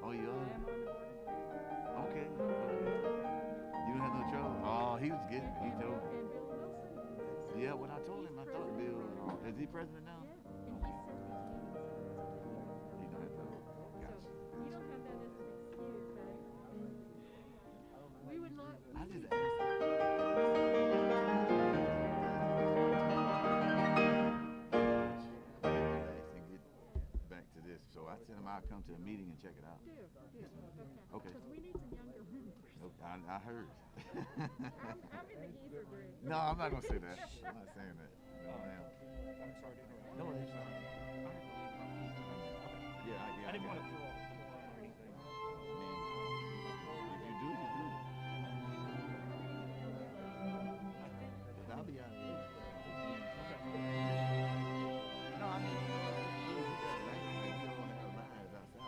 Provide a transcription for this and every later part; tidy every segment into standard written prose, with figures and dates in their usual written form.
Oh, you are? Okay, okay. You don't have no trouble? Oh, he was getting, he told me. Yeah, what I told him, I thought Bill, is he president now? He don't have to. Gotcha. You don't have that as an excuse, right? We would not. I just asked him. Relax and get back to this. So I tell him I'll come to a meeting and check it out. Do. Okay. Because we need some younger members. Okay, I heard. I'm in the ether group. No, I'm not gonna say that. I'm not saying that. No, ma'am. I'm sorry to interrupt. No, it's not. Yeah, I didn't want to throw off the line or anything. I mean, if you do, you do. But I'll be out here. No, I mean, you got like you don't have lives outside.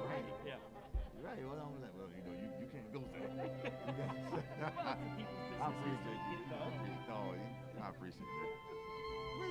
Right. Yeah. Right. Well, I'm like, well, you know, you can't go there. I People's appreciate businesses you. get done. No, I appreciate that. Where's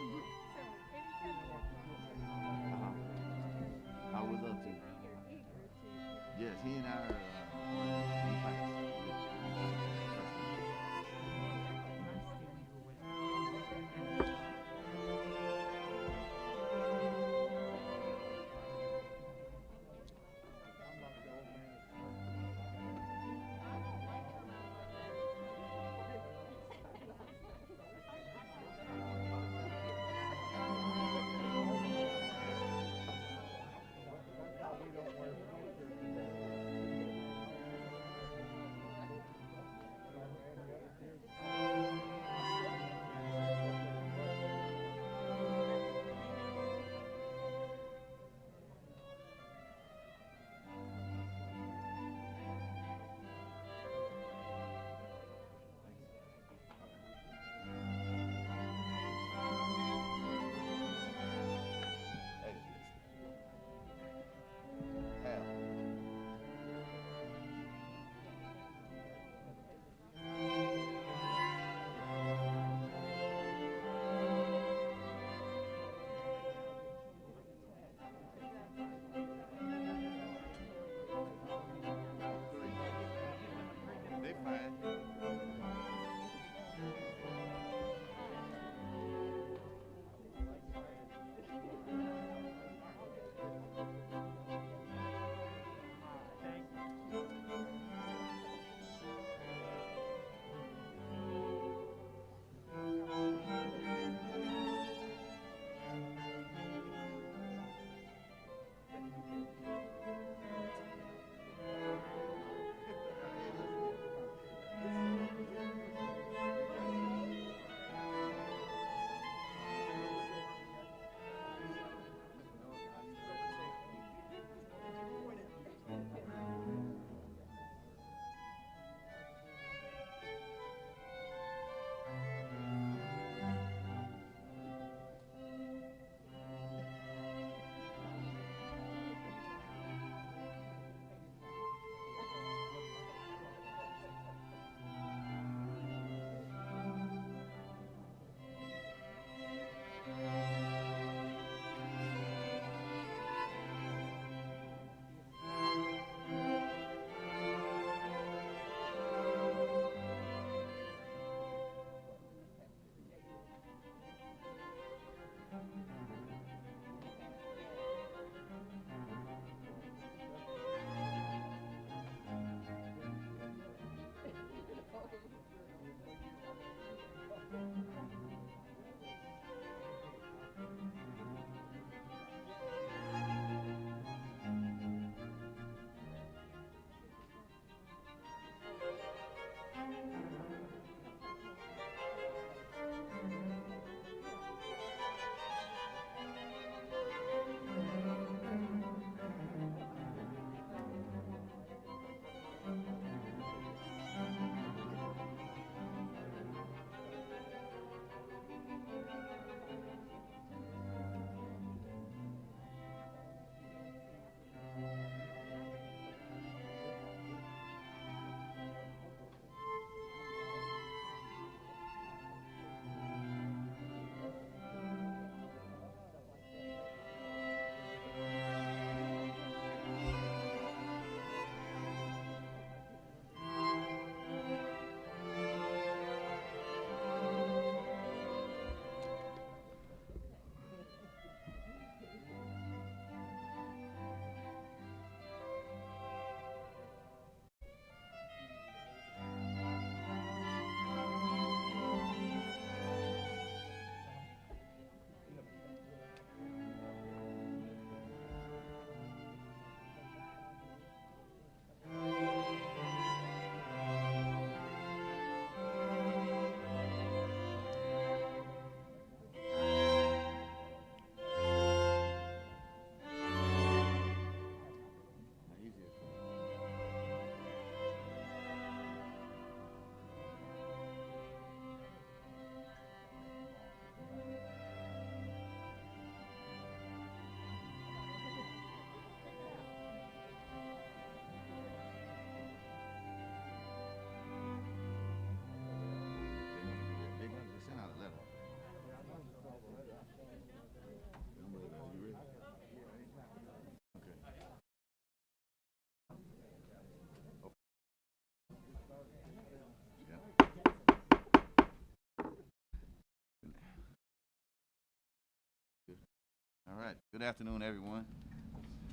Good afternoon, everyone.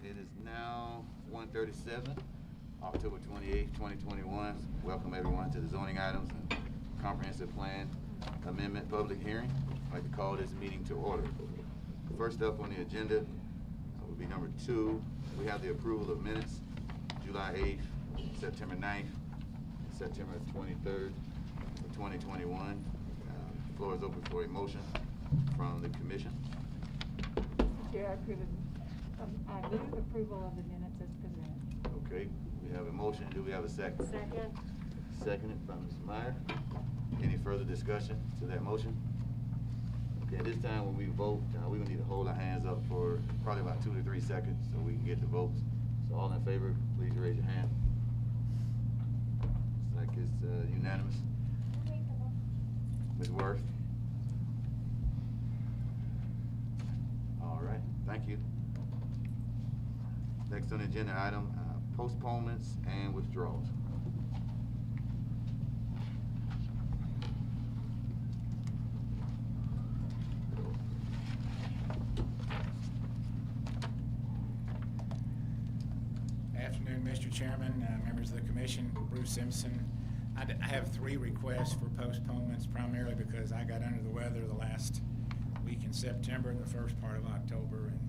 It is now 1:37, October 28th, 2021. Welcome everyone to the zoning items and comprehensive plan amendment public hearing. I'd like to call this meeting to order. First up on the agenda will be number 2. We have the approval of minutes, July 8th, September 9th, September 23rd of 2021. The floor is open for a motion from the commission. Chair, I move approval of the minutes as presented. Okay, we have a motion. Do we have a second? Second. Seconded by Ms. Meyer. Any further discussion to that motion? Okay, at this time when we vote, we will need to hold our hands up for probably about 2 to 3 seconds so we can get the votes. So all in favor, please raise your hand. Looks like it's unanimous. Ms. Worth? All right, thank you. Next on the agenda item, postponements and withdrawals. Afternoon, Mr. Chairman, members of the commission, Bruce Simpson. I have 3 requests for postponements, primarily because I got under the weather the last week in September and the first part of October, and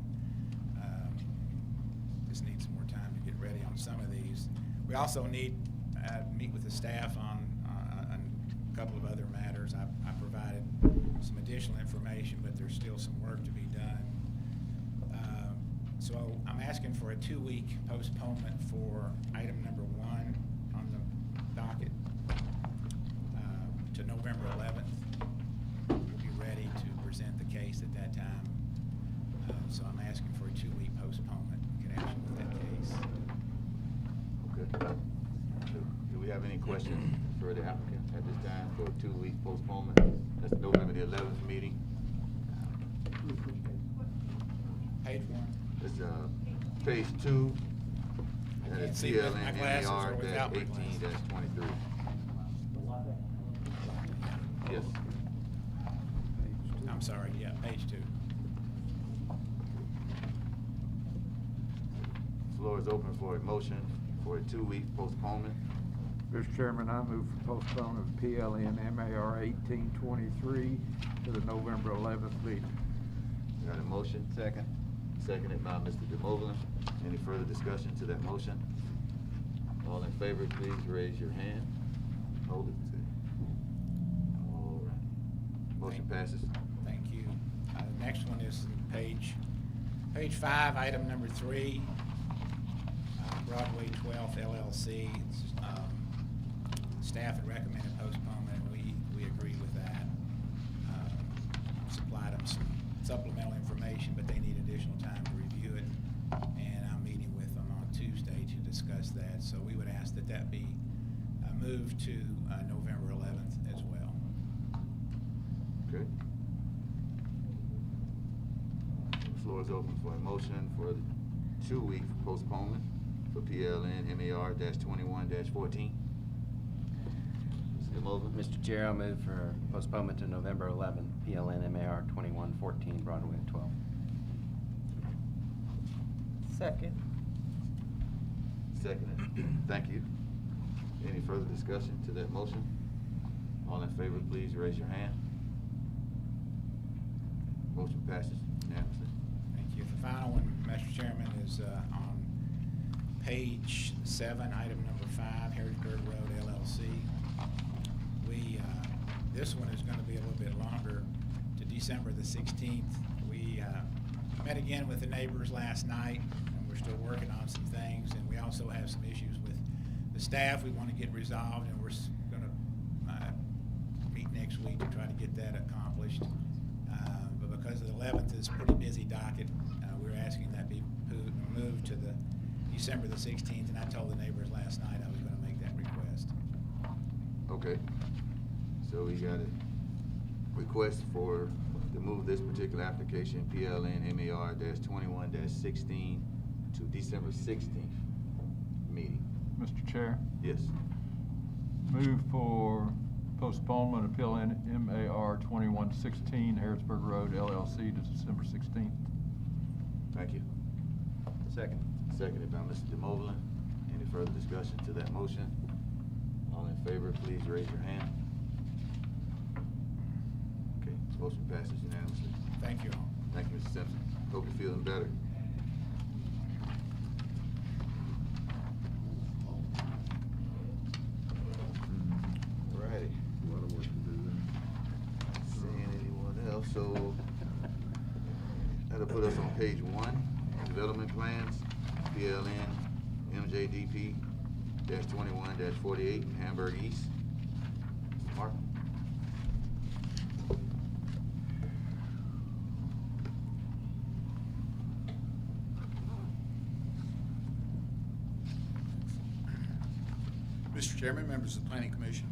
just need some more time to get ready on some of these. We also need to meet with the staff on a couple of other matters. I provided some additional information, but there's still some work to be done. So I'm asking for a 2-week postponement for item number 1 on the docket to November 11th. We'll be ready to present the case at that time. So I'm asking for a 2-week postponement in connection with that case. Okay. Do we have any questions for the applicant at this time for a 2-week postponement? That's November the 11th meeting. Page 1. It's page 2. I And can't it's see with my glasses or without my glasses. PLN-MER-18-23. Yes. I'm sorry, yeah, page 2. Floor is open for a motion for a 2-week postponement. Mr. Chairman, I move for postponement of PLN-MER 1823 to the November 11th meeting. Got a motion? Second. Seconded by Mr. DeMoulin. Any further discussion to that motion? All in favor, please raise your hand. Hold it. All right. Motion passes. Thank you. The next one is page 5, item number 3, Broadway 12th LLC. Staff had recommended postponement. We agreed with that. Supplied them some supplemental information, but they need additional time to review it. And I'm meeting with them on Tuesday to discuss that. So we would ask that that be moved to November 11th as well. Okay. The floor is open for a motion for the 2-week postponement for PLN-MER-21-14. Mr. DeMoulin. Mr. Chair, I move for postponement to November 11th, PLN-MER 2114, Broadway 12. Second. Seconded. Thank you. Any further discussion to that motion? All in favor, please raise your hand. Motion passes unanimously. Thank you. The final one, Mr. Chairman, is on page 7, item number 5, Harrisburg Road LLC. This one is going to be a little bit longer, to December the 16th. We met again with the neighbors last night, and we're still working on some things, and we also have some issues with the staff we want to get resolved, and we're going to meet next week to try to get that accomplished. But because the 11th is a pretty busy docket, we're asking that be moved to the December the 16th, and I told the neighbors last night I was going to make that request. Okay. So we got a request to move this particular application, PLN-MER-21-16 to December 16th meeting. Mr. Chair, Yes. move for postponement of PLN-MER 2116 Harrisburg Road LLC to December 16th. Thank you. Second. Seconded by Mr. DeMoblin. Any further discussion to that motion? All in favor, please raise your hand. Okay, motion passes unanimously. Thank you all. Thank you, Mr. Simpson. Hope you're feeling better. Alrighty. What do we do then? Seeing anyone else, so that'll put us on page 1, development plans, PLN, MJDP, -21-48, Hamburg East. Mark? Mr. Chairman, members of the Planning Commission.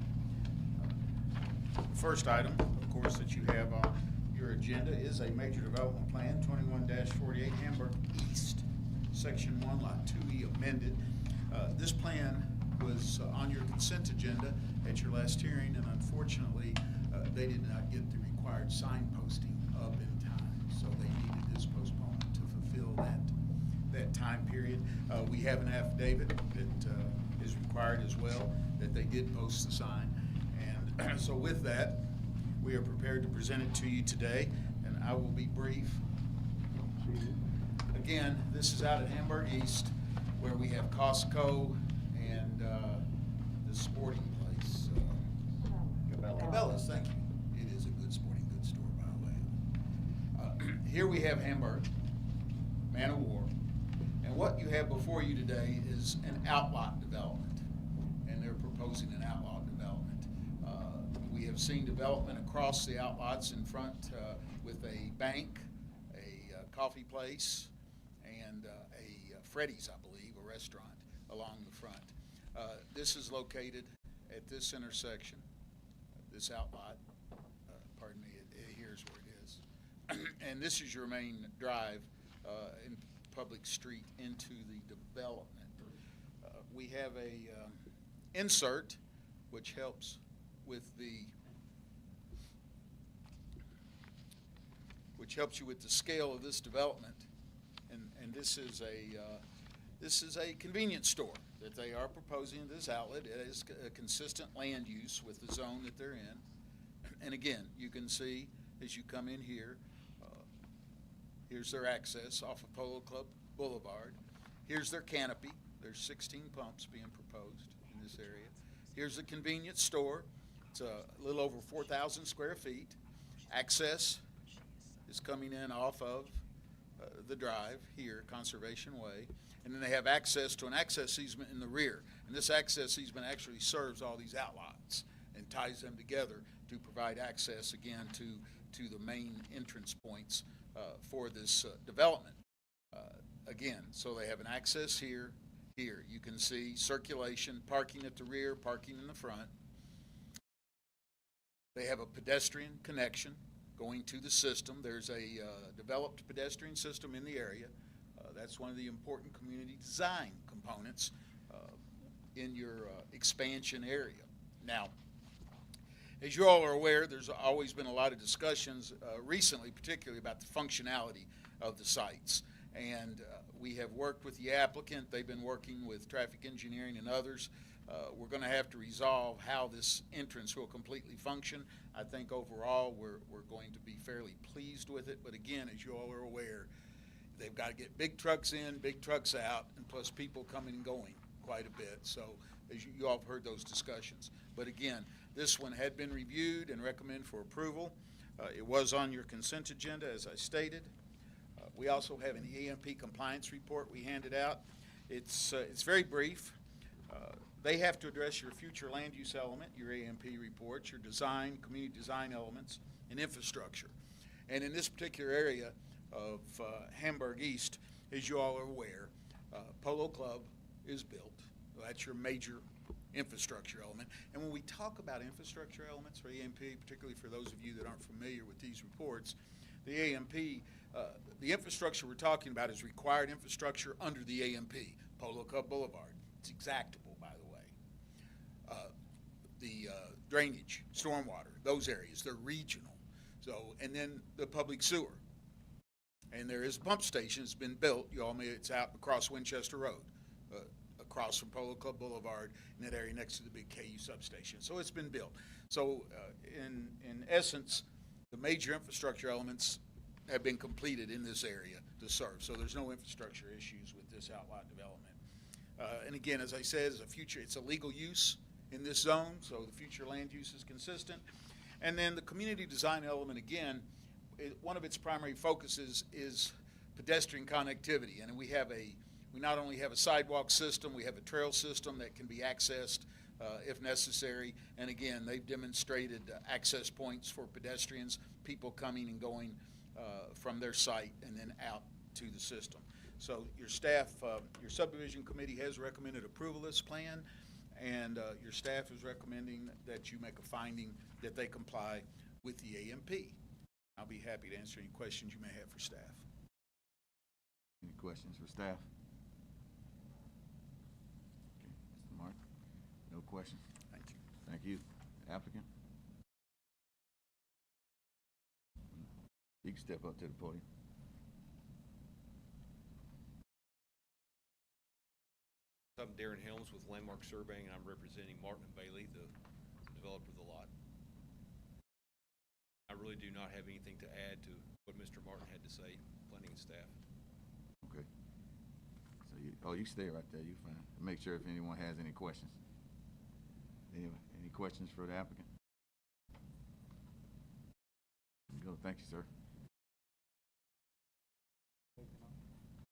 The first item, of course, that you have on your agenda is a major development plan, 21-48 Hamburg East, Section 1, Lot 2E amended. This plan was on your consent agenda at your last hearing, and unfortunately, they did not get the required signposting up in time, so they needed this postponement to fulfill that time period. We have an affidavit that is required as well, that they did post the sign. And so with that, we are prepared to present it to you today, and I will be brief. Again, this is out at Hamburg East, where we have Costco and the sporting place. Cabela's, thank you. It is a good sporting goods store, by the way. Here we have Hamburg, Man of War. And what you have before you today is an outlot development, and they're proposing an outlot development. We have seen development across the outlots in front with a bank, a coffee place, and a Freddy's, I believe, a restaurant along the front. This is located at this intersection, this outlot. Pardon me, here's where it is. And this is your main drive in public street into the development. We have a insert which helps with you with the scale of this development, and this is a convenience store that they are proposing in this outlet. It is a consistent land use with the zone that they're in, and again, you can see as you come in here. Here's their access off of Polo Club Boulevard. Here's their canopy. There's 16 pumps being proposed in this area. Here's the convenience store. It's a little over 4,000 square feet. Access is coming in off of the drive here, Conservation Way. And then they have access to an access easement in the rear. And this access easement actually serves all these outlots and ties them together to provide access again to the main entrance points for this development. Again, so they have an access here. Here you can see circulation, parking at the rear, parking in the front. They have a pedestrian connection going to the system. There's a developed pedestrian system in the area. That's one of the important community design components in your expansion area. Now, as you all are aware, there's always been a lot of discussions recently, particularly about the functionality of the sites. And we have worked with the applicant. They've been working with traffic engineering and others. We're going to have to resolve how this entrance will completely function. I think overall we're going to be fairly pleased with it. But again, as you all are aware, they've got to get big trucks in, big trucks out, and plus people coming and going quite a bit. So as you all have heard those discussions. But again, this one had been reviewed and recommended for approval. It was on your consent agenda, as I stated. We also have an EMP compliance report we handed out. It's very brief. They have to address your future land use element, your EMP reports, your design, community design elements, and infrastructure. And in this particular area of Hamburg East, as you all are aware, Polo Club is built. That's your major infrastructure element. And when we talk about infrastructure elements for EMP, particularly for those of you that aren't familiar with these reports, the AMP, the infrastructure we're talking about is required infrastructure under the AMP, Polo Club Boulevard. It's exactable, by the way. The drainage, stormwater, those areas, they're regional. So, and then the public sewer. And there is a pump station. It's been built. You all may, it's out across Winchester Road, across from Polo Club Boulevard, in that area next to the big KU substation. So it's been built. So in essence, the major infrastructure elements have been completed in this area to serve. So there's no infrastructure issues with this outlot development. And again, as I said, it's a legal use in this zone, so the future land use is consistent. And then the community design element, again, one of its primary focuses is pedestrian connectivity. And we not only have a sidewalk system, we have a trail system that can be accessed if necessary. And again, they've demonstrated access points for pedestrians, people coming and going from their site and then out to the system. So your staff, your subdivision committee has recommended approval of this plan, and your staff is recommending that you make a finding that they comply with the AMP. I'll be happy to answer any questions you may have for staff. Any questions for staff? Okay, Mr. Martin, no questions? Thank you. Thank you. Applicant? You can step up to the podium. I'm Darren Helms with Landmark Surveying, and I'm representing Martin and Bailey, the developer of the lot. I really do not have anything to add to what Mr. Martin had to say, planning and staff. Okay. So you stay right there, you fine. Make sure if anyone has any questions. Any questions for the applicant? Go, thank you, sir.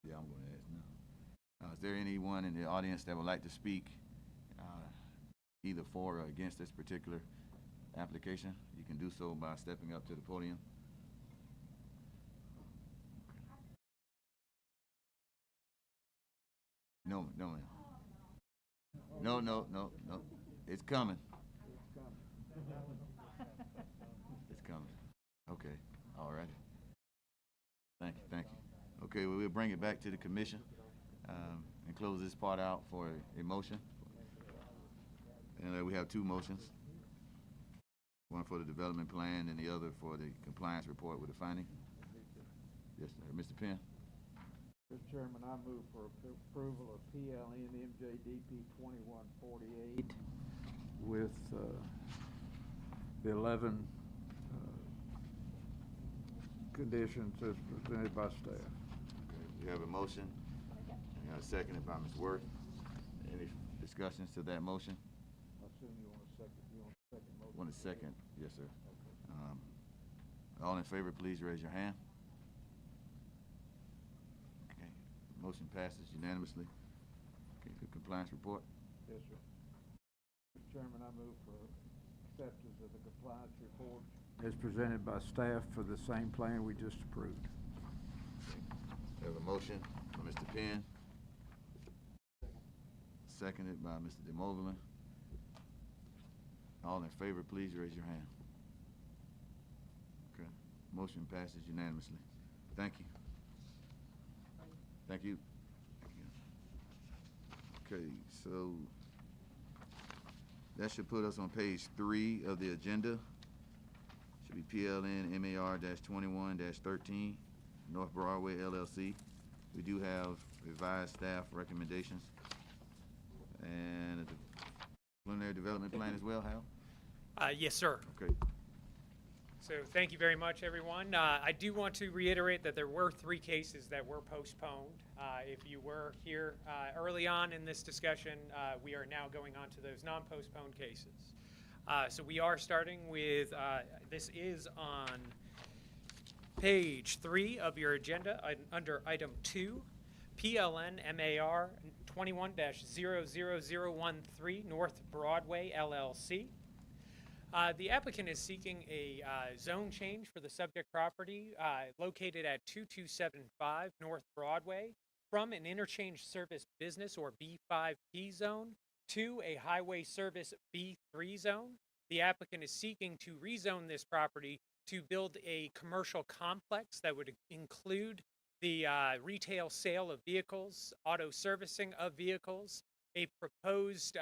Yeah, I'm gonna ask now. Is there anyone in the audience that would like to speak either for or against this particular application? You can do so by stepping up to the podium. No, no, ma'am. No, no, no, no. It's coming. It's coming. Okay, all right. Thank you, thank you. Okay, well, we'll bring it back to the commission and close this part out for a motion. And we have two motions. One for the development plan and the other for the compliance report with the finding. Yes, sir. Mr. Penn. Mr. Chairman, I move for approval of PLN MJDP 2148 with the 11 conditions as presented by staff. Okay, we have a motion. We have a seconded by Ms. Worth. Any discussions to that motion? I assume you want a second. You want a second motion? Want a second? Yes, sir. All in favor, please raise your hand. Okay, motion passes unanimously. Okay, the compliance report. Yes, sir. Mr. Chairman, I move for acceptance of the compliance report as presented by staff for the same plan we just approved. We have a motion by Mr. Penn. Seconded by Mr. DeMoulin. All in favor, please raise your hand. Okay, motion passes unanimously. Thank you. Thank you. Okay, so that should put us on page 3 of the agenda. Should be PLN MAR-21-13, North Broadway LLC. We do have revised staff recommendations and a preliminary development plan as well, Hal? Yes, sir. Okay. So thank you very much, everyone. I do want to reiterate that there were 3 cases that were postponed. If you were here early on in this discussion, we are now going on to those non-postponed cases. So we are starting with, this is on page 3 of your agenda under item 2, PLN MAR 21-00013 North Broadway LLC. The applicant is seeking a zone change for the subject property located at 2275 North Broadway from an interchange service business or B5P zone to a highway service B3 zone. The applicant is seeking to rezone this property to build a commercial complex that would include the retail sale of vehicles, auto servicing of vehicles, a proposed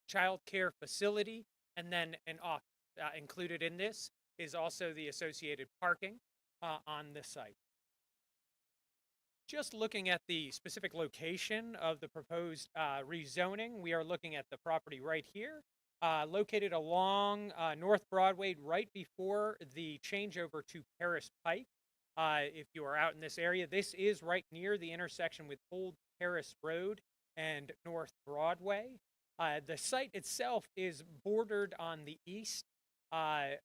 child care facility, and then an office. Included in this is also the associated parking on the site. Just looking at the specific location of the proposed rezoning, we are looking at the property right here, located along North Broadway right before the changeover to Paris Pike. If you are out in this area, this is right near the intersection with Old Paris Road and North Broadway. The site itself is bordered on the east by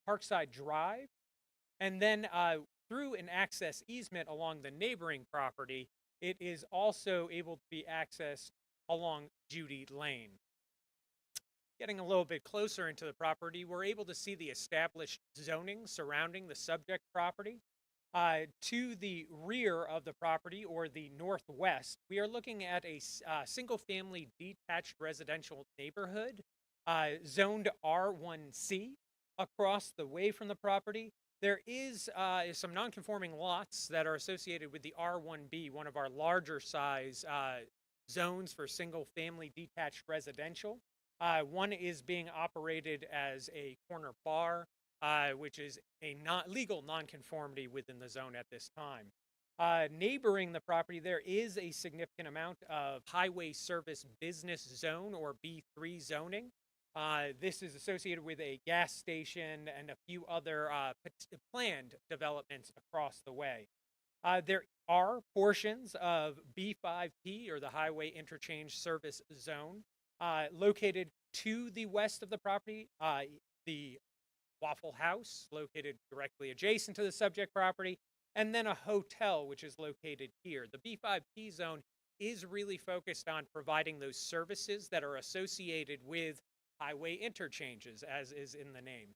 Parkside Drive, and then through an access easement along the neighboring property, it is also able to be accessed along Judy Lane. Getting a little bit closer into the property, we're able to see the established zoning surrounding the subject property. To the rear of the property, or the northwest, we are looking at a single-family detached residential neighborhood zoned R1C. Across the way from the property, there is some non-conforming lots that are associated with the R1B, one of our larger size zones for single-family detached residential. One is being operated as a corner bar, which is a legal nonconformity within the zone at this time. Neighboring the property, there is a significant amount of highway service business zone, or B3 zoning. This is associated with a gas station and a few other planned developments across the way. There are portions of B5P, or the highway interchange service zone, located to the west of the property. The Waffle House, located directly adjacent to the subject property, and then a hotel, which is located here. The B5P zone is really focused on providing those services that are associated with highway interchanges, as is in the name.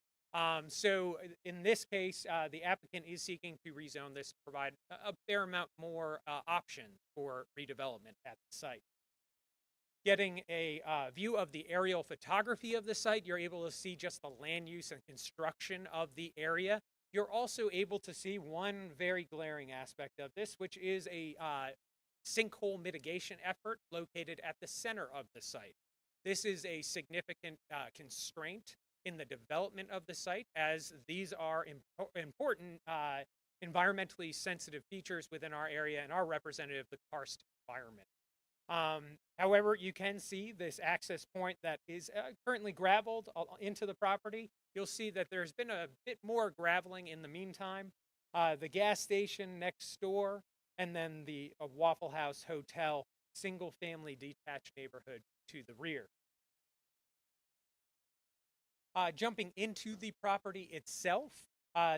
So in this case, the applicant is seeking to rezone this to provide a fair amount more options for redevelopment at the site. Getting a view of the aerial photography of the site, you're able to see just the land use and construction of the area. You're also able to see one very glaring aspect of this, which is a sinkhole mitigation effort located at the center of the site. This is a significant constraint in the development of the site, as these are important environmentally sensitive features within our area and are representative of the karst environment. However, you can see this access point that is currently graveled into the property. You'll see that there's been a bit more graveling in the meantime. The gas station next door, and then the Waffle House Hotel, single-family detached neighborhood to the rear. Jumping into the property itself,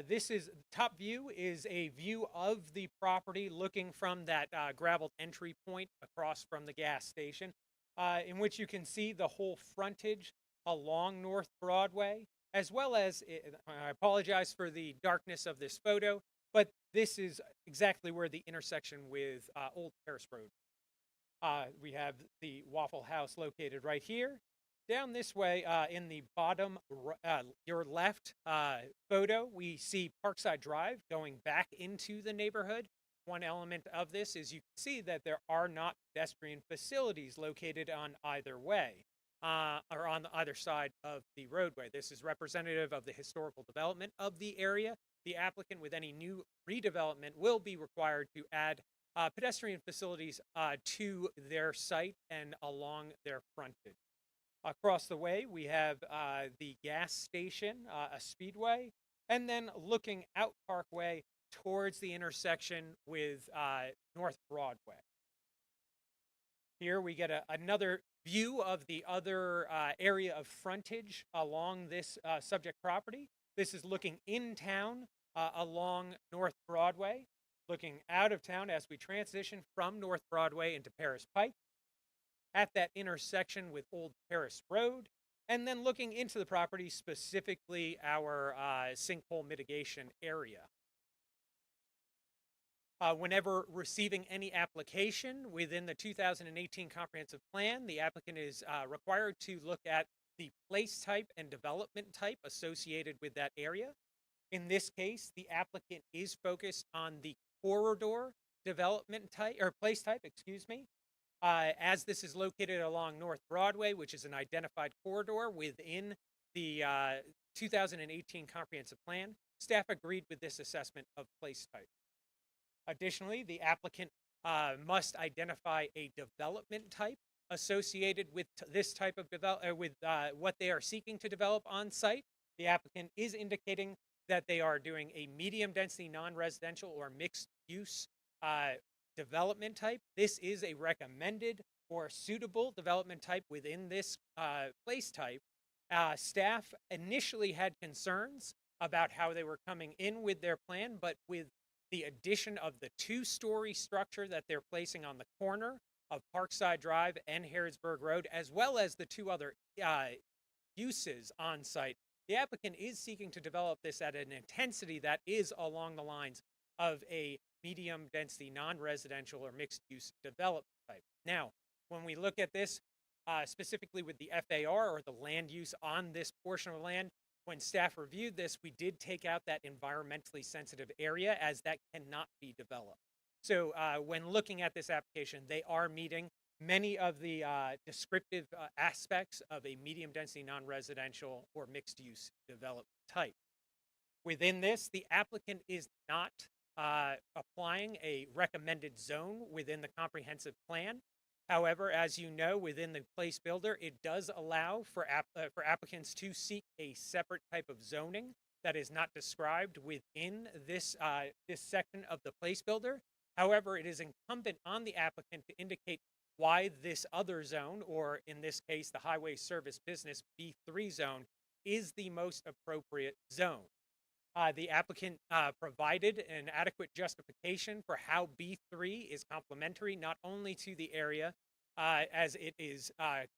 this is top view is a view of the property looking from that graveled entry point across from the gas station, in which you can see the whole frontage along North Broadway, as well as, I apologize for the darkness of this photo, but this is exactly where the intersection with Old Paris Road. We have the Waffle House located right here. Down this way, in the bottom, your left photo, we see Parkside Drive going back into the neighborhood. One element of this is you can see that there are not pedestrian facilities located on either way, or on either side of the roadway. This is representative of the historical development of the area. The applicant with any new redevelopment will be required to add pedestrian facilities to their site and along their frontage. Across the way, we have the gas station, a speedway, and then looking out Parkway towards the intersection with North Broadway. Here we get another view of the other area of frontage along this subject property. This is looking in town along North Broadway, looking out of town as we transition from North Broadway into Paris Pike, at that intersection with Old Paris Road, and then looking into the property, specifically our sinkhole mitigation area. Whenever receiving any application within the 2018 comprehensive plan, the applicant is required to look at the place type and development type associated with that area. In this case, the applicant is focused on the corridor development type, or place type, excuse me. As this is located along North Broadway, which is an identified corridor within the 2018 comprehensive plan, staff agreed with this assessment of place type. Additionally, the applicant must identify a development type associated with this type of what they are seeking to develop on site. The applicant is indicating that they are doing a medium density non-residential or mixed use development type. This is a recommended or suitable development type within this place type. Staff initially had concerns about how they were coming in with their plan, but with the addition of the two-story structure that they're placing on the corner of Parkside Drive and Harrodsburg Road, as well as the two other uses on site, the applicant is seeking to develop this at an intensity that is along the lines of a medium density non-residential or mixed use development type. Now, when we look at this specifically with the FAR, or the land use on this portion of land, when staff reviewed this, we did take out that environmentally sensitive area, as that cannot be developed. So when looking at this application, they are meeting many of the descriptive aspects of a medium density non-residential or mixed use development type. Within this, the applicant is not applying a recommended zone within the comprehensive plan. However, as you know, within the place builder, it does allow for applicants to seek a separate type of zoning that is not described within this section of the place builder. However, it is incumbent on the applicant to indicate why this other zone, or in this case, the Highway Service Business B3 zone, is the most appropriate zone. The applicant provided an adequate justification for how B3 is complementary not only to the area, as it is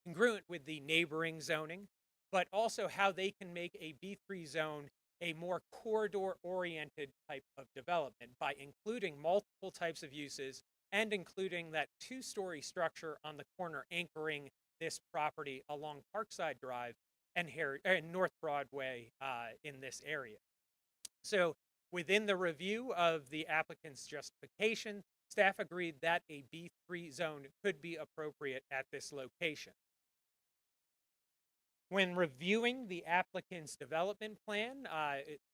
congruent with the neighboring zoning, but also how they can make a B3 zone a more corridor-oriented type of development by including multiple types of uses and including that two-story structure on the corner anchoring this property along Parkside Drive and North Broadway in this area. So within the review of the applicant's justification, staff agreed that a B3 zone could be appropriate at this location. When reviewing the applicant's development plan,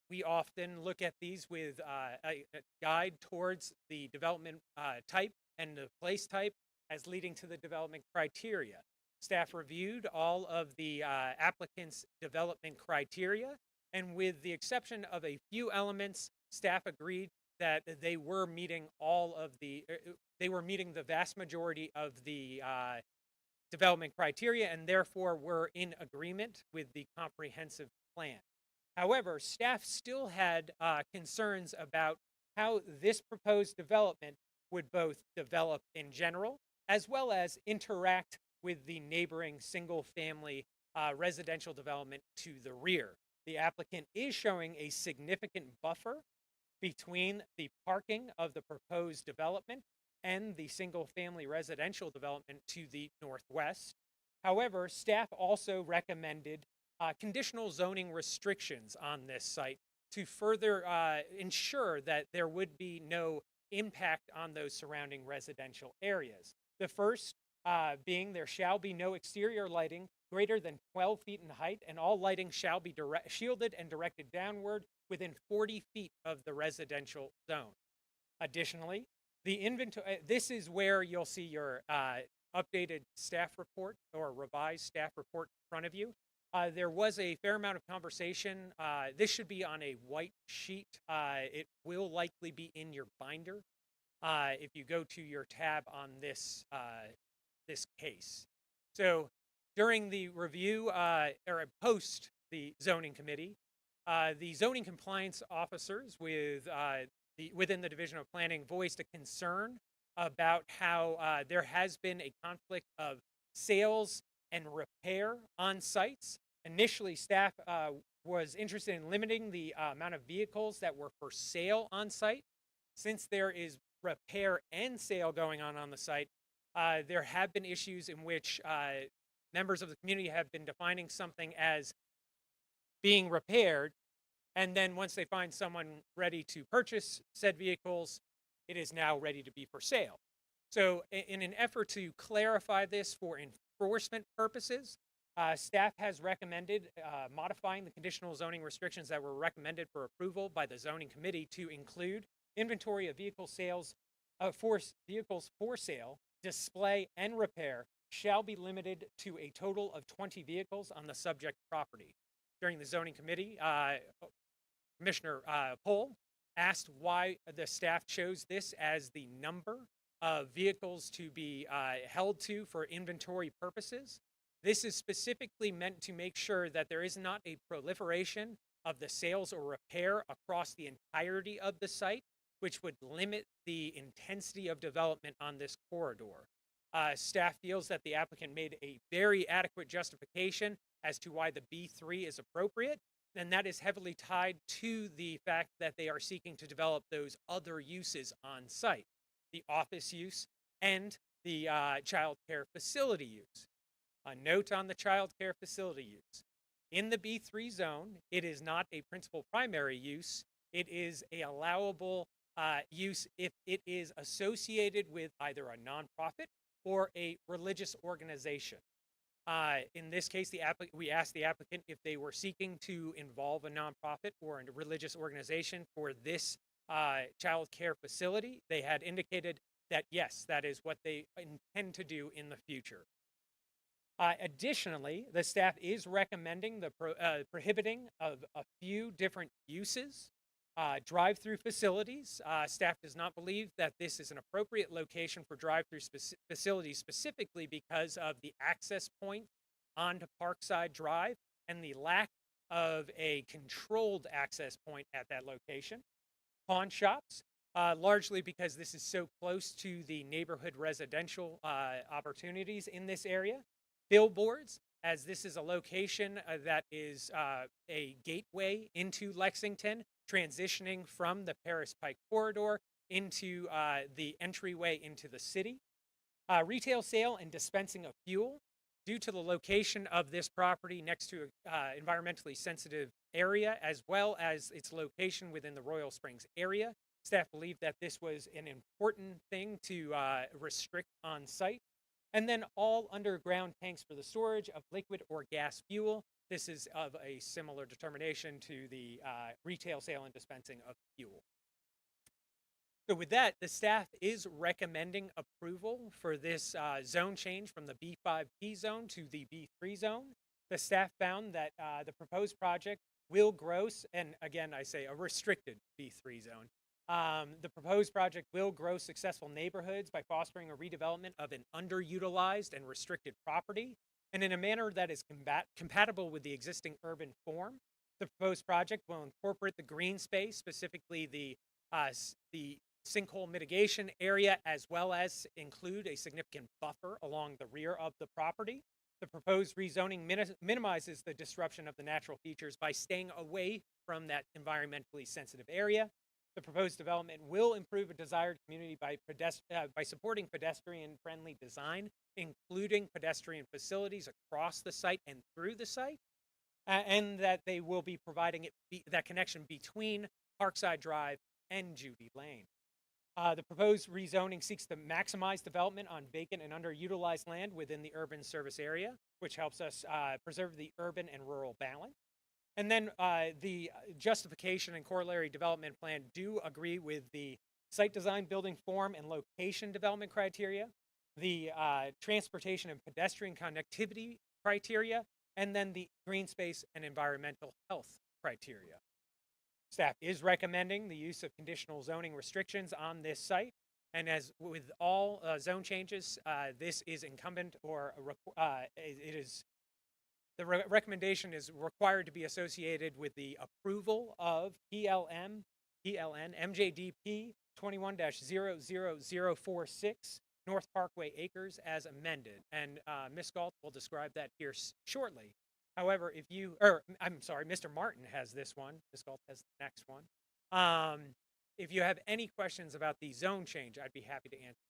we often look at these with a guide towards the development type and the place type as leading to the development criteria. Staff reviewed all of the applicant's development criteria, and with the exception of a few elements, staff agreed that they were meeting the vast majority of the development criteria, and therefore were in agreement with the comprehensive plan. However, staff still had concerns about how this proposed development would both develop in general, as well as interact with the neighboring single-family residential development to the rear. The applicant is showing a significant buffer between the parking of the proposed development and the single-family residential development to the northwest. However, staff also recommended conditional zoning restrictions on this site to further ensure that there would be no impact on those surrounding residential areas. The first being there shall be no exterior lighting greater than 12 feet in height, and all lighting shall be shielded and directed downward within 40 feet of the residential zone. Additionally, the inventory, this is where you'll see your updated staff report or revised staff report in front of you. There was a fair amount of conversation. This should be on a white sheet. It will likely be in your binder if you go to your tab on this case. So during the review or post the zoning committee, the zoning compliance officers within the Division of Planning voiced a concern about how there has been a conflict of sales and repair on sites. Initially, staff was interested in limiting the amount of vehicles that were for sale on site. Since there is repair and sale going on the site, there have been issues in which members of the community have been defining something as being repaired, and then once they find someone ready to purchase said vehicles, it is now ready to be for sale. So in an effort to clarify this for enforcement purposes, staff has recommended modifying the conditional zoning restrictions that were recommended for approval by the zoning committee to include inventory of vehicles for sale, display, and repair shall be limited to a total of 20 vehicles on the subject property. During the zoning committee, Commissioner Pohl asked why the staff chose this as the number of vehicles to be held to for inventory purposes. This is specifically meant to make sure that there is not a proliferation of the sales or repair across the entirety of the site, which would limit the intensity of development on this corridor. Staff feels that the applicant made a very adequate justification as to why the B3 is appropriate, and that is heavily tied to the fact that they are seeking to develop those other uses on site, the office use and the child care facility use. A note on the child care facility use. In the B3 zone, it is not a principal primary use. It is a allowable use if it is associated with either a nonprofit or a religious organization. In this case, we asked the applicant if they were seeking to involve a nonprofit or a religious organization for this child care facility. They had indicated that yes, that is what they intend to do in the future. Additionally, the staff is recommending the prohibiting of a few different uses. Drive-through facilities. Staff does not believe that this is an appropriate location for drive-through facilities, specifically because of the access point onto Parkside Drive and the lack of a controlled access point at that location. Pawn shops, largely because this is so close to the neighborhood residential opportunities in this area. Billboards, as this is a location that is a gateway into Lexington, transitioning from the Paris Pike corridor into the entryway into the city. Retail sale and dispensing of fuel. Due to the location of this property next to an environmentally sensitive area, as well as its location within the Royal Springs area, staff believed that this was an important thing to restrict on site. And then all underground tanks for the storage of liquid or gas fuel. This is of a similar determination to the retail sale and dispensing of fuel. So with that, the staff is recommending approval for this zone change from the B5P zone to the B3 zone. The staff found that the proposed project will gross, and again, I say a restricted B3 zone. The proposed project will grow successful neighborhoods by fostering a redevelopment of an underutilized and restricted property, and in a manner that is compatible with the existing urban form. The proposed project will incorporate the green space, specifically the sinkhole mitigation area, as well as include a significant buffer along the rear of the property. The proposed rezoning minimizes the disruption of the natural features by staying away from that environmentally sensitive area. The proposed development will improve a desired community by supporting pedestrian-friendly design, including pedestrian facilities across the site and through the site, and that they will be providing that connection between Parkside Drive and Judy Lane. The proposed rezoning seeks to maximize development on vacant and underutilized land within the urban service area, which helps us preserve the urban and rural balance. And then the justification and corollary development plan do agree with the site design, building form, and location development criteria, the transportation and pedestrian connectivity criteria, and then the green space and environmental health criteria. Staff is recommending the use of conditional zoning restrictions on this site. And as with all zone changes, this is incumbent or the recommendation is required to be associated with the approval of PLN MJDP 21-00046 North Parkway Acres as amended. And Ms. Galt will describe that here shortly. However, Mr. Martin has this one. Ms. Galt has the next one. If you have any questions about the zone change, I'd be happy to answer.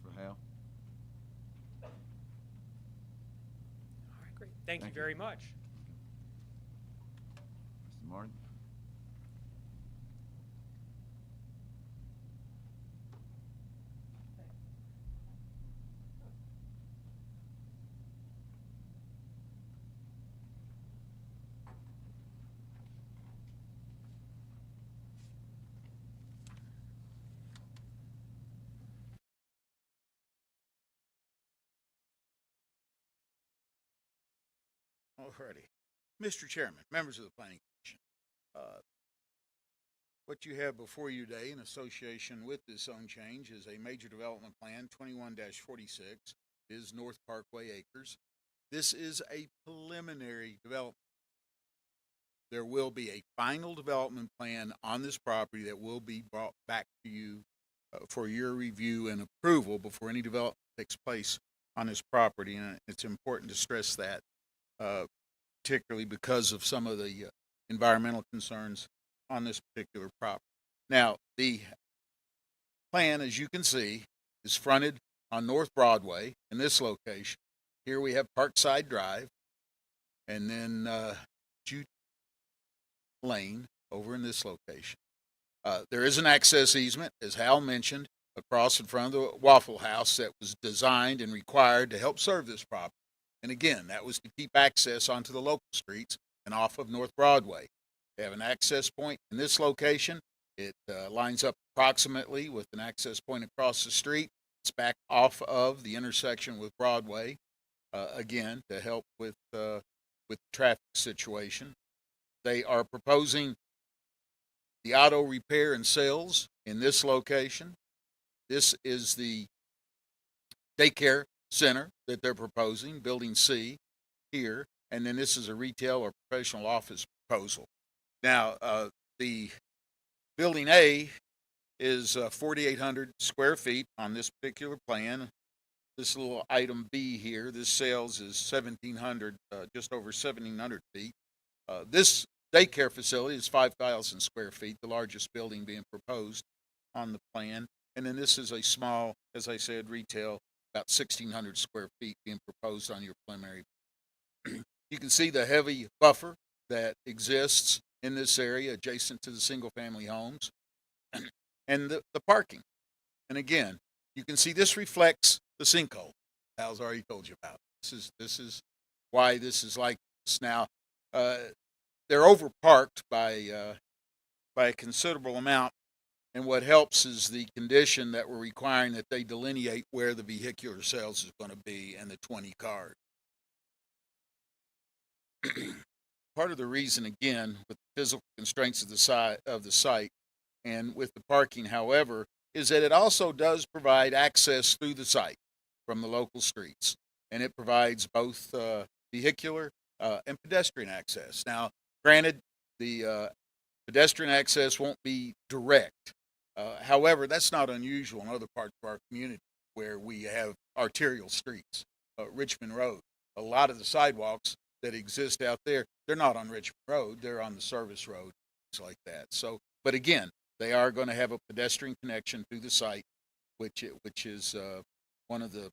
For Hal. All right, great. Thank you very much. Mr. Martin? Alrighty. Mr. Chairman, members of the Planning Commission, what you have before you today in association with this zone change is a major development plan 21-46, is North Parkway Acres. This is a preliminary development. There will be a final development plan on this property that will be brought back to you for your review and approval before any development takes place on this property. And it's important to stress that, particularly because of some of the environmental concerns on this particular property. Now, the plan, as you can see, is fronted on North Broadway in this location. Here we have Parkside Drive, and then Jute Lane over in this location. There is an access easement, as Hal mentioned, across in front of the Waffle House that was designed and required to help serve this property. And again, that was to keep access onto the local streets and off of North Broadway. They have an access point in this location. It lines up approximately with an access point across the street. It's back off of the intersection with Broadway, again, to help with the traffic situation. They are proposing the auto repair and sales in this location. This is the daycare center that they're proposing, Building C here, and then this is a retail or professional office proposal. Now, the Building A is 4,800 square feet on this particular plan. This little item B here, this sales is 1,700, just over 1,700 feet. This daycare facility is 5,000 square feet, the largest building being proposed on the plan. And then this is a small, as I said, retail, about 1,600 square feet being proposed on your preliminary. You can see the heavy buffer that exists in this area adjacent to the single-family homes and the parking. And again, you can see this reflects the sinkhole. Al's already told you about. This is why this is like this. Now, they're overparked by a considerable amount, and what helps is the condition that we're requiring that they delineate where the vehicular sales is going to be and the 20 cars. Part of the reason, again, with the physical constraints of the site and with the parking, however, is that it also does provide access through the site from the local streets, and it provides both vehicular and pedestrian access. Now, granted, the pedestrian access won't be direct. However, that's not unusual in other parts of our community where we have arterial streets. Richmond Road, a lot of the sidewalks that exist out there, they're not on Richmond Road, they're on the service road, things like that. So, but again, they are going to have a pedestrian connection through the site, which is one of the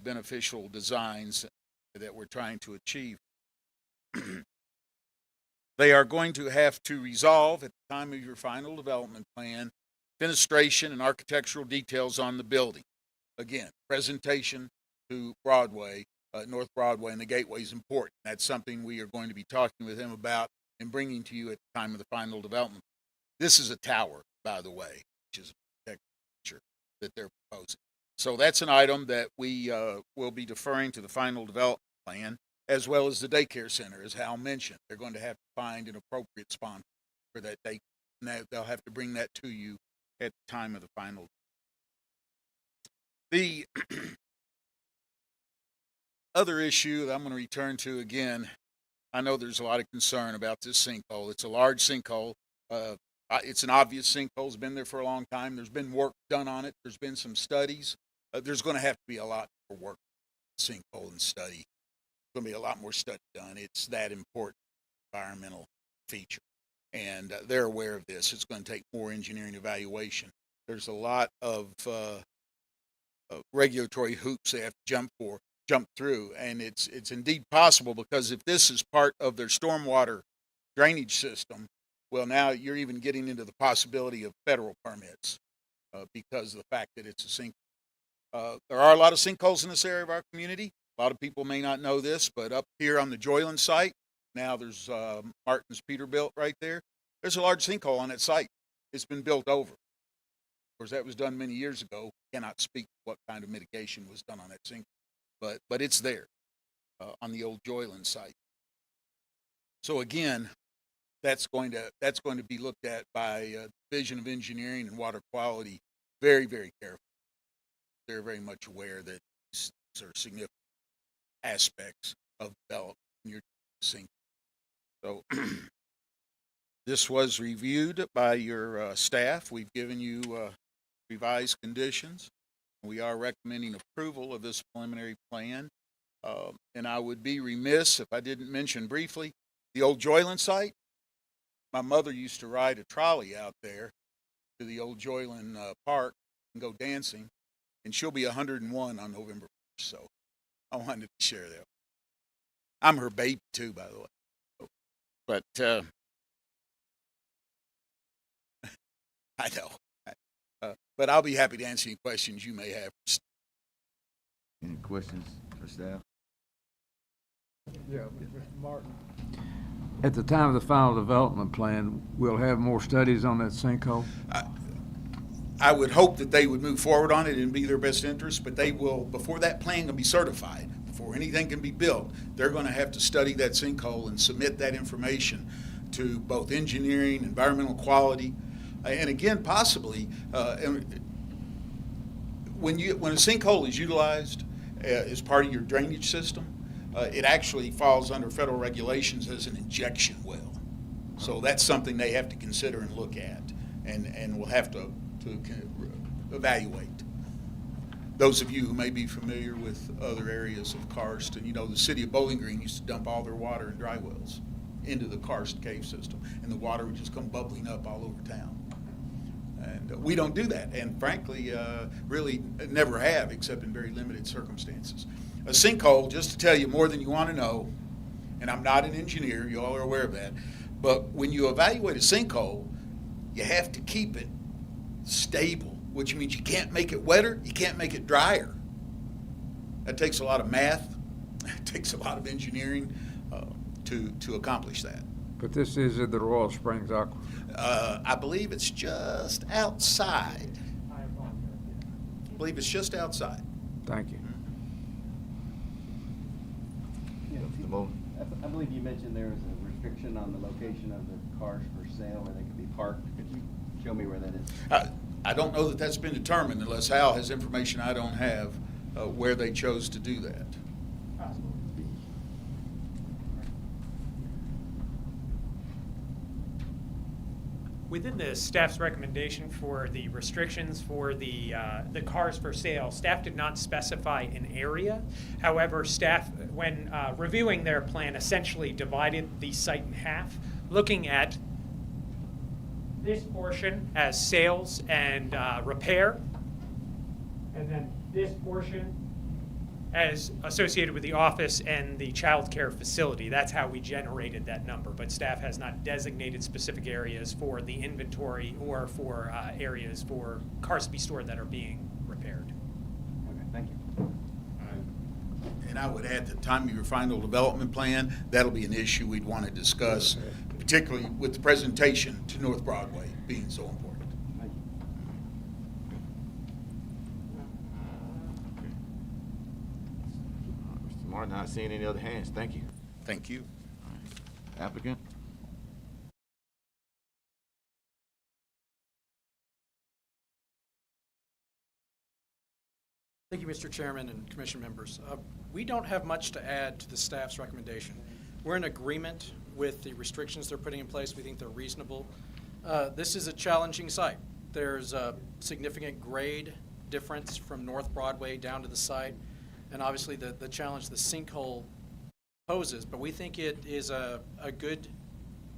beneficial designs that we're trying to achieve. They are going to have to resolve at the time of your final development plan fenestration and architectural details on the building. Again, presentation to Broadway, North Broadway, and the gateway is important. That's something we are going to be talking with him about and bringing to you at the time of the final development. This is a tower, by the way, which is a picture that they're proposing. So that's an item that we will be deferring to the final development plan, as well as the daycare center, as Hal mentioned. They're going to have to find an appropriate sponsor for that daycare. They'll have to bring that to you at the time of the final. The other issue that I'm going to return to again, I know there's a lot of concern about this sinkhole. It's a large sinkhole. It's an obvious sinkhole. It's been there for a long time. There's been work done on it. There's been some studies. There's going to have to be a lot more work, sinkhole and study. There's going to be a lot more study done. It's that important environmental feature. And they're aware of this. It's going to take more engineering evaluation. There's a lot of regulatory hoops they have to jump through, and it's indeed possible, because if this is part of their stormwater drainage system, well, now you're even getting into the possibility of federal permits because of the fact that it's a sinkhole. There are a lot of sinkholes in this area of our community. A lot of people may not know this, but up here on the Joyland site, now there's Martin's Peterbilt right there. There's a large sinkhole on that site. It's been built over. Of course, that was done many years ago. Cannot speak what kind of mitigation was done on that sinkhole, but it's there on the old Joyland site. So again, that's going to be looked at by Division of Engineering and Water Quality very, very carefully. They're very much aware that these are significant aspects of development in your sink. So this was reviewed by your staff. We've given you revised conditions. We are recommending approval of this preliminary plan. And I would be remiss if I didn't mention briefly the old Joyland site. My mother used to ride a trolley out there to the old Joyland Park and go dancing, and she'll be 101 on November 1st, so I wanted to share that. I'm her baby too, by the way. But I know. But I'll be happy to answer any questions you may have. Any questions for staff? Yeah, Mr. Martin. At the time of the final development plan, we'll have more studies on that sinkhole? I would hope that they would move forward on it and be their best interest, but they will, before that plan can be certified, before anything can be built, they're going to have to study that sinkhole and submit that information to both engineering, environmental quality, and again, possibly, when a sinkhole is utilized as part of your drainage system, it actually falls under federal regulations as an injection well. So that's something they have to consider and look at, and will have to evaluate. Those of you who may be familiar with other areas of Karst, and you know the city of Bowling Green used to dump all their water in dry wells into the Karst cave system, and the water would just come bubbling up all over town. And we don't do that, and frankly, really never have, except in very limited circumstances. A sinkhole, just to tell you more than you want to know, and I'm not an engineer, you all are aware of that, but when you evaluate a sinkhole, you have to keep it stable, which means you can't make it wetter, you can't make it drier. That takes a lot of math, it takes a lot of engineering to accomplish that. But this is at the Royal Springs Aqua. I believe it's just outside. I believe it's just outside. Thank you. Mr. Moore? I believe you mentioned there was a restriction on the location of the cars for sale where they could be parked. Could you show me where that is? I don't know that that's been determined unless Hal has information I don't have where they chose to do that. Within the staff's recommendation for the restrictions for the cars for sale, staff did not specify an area. However, staff, when reviewing their plan, essentially divided the site in half, looking at this portion as sales and repair, and then this portion as associated with the office and the child care facility. That's how we generated that number, but staff has not designated specific areas for the inventory or for areas for cars to be stored that are being repaired. Okay, thank you. And I would add, at the time of your final development plan, that'll be an issue we'd want to discuss, particularly with the presentation to North Broadway being so important. Thank you. Mr. Martin, not seeing any other hands. Thank you. Thank you. Applicant? Thank you, Mr. Chairman and Commission members. We don't have much to add to the staff's recommendation. We're in agreement with the restrictions they're putting in place. We think they're reasonable. This is a challenging site. There's a significant grade difference from North Broadway down to the site, and obviously the challenge the sinkhole poses, but we think it is a good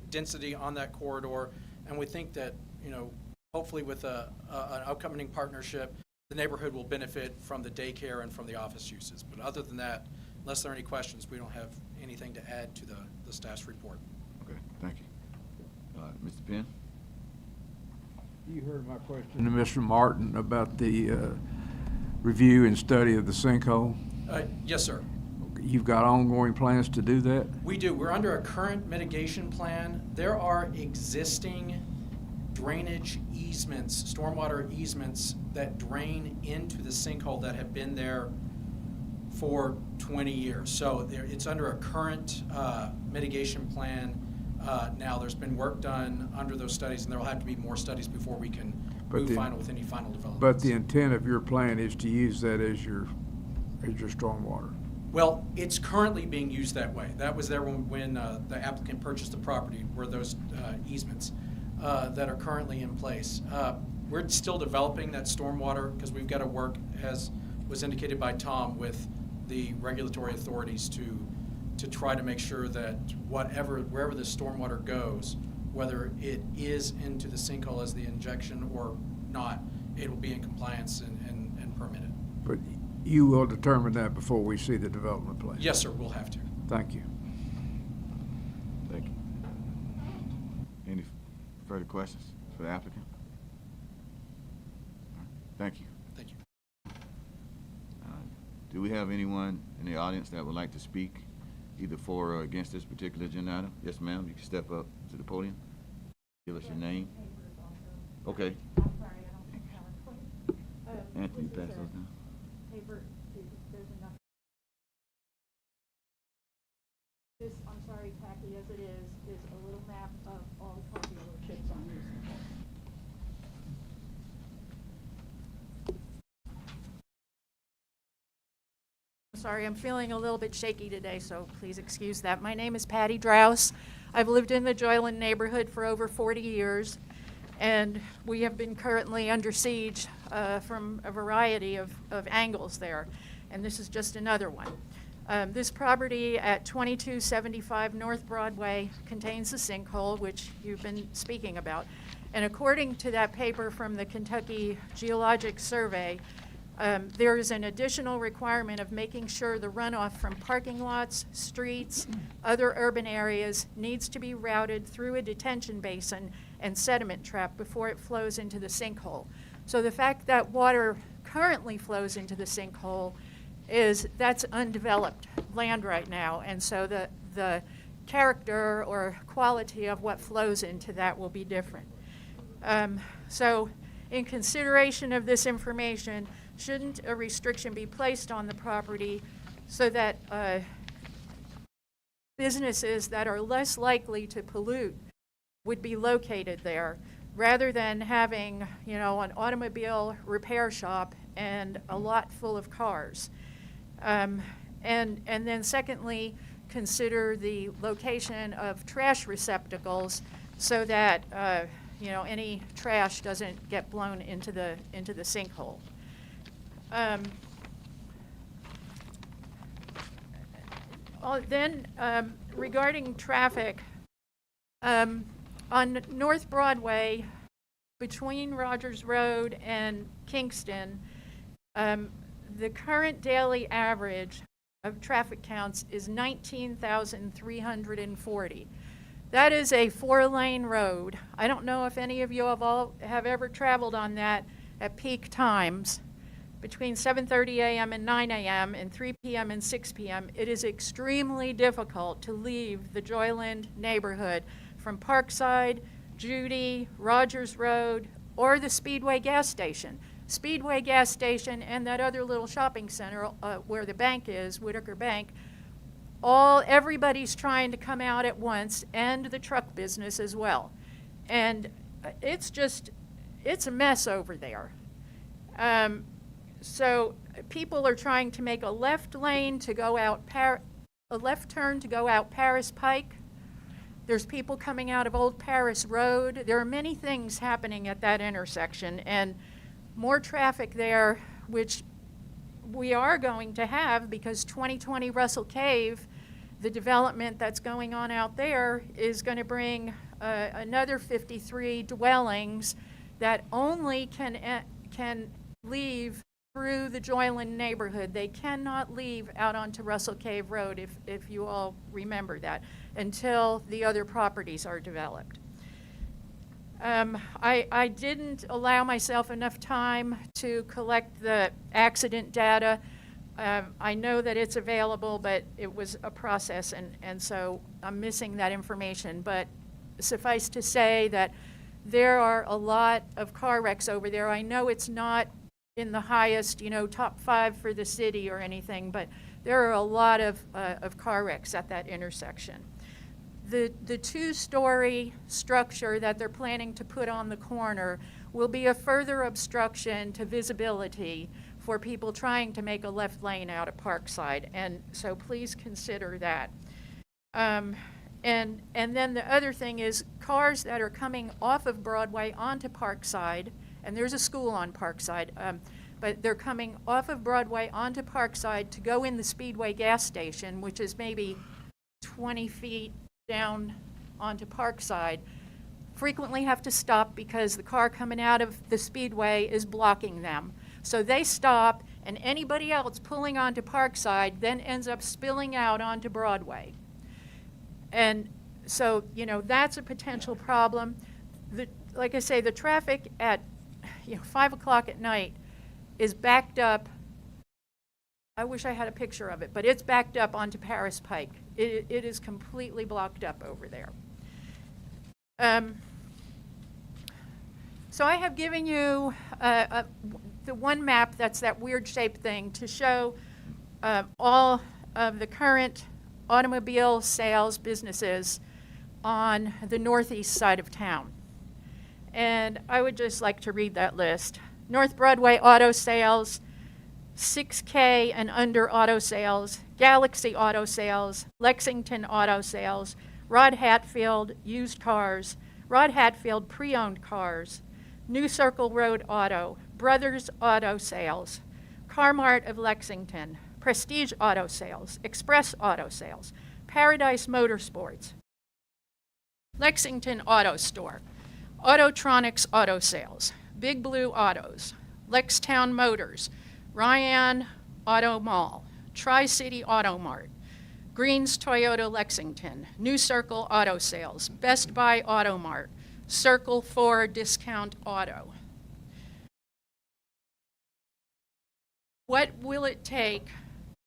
density on that corridor, and we think that, you know, hopefully with an upcoming partnership, the neighborhood will benefit from the daycare and from the office uses. But other than that, unless there are any questions, we don't have anything to add to the staff's report. Okay, thank you. Mr. Penn? You heard my question to Mr. Martin about the review and study of the sinkhole. Yes, sir. You've got ongoing plans to do that? We do. We're under a current mitigation plan. There are existing drainage easements, stormwater easements that drain into the sinkhole that have been there for 20 years. So it's under a current mitigation plan. Now there's been work done under those studies, and there will have to be more studies before we can move final with any final developments. But the intent of your plan is to use that as your stormwater. Well, it's currently being used that way. That was there when the applicant purchased the property, were those easements that are currently in place. We're still developing that stormwater because we've got to work, as was indicated by Tom, with the regulatory authorities to try to make sure that wherever the stormwater goes, whether it is into the sinkhole as the injection or not, it will be in compliance and permitted. But you will determine that before we see the development plan? Yes, sir, we'll have to. Thank you. Thank you. Any further questions for the applicant? All right. Thank you. Thank you. Do we have anyone in the audience that would like to speak either for or against this particular agenda item? Yes, ma'am. You can step up to the podium. Give us your name. Okay. I'm sorry, I don't think PowerPoint. Anthony, pass those down. Paper, there's enough. This, I'm sorry, tacky as it is a little map of all the car dealerships on this. Sorry, I'm feeling a little bit shaky today, so please excuse that. My name is Patty Drouse. I've lived in the Joyland neighborhood for over 40 years, and we have been currently under siege from a variety of angles there, and this is just another one. This property at 2275 North Broadway contains a sinkhole, which you've been speaking about, and according to that paper from the Kentucky Geologic Survey, there is an additional requirement of making sure the runoff from parking lots, streets, other urban areas needs to be routed through a detention basin and sediment trap before it flows into the sinkhole. So the fact that water currently flows into the sinkhole that's undeveloped land right now, and so the character or quality of what flows into that will be different. So in consideration of this information, shouldn't a restriction be placed on the property so that businesses that are less likely to pollute would be located there, rather than having, an automobile repair shop and a lot full of cars? And then secondly, consider the location of trash receptacles so that any trash doesn't get blown into the sinkhole. Regarding traffic, on North Broadway, between Rogers Road and Kingston, the current daily average of traffic counts is 19,340. That is a 4-lane road. I don't know if any of you have ever traveled on that at peak times. Between 7:30 a.m. and 9 a.m. and 3 p.m. and 6 p.m., it is extremely difficult to leave the Joyland neighborhood from Parkside, Judy, Rogers Road, or the Speedway gas station. Speedway gas station and that other little shopping center where the bank is, Whitaker Bank, everybody's trying to come out at once, and the truck business as well. And it's a mess over there. So people are trying to make a left lane to go out, a left turn to go out Paris Pike. There's people coming out of Old Paris Road. There are many things happening at that intersection, and more traffic there, which we are going to have because 2020 Russell Cave, the development that's going on out there, is going to bring another 53 dwellings that only can leave through the Joyland neighborhood. They cannot leave out onto Russell Cave Road, if you all remember that, until the other properties are developed. I didn't allow myself enough time to collect the accident data. I know that it's available, but it was a process, and so I'm missing that information. But suffice to say that there are a lot of car wrecks over there. I know it's not in the highest, top 5 for the city or anything, but there are a lot of car wrecks at that intersection. The 2-story structure that they're planning to put on the corner will be a further obstruction to visibility for people trying to make a left lane out of Parkside, and so please consider that. And then the other thing is cars that are coming off of Broadway onto Parkside, and there's a school on Parkside, but they're coming off of Broadway onto Parkside to go in the Speedway gas station, which is maybe 20 feet down onto Parkside, frequently have to stop because the car coming out of the Speedway is blocking them. So they stop, and anybody else pulling onto Parkside then ends up spilling out onto Broadway. And so, that's a potential problem. Like I say, the traffic at 5 o'clock at night is backed up. I wish I had a picture of it, but it's backed up onto Paris Pike. It is completely blocked up over there. So I have given you the one map that's that weird shaped thing to show all of the current automobile sales businesses on the northeast side of town. And I would just like to read that list. North Broadway auto sales, 6K and under auto sales, Galaxy auto sales, Lexington auto sales, Rod Hatfield used cars, Rod Hatfield pre-owned cars, New Circle Road Auto, Brothers Auto Sales, Car-Mart of Lexington, Prestige Auto Sales, Express Auto Sales, Paradise Motorsports, Lexington Auto Store, Autotronics Auto Sales, Big Blue Autos, Lextown Motors, Ryan Auto Mall, Tri-City Auto Mart, Greens Toyota Lexington, New Circle Auto Sales, Best Buy Auto Mart, Circle 4 Discount Auto. What will it take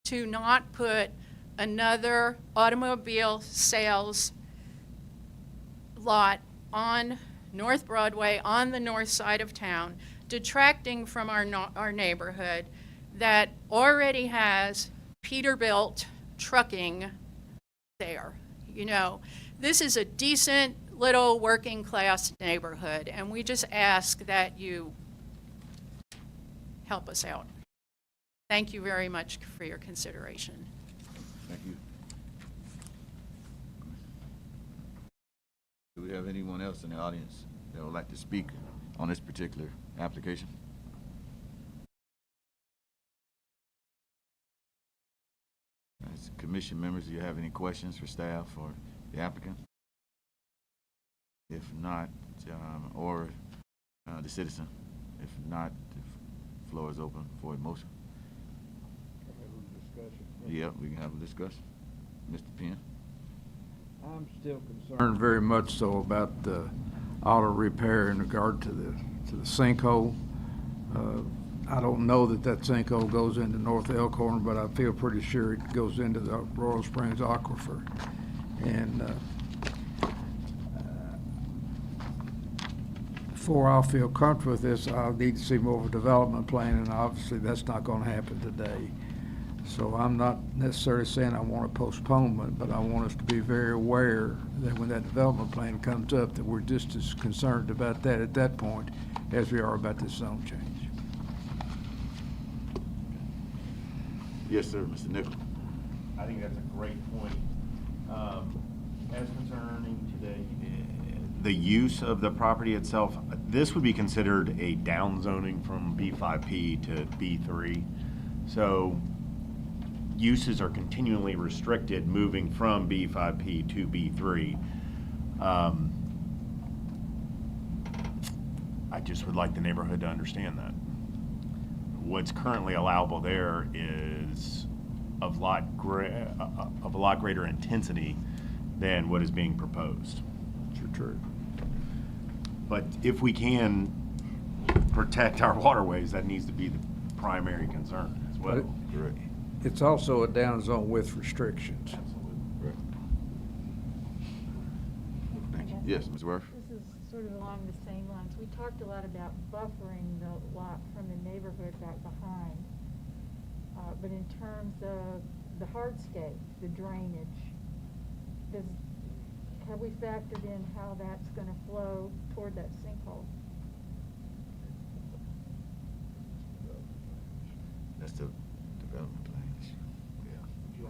to not put another automobile sales lot on North Broadway, on the north side of town, detracting from our neighborhood that already has Peterbilt trucking there? This is a decent little working class neighborhood, and we just ask that you help us out. Thank you very much for your consideration. Thank you. Do we have anyone else in the audience that would like to speak on this particular application? As commission members, do you have any questions for staff or the applicant? If not, or the citizen. If not, the floor is open for a motion. Yeah, we can have a discussion. Mr. Penn? I'm still concerned very much so about the auto repair in regard to the sinkhole. I don't know that sinkhole goes into North Elkhorn, but I feel pretty sure it goes into the Royal Springs Aquifer. And before I'll feel comfortable with this, I'll need to see more of a development plan, and obviously that's not going to happen today. So I'm not necessarily saying I want a postponement, but I want us to be very aware that when that development plan comes up, that we're just as concerned about that at that point as we are about this zone change. Yes, sir, Mr. Nichols. I think that's a great point. As concerning today, the use of the property itself, this would be considered a downzoning from B5P to B3. So uses are continually restricted moving from B5P to B3. I just would like the neighborhood to understand that. What's currently allowable there is of a lot greater intensity than what is being proposed. True. But if we can protect our waterways, that needs to be the primary concern as well. Correct. It's also a down zone with restrictions. Correct. Thank you. Yes, Ms. Worth? This is sort of along the same lines. We talked a lot about buffering the lot from the neighborhood back behind. But in terms of the hardscape, the drainage, have we factored in how that's going to flow toward that sinkhole? That's the development plans. Yeah.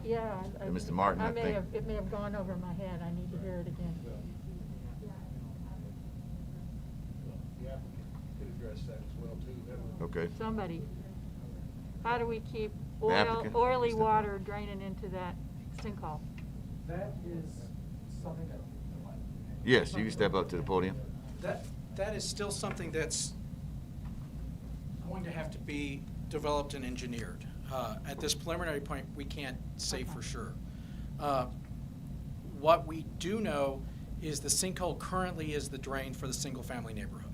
Yeah. And Mr. Martin, I think- It may have gone over my head. I need to hear it again. The applicant could address that as well, too. Okay. Somebody, how do we keep applicant. oily water draining into that sinkhole? That is something that. Yes, you can step up to the podium. That is still something that's going to have to be developed and engineered. At this preliminary point, we can't say for sure. What we do know is the sinkhole currently is the drain for the single-family neighborhood.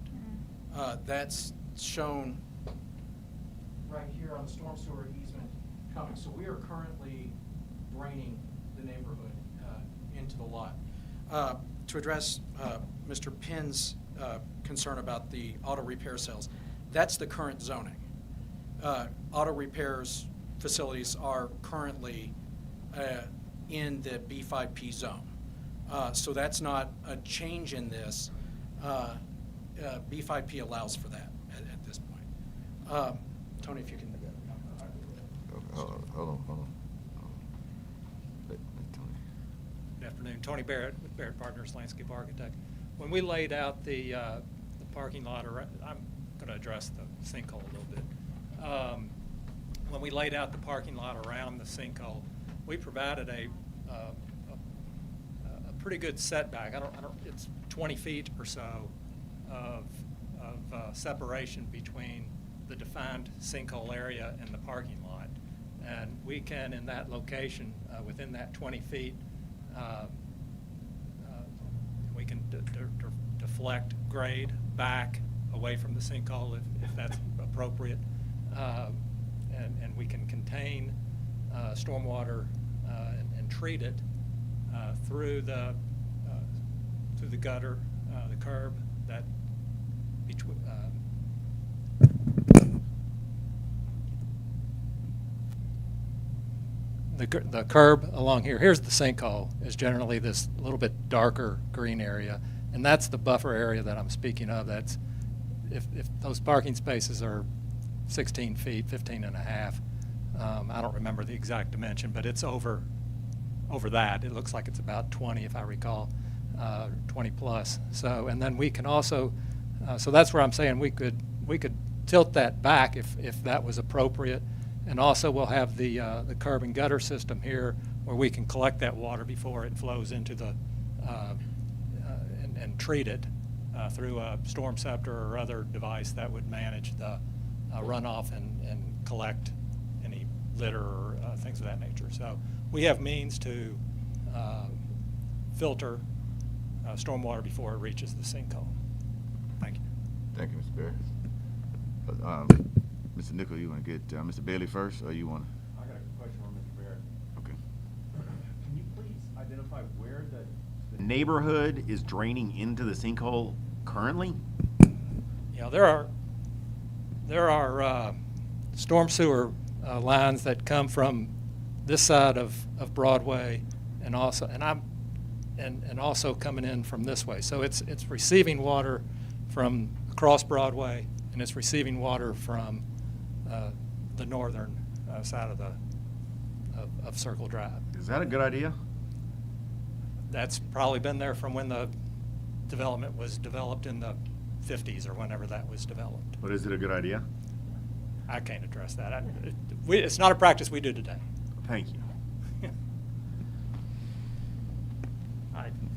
That's shown right here on the storm sewer easement coming. So we are currently draining the neighborhood into the lot. To address Mr. Pinn's concern about the auto repair sales, that's the current zoning. Auto repairs facilities are currently in the B5P zone. So that's not a change in this. B5P allows for that at this point. Tony, if you can. Hold on. Let Tony. Good afternoon. Tony Barrett with Barrett Partners Landscape Architect. When we laid out the parking lot, I'm going to address the sinkhole a little bit. When we laid out the parking lot around the sinkhole, we provided a pretty good setback. It's 20 feet or so of separation between the defined sinkhole area and the parking lot. And we can, in that location, within that 20 feet, we can deflect grade back away from the sinkhole if that's appropriate. And we can contain stormwater and treat it through the gutter, the curb that between. The curb along here, here's the sinkhole, is generally this little bit darker green area, and that's the buffer area that I'm speaking of. That's if those parking spaces are 16 feet, 15 and a half, I don't remember the exact dimension, but it's over that. It looks like it's about 20 if I recall, 20 plus. So, and then we can also, so that's where I'm saying we could tilt that back if that was appropriate. And also we'll have the curb and gutter system here where we can collect that water before it flows into the, and treat it through a storm scepter or other device that would manage the runoff and collect any litter or things of that nature. So we have means to filter stormwater before it reaches the sinkhole. Thank you. Thank you, Mr. Barrett. Mr. Nichol, you want to get Mr. Bailey first, or you want to? I got a question for Mr. Barrett. Okay. Can you please identify where the neighborhood is draining into the sinkhole currently? Yeah, there are storm sewer lines that come from this side of Broadway, and also also coming in from this way. So it's receiving water from across Broadway, and it's receiving water from the northern side of Circle Drive. Is that a good idea? That's probably been there from when the development was developed in the 50s or whenever that was developed. But is it a good idea? I can't address that. It's not a practice we do today. Thank you.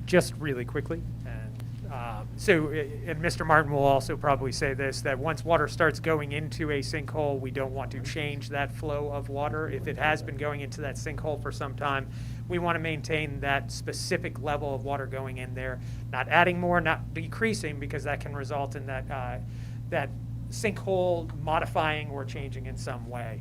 Just really quickly, and and Mr. Martin will also probably say this, that once water starts going into a sinkhole, we don't want to change that flow of water. If it has been going into that sinkhole for some time, we want to maintain that specific level of water going in there, not adding more, not decreasing, because that can result in that sinkhole modifying or changing in some way.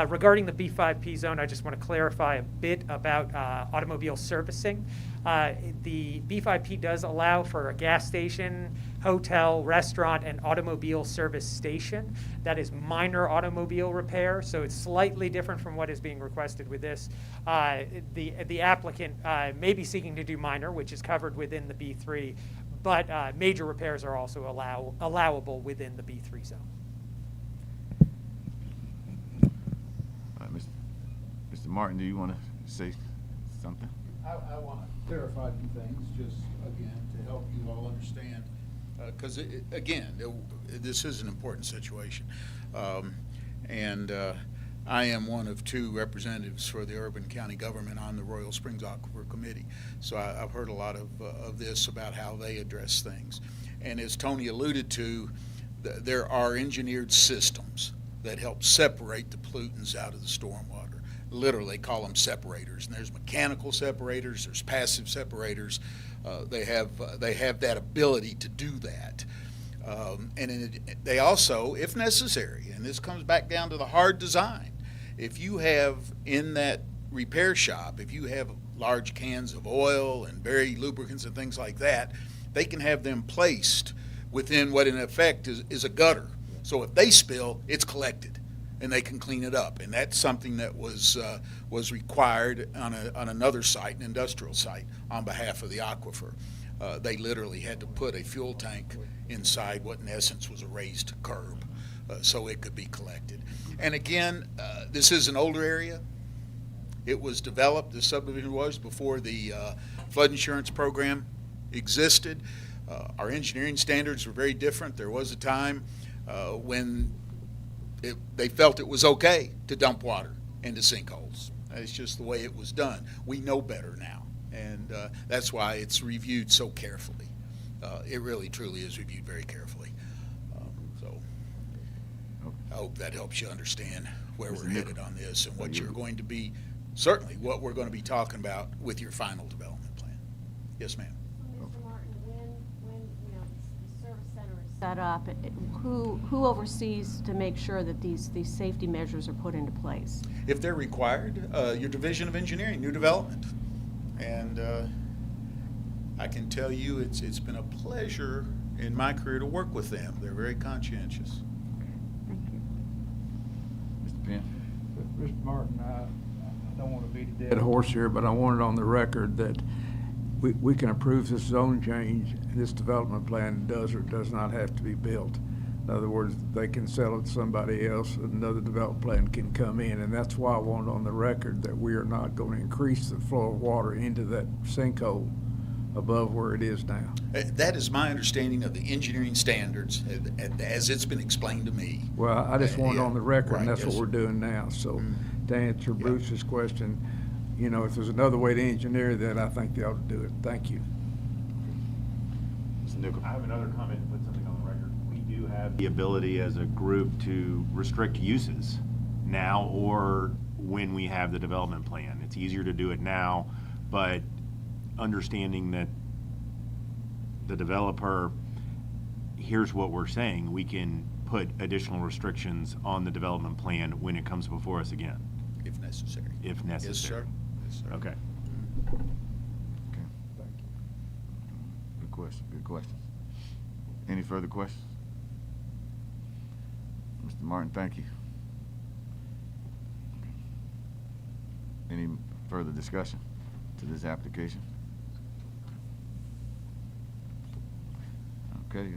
Regarding the B5P zone, I just want to clarify a bit about automobile servicing. The B5P does allow for a gas station, hotel, restaurant, and automobile service station. That is minor automobile repair, so it's slightly different from what is being requested with this. The applicant may be seeking to do minor, which is covered within the B3, but major repairs are also allowable within the B3 zone. Mr. Martin, do you want to say something? I want to clarify a few things, just again, to help you all understand. Because, again, this is an important situation. I am one of 2 representatives for the urban county government on the Royal Springs Aquifer Committee. So I've heard a lot of this about how they address things. And as Tony alluded to, there are engineered systems that help separate the pollutants out of the stormwater. Literally call them separators. And there's mechanical separators, there's passive separators. They have that ability to do that. They also, if necessary, and this comes back down to the hard design, if you have in that repair shop, if you have large cans of oil and buried lubricants and things like that, they can have them placed within what in effect is a gutter. So if they spill, it's collected and they can clean it up. And that's something that was required on another site, an industrial site, on behalf of the aquifer. They literally had to put a fuel tank inside what in essence was a raised curb so it could be collected. And again, this is an older area. It was developed, the subdivision was, before the flood insurance program existed. Our engineering standards were very different. There was a time when they felt it was okay to dump water into sinkholes. It's just the way it was done. We know better now, and that's why it's reviewed so carefully. It really, truly is reviewed very carefully. So I hope that helps you understand where we're headed on this and what you're going to be, certainly what we're going to be talking about with your final development plan. Yes, ma'am. Mr. Martin, when the service center is set up, who oversees to make sure that these safety measures are put into place? If they're required, your Division of Engineering, New Development. And I can tell you it's been a pleasure in my career to work with them. They're very conscientious. Thank you. Mr. Penn? Mr. Martin, I don't want to beat a dead horse here, but I want it on the record that we can approve this zone change, and this development plan does or does not have to be built. In other words, they can sell it to somebody else, another development plan can come in, and that's why I want on the record that we are not going to increase the flow of water into that sinkhole above where it is now. That is my understanding of the engineering standards as it's been explained to me. Well, I just want it on the record, and Right, that's yes, what we're doing now. So to answer Bruce's question, you know, if there's another way to engineer that, I think they ought to do it. Thank you. Mr. Nichol? I have another comment to put something on the record. We do have the ability as a group to restrict uses now or when we have the development plan. It's easier to do it now, but understanding that the developer here's what we're saying, we can put additional restrictions on the development plan when it comes before us again. If necessary. If necessary. Yes, sir. Yes, sir. Okay. Okay. Good question. Good question. Any further questions? Mr. Martin, thank you. Any further discussion to this application? Okay.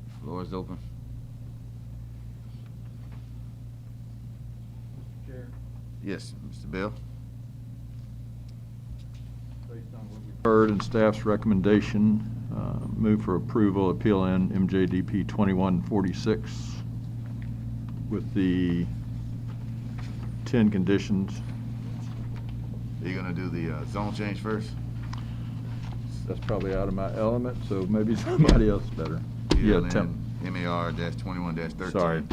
The floor is open. Mr. Chair, Yes, Mr. Bell. based on what we've heard and staff's recommendation, move for approval of PLN MJDP 2146 with the 10 conditions. Are you gonna do the zone change first? That's probably out of my element, so maybe somebody else better. Yeah, Tim. MAR-21-13. Sorry.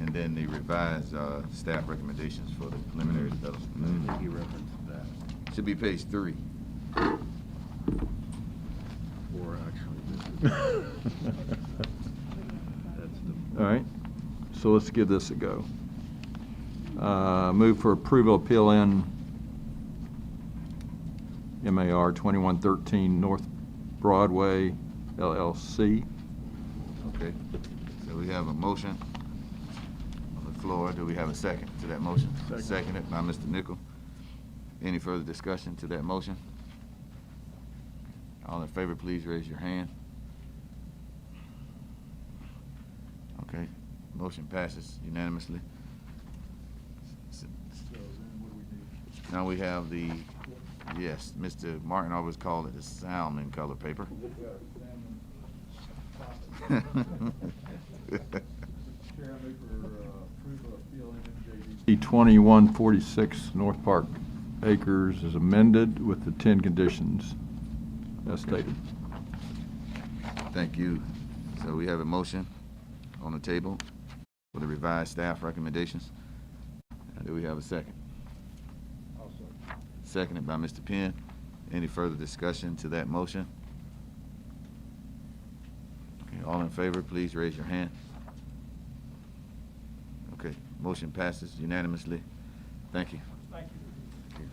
And then the revised staff recommendations for the preliminary development. He referenced that. Should be page 3. Or actually, All right, so let's give this a go. Move for approval of PLN MAR 2113 North Broadway LLC. Okay, so we have a motion on the floor. Do we have a second to that motion? Seconded by Mr. Nichol. Any further discussion to that motion? All in favor, please raise your hand. Okay, motion passes unanimously. Now we have the, yes, Mr. Martin always called it the salmon color paper. E2146 North Park Acres is amended with the 10 conditions as stated. Thank you. So we have a motion on the table for the revised staff recommendations. Do we have a second? Seconded by Mr. Penn. Any further discussion to that motion? Okay, all in favor, please raise your hand. Okay, motion passes unanimously. Thank you. Thank you.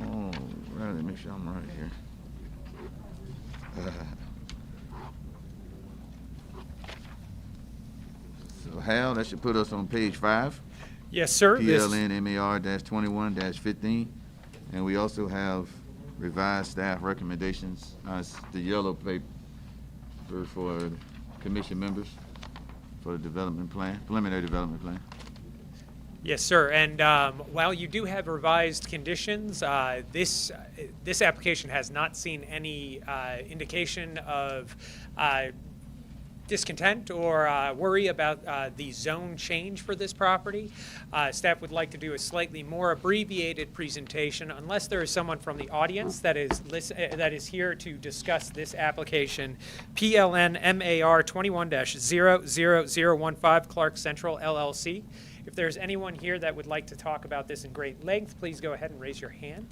Oh, right, let me make sure I'm right here. So Hal, that should put us on page 5. Yes, sir. PLN MAR-21-15. And we also have revised staff recommendations. It's the yellow paper for commission members for the development plan, preliminary development plan. Yes, sir. And while you do have revised conditions, this application has not seen any indication of discontent or worry about the zone change for this property. Staff would like to do a slightly more abbreviated presentation, unless there is someone from the audience that is here to discuss this application. PLN MAR 21-00015 Clark Central LLC. If there's anyone here that would like to talk about this in great length, please go ahead and raise your hand.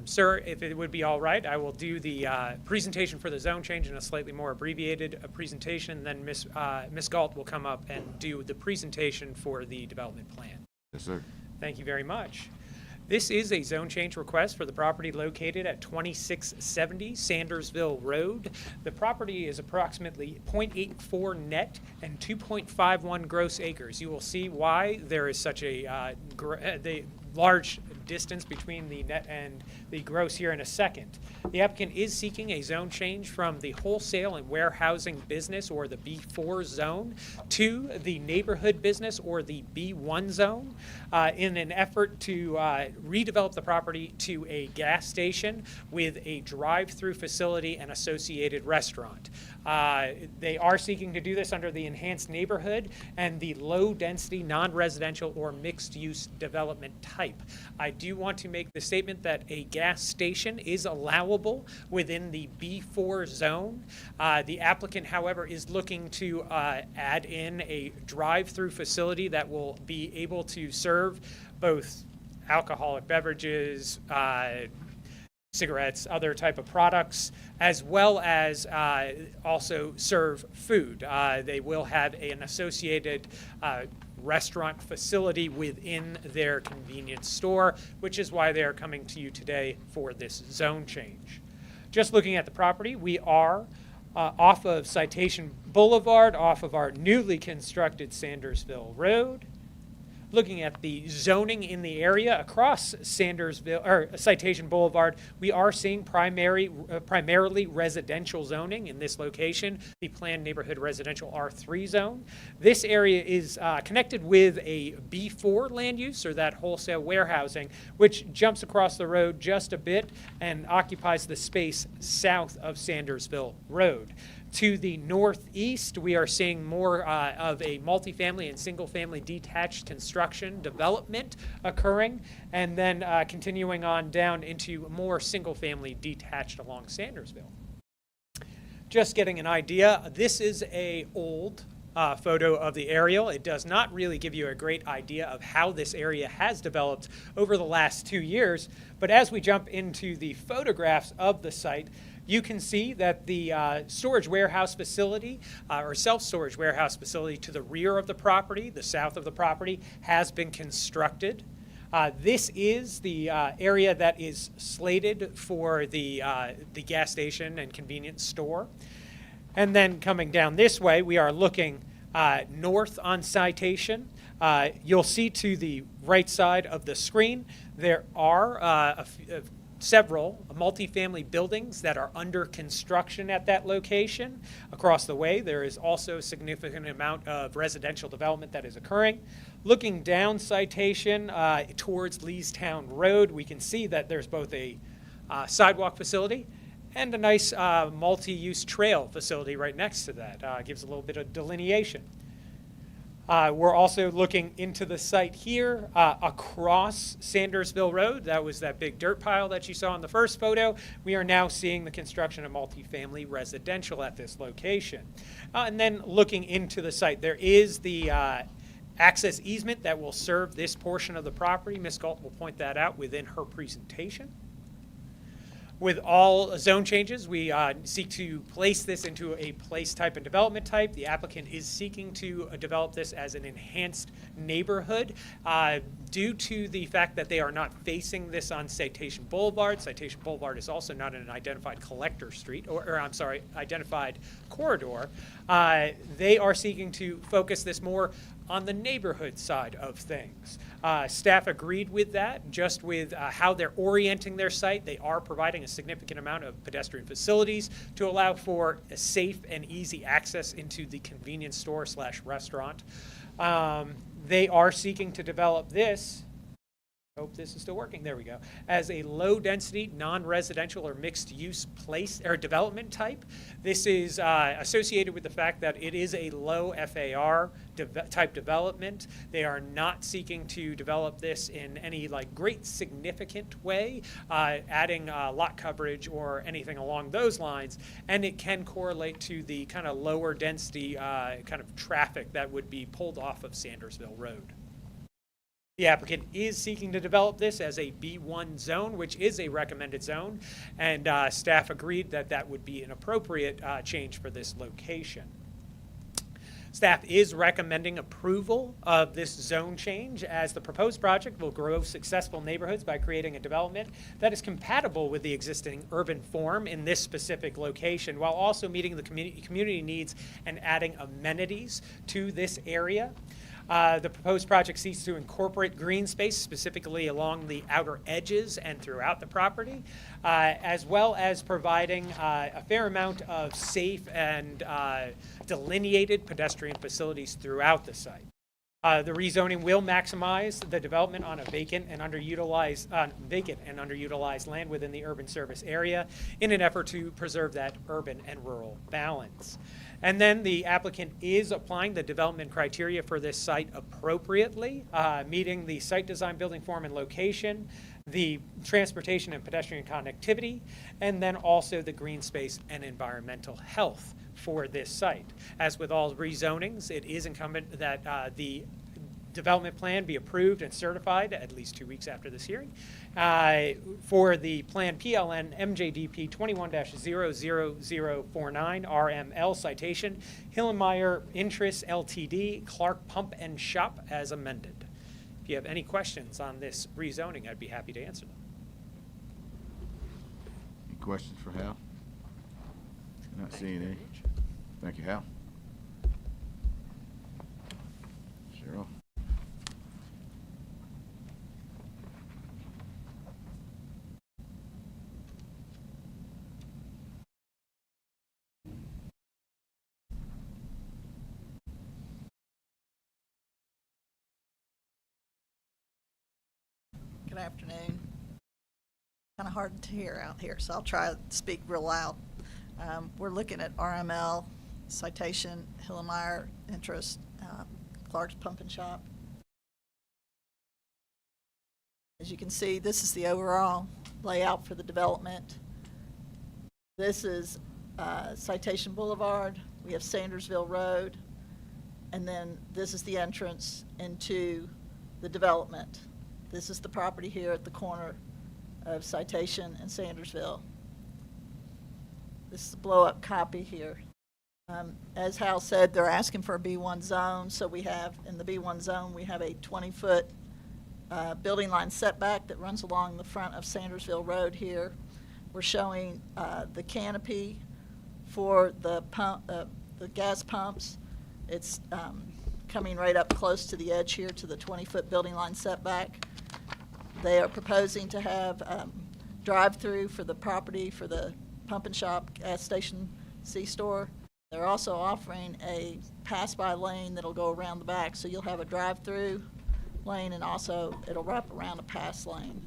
Sir, if it would be all right, I will do the presentation for the zone change in a slightly more abbreviated presentation. Then Ms. Galt will come up and do the presentation for the development plan. Yes, sir. Thank you very much. This is a zone change request for the property located at 2670 Sandersville Road. The property is approximately 0.84 net and 2.51 gross acres. You will see why there is such a large distance between the net and the gross here in a second. The applicant is seeking a zone change from the wholesale and warehousing business, or the B4 zone, to the neighborhood business, or the B1 zone, in an effort to redevelop the property to a gas station with a drive-through facility and associated restaurant. They are seeking to do this under the enhanced neighborhood and the low-density, non-residential, or mixed-use development type. I do want to make the statement that a gas station is allowable within the B4 zone. The applicant, however, is looking to add in a drive-through facility that will be able to serve both alcoholic beverages, cigarettes, other type of products, as well as also serve food. They will have an associated restaurant facility within their convenience store, which is why they are coming to you today for this zone change. Just looking at the property, we are off of Citation Boulevard, off of our newly constructed Sandersville Road. Looking at the zoning in the area across Citation Boulevard, we are seeing primarily residential zoning in this location, the planned neighborhood residential R3 zone. This area is connected with a B4 land use, or that wholesale warehousing, which jumps across the road just a bit and occupies the space south of Sandersville Road. To the northeast, we are seeing more of a multifamily and single-family detached construction development occurring, and then continuing on down into more single-family detached along Sandersville. Just getting an idea, this is an old photo of the aerial. It does not really give you a great idea of how this area has developed over the last 2 years, but as we jump into the photographs of the site, you can see that the storage warehouse facility or self-storage warehouse facility to the rear of the property, the south of the property, has been constructed. This is the area that is slated for the gas station and convenience store. And then coming down this way, we are looking north on Citation. You'll see to the right side of the screen, there are several multifamily buildings that are under construction at that location. Across the way, there is also a significant amount of residential development that is occurring. Looking down Citation towards Leestown Road, we can see that there's both a sidewalk facility and a nice multi-use trail facility right next to that. Gives a little bit of delineation. We're also looking into the site here across Sandersville Road. That was that big dirt pile that you saw in the first photo. We are now seeing the construction of multifamily residential at this location. And then looking into the site, there is the access easement that will serve this portion of the property. Ms. Galt will point that out within her presentation. With all zone changes, we seek to place this into a place type and development type. The applicant is seeking to develop this as an enhanced neighborhood due to the fact that they are not facing this on Citation Boulevard. Citation Boulevard is also not an identified collector street, or I'm sorry, identified corridor. They are seeking to focus this more on the neighborhood side of things. Staff agreed with that, just with how they're orienting their site. They are providing a significant amount of pedestrian facilities to allow for a safe and easy access into the convenience store / restaurant. They are seeking to develop this, hope this is still working, there we go, as a low-density, non-residential or mixed-use place or development type. This is associated with the fact that it is a low FAR type development. They are not seeking to develop this in any great significant way, adding lot coverage or anything along those lines, and it can correlate to the kind of lower density kind of traffic that would be pulled off of Sandersville Road. The applicant is seeking to develop this as a B1 zone, which is a recommended zone, and staff agreed that that would be an appropriate change for this location. Staff is recommending approval of this zone change, as the proposed project will grow successful neighborhoods by creating a development that is compatible with the existing urban form in this specific location, while also meeting the community needs and adding amenities to this area. The proposed project seeks to incorporate green space, specifically along the outer edges and throughout the property, as well as providing a fair amount of safe and delineated pedestrian facilities throughout the site. The rezoning will maximize the development on a vacant and underutilized land within the urban service area in an effort to preserve that urban and rural balance. And then the applicant is applying the development criteria for this site appropriately, meeting the site design, building form, and location, the transportation and pedestrian connectivity, and then also the green space and environmental health for this site. As with all rezonings, it is incumbent that the development plan be approved and certified at least 2 weeks after this hearing. For the plan PLN MJDP 21-00049 RML citation, Hillenmeyer Interest LTD, Clark Pump and Shop as amended. If you have any questions on this rezoning, I'd be happy to answer them. Any questions for Hal? Not seeing any. Thank you, Hal. Cheryl. Good afternoon. Kind of hard to hear out here, so I'll try to speak real loud. We're looking at RML, citation, Hillenmeyer Interest, Clark's Pump and Shop. As you can see, this is the overall layout for the development. This is Citation Boulevard. We have Sandersville Road, and then this is the entrance into the development. This is the property here at the corner of Citation and Sandersville. This is a blow-up copy here. As Hal said, they're asking for a B1 zone, so we have, in the B1 zone, we have a 20-foot building line setback that runs along the front of Sandersville Road here. We're showing the canopy for the gas pumps. It's coming right up close to the edge here to the 20-foot building line setback. They are proposing to have drive-through for the property for the pump and shop, gas station, C-store. They're also offering a pass-by lane that'll go around the back, so you'll have a drive-through lane and also it'll wrap around a pass lane.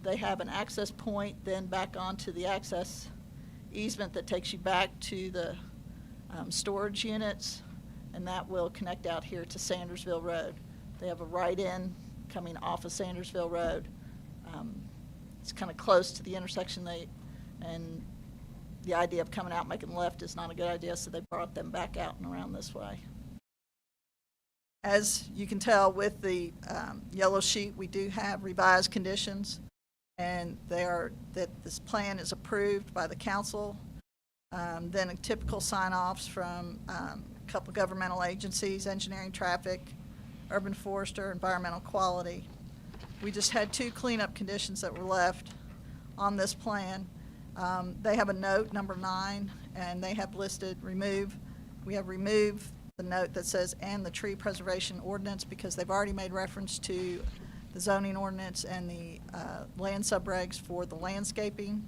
They have an access point then back onto the access easement that takes you back to the storage units, and that will connect out here to Sandersville Road. They have a right-in coming off of Sandersville Road. It's kind of close to the intersection, and the idea of coming out making left is not a good idea, so they brought them back out and around this way. As you can tell with the yellow sheet, we do have revised conditions, and that this plan is approved by the council. Then typical sign-offs from a couple governmental agencies, engineering, traffic, urban forester, environmental quality. We just had 2 cleanup conditions that were left on this plan. They have a note, number 9, and they have listed we have removed the note that says, and the tree preservation ordinance, because they've already made reference to the zoning ordinance and the land subregs for the landscaping.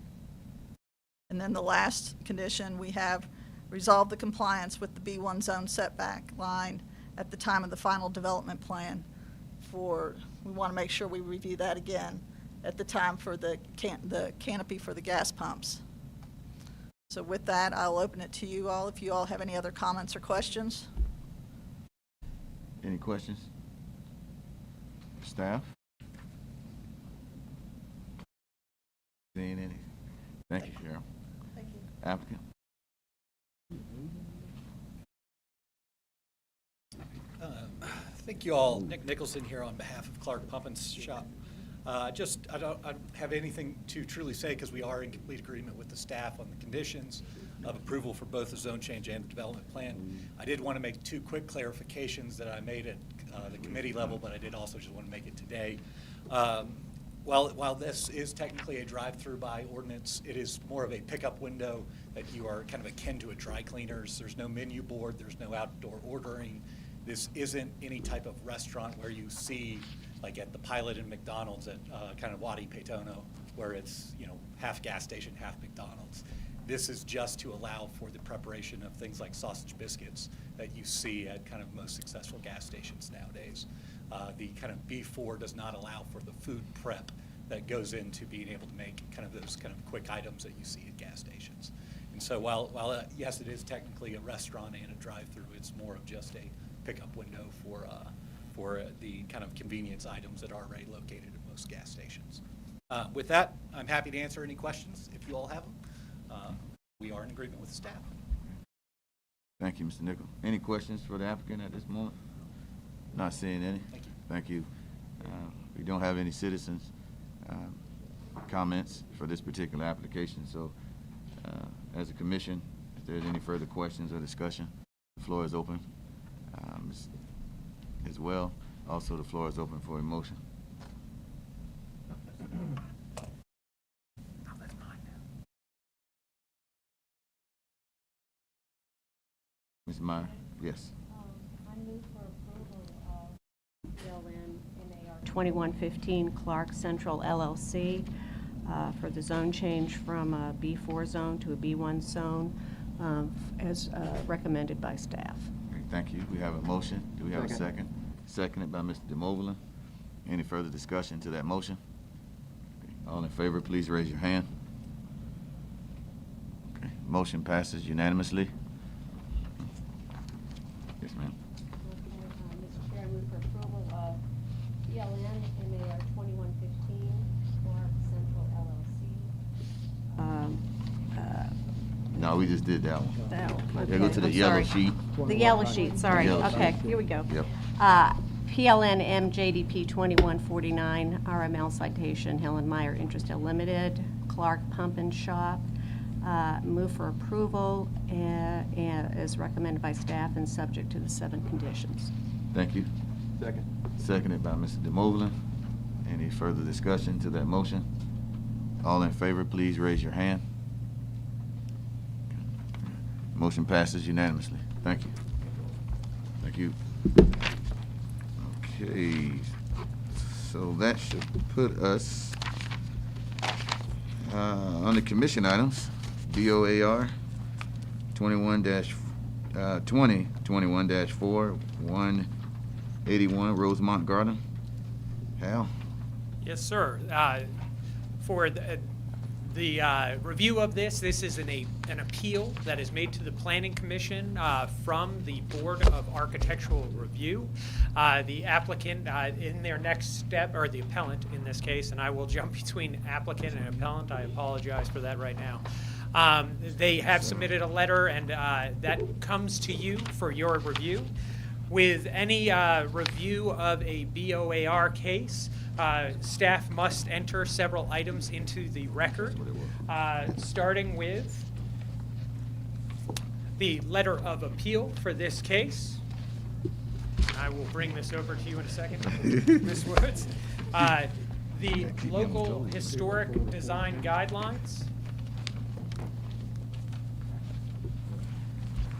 And then the last condition, we have resolved the compliance with the B1 zone setback line at the time of the final development plan. We want to make sure we review that again at the time for the canopy for the gas pumps. So with that, I'll open it to you all if you all have any other comments or questions. Any questions? Staff? Seeing any? Thank you, Cheryl. Thank you. Applicant? Thank you all. Nick Nicholson here on behalf of Clark Pump and Shop. I don't have anything to truly say because we are in complete agreement with the staff on the conditions of approval for both the zone change and the development plan. I did want to make 2 quick clarifications that I made at the committee level, but I did also just want to make it today. While this is technically a drive-through by ordinance, it is more of a pickup window that you are kind of akin to a dry cleaners. There's no menu board, there's no outdoor ordering. This isn't any type of restaurant where you see, like at the Pilot and McDonald's at kind of Wadi Petono, where it's, half gas station, half McDonald's. This is just to allow for the preparation of things like sausage biscuits that you see at kind of most successful gas stations nowadays. The kind of B4 does not allow for the food prep that goes into being able to make kind of those kind of quick items that you see at gas stations. And so while yes, it is technically a restaurant and a drive-through, it's more of just a pickup window for the kind of convenience items that are already located at most gas stations. With that, I'm happy to answer any questions if you all have them. We are in agreement with the staff. Thank you, Mr. Nichol. Any questions for the applicant at this moment? Not seeing any. Thank you. Thank you. We don't have any citizens comments for this particular application, so as a commission, if there's any further questions or discussion, the floor is open as well. Also, the floor is open for a motion. Ms. Meyer, yes. I move for approval of PLN MAR 2115 Clark Central LLC for the zone change from a B4 zone to a B1 zone as recommended by staff. Okay, thank you. We have a motion. Do we have a second? Seconded by Mr. DeMoblin. Any further discussion to that motion? Okay, all in favor, please raise your hand. Okay, motion passes unanimously. Yes, ma'am. Mr. Chair, I move for approval of PLN MAR 2115 Clark Central LLC. No, we just did that one. That one. Okay, go to the I'm yellow sorry. sheet. The yellow sheet, sorry. Yellow Okay, sheet. here we go. Yep. PLN MJDP 2149 RML citation, Helen Meyer Interest Limited, Clark Pump and Shop. Move for approval as recommended by staff and subject to the 7 conditions. Thank you. Second. Seconded by Mr. DeMoulin. Any further discussion to that motion? All in favor, please raise your hand. Motion passes unanimously. Thank you. Thank you. Okay, so that should put us on the commission items. BOAR 2021-4, 181 Rosemont Garden. Hal? Yes, sir. For the review of this is an appeal that is made to the Planning Commission from the Board of Architectural Review. The applicant in their next step, or the appellant in this case, and I will jump between applicant and appellant. I apologize for that right now. They have submitted a letter, and that comes to you for your review. With any review of a BOAR case, staff must enter several items into the record, starting with the letter of appeal for this case. I will bring this over to you in a second, Ms. Woods. The local historic design guidelines.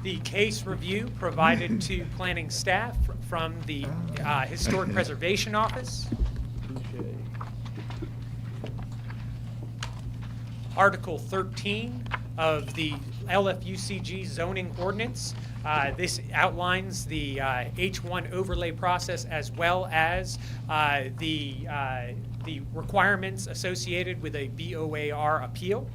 The case review provided to planning staff from the Historic Preservation Office. Article 13 of the LFUCG zoning ordinance. This outlines the H1 overlay process as well as the requirements associated with a BOAR appeal.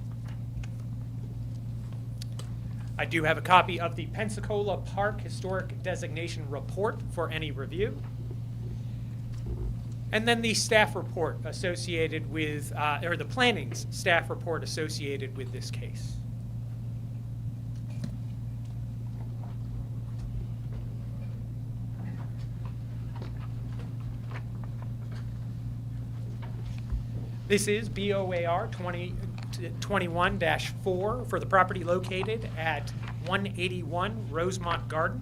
I do have a copy of the Pensacola Park Historic Designation Report for any review. And then the staff report associated with, or the planning's staff report associated with this case. This is BOAR 2021-4 for the property located at 181 Rosemont Garden.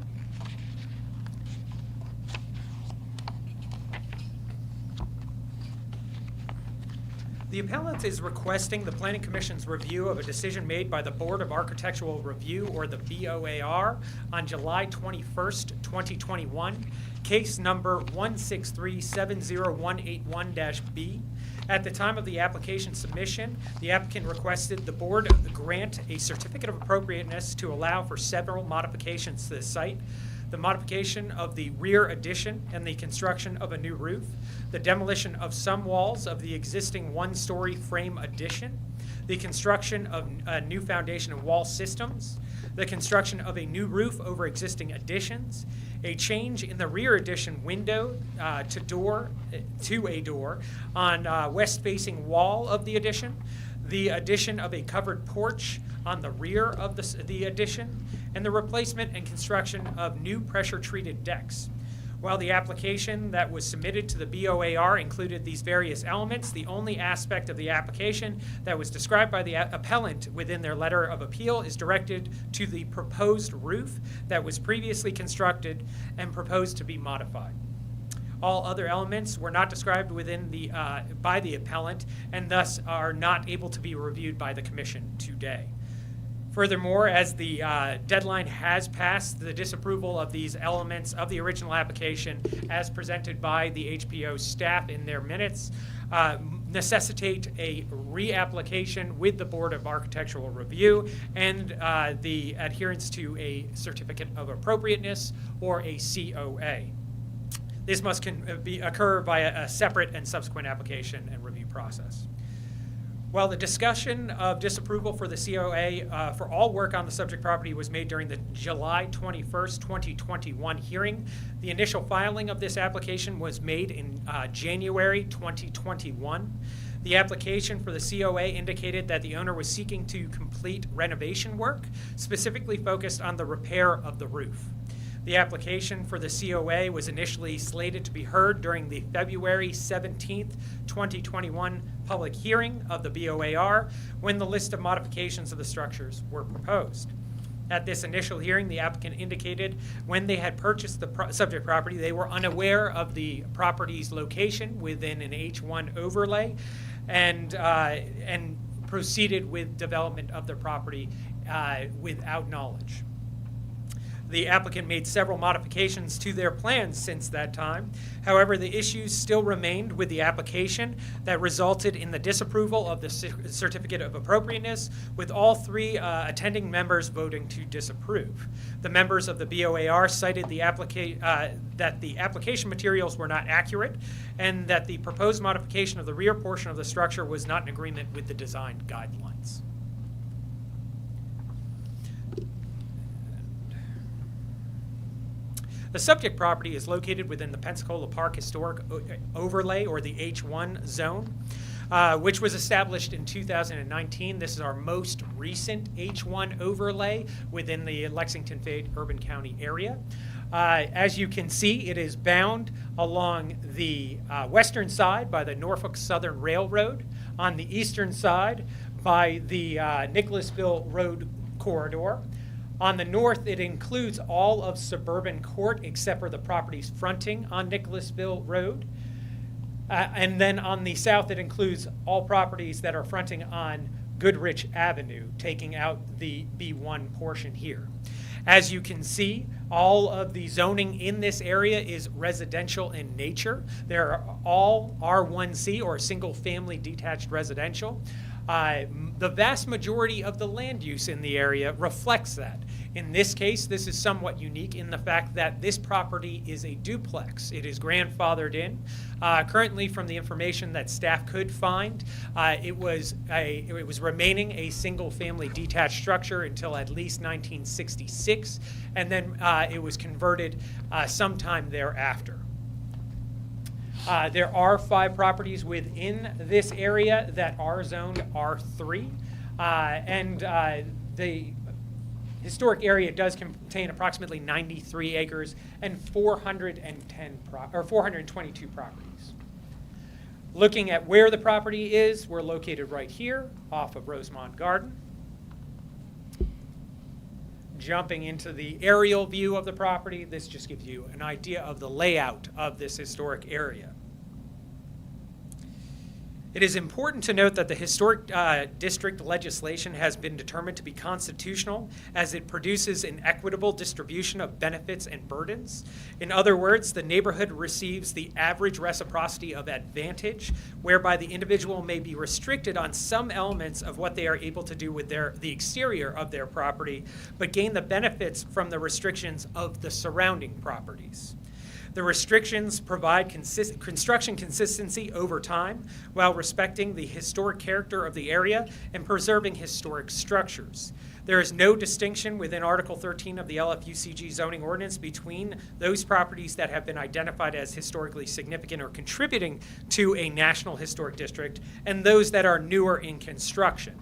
The appellant is requesting the Planning Commission's review of a decision made by the Board of Architectural Review, or the BOAR, on July 21st, 2021, case number 163-70181-B. At the time of the application submission, the applicant requested the board grant a certificate of appropriateness to allow for several modifications to the site. The modification of the rear addition and the construction of a new roof, the demolition of some walls of the existing one-story frame addition, the construction of a new foundation and wall systems, the construction of a new roof over existing additions, a change in the rear addition window to a door on west-facing wall of the addition, the addition of a covered porch on the rear of the addition, and the replacement and construction of new pressure-treated decks. While the application that was submitted to the BOAR included these various elements, the only aspect of the application that was described by the appellant within their letter of appeal is directed to the proposed roof that was previously constructed and proposed to be modified. All other elements were not described within by the appellant and thus are not able to be reviewed by the Commission today. Furthermore, as the deadline has passed, the disapproval of these elements of the original application as presented by the HPO staff in their minutes necessitate a reapplication with the Board of Architectural Review and the adherence to a certificate of appropriateness or a COA. This must occur via a separate and subsequent application and review process. While the discussion of disapproval for the COA for all work on the subject property was made during the July 21st, 2021 hearing, the initial filing of this application was made in January 2021. The application for the COA indicated that the owner was seeking to complete renovation work, specifically focused on the repair of the roof. The application for the COA was initially slated to be heard during the February 17th, 2021 public hearing of the BOAR when the list of modifications of the structures were proposed. At this initial hearing, the applicant indicated when they had purchased the subject property, they were unaware of the property's location within an H1 overlay and proceeded with development of the property without knowledge. The applicant made several modifications to their plans since that time. However, the issues still remained with the application that resulted in the disapproval of the certificate of appropriateness, with all three attending members voting to disapprove. The members of the BOAR cited that the application materials were not accurate and that the proposed modification of the rear portion of the structure was not in agreement with the design guidelines. The subject property is located within the Pensacola Park Historic Overlay, or the H1 zone, which was established in 2019. This is our most recent H1 overlay within the Lexington-Fayette Urban County area. As you can see, it is bound along the western side by the Norfolk Southern Railroad, on the eastern side by the Nicholasville Road corridor. On the north, it includes all of Suburban Court except for the properties fronting on Nicholasville Road. And then on the south, it includes all properties that are fronting on Goodrich Avenue, taking out the B1 portion here. As you can see, all of the zoning in this area is residential in nature. They're all R1C, or single family detached residential. The vast majority of the land use in the area reflects that. In this case, this is somewhat unique in the fact that this property is a duplex. It is grandfathered in. Currently, from the information that staff could find, it was remaining a single-family detached structure until at least 1966, and then it was converted sometime thereafter. There are 5 properties within this area that are zoned R3, and the historic area does contain approximately 93 acres and 422 properties. Looking at where the property is, we're located right here off of Rosemont Garden. Jumping into the aerial view of the property, this just gives you an idea of the layout of this historic area. It is important to note that the historic district legislation has been determined to be constitutional as it produces an equitable distribution of benefits and burdens. In other words, the neighborhood receives the average reciprocity of advantage, whereby the individual may be restricted on some elements of what they are able to do with the exterior of their property, but gain the benefits from the restrictions of the surrounding properties. The restrictions provide construction consistency over time while respecting the historic character of the area and preserving historic structures. There is no distinction within Article 13 of the LFUCG zoning ordinance between those properties that have been identified as historically significant or contributing to a national historic district and those that are newer in construction.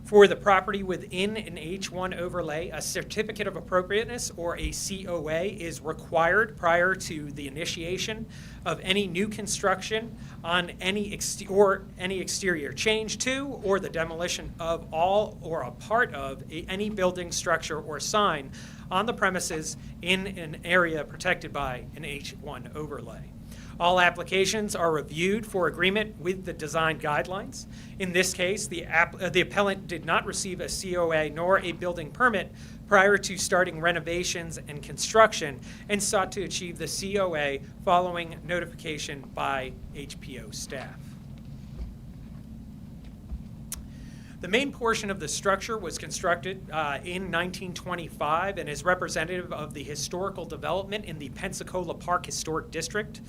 For the property within an H1 overlay, a certificate of appropriateness, or a COA, is required prior to the initiation of any new construction on any exterior change to or the demolition of all or a part of any building, structure, or sign on the premises in an area protected by an H1 overlay. All applications are reviewed for agreement with the design guidelines. In this case, the appellant did not receive a COA nor a building permit prior to starting renovations and construction and sought to achieve the COA following notification by HPO staff. The main portion of the structure was constructed in 1925 and is representative of the historical development in the Pensacola Park Historic District.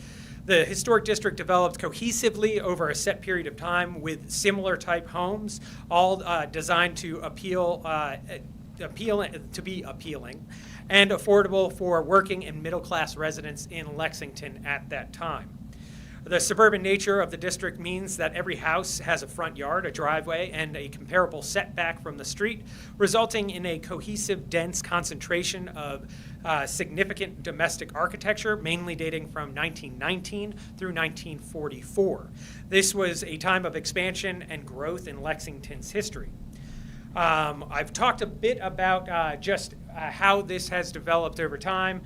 The historic district developed cohesively over a set period of time with similar type homes, all designed to be appealing and affordable for working and middle class residents in Lexington at that time. The suburban nature of the district means that every house has a front yard, a driveway, and a comparable setback from the street, resulting in a cohesive, dense concentration of significant domestic architecture, mainly dating from 1919 through 1944. This was a time of expansion and growth in Lexington's history. I've talked a bit about just how this has developed over time.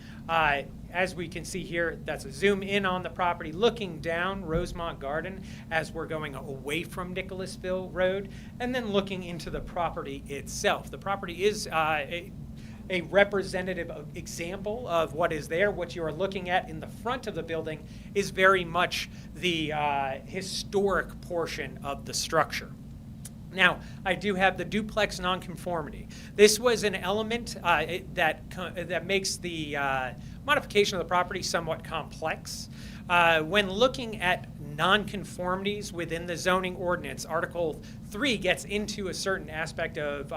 As we can see here, that's a zoom in on the property looking down Rosemont Garden as we're going away from Nicholasville Road, and then looking into the property itself. The property is a representative example of what is there. What you are looking at in the front of the building is very much the historic portion of the structure. Now, I do have the duplex nonconformity. This was an element that makes the modification of the property somewhat complex. When looking at nonconformities within the zoning ordinance, Article 3 gets into a certain aspect of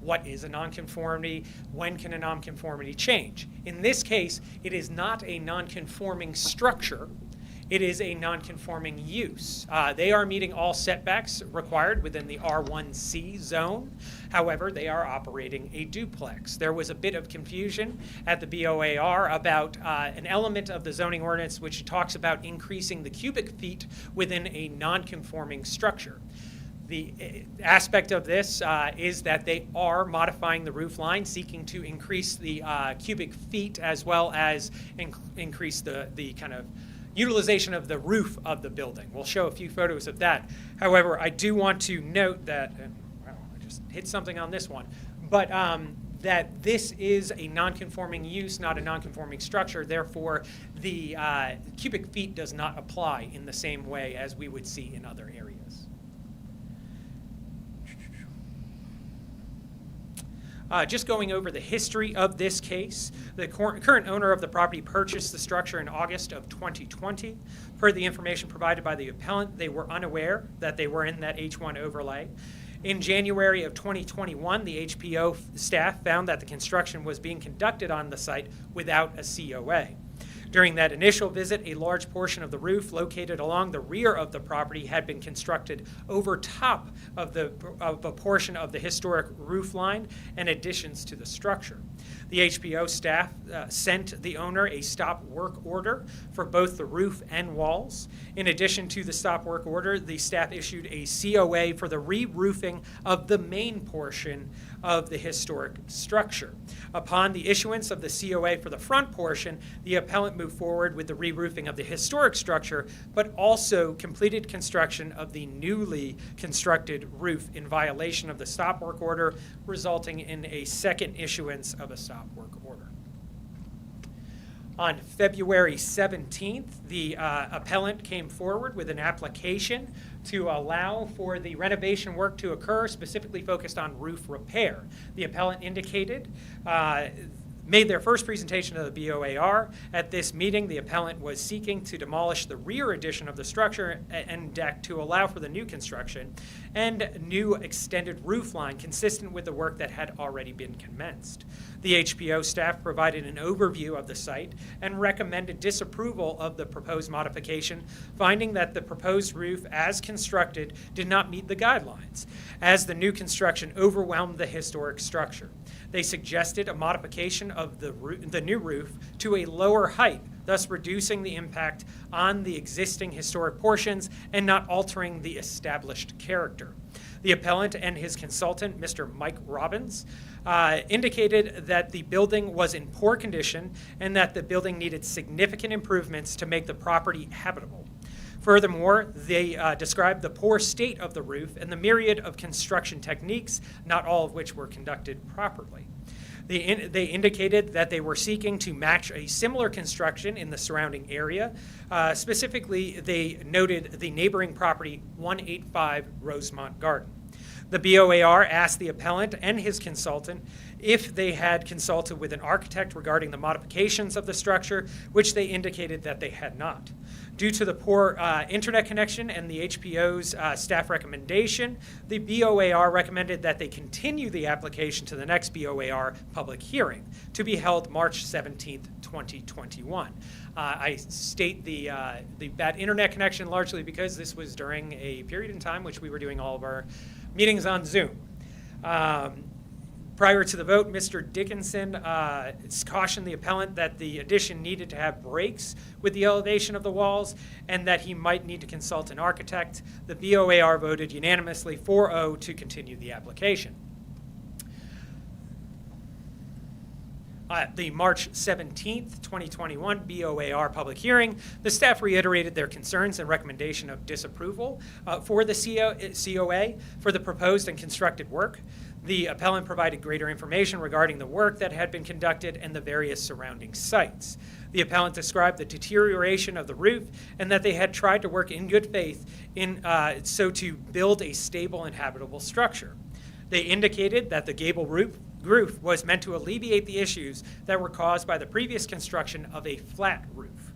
what is a nonconformity, when can a nonconformity change. In this case, it is not a nonconforming structure. It is a nonconforming use. They are meeting all setbacks required within the R1C zone. However, they are operating a duplex. There was a bit of confusion at the BOAR about an element of the zoning ordinance which talks about increasing the cubic feet within a nonconforming structure. The aspect of this is that they are modifying the roof line, seeking to increase the cubic feet as well as increase the kind of utilization of the roof of the building. We'll show a few photos of that. However, I do want to note that, I just hit something on this one, but that this is a non-conforming use, not a non-conforming structure. Therefore, the cubic feet does not apply in the same way as we would see in other areas. Just going over the history of this case, the current owner of the property purchased the structure in August of 2020. Per the information provided by the appellant, they were unaware that they were in that H1 overlay. In January of 2021, the HPO staff found that the construction was being conducted on the site without a COA. During that initial visit, a large portion of the roof located along the rear of the property had been constructed over top of a portion of the historic roof line and additions to the structure. The HPO staff sent the owner a stop work order for both the roof and walls. In addition to the stop work order, the staff issued a COA for the re-roofing of the main portion of the historic structure. Upon the issuance of the COA for the front portion, the appellant moved forward with the re-roofing of the historic structure, but also completed construction of the newly constructed roof in violation of the stop work order, resulting in a second issuance of a stop work order. On February 17th, the appellant came forward with an application to allow for the renovation work to occur, specifically focused on roof repair. The appellant made their first presentation to the BOAR. At this meeting, the appellant was seeking to demolish the rear addition of the structure and deck to allow for the new construction and new extended roof line consistent with the work that had already been commenced. The HPO staff provided an overview of the site and recommended disapproval of the proposed modification, finding that the proposed roof as constructed did not meet the guidelines, as the new construction overwhelmed the historic structure. They suggested a modification of the new roof to a lower height, thus reducing the impact on the existing historic portions and not altering the established character. The appellant and his consultant, Mr. Mike Robbins, indicated that the building was in poor condition and that the building needed significant improvements to make the property habitable. Furthermore, they described the poor state of the roof and the myriad of construction techniques, not all of which were conducted properly. They indicated that they were seeking to match a similar construction in the surrounding area. Specifically, they noted the neighboring property, 185 Rosemont Garden. The BOAR asked the appellant and his consultant if they had consulted with an architect regarding the modifications of the structure, which they indicated that they had not. Due to the poor internet connection and the HPO's staff recommendation, the BOAR recommended that they continue the application to the next BOAR public hearing to be held March 17th, 2021. I state the bad internet connection largely because this was during a period in time which we were doing all of our meetings on Zoom. Prior to the vote, Mr. Dickinson cautioned the appellant that the addition needed to have breaks with the elevation of the walls and that he might need to consult an architect. The BOAR voted unanimously 4-0 to continue the application. At the March 17th, 2021 BOAR public hearing, the staff reiterated their concerns and recommendation of disapproval for the COA for the proposed and constructed work. The appellant provided greater information regarding the work that had been conducted and the various surrounding sites. The appellant described the deterioration of the roof and that they had tried to work in good faith so to build a stable and habitable structure. They indicated that the gable roof was meant to alleviate the issues that were caused by the previous construction of a flat roof.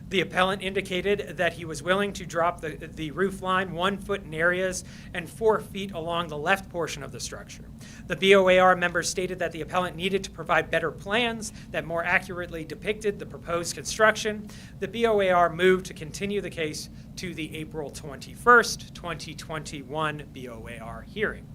The appellant indicated that he was willing to drop the roof line 1 foot in areas and 4 feet along the left portion of the structure. The BOAR members stated that the appellant needed to provide better plans that more accurately depicted the proposed construction. The BOAR moved to continue the case to the April 21st, 2021 BOAR hearing.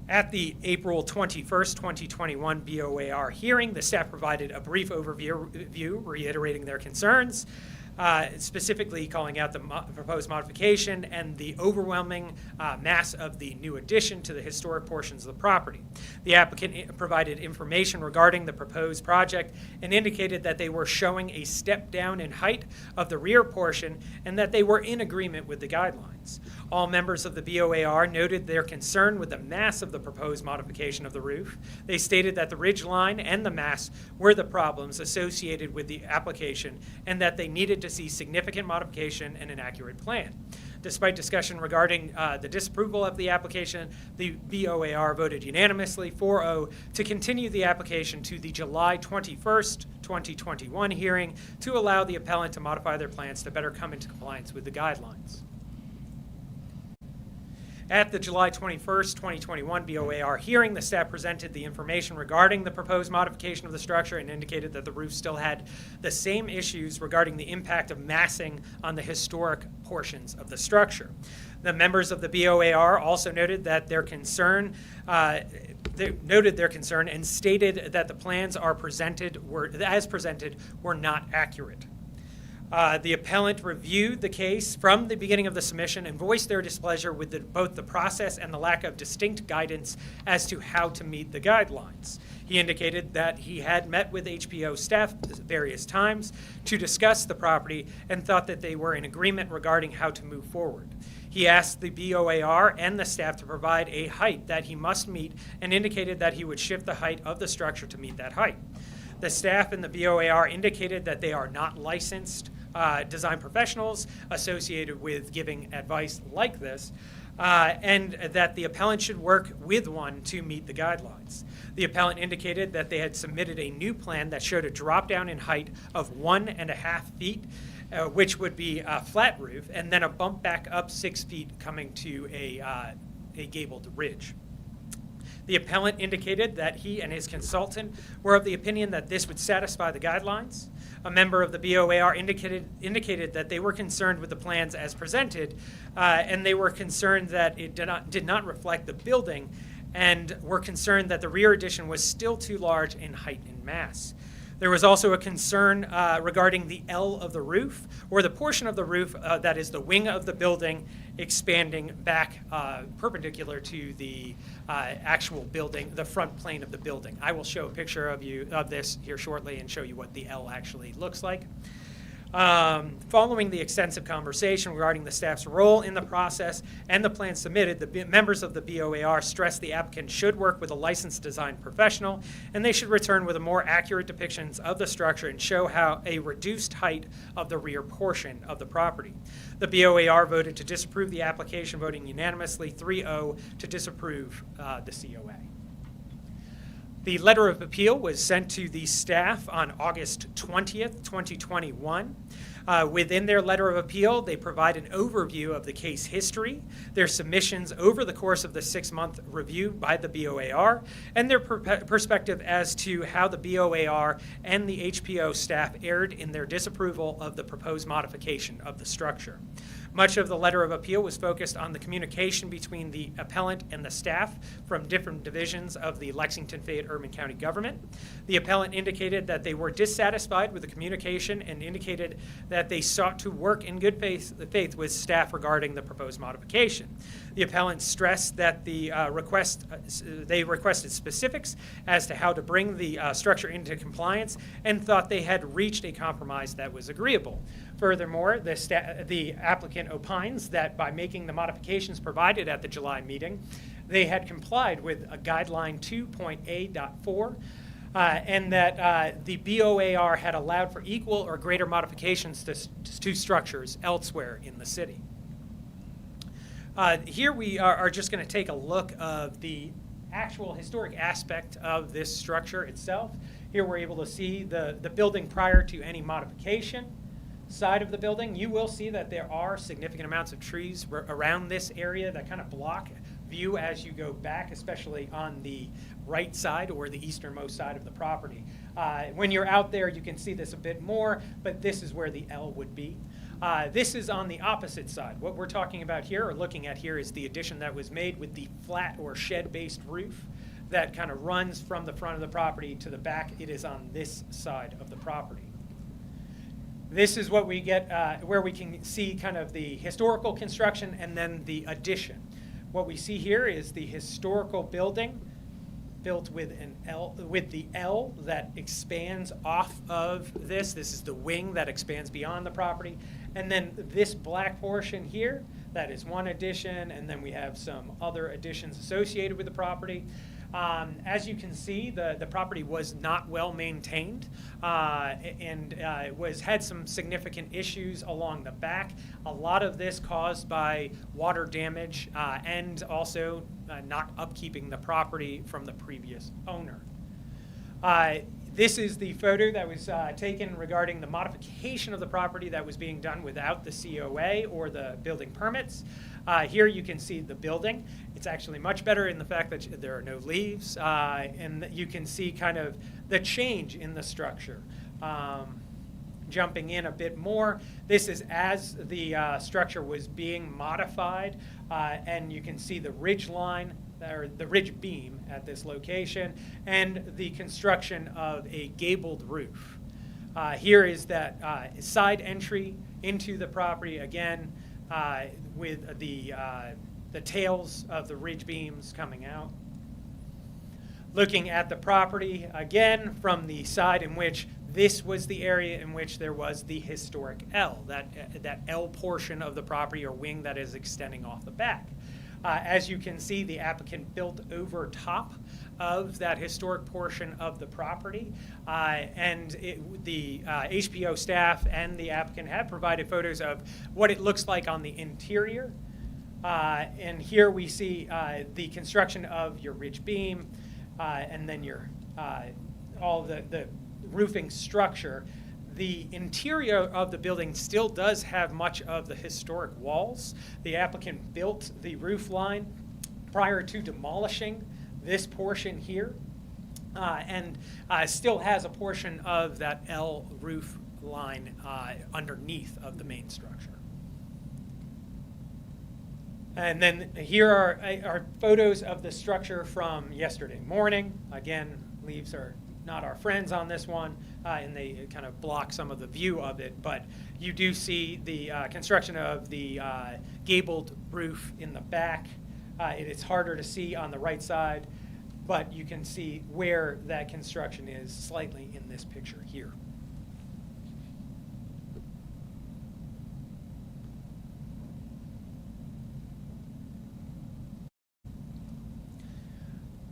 At the April 21st, 2021 BOAR hearing, the staff provided a brief overview reiterating their concerns, specifically calling out the proposed modification and the overwhelming mass of the new addition to the historic portions of the property. The applicant provided information regarding the proposed project and indicated that they were showing a step down in height of the rear portion and that they were in agreement with the guidelines. All members of the BOAR noted their concern with the mass of the proposed modification of the roof. They stated that the ridge line and the mass were the problems associated with the application and that they needed to see significant modification and an accurate plan. Despite discussion regarding the disapproval of the application, the BOAR voted unanimously 4-0 to continue the application to the July 21st, 2021 hearing to allow the appellant to modify their plans to better come into compliance with the guidelines. At the July 21st, 2021 BOAR hearing, the staff presented the information regarding the proposed modification of the structure and indicated that the roof still had the same issues regarding the impact of massing on the historic portions of the structure. The members of the BOAR also noted that their concern and stated that the plans as presented were not accurate. The appellant reviewed the case from the beginning of the submission and voiced their displeasure with both the process and the lack of distinct guidance as to how to meet the guidelines. He indicated that he had met with HPO staff various times to discuss the property and thought that they were in agreement regarding how to move forward. He asked the BOAR and the staff to provide a height that he must meet and indicated that he would shift the height of the structure to meet that height. The staff and the BOAR indicated that they are not licensed design professionals associated with giving advice like this, and that the appellant should work with one to meet the guidelines. The appellant indicated that they had submitted a new plan that showed a drop down in height of 1.5 feet, which would be a flat roof, and then a bump back up 6 feet coming to a gabled ridge. The appellant indicated that he and his consultant were of the opinion that this would satisfy the guidelines. A member of the BOAR indicated that they were concerned with the plans as presented, and they were concerned that it did not reflect the building, and were concerned that the rear addition was still too large in height and mass. There was also a concern regarding the L of the roof, or the portion of the roof that is the wing of the building expanding back perpendicular to the actual building, the front plane of the building. I will show a picture of this here shortly and show you what the L actually looks like. Following the extensive conversation regarding the staff's role in the process and the plan submitted, the members of the BOAR stressed the applicant should work with a licensed design professional, and they should return with a more accurate depictions of the structure and show how a reduced height of the rear portion of the property. The BOAR voted to disapprove the application, voting unanimously 3-0 to disapprove the COA. The letter of appeal was sent to the staff on August 20th, 2021. Within their letter of appeal, they provide an overview of the case history, their submissions over the course of the 6-month review by the BOAR, and their perspective as to how the BOAR and the HPO staff erred in their disapproval of the proposed modification of the structure. Much of the letter of appeal was focused on the communication between the appellant and the staff from different divisions of the Lexington Fayette Urban County government. The appellant indicated that they were dissatisfied with the communication and indicated that they sought to work in good faith with staff regarding the proposed modification. The appellant stressed that they requested specifics as to how to bring the structure into compliance and thought they had reached a compromise that was agreeable. Furthermore, the applicant opines that by making the modifications provided at the July meeting, they had complied with a guideline 2.A.4 and that the BOAR had allowed for equal or greater modifications to structures elsewhere in the city. Here we are just going to take a look of the actual historic aspect of this structure itself. Here we're able to see the building prior to any modification. Side of the building, you will see that there are significant amounts of trees around this area that kind of block view as you go back, especially on the right side or the easternmost side of the property. When you're out there, you can see this a bit more, but this is where the L would be. This is on the opposite side. What we're talking about here or looking at here is the addition that was made with the flat or shed-based roof that kind of runs from the front of the property to the back. It is on this side of the property. This is what we get where we can see kind of the historical construction and then the addition. What we see here is the historical building built with an L, with the L that expands off of this. This is the wing that expands beyond the property. And then this black portion here, that is one addition, and then we have some other additions associated with the property. As you can see, the property was not well maintained and had some significant issues along the back. A lot of this caused by water damage and also not upkeeping the property from the previous owner. This is the photo that was taken regarding the modification of the property that was being done without the COA or the building permits. Here you can see the building. It's actually much better in the fact that there are no leaves, and you can see kind of the change in the structure. Jumping in a bit more, this is as the structure was being modified, and you can see the ridge line, or the ridge beam at this location, and the construction of a gabled roof. Here is that side entry into the property again, with the tails of the ridge beams coming out. Looking at the property again from the side in which this was the area in which there was the historic L, that L portion of the property or wing that is extending off the back. As you can see, the applicant built over top of that historic portion of the property, and the HPO staff and the applicant have provided photos of what it looks like on the interior. And here we see the construction of your ridge beam and then your all the roofing structure. The interior of the building still does have much of the historic walls. The applicant built the roof line prior to demolishing this portion here, and still has a portion of that L roof line underneath of the main structure. And then here are photos of the structure from yesterday morning. Again, leaves are not our friends on this one, and they kind of block some of the view of it, but you do see the construction of the gabled roof in the back. It is harder to see on the right side, but you can see where that construction is slightly in this picture here.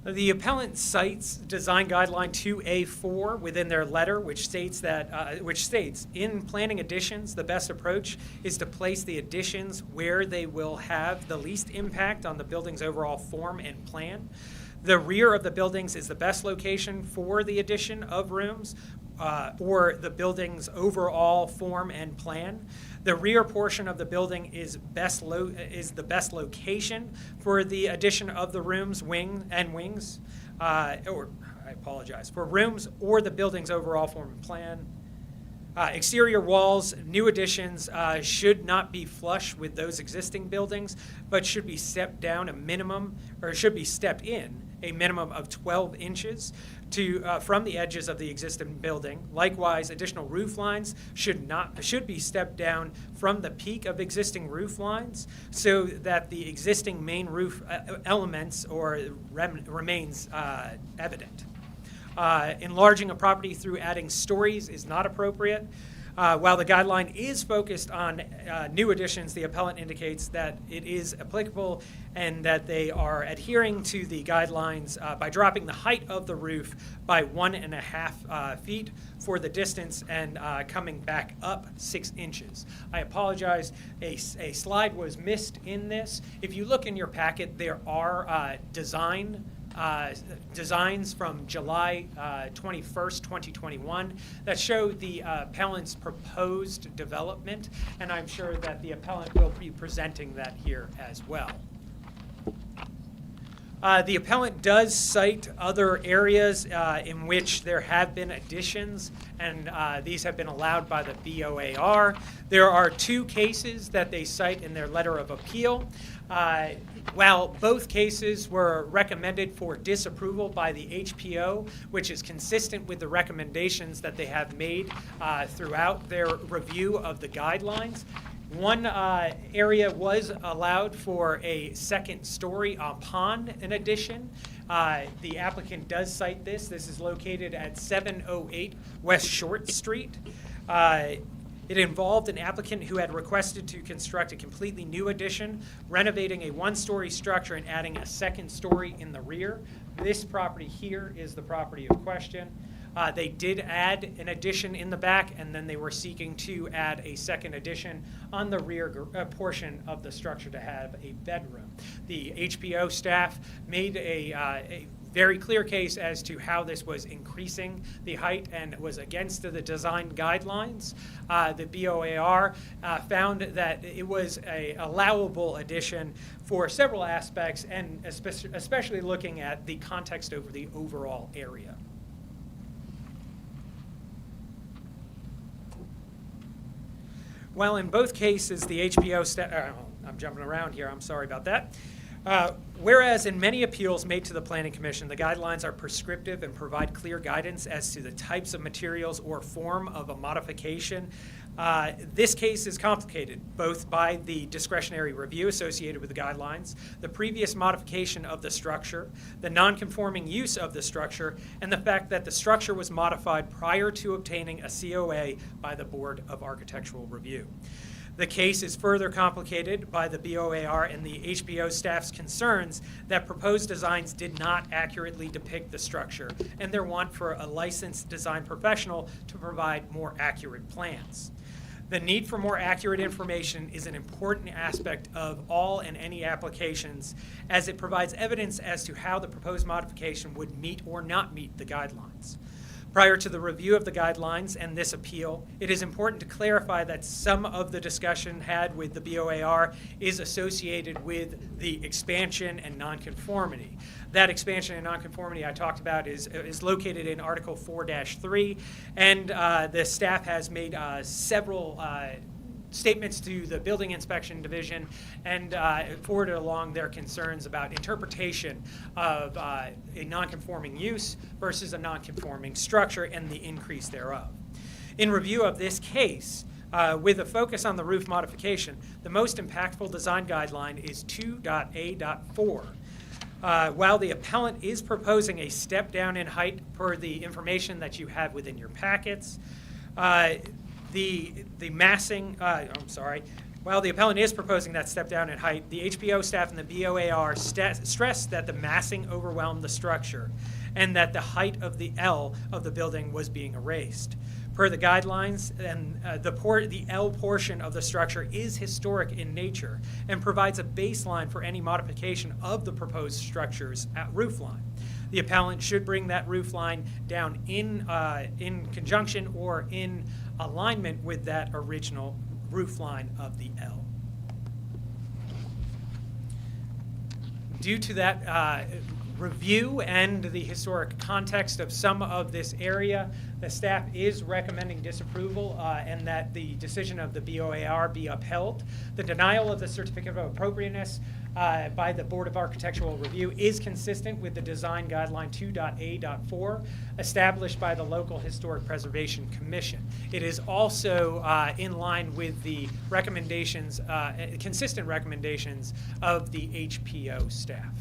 The appellant cites Design Guideline 2A4 within their letter, which states in planning additions, the best approach is to place the additions where they will have the least impact on the building's overall form and plan. The rear of the buildings is the best location for the addition of rooms or the building's overall form and plan. The rear portion of the building is the best location for the addition of the rooms, wings, for rooms or the building's overall form and plan. Exterior walls, new additions should not be flush with those existing buildings, but should be stepped in a minimum of 12 inches from the edges of the existing building. Likewise, additional roof lines should be stepped down from the peak of existing roof lines so that the existing main roof elements remains evident. Enlarging a property through adding stories is not appropriate. While the guideline is focused on new additions, the appellant indicates that it is applicable and that they are adhering to the guidelines by dropping the height of the roof by 1.5 feet for the distance and coming back up 6 inches. I apologize, a slide was missed in this. If you look in your packet, there are designs from July 21st, 2021 that show the appellant's proposed development, and I'm sure that the appellant will be presenting that here as well. The appellant does cite other areas in which there have been additions, and these have been allowed by the BOAR. There are 2 cases that they cite in their letter of appeal. While both cases were recommended for disapproval by the HPO, which is consistent with the recommendations that they have made throughout their review of the guidelines, one area was allowed for a second story upon an addition. The applicant does cite this. This is located at 708 West Short Street. It involved an applicant who had requested to construct a completely new addition, renovating a 1-story structure and adding a second story in the rear. This property here is the property of question. They did add an addition in the back, and then they were seeking to add a second addition on the rear portion of the structure to have a bedroom. The HPO staff made a very clear case as to how this was increasing the height and was against the design guidelines. The BOAR found that it was an allowable addition for several aspects, and especially looking at the context over the overall area. While in both cases the HPO staff, I'm jumping around here, I'm sorry about that. Whereas in many appeals made to the Planning Commission, the guidelines are prescriptive and provide clear guidance as to the types of materials or form of a modification, this case is complicated, both by the discretionary review associated with the guidelines, the previous modification of the structure, the non-conforming use of the structure, and the fact that the structure was modified prior to obtaining a COA by the Board of Architectural Review. The case is further complicated by the BOAR and the HPO staff's concerns that proposed designs did not accurately depict the structure and their want for a licensed design professional to provide more accurate plans. The need for more accurate information is an important aspect of all and any applications, as it provides evidence as to how the proposed modification would meet or not meet the guidelines. Prior to the review of the guidelines and this appeal, it is important to clarify that some of the discussion had with the BOAR is associated with the expansion and nonconformity. That expansion and nonconformity I talked about is located in Article 4-3, and the staff has made several statements to the Building Inspection Division and forwarded along their concerns about interpretation of a nonconforming use versus a nonconforming structure and the increase thereof. In review of this case, with a focus on the roof modification, the most impactful design guideline is 2.A.4. While the appellant is proposing a step down in height per the information that you have within your packets, the massing, While the appellant is proposing that step down in height, the HPO staff and the BOAR stressed that the massing overwhelmed the structure and that the height of the L of the building was being erased. Per the guidelines, and the L portion of the structure is historic in nature and provides a baseline for any modification of the proposed structure's roof line. The appellant should bring that roof line down in conjunction or in alignment with that original roof line of the L. Due to that review and the historic context of some of this area, the staff is recommending disapproval and that the decision of the BOAR be upheld. The denial of the certificate of appropriateness by the Board of Architectural Review is consistent with the Design Guideline 2.A.4 established by the local Historic Preservation Commission. It is also in line with the recommendations, consistent recommendations of the HPO staff.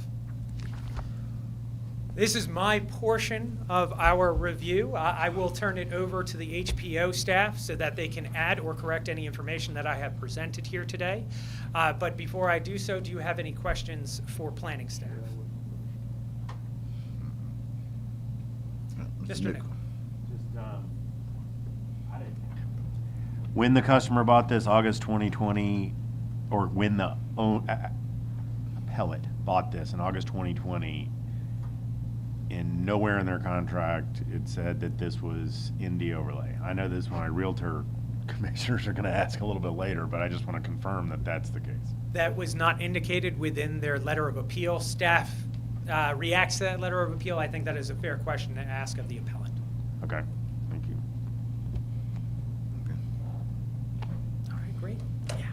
This is my portion of our review. I will turn it over to the HPO staff so that they can add or correct any information that I have presented here today. But before I do so, do you have any questions for planning staff? Mr. Nichol. When the customer bought this, August 2020, or when the appellate bought this in August 2020, and nowhere in their contract it said that this was ND overlay. I know this my realtor commissioners are going to ask a little bit later, but I just want to confirm that that's the case. That was not indicated within their letter of appeal. Staff reacts to that letter of appeal. I think that is a fair question to ask of the appellant. Okay, thank you. All right, great. Yeah.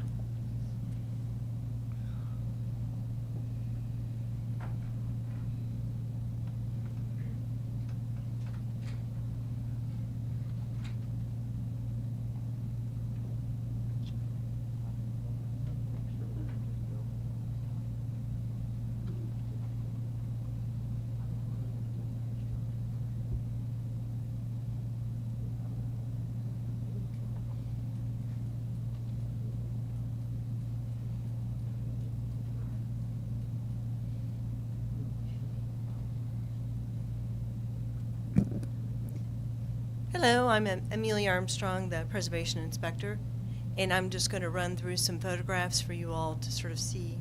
Hello, I'm Amelia Armstrong, the Preservation Inspector, and I'm just going to run through some photographs for you all to sort of see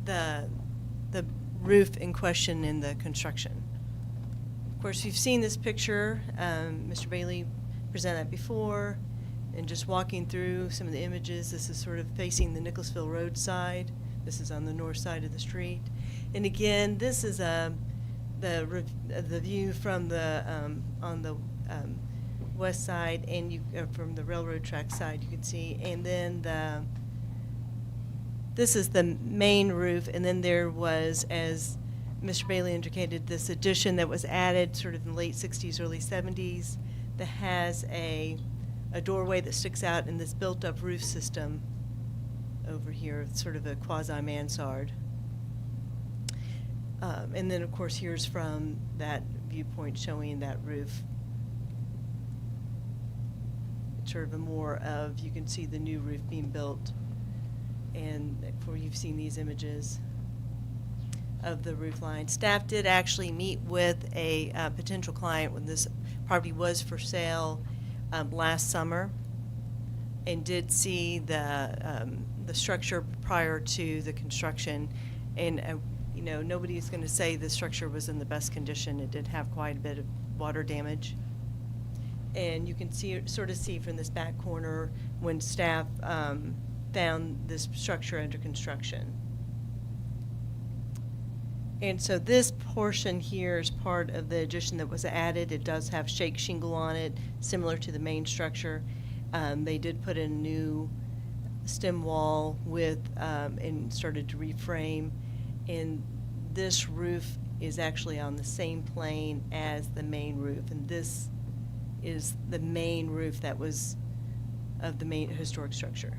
the roof in question in the construction. Of course, you've seen this picture. Mr. Bailey presented that before, and just walking through some of the images, this is sort of facing the Nicholasville Road side. This is on the north side of the street. And again, this is the view from the on the west side, and you from the railroad track side, you can see. And then this is the main roof, and then there was, as Mr. Bailey indicated, this addition that was added sort of in the late 60s, early 70s, that has a doorway that sticks out in this built-up roof system over here, sort of a quasi-mansard. And then, of course, here's from that viewpoint showing that roof. It's sort of a more of, you can see the new roof being built. And before you've seen these images of the roof line. Staff did actually meet with a potential client when this property was for sale last summer, and did see the structure prior to the construction. And you know, nobody's going to say the structure was in the best condition. It did have quite a bit of water damage. And you can sort of see from this back corner when staff found this structure under construction. And so this portion here is part of the addition that was added. It does have shake shingle on it, similar to the main structure. They did put in a new stem wall with, and started to reframe. And this roof is actually on the same plane as the main roof. And this is the main roof that was of the main historic structure.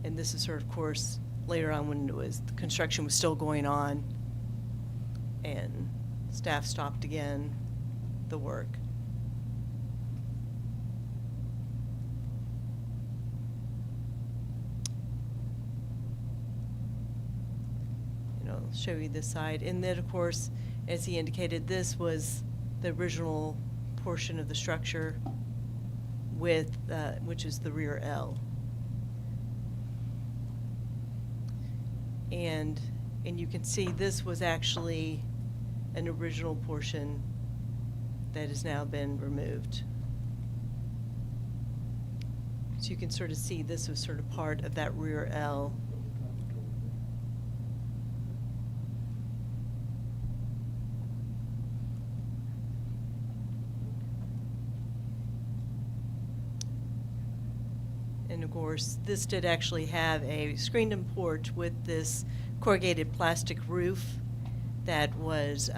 And this is sort of course later on when the construction was still going on, and staff stopped again the work. I'll show you this side. And then, of course, as he indicated, this was the original portion of the structure with, which is the rear L. And you can see this was actually an original portion that has now been removed. So you can sort of see this was sort of part of that rear L. And of course, this did actually have a screened-in porch with this corrugated plastic roof that was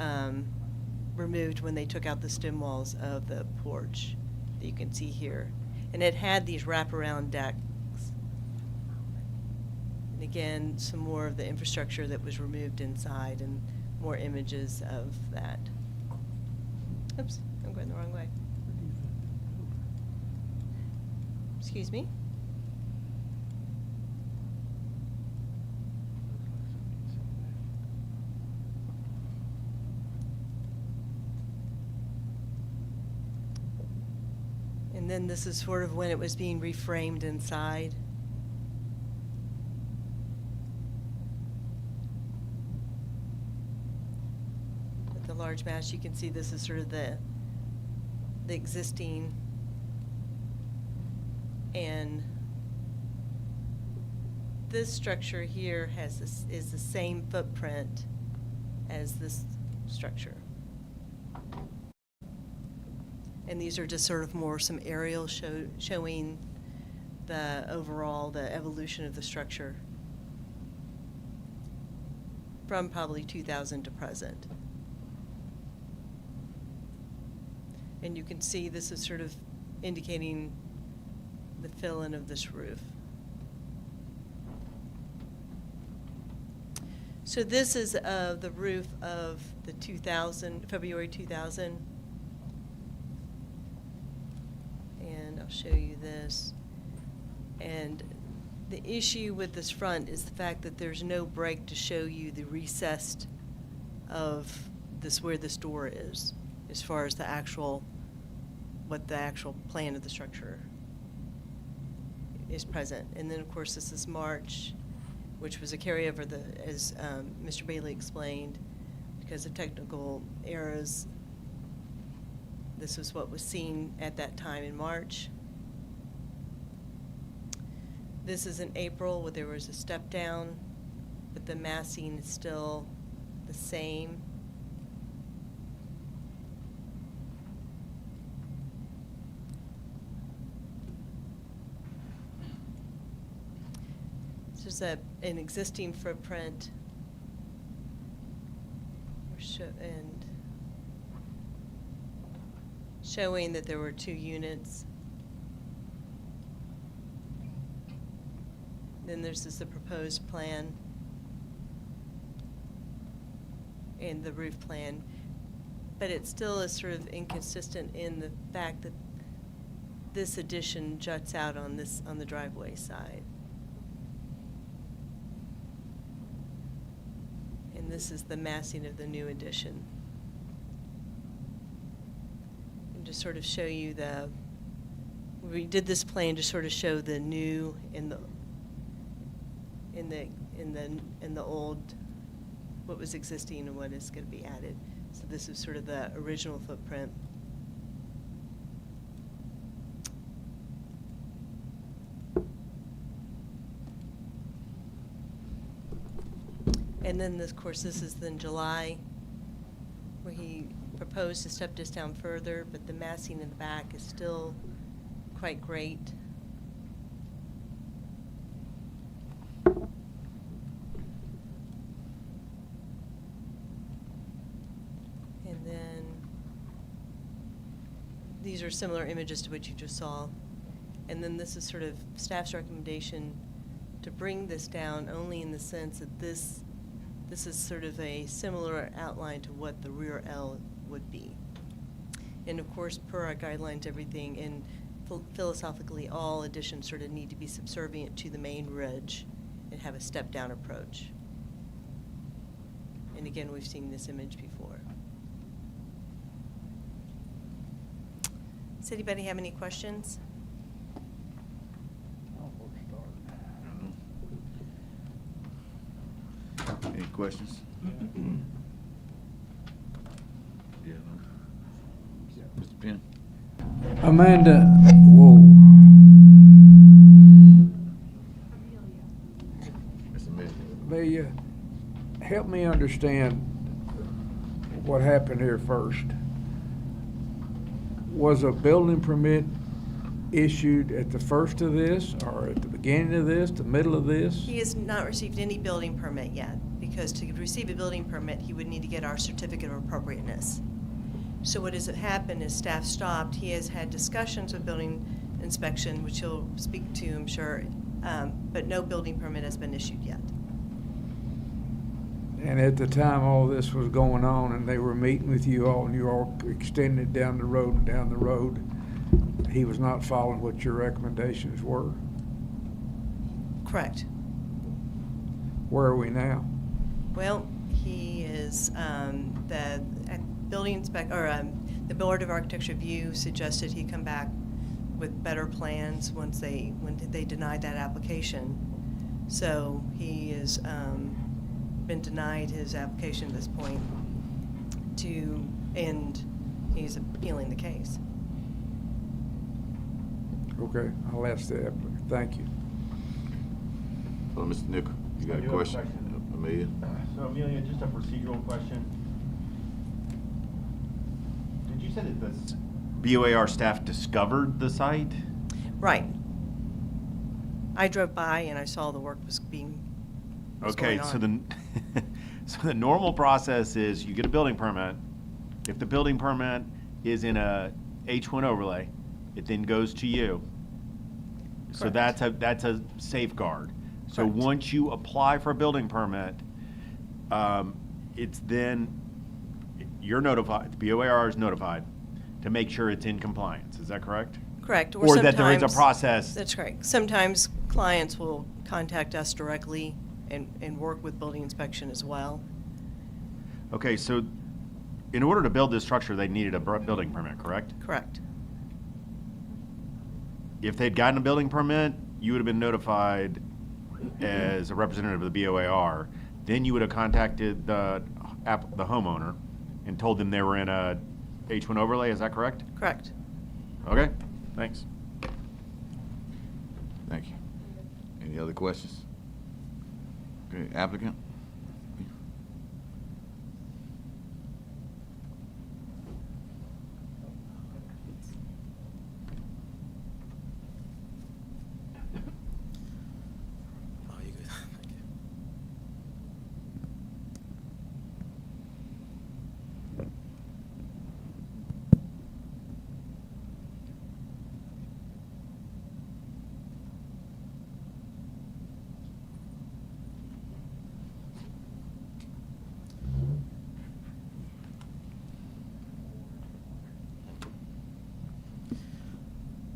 removed when they took out the stem walls of the porch that you can see here. And it had these wraparound decks. And again, some more of the infrastructure that was removed inside and more images of that. Oops, I'm going the wrong way. Excuse me? And then this is sort of when it was being reframed inside. With the large mast, you can see this is sort of the existing, and this structure here is the same footprint as this structure. And these are just sort of more some aerial showing the overall, the evolution of the structure from probably 2000 to present. And you can see this is sort of indicating the fill-in of this roof. So this is the roof of the February 2000. And I'll show you this. And the issue with this front is the fact that there's no break to show you the recessed of this, where this door is, as far as the actual, what the actual plan of the structure is present. And then, of course, this is March, which was a carryover, as Mr. Bailey explained, because of technical errors. This was what was seen at that time in March. This is in April, where there was a step down, but the massing is still the same. This is an existing footprint, and showing that there were 2 units. Then there's the proposed plan and the roof plan, but it still is sort of inconsistent in the fact that this addition juts out on the driveway side. And this is the massing of the new addition. And just sort of show you we did this plan to sort of show the new in the old, what was existing and what is going to be added. So this is sort of the original footprint. And then, of course, this is in July, where he proposed to step this down further, but the massing in the back is still quite great. And then these are similar images to what you just saw. And then this is sort of staff's recommendation to bring this down only in the sense that this is sort of a similar outline to what the rear L would be. And of course, per our guidelines, everything, and philosophically, all additions sort of need to be subservient to the main ridge and have a step-down approach. And again, we've seen this image before. Does anybody have any questions? Any questions? Yeah. Mr. Penn? Amanda, whoa. Mr. Mayor. Amelia, help me understand what happened here first. Was a building permit issued at the first of this, or at the beginning of this, the middle of this? He has not received any building permit yet, because to receive a building permit, he would need to get our certificate of appropriateness. So what has happened is staff stopped. He has had discussions with building inspection, which he'll speak to, I'm sure, but no building permit has been issued yet. And at the time all this was going on and they were meeting with you all and you all extended it down the road and down the road, he was not following what your recommendations were? Correct. Where are we now? Well, he is, the building inspector, or the Board of Architecture Review suggested he come back with better plans when they denied that application. So he is, been denied his application at this point and he's appealing the case. Okay, I'll ask the applicant. Thank you. Well, Mr. Nichol, you got a question? Amelia? So Amelia, just a procedural question. Did you say that the BOAR staff discovered the site? Right. I drove by and I saw the work was Okay, going so on. so the normal process is you get a building permit. If the building permit is in a H1 overlay, it then goes to you. So Correct. that's a safeguard. So Correct. once you apply for a building permit, it's then, you're notified, the BOAR is notified to make sure it's in compliance. Is that correct? Correct. Or that there is a sometimes- process. That's correct. Sometimes clients will contact us directly and work with building inspection as well. Okay, so in order to build this structure, they needed a building permit, correct? Correct. If they'd gotten a building permit, you would have been notified as a representative of the BOAR. Then you would have contacted the homeowner and told them they were in a H1 overlay, is that correct? Correct. Okay, thanks. Thank you. Any other questions? Okay, applicant? Oh, you good? Thank you.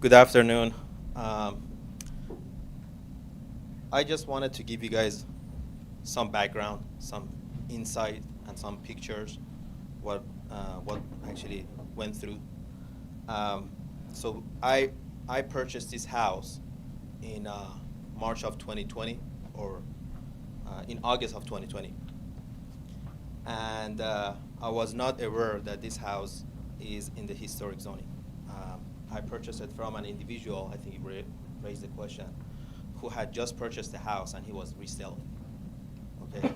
Good afternoon. I just wanted to give you guys some background, some insight, and some pictures what actually went through. So I purchased this house in March of 2020, or in August of 2020, and I was not aware that this house is in the historic zoning. I purchased it from an individual, I think he raised the question, who had just purchased the house and he was reselling. Okay,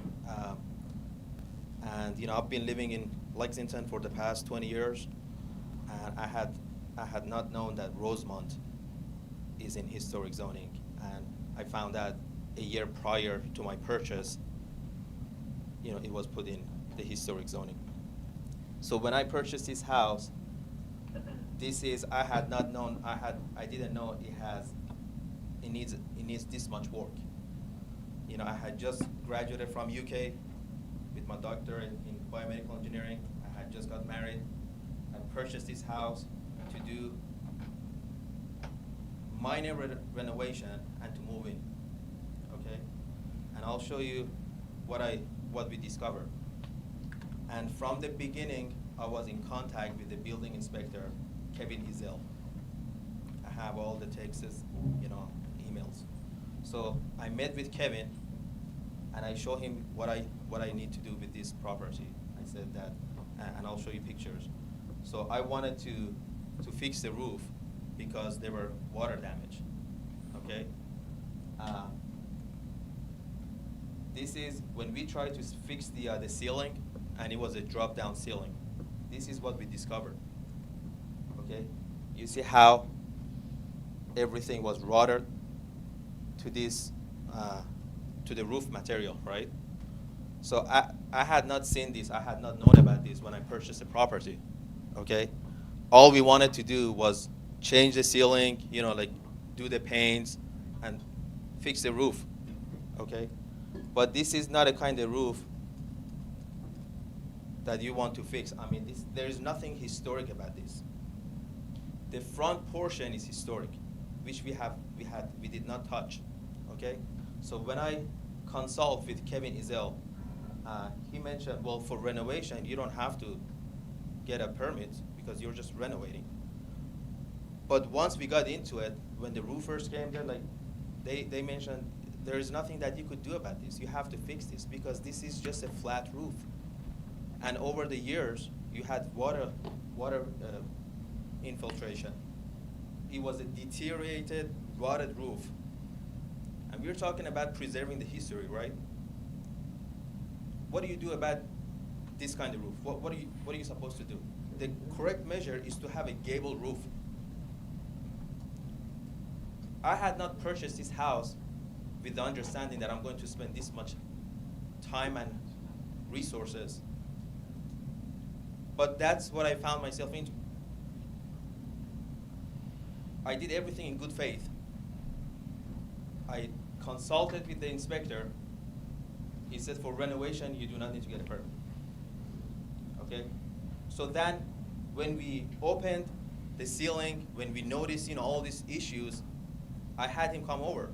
and I've been living in Lexington for the past 20 years, and I had not known that Rosemont is in historic zoning, and I found out a year prior to my purchase, it was put in the historic zoning. So when I purchased this house, I had not known, I didn't know it needs this much work. I had just graduated from UK with my doctorate in biomedical engineering. I had just got married. I purchased this house to do minor renovation and to move in, okay? And I'll show you what we discovered. And from the beginning, I was in contact with the building inspector, Kevin Ezel. I have all the texts, emails. So I met with Kevin, and I showed him what I need to do with this property. I said that, and I'll show you pictures. So I wanted to fix the roof because there were water damage. Okay. This is when we tried to fix the ceiling, and it was a drop-down ceiling. This is what we discovered. Okay, you see how everything was rotted to this to the roof material, right? So I had not seen this. I had not known about this when I purchased the property. Okay, all we wanted to do was change the ceiling, like do the paints and fix the roof. Okay, but this is not a kind of roof that you want to fix. I mean, there is nothing historic about this. The front portion is historic, which we did not touch. Okay, so when I consult with Kevin Ezel, he mentioned, well, for renovation, you don't have to get a permit because you're just renovating. But once we got into it, when the roofers came there, they mentioned there is nothing that you could do about this. You have to fix this because this is just a flat roof. And over the years, you had water infiltration. It was a deteriorated, rotted roof. And we're talking about preserving the history, right? What do you do about this kind of roof? What are you supposed to do? The correct measure is to have a gable roof. I had not purchased this house with the understanding that I'm going to spend this much time and resources. But that's what I found myself into. I did everything in good faith. I consulted with the inspector. He said for renovation, you do not need to get a permit. Okay? So then, when we opened the ceiling, when we noticed all these issues, I had him come over.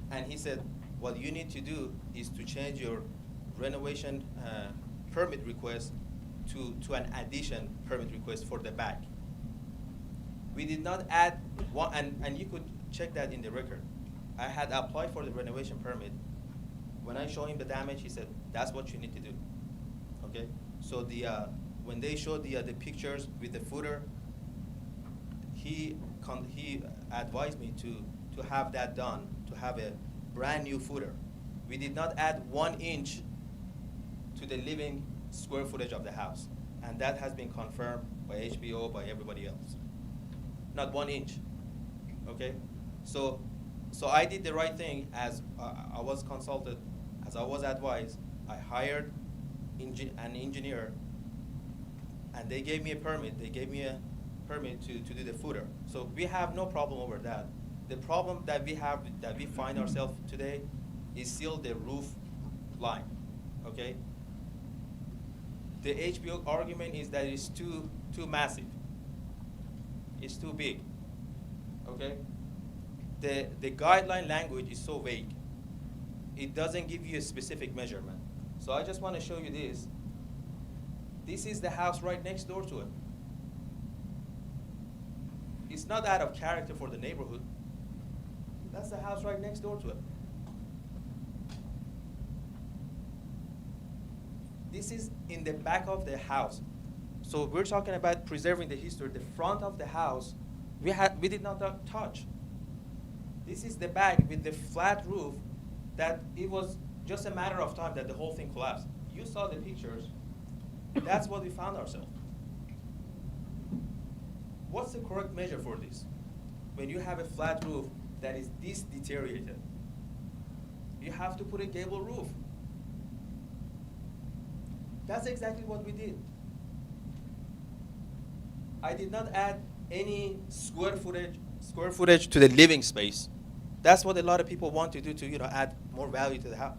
And he said, what you need to do is to change your renovation permit request to an addition permit request for the back. We did not add one, and you could check that in the record. I had applied for the renovation permit. When I showed him the damage, he said, that's what you need to do. Okay? So when they showed the pictures with the footer, he advised me to have that done, to have a brand new footer. We did not add 1 inch to the living square footage of the house. And that has been confirmed by HBO, by everybody else. Not 1 inch. Okay? So I did the right thing as I was consulted, as I was advised. I hired an engineer, and they gave me a permit. They gave me a permit to do the footer. So we have no problem over that. The problem that we find ourselves today is still the roof line. Okay? The HBO argument is that it's too massive. It's too big. Okay? The guideline language is so vague. It doesn't give you a specific measurement. So I just want to show you this. This is the house right next door to it. It's not out of character for the neighborhood. That's the house right next door to it. This is in the back of the house. So we're talking about preserving the history. The front of the house, we did not touch. This is the back with the flat roof that it was just a matter of time that the whole thing collapsed. You saw the pictures. That's what we found ourselves. What's the correct measure for this? When you have a flat roof that is this deteriorated, you have to put a gable roof. That's exactly what we did. I did not add any square footage to the living space. That's what a lot of people want to do to add more value to the house.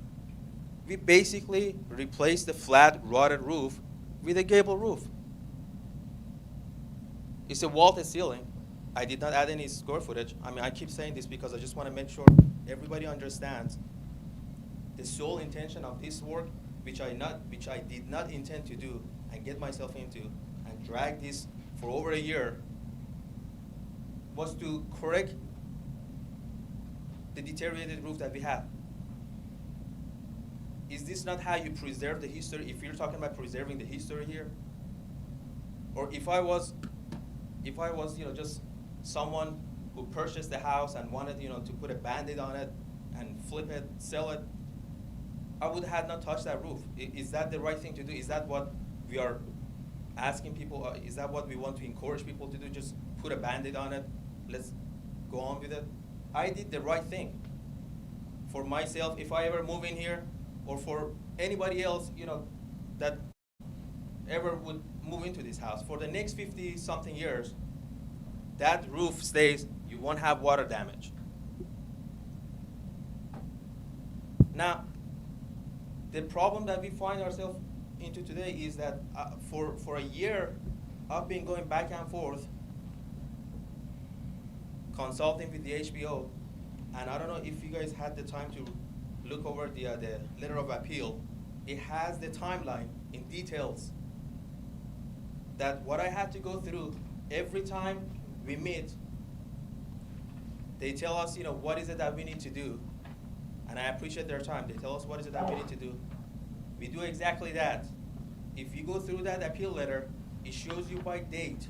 We basically replaced the flat, rotted roof with a gable roof. It's a vaulted ceiling. I did not add any square footage. I mean, I keep saying this because I just want to make sure everybody understands the sole intention of this work which I did not intend to do and get myself into and drag this for over a year, was to correct the deteriorated roof that we have. Is this not how you preserve the history, if you're talking about preserving the history here? Or if I was, just someone who purchased the house and wanted, to put a Band-Aid on it and flip it, sell it, I would have not touched that roof. Is that the right thing to do? Is that what we are asking people? Is that what we want to encourage people to do? Just put a Band-Aid on it, let's go on with it? I did the right thing for myself. If I ever move in here, or for anybody else, that ever would move into this house, for the next 50-something years, that roof stays, you won't have water damage. Now, the problem that we find ourselves into today is that for a year, I've been going back and forth, consulting with the HBO, and I don't know if you guys had the time to look over the letter of appeal. It has the timeline in details that what I had to go through every time we meet. They tell us, what is it that we need to do, and I appreciate their time. They tell us what is it that we need to do. We do exactly that. If you go through that appeal letter, it shows you by date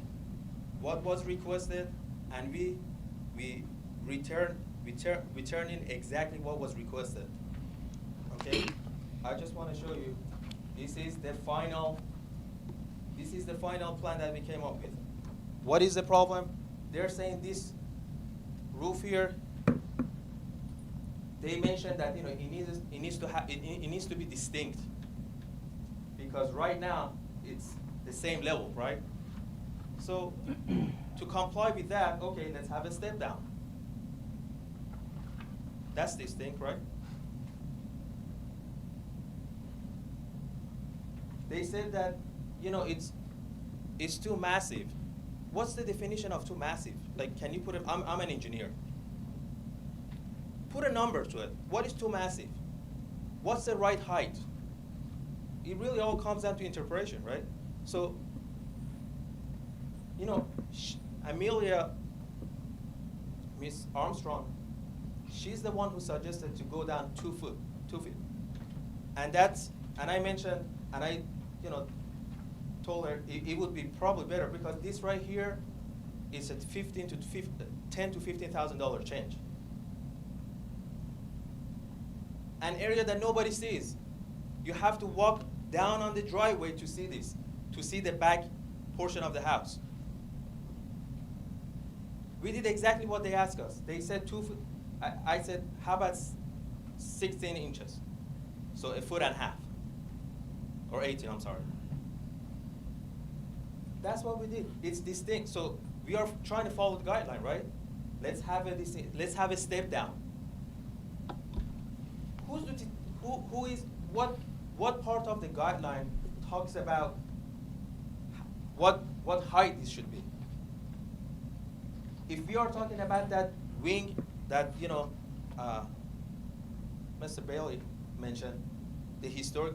what was requested, and we return in exactly what was requested. Okay, I just want to show you. This is the final plan that we came up with. What is the problem? They're saying this roof here. They mentioned that it needs to be distinct, because right now it's the same level, right? So to comply with that, okay, let's have a step down. That's distinct, right? They said that, it's too massive. What's the definition of too massive? Like, can you put it? I'm an engineer. Put a number to it. What is too massive? What's the right height? It really all comes down to interpretation, right? So, Amelia, Miss Armstrong, she's the one who suggested to go down 2 feet. And I mentioned, and I, told her it would be probably better, because this right here is at $10,000 to $15,000 change. An area that nobody sees. You have to walk down on the driveway to see this, to see the back portion of the house. We did exactly what they asked us. They said 2 foot. I said, how about 16 inches? So 1.5 feet, or 18, I'm sorry. That's what we did. It's distinct. So we are trying to follow the guideline, right? Let's have a step down. What part of the guideline talks about what height this should be? If we are talking about that wing that Mr. Bailey mentioned, the historic,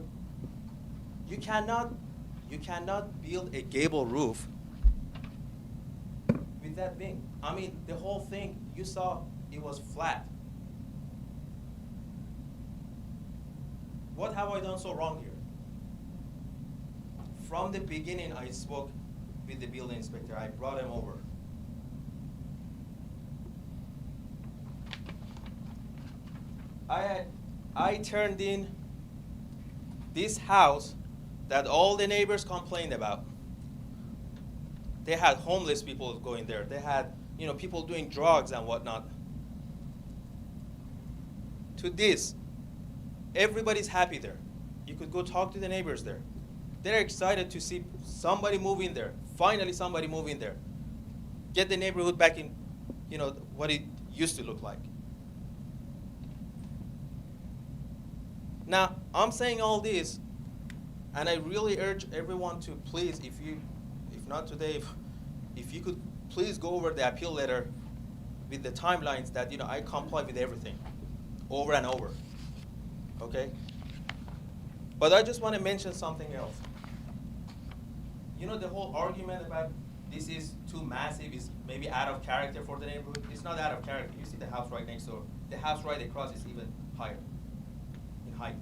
you cannot build a gable roof with that wing. I mean, the whole thing, you saw, it was flat. What have I done so wrong here? From the beginning, I spoke with the building inspector. I brought him over. I turned in this house that all the neighbors complained about. They had homeless people going there. They had, people doing drugs and whatnot. To this, everybody's happy there. You could go talk to the neighbors there. They're excited to see somebody move in there. Finally, somebody move in there. Get the neighborhood back in, what it used to look like. Now, I'm saying all this, and I really urge everyone to please, if not today, if you could please go over the appeal letter with the timelines that, I comply with everything over and over, okay? But I just want to mention something else. You know, the whole argument about this is too massive, is maybe out of character for the neighborhood. It's not out of character. You see the house right next door. The house right across is even higher in height.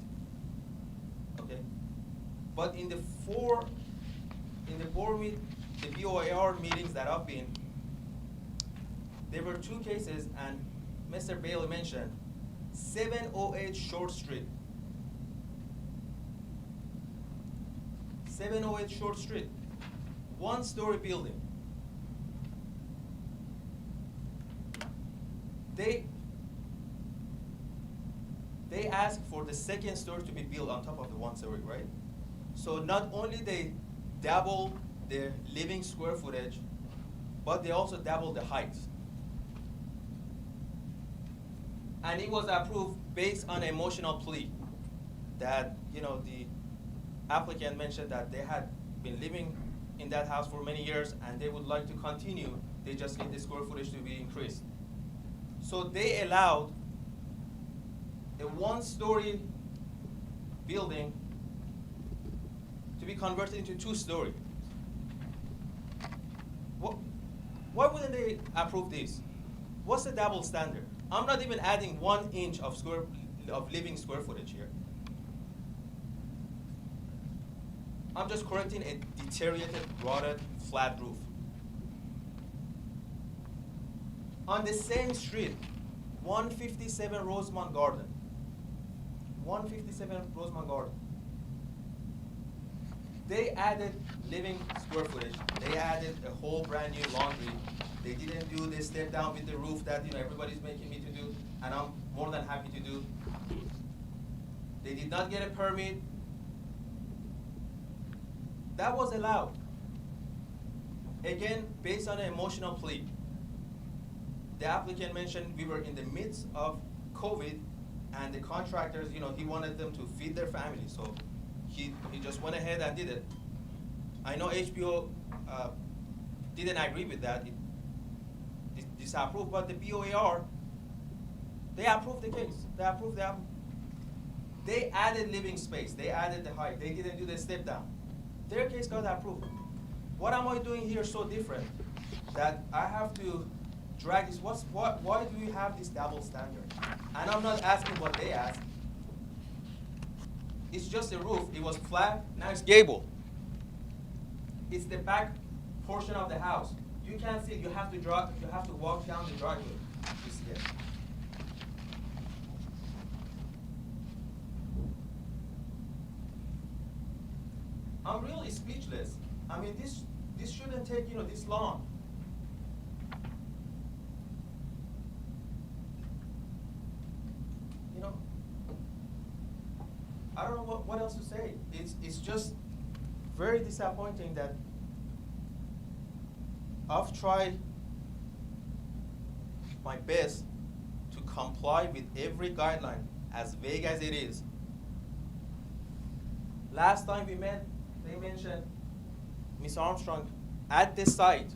Okay? But in the board meet, the BOAR meetings that I've been, there were 2 cases, and Mr. Bailey mentioned 708 Short Street. 708 Short Street, 1-story building. They asked for the 2nd story to be built on top of the 1-story, right? So not only they double the living square footage, but they also double the height. And it was approved based on emotional plea that, you know, the applicant mentioned that they had been living in that house for many years and they would like to continue. They just need the square footage to be increased. So they allowed a 1-story building to be converted into 2-story. Why wouldn't they approve this? What's the double standard? I'm not even adding 1 inch of living square footage here. I'm just correcting a deteriorated, rotted, flat roof. On the same street, 157 Rosemont Garden. 157 Rosemont Garden. They added living square footage. They added a whole brand new laundry. They didn't do the step down with the roof that, you know, everybody's making me to do, and I'm more than happy to do. They did not get a permit. That was allowed. Again, based on an emotional plea. The applicant mentioned we were in the midst of COVID, and the contractors, you know, he wanted them to feed their family, so he just went ahead and did it. I know HBO didn't agree with that, disapproved, but the BOAR, they approved the case. They approved the They added living space. They added the height. They didn't do the step down. Their case got approved. What am I doing here so different that I have to drag this? Why do we have this double standard? And I'm not asking what they asked. It's just a roof. It was flat. Now it's gable. It's the back portion of the house. You can't see it. You have to walk down the driveway to see it. I'm really speechless. I mean, this shouldn't take, you know, this long. You know, I don't know what else to say. It's just very disappointing that I've tried my best to comply with every guideline, as vague as it is. Last time we met, they mentioned Miss Armstrong at the site.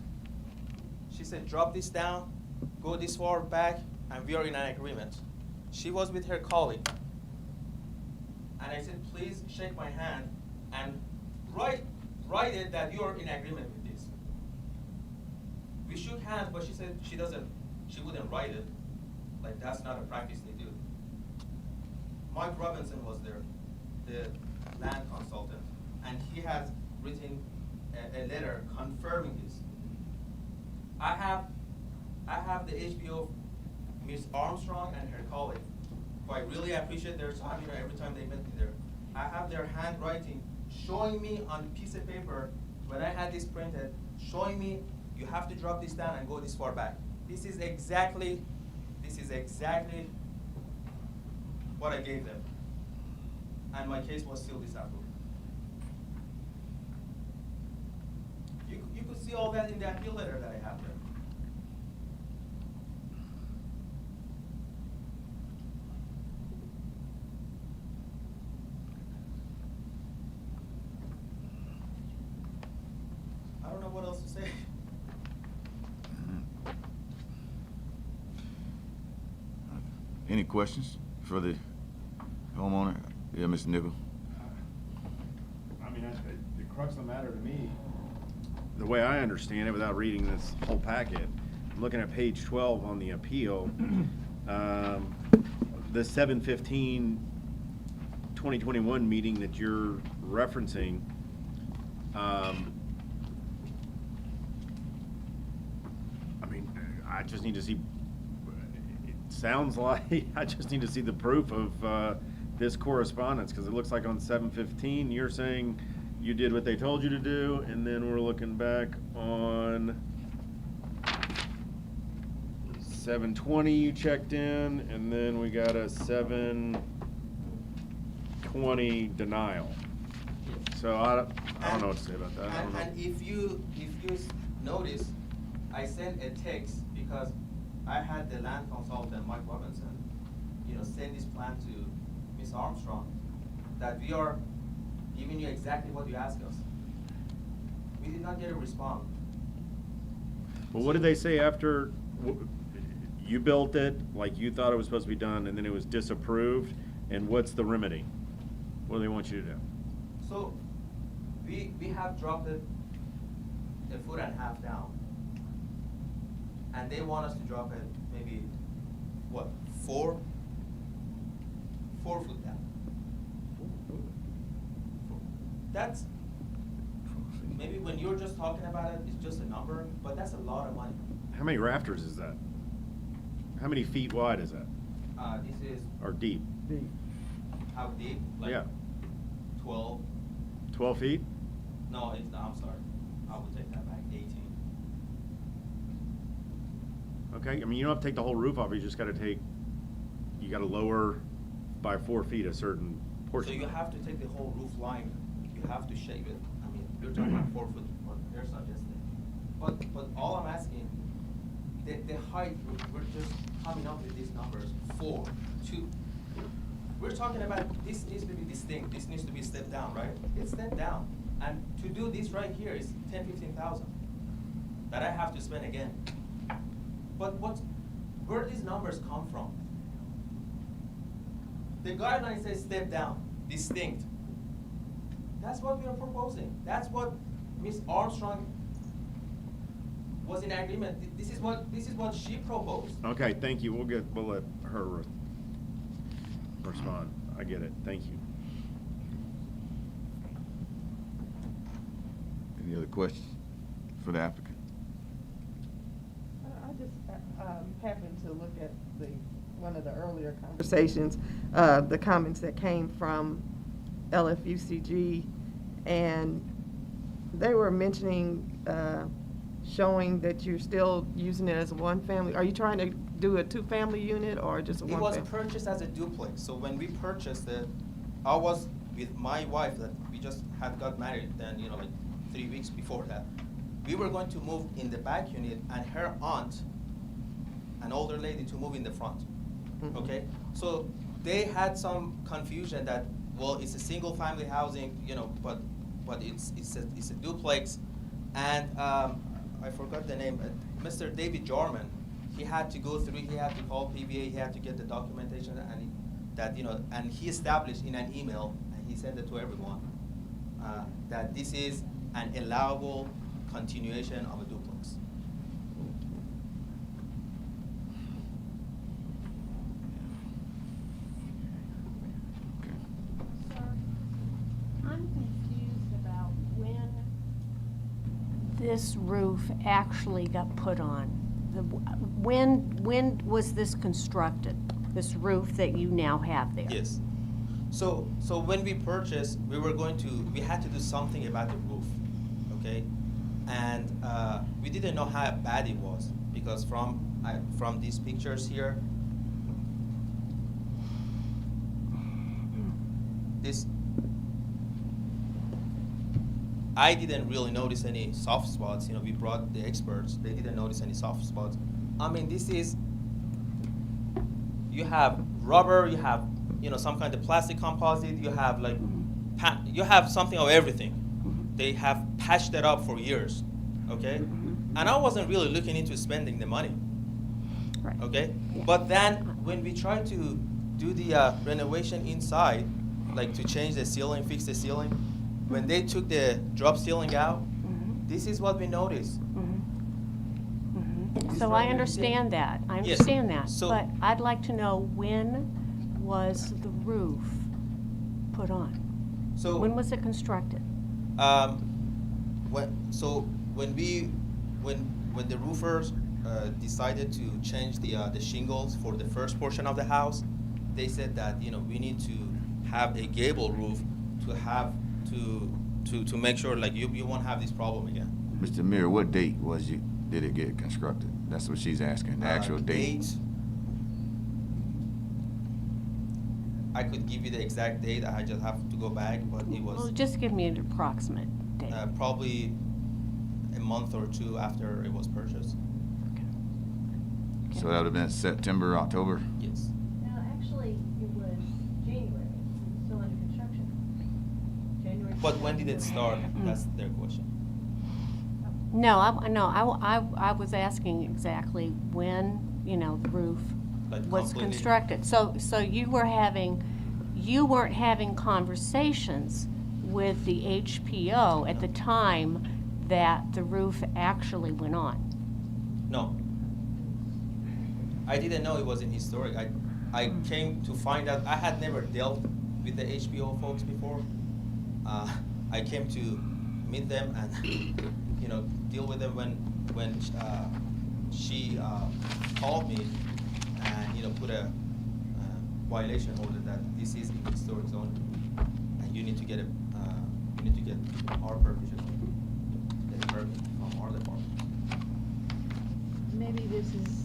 She said, drop this down, go this far back, and we are in an agreement. She was with her colleague. And I said, please shake my hand and write it that you are in agreement with this. We shook hands, but she said she wouldn't write it. Like, that's not a practice they do. Mike Robinson was there, the land consultant, and he has written a letter confirming this. I have the HBO, Miss Armstrong and her colleague, who I really appreciate their time, you know, every time they met me there. I have their handwriting showing me on a piece of paper, when I had this printed, showing me you have to drop this down and go this far back. This is exactly what I gave them. And my case was still disapproved. You could see all that in the appeal letter that I have there. I don't know what else to say. Any questions for the homeowner? Yeah, Mr. Nickel. mean, the crux of the matter to me, the way I understand it, without reading this whole packet, I'm looking at page 12 on the appeal. The 7/15/2021 meeting that you're referencing, I mean, I just need to see, it sounds like I just need to see the proof of this correspondence, because it looks like on 7/15, you're saying you did what they told you to do, and then we're looking back on 7/20 you checked in, and then we got a 7/20 denial. So I don't know what to say about that. I don't know. And if you notice, I sent a text because I had the land consultant, Mike Robinson, send this plan to Ms. Armstrong, that we are giving you exactly what you asked us. We did not get a response. Well, what did they say after you built it, like you thought it was supposed to be done, and then it was disapproved? And what's the remedy? What do they want you to do? So we have dropped it 1.5 feet down, and they want us to drop it maybe what, 4 foot down. That's maybe when you're just talking about it, it's just a number, but that's a lot of money. How many rafters is that? How many feet wide is that? This is Or deep? how deep? Like Yeah. 12. 12 feet? No, it's I'm sorry. I will take that back. 18. Okay, I mean, you don't have to take the whole roof off, you just gotta lower by 4 feet a certain portion. So you have to take the whole roof line. You have to shave it. I mean, you're talking about 4 foot. What they're suggesting. But all I'm asking, the height. We're just coming up with these numbers. 4, 2. We're talking about this needs to be distinct. This needs to be stepped down, right? It's stepped down, and to do this right here is 10,000-15,000 that I have to spend again. But where do these numbers come from? The guideline says step down, distinct. That's what we are proposing. That's what Ms. Armstrong was in agreement. This is what she proposed. Okay, thank you. We'll let her respond. I get it. Thank you. Any other questions for the applicant? I just happened to look at one of the earlier conversations, the comments that came from LFUCG, and they were mentioning, showing that you're still using it as a one-family. Are you trying to do a two-family unit or just a one-family? It was purchased as a duplex. So when we purchased it, I was with my wife that we just had got married then, like 3 weeks before that. We were going to move in the back unit, and her aunt, an older lady, to move in the front. Mm-hmm. Okay? So they had some confusion that, well, it's a single family housing, but it's a duplex. And I forgot the name, Mr. David Jarman, he had to go through, he had to call PBA, he had to get the documentation, and and he established in an email, and he sent it to everyone, that this is an allowable continuation of a duplex. I'm confused about when this roof actually got put on. When was this constructed, this roof that you now have there? Yes. So when we purchased, we had to do something about the roof, okay? And we didn't know how bad it was, because from these pictures here, I didn't really notice any soft spots. We brought the experts. They didn't notice any soft spots. I mean, you have rubber, you have, some kind of plastic composite, you have you have something of everything. They have patched it up for years, okay? And I wasn't really looking into spending the money, okay? Yeah. But then when we tried to do the renovation inside, like to change the ceiling, fix the ceiling, when they took the drop ceiling out, this is what we noticed. So I understand that, I Yes. understand that, So- but I'd like to know when was the roof put on? So When was it constructed? When the roofers decided to change the shingles for the first portion of the house, they said that we need to have a gable roof to have to make sure like you won't have this problem again. Mr. Mir, what date did it get constructed? That's what she's asking, the actual date. I could give you the exact date. I just have to go back, but it was Well, just give me an approximate date. probably a month or two after it was purchased. So that would have been September, October? Yes. No, actually, it was January, still under construction. January. But when did it start? That's their question. No, I was asking exactly when, the roof Like was completely- constructed. So you weren't having conversations with the HPO at the time that the roof actually went on? No. I didn't know it was in historic. I came to find out. I had never dealt with the HBO folks before. I came to meet them and deal with them when she called me and put a violation order that this is in historic zone and you need to get our permission, get a permit from our department. Maybe this is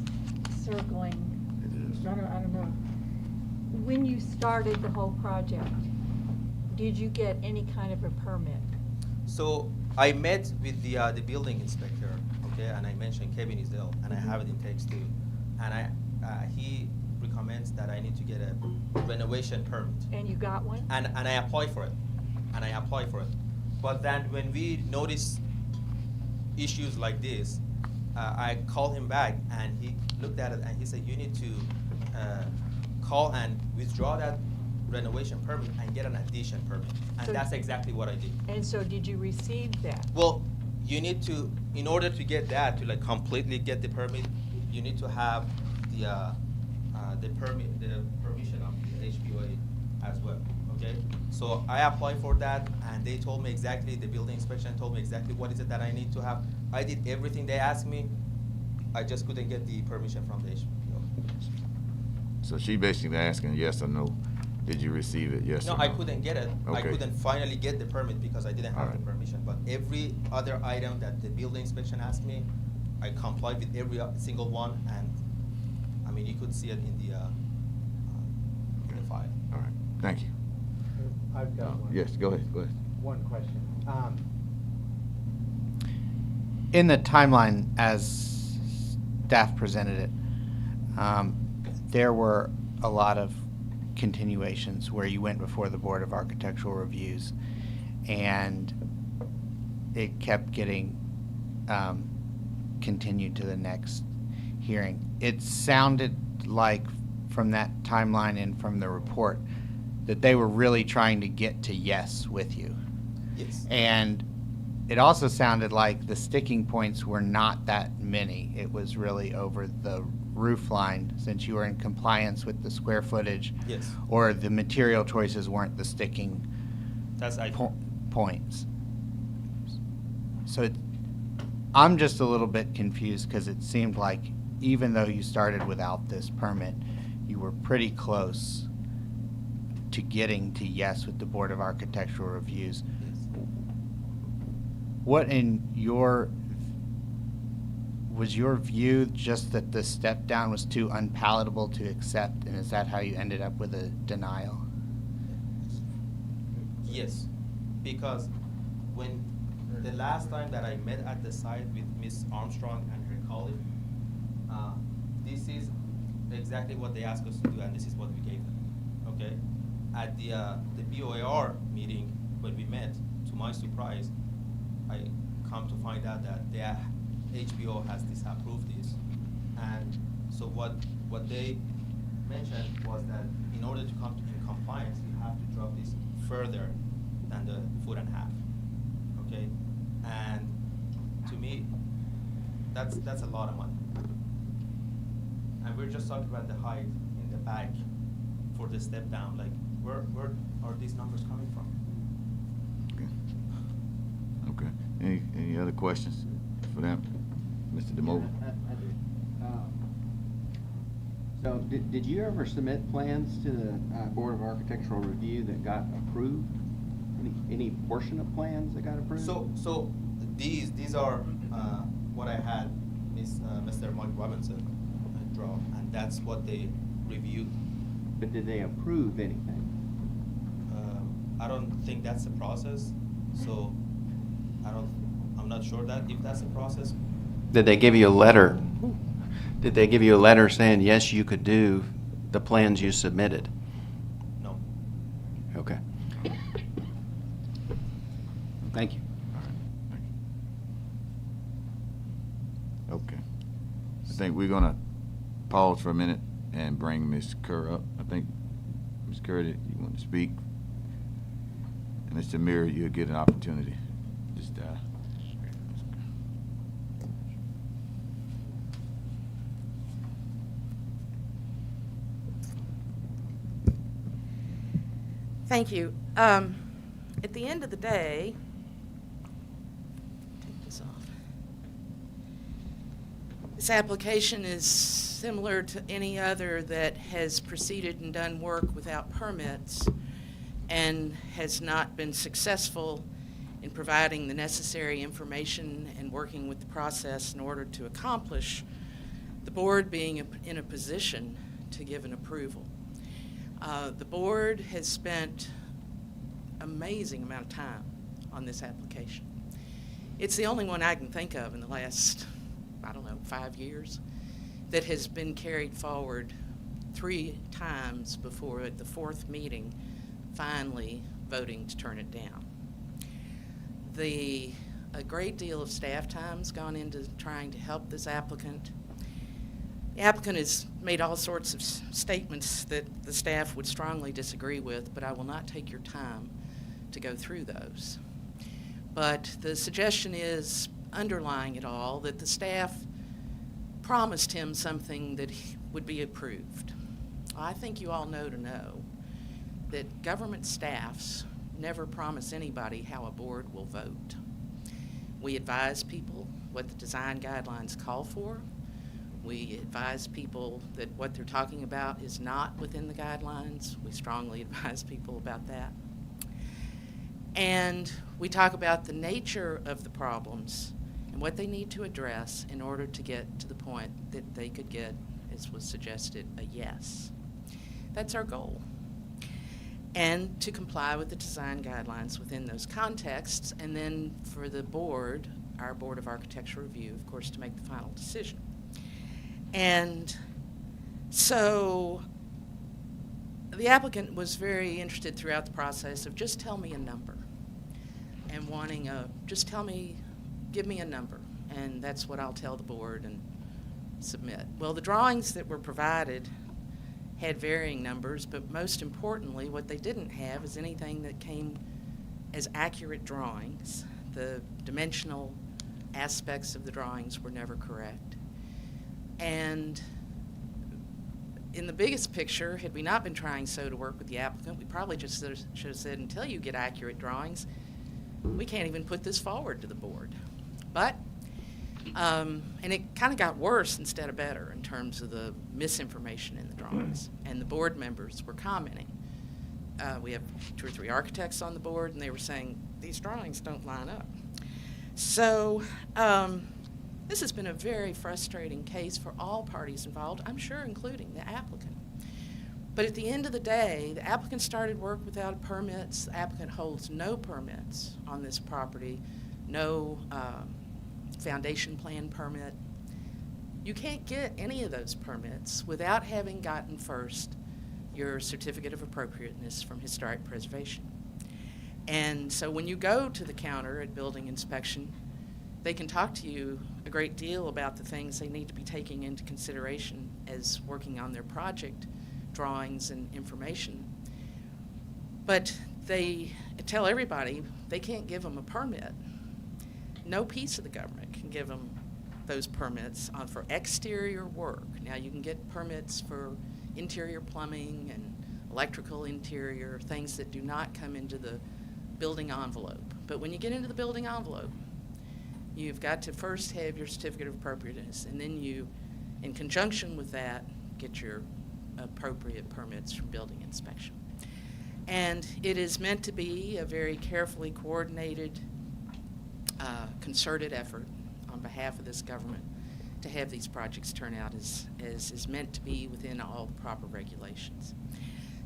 circling. I don't know. When you started the whole project, did you get any kind of a permit? So I met with the building inspector, okay, and I mentioned Kevin is ill, and I have it in text too, and he recommends that I need to get a renovation permit, And you got one? and I apply for it, but then when we notice issues like this, I called him back and he looked at it and he said you need to call and withdraw that renovation permit and get an addition permit, and So- that's exactly what I did. And so did you receive that? Well, you need to, in order to get that, to like completely get the permit, you need to have the permission of the HPOA as well, okay? So I applied for that, and they told me exactly, the building inspection told me exactly what is it that I need to have. I did everything they asked me, I just couldn't get the permission from the HPO. So she basically asking yes or no. Did you receive it? Yes No, or no? I couldn't get it. I Okay. couldn't finally get the permit because I didn't have the Alright. permission. But every other item that the building inspection asked me, I complied with every single one, and I mean, you could see it in the file. All right, thank you. I've got one. Yes, go ahead. One question. In the timeline as staff presented it, there were a lot of continuations where you went before the Board of Architectural Reviews, and it kept getting continued to the next hearing. It sounded like from that timeline and from the report that they were really trying to get to yes with you. Yes. And it also sounded like the sticking points were not that many. It was really over the roof line, since you were in compliance with the square footage. Yes. Or the material choices weren't the sticking That's points. So I'm just a little bit confused because it seemed like even though you started without this permit, you were pretty close to getting to yes with the Board of Architectural Reviews. What was your view just that the step down was too unpalatable to accept, and is that how you ended up with a denial? Yes, because when the last time that I met at the site with Ms. Armstrong and her colleague, this is exactly what they asked us to do, and this is what we gave them. Okay, at the BOAR meeting when we met, to my surprise, I come to find out that the HBO has disapproved this, and so what they mentioned was that in order to come in compliance, you have to drop this further than the 4.5. Okay, and to me, that's a lot of money. And we're just talking about the height in the back for the step down. Like, where are these numbers coming from? Okay. Any other questions for them, Mr. DeMoe? I do. So did you ever submit plans to the Board of Architectural Review that got approved? Any portion of plans that got approved? So these are what I had Mr. Mike Robinson draw, and that's what they reviewed. But did they approve anything? I don't think that's the process, so I'm not sure that if that's the process. Did they give you a letter? Did they give you a letter saying, yes, you could do the plans you submitted? No. Okay. Thank you. Okay. I think we're gonna pause for a minute and bring Ms. Kerr up. I think, Ms. Kerr, you want to speak? And Mr. Mirror, you'll get an opportunity. Just, Thank you. At the end of the day, take this off. This application is similar to any other that has proceeded and done work without permits and has not been successful in providing the necessary information and working with the process in order to accomplish the board being in a position to give an approval. The board has spent an amazing amount of time on this application. It's the only one I can think of in the last, 5 years that has been carried forward 3 times before at the 4th meeting finally voting to turn it down. A great deal of staff time's gone into trying to help this applicant. The applicant has made all sorts of statements that the staff would strongly disagree with, but I will not take your time to go through those. But the suggestion is, underlying it all, that the staff promised him something that would be approved. I think you all know that government staffs never promise anybody how a board will vote. We advise people what the design guidelines call for. We advise people that what they're talking about is not within the guidelines. We strongly advise people about that. And we talk about the nature of the problems and what they need to address in order to get to the point that they could get, as was suggested, a yes. That's our goal. And to comply with the design guidelines within those contexts, and then for the board, our Board of Architectural Review, of course, to make the final decision. And so the applicant was very interested throughout the process of just tell me a number and wanting give me a number, and that's what I'll tell the board and submit. Well, the drawings that were provided had varying numbers, but most importantly, what they didn't have is anything that came as accurate drawings. The dimensional aspects of the drawings were never correct. And in the biggest picture, had we not been trying so to work with the applicant, we probably just should have said, until you get accurate drawings, we can't even put this forward to the board. But, and it kind of got worse instead of better in terms of the misinformation in the drawings. And the board members were commenting. We have 2 or 3 architects on the board, and they were saying, these drawings don't line up. So, this has been a very frustrating case for all parties involved, I'm sure including the applicant. But at the end of the day, the applicant started work without permits. The applicant holds no permits on this property, no foundation plan permit. You can't get any of those permits without having gotten first your certificate of appropriateness from historic preservation. And so when you go to the counter at building inspection, they can talk to you a great deal about the things they need to be taking into consideration as working on their project drawings and information. But they tell everybody they can't give them a permit. No piece of the government can give them those permits for exterior work. Now, you can get permits for interior plumbing and electrical interior, things that do not come into the building envelope. But when you get into the building envelope, you've got to first have your certificate of appropriateness, and then you, in conjunction with that, get your appropriate permits from building inspection. And it is meant to be a very carefully coordinated, concerted effort on behalf of this government to have these projects turn out as is meant to be within all the proper regulations.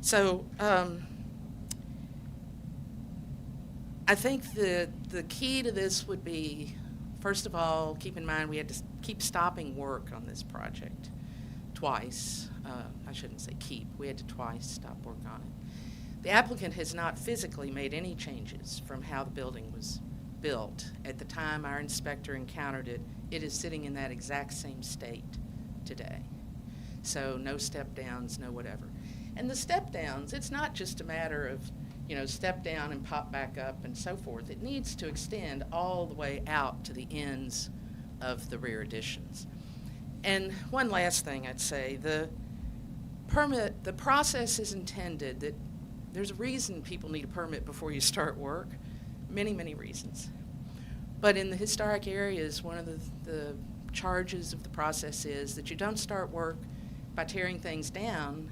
So I think the key to this would be, first of all, keep in mind we had to keep stopping work on this project twice. I shouldn't say keep. We had to twice stop work on it. The applicant has not physically made any changes from how the building was built. At the time our inspector encountered it, it is sitting in that exact same state today. So no step downs, no whatever. And the step downs, it's not just a matter of, you know, step down and pop back up and so forth. It needs to extend all the way out to the ends of the rear additions. And one last thing I'd say, the permit, the process is intended that there's a reason people need a permit before you start work, many, many reasons. But in the historic areas, one of the charges of the process is that you don't start work by tearing things down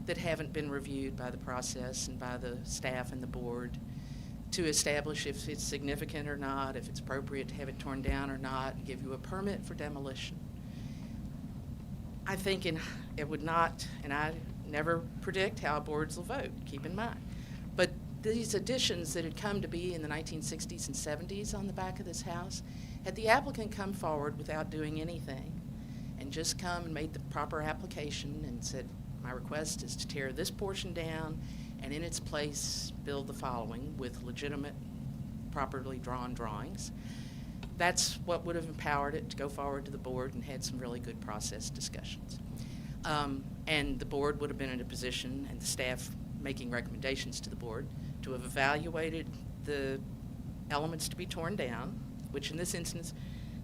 that haven't been reviewed by the process and by the staff and the board to establish if it's significant or not, if it's appropriate to have it torn down or not, and give you a permit for demolition. I think it would not, and I never predict how boards will vote, keep in mind. But these additions that had come to be in the 1960s and 70s on the back of this house, had the applicant come forward without doing anything and just come and made the proper application and said, my request is to tear this portion down and in its place build the following with legitimate, properly drawn drawings, that's what would have empowered it to go forward to the board and had some really good process discussions. And the board would have been in a position, and the staff making recommendations to the board, to have evaluated the elements to be torn down, which in this instance,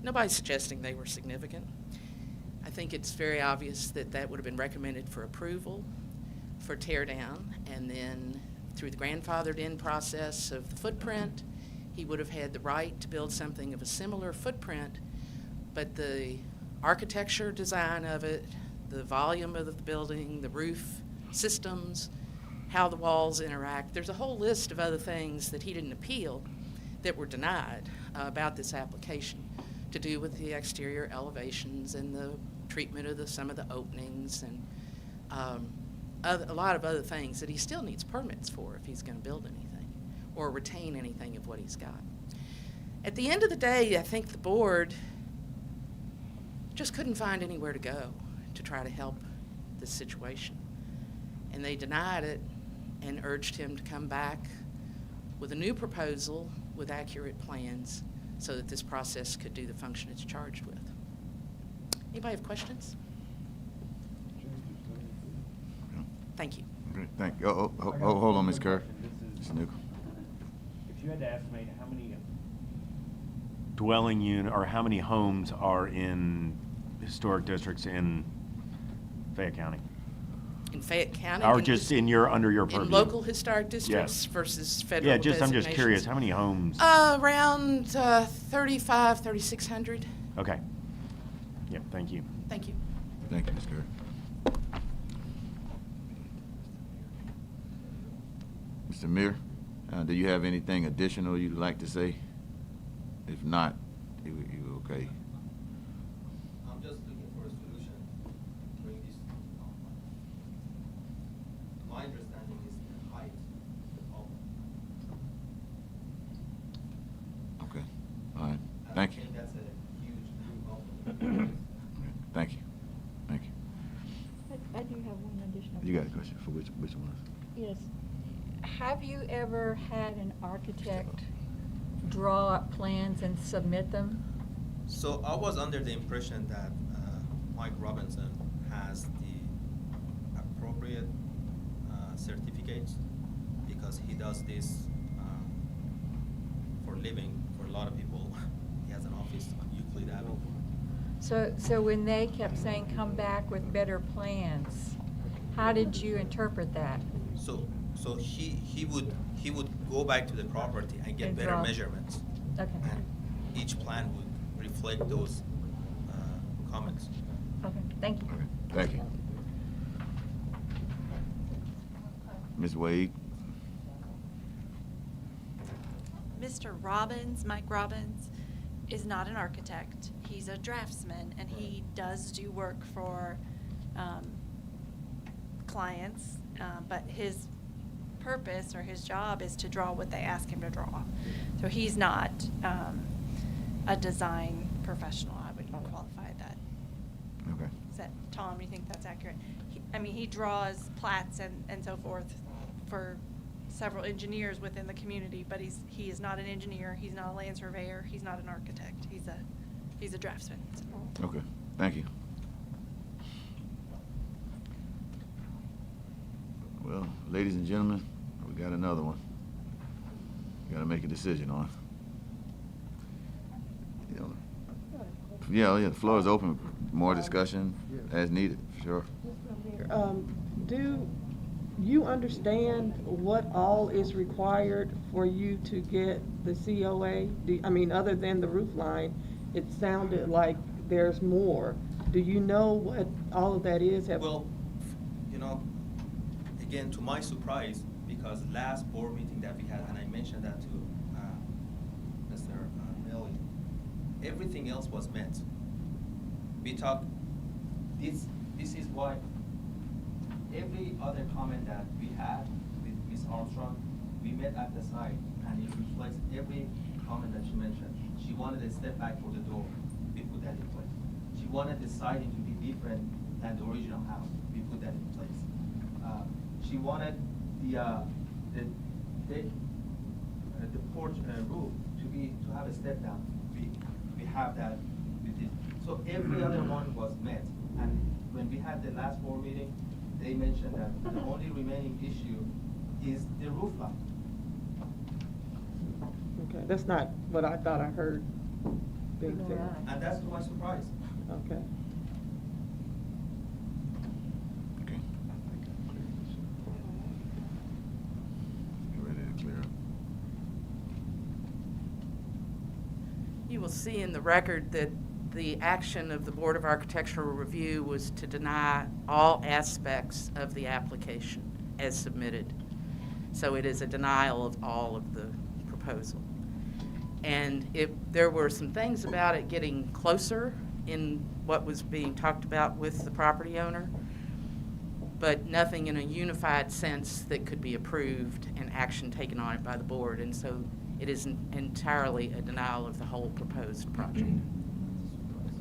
nobody's suggesting they were significant. I think it's very obvious that that would have been recommended for approval, for tear down, and then through the grandfathered in process of the footprint, he would have had the right to build something of a similar footprint, but the architecture design of it, the volume of the building, the roof systems, how the walls interact, there's a whole list of other things that he didn't appeal that were denied about this application to do with the exterior elevations and the treatment of some of the openings and a lot of other things that he still needs permits for if he's going to build anything or retain anything of what he's got. At the end of the day, I think the board just couldn't find anywhere to go to try to help this situation. And they denied it and urged him to come back with a new proposal with accurate plans so that this process could do the function it's charged with. Anybody have questions? Thank you. Great, thank you. Hold on, Ms. Kerr. If you had to estimate how many dwelling unit or how many homes are in historic districts in Fayette County? In Fayette County? Or just under your purview? In local historic districts versus federal designations? I'm just curious, how many homes? Around 3,600. Okay. Yep, thank you. Thank you. Thank you, Ms. Kerr. Mr. Meir, do you have anything additional you'd like to say? If not, you okay? I'm just looking for a solution to bring this. My understanding is the height of the Okay, all right, thank you. I think that's a huge problem. Thank you, thank you. I do have one additional. You got a question for which one? Yes. Have you ever had an architect draw up plans and submit them? So I was under the impression that Mike Robinson has the appropriate certificates because he does does this for a living for a lot of people. He has an office on Euclid Avenue. So when they kept saying, come back with better plans, how did you interpret that? So he would go back to the property and get And better draw. measurements. Okay. And each plan would reflect those comments. Okay, thank you. Thank you. Ms. Wade? Mr. Robbins, Mike Robbins, is not an architect. He's a draftsman, and he does do work for clients, but his purpose or his job is to draw what they ask him to draw. So he's not a design professional, I would qualify that. Okay. Is that, Tom, you think that's accurate? He draws plats and so forth for several engineers within the community, but he is not an engineer, he's not a land surveyor, he's not an architect, he's a draftsman. Okay, thank you. Well, ladies and gentlemen, we got another one. We gotta make a decision on. Yeah, the floor is open. More discussion as needed, for sure. Do you understand what all is required for you to get the COA? Other than the roof line, it sounded like there's more. Do you know what all of that is? Well, again, to my surprise, because last board meeting that we had, and I mentioned that to Mr. Melly, everything else was met. We talked, this is why every other comment that we had with Ms. Armstrong, we met at the site, and it reflects every comment that she mentioned. She wanted a step back for the door, we put that in place. She wanted the siding to be different than the original house, we put that in place. She wanted the porch roof to have a step down. We have that with it. So every other one was met. And when we had the last board meeting, they mentioned that the only remaining issue is the roof line. Okay, that's not what I thought I heard being said. And that's to my surprise. Okay. You will see in the record that the action of the Board of Architectural Review was to deny all aspects of the application as submitted. So it is a denial of all of the proposal. And there were some things about it getting closer in what was being talked about with the property owner, but nothing in a unified sense that could be approved and action taken on it by the board. And so it is entirely a denial of the whole proposed project.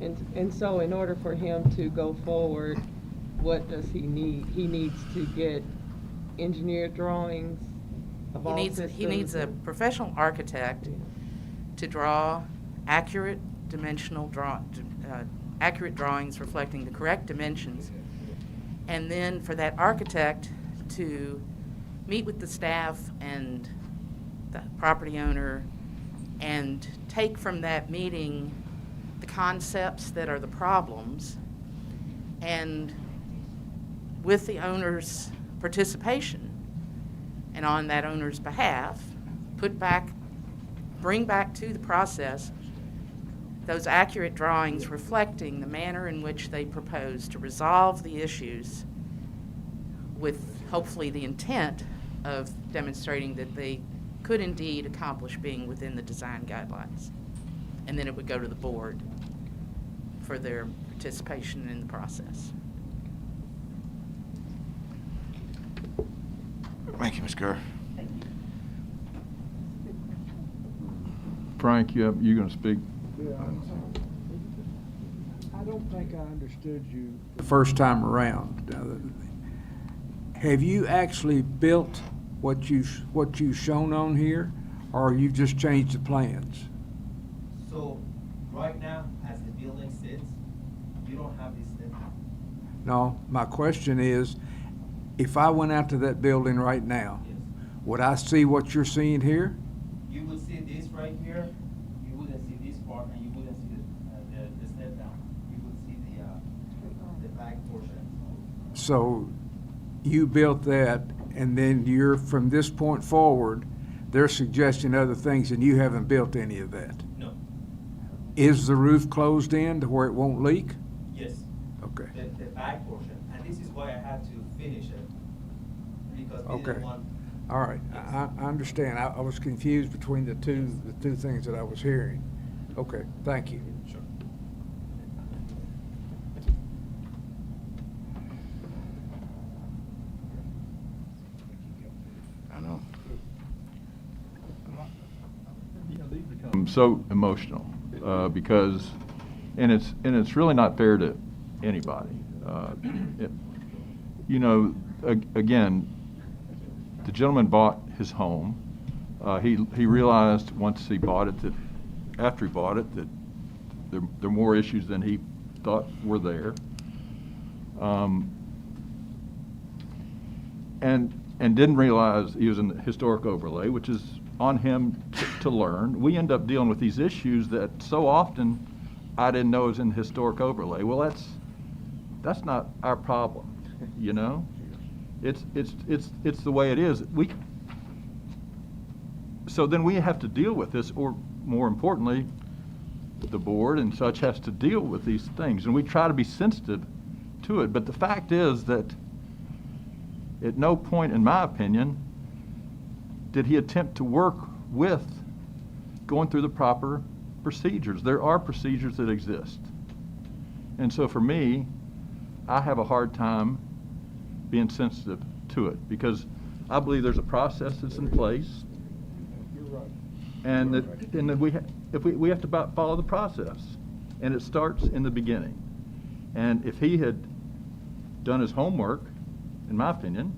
And so in order for him to go forward, what does he need? He needs to get engineered drawings of all systems? He needs a professional architect to draw accurate accurate drawings reflecting the correct dimensions, and then for that architect to meet with the staff and the property owner and take from that meeting the concepts that are the problems, and with the owner's participation and on that owner's behalf, bring back to the process those accurate drawings reflecting the manner in which they propose to resolve the issues, with hopefully the intent of demonstrating that they could indeed accomplish being within the design guidelines. And then it would go to the board for their participation in the process. Thank you, Ms. Kerr. Frank, you going to speak? Yeah, I don't think I understood you the first time around. Have you actually built what you've shown on here, or you've just changed the plans? So right now, as the building sits, you don't have this step. No, my question is, if I went out to that building right now, would I see what you're seeing here? You will see this right here, you wouldn't see this part, and you wouldn't see the step down. You would see the back portion. So you built that, and then you're, from this point forward, they're suggesting other things, and you haven't built any of that? No. Is the roof closed in to where it won't leak? Yes. Okay. The back portion, and this is why I had to finish it, because we Okay. didn't want. All right, I understand. I was confused between the two things that I was hearing. Okay, thank you. Sure. I know. I'm so emotional because, and it's really not fair to anybody. Again, the gentleman bought his home. He realized once he bought it that, after he bought it, that there are more issues than he thought were there. And didn't realize he was in the historic overlay, which is on him to learn. We end up dealing with these issues that so often I didn't know was in the historic overlay. Well, that's not our problem, you know? It's the way it is. So then we have to deal with this, or more importantly, the board and such has to deal with these things, and we try to be sensitive to it. But the fact is that at no point, in my opinion, did he attempt to work with going through the proper procedures. There are procedures that exist. And so for me, I have a hard time being sensitive to it, because I believe there's a process that's in place. You're right. And that we have to follow the process, and it starts in the beginning. And if he had done his homework, in my opinion,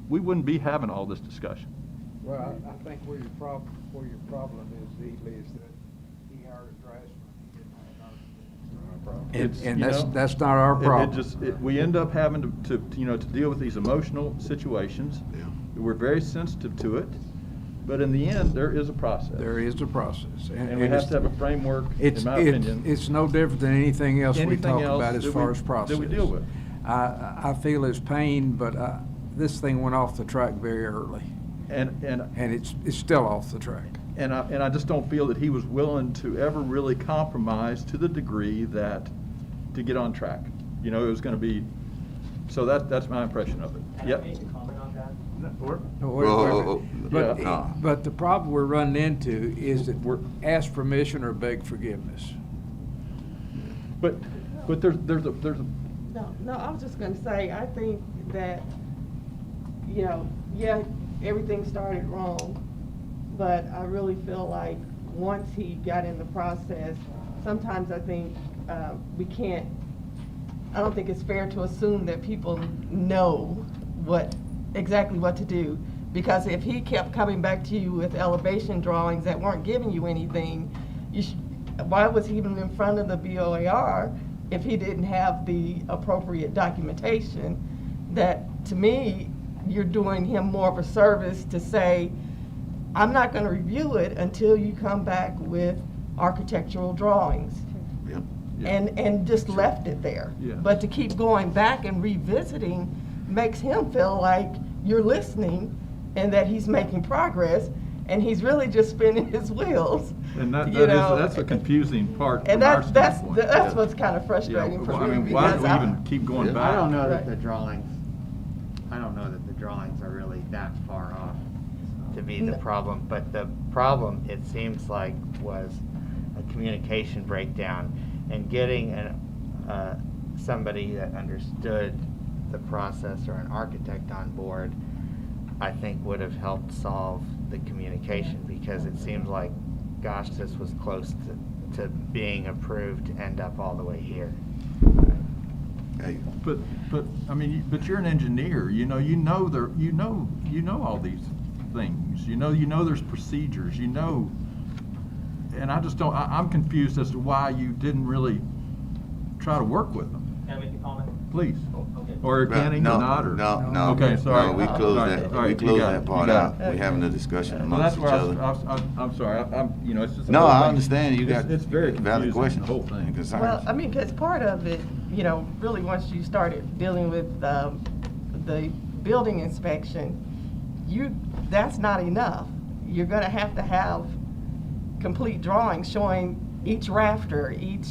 we wouldn't be having all this discussion. Well, I think where your problem is, Ely, is that he hired a draftsman. And that's not our problem. We end up having to deal with these emotional situations. Yeah. We're very sensitive to it, but in the end, there is a process. There is a process. And we have to have a framework, in my opinion. It's no different than anything else we talk about as far as process. That we deal with. I feel his pain, but this thing went off the track very early. And it's still off the track. And I just don't feel that he was willing to ever really compromise to the degree that to get on track. It was going to be. So that's my impression of it. Yep. Can I make a comment on that? But the problem we're running into is that we're asked permission or beg forgiveness. But there's a. No, I was just going to say, I think that, everything started wrong, but I really feel like once he got in the process, sometimes I think I don't think it's fair to assume that people know exactly what to do. Because if he kept coming back to you with elevation drawings that weren't giving you anything, why was he even in front of the BOAR if he didn't have the appropriate documentation? That, to me, you're doing him more of a service to say, I'm not going to review it until you come back with architectural drawings. Yeah. And just left it there. Yeah. But to keep going back and revisiting makes him feel like you're listening and that he's making progress, and he's really just spinning his wheels. And that's a confusing part. And from our that's standpoint. what's kind of frustrating for me. Why do we because even keep going back? I don't know that Right. the drawings are really that far off to be the problem. But the problem, it seems like, was a communication breakdown, and getting somebody that understood the process, or an architect on board, I think would have helped solve the communication, because it seems like, gosh, this was close to being approved to end up all the way here. Hey. But you're an engineer. You know all these things. You know there's procedures. And I just don't. I'm confused as to why you didn't really try to work with them. Can I make a comment? Please. Okay. Or can he No, not, or? no. Okay, sorry. No, we closed All right, that, all right, we you closed got it, that you part got out. it. We're having a discussion Well, amongst that's each where other. I'm sorry, you know, it's just. the No, whole I thing. understand. You got It's very valid confusing, questions the whole thing. and concerns. Well, I mean, because part of it, you know, really once you started dealing with the building inspection, that's not enough. You're gonna have to have complete drawings showing each rafter, each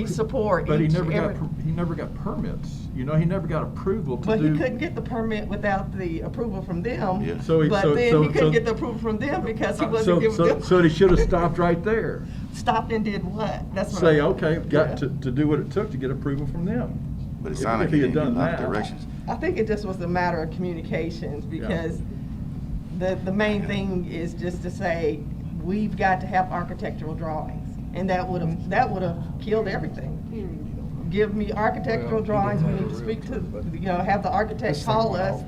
support, But he each never got permits. You know, he never got approval to do. But he couldn't get the permit without the approval from them. Yeah. But then he couldn't get the approval from them because he wasn't giving them. So he should have stopped right there. Stopped and did what? That's what Say, okay, got to do what it took to get approval from them. But it If- sounded if like he had didn't done get a lot of that. directions. I think it just was a matter of communications because the main thing is just to say, we've got to have architectural drawings. And that would have killed everything. Give me architectural drawings, we need to speak to, have the architect call us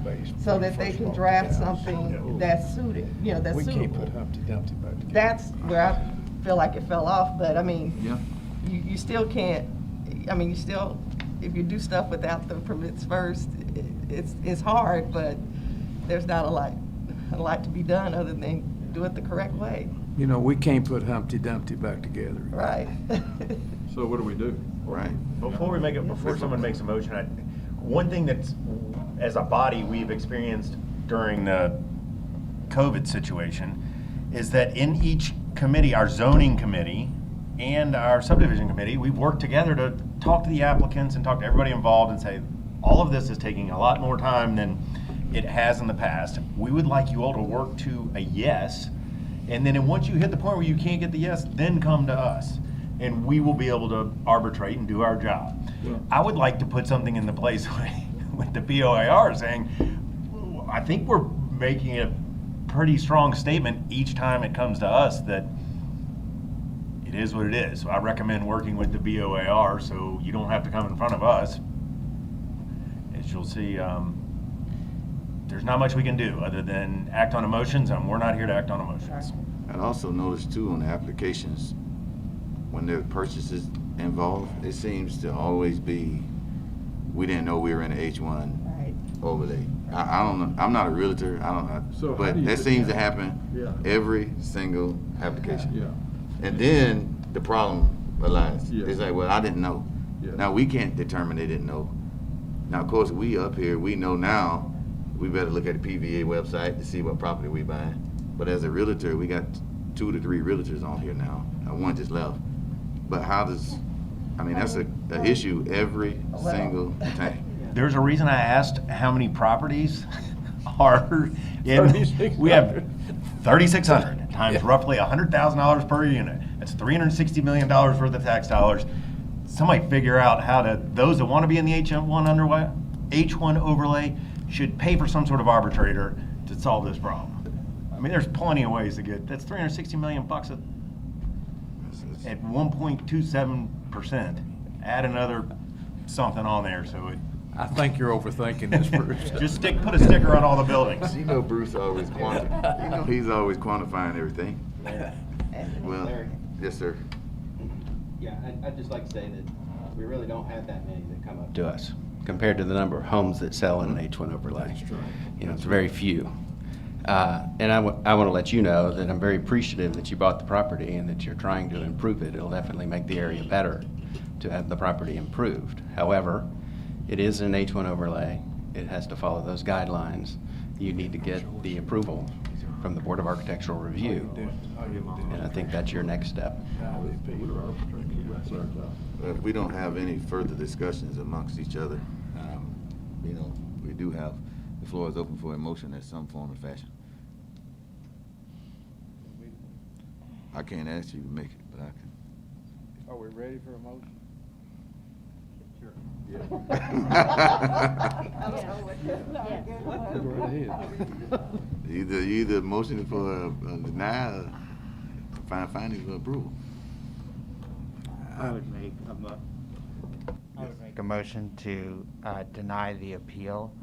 so that they can draft something that's suited, that's We suitable. can't put Humpty Dumpty back together. That's where I feel like it fell off, but I mean, Yeah. you still can't, if you do stuff without the permits first, it's hard, but there's not a lot to be done other than do it the correct way. You know, we can't put Humpty Dumpty back together. Right. So what do we do? Right. Before someone makes a motion, one thing that's, as a body, we've experienced during the COVID situation is that in each committee, our zoning committee and our subdivision committee, we've worked together to talk to the applicants and talk to everybody involved and say, all of this is taking a lot more time than it has in the past. We would like you all to work to a yes, and then once you hit the point where you can't get the yes, then come to us, and we will be able to arbitrate and do our job. Yeah. I would like to put something into place with the BOAR saying, I think we're making a pretty strong statement each time it comes to us that it is what it is. So I recommend working with the BOAR so you don't have to come in front of us. As you'll see, there's not much we can do other than act on emotions, and we're not here to act on emotions. I also noticed too on the applications, when there are purchases involved, it seems to always be, we didn't know we were in the H1 overlay. I don't know, I'm not a realtor, So how but do you that do seems that? to happen Yeah. every single application. Yeah. And then the problem arises. Yeah. It's like, well, I didn't know. Yeah. Now, we can't determine they didn't know. Now, of course, we up here, we know now, we better look at the PVA website to see what property we buying. But as a realtor, we got 2 to 3 realtors on here now. One just left. But that's an issue every single time. There's a reason I asked how many properties are in, we have 3,600 times roughly $100,000 per unit. That's $360 million worth of tax dollars. Somebody figure out how to, those that want to be in the H1 overlay should pay for some sort of arbitrator to solve this problem. I mean, there's plenty of ways to get, that's $360 million bucks at 1.27%. Add another something on there so it. I think you're overthinking this, Bruce. Just put a sticker on all the buildings. You know Bruce always he's always quantifying everything. Well, yes, sir. Yeah, I'd just like to say that we really don't have that many that come up to us compared to the number of homes that sell in an H1 overlay. It's very few. And I want to let you know that I'm very appreciative that you bought the property and that you're trying to improve it. It'll definitely make the area better to have the property improved. However, it is an H1 overlay. It has to follow those guidelines. You need to get the approval from the Board of Architectural Review. And I think that's your next step. If we don't have any further discussions amongst each other, we do have, the floor is open for a motion in some form or fashion. I can't ask you to make it, but I can. Are we ready for a motion? Sure. Either motion for a denial or find findings for approval. I would make a motion to deny the appeal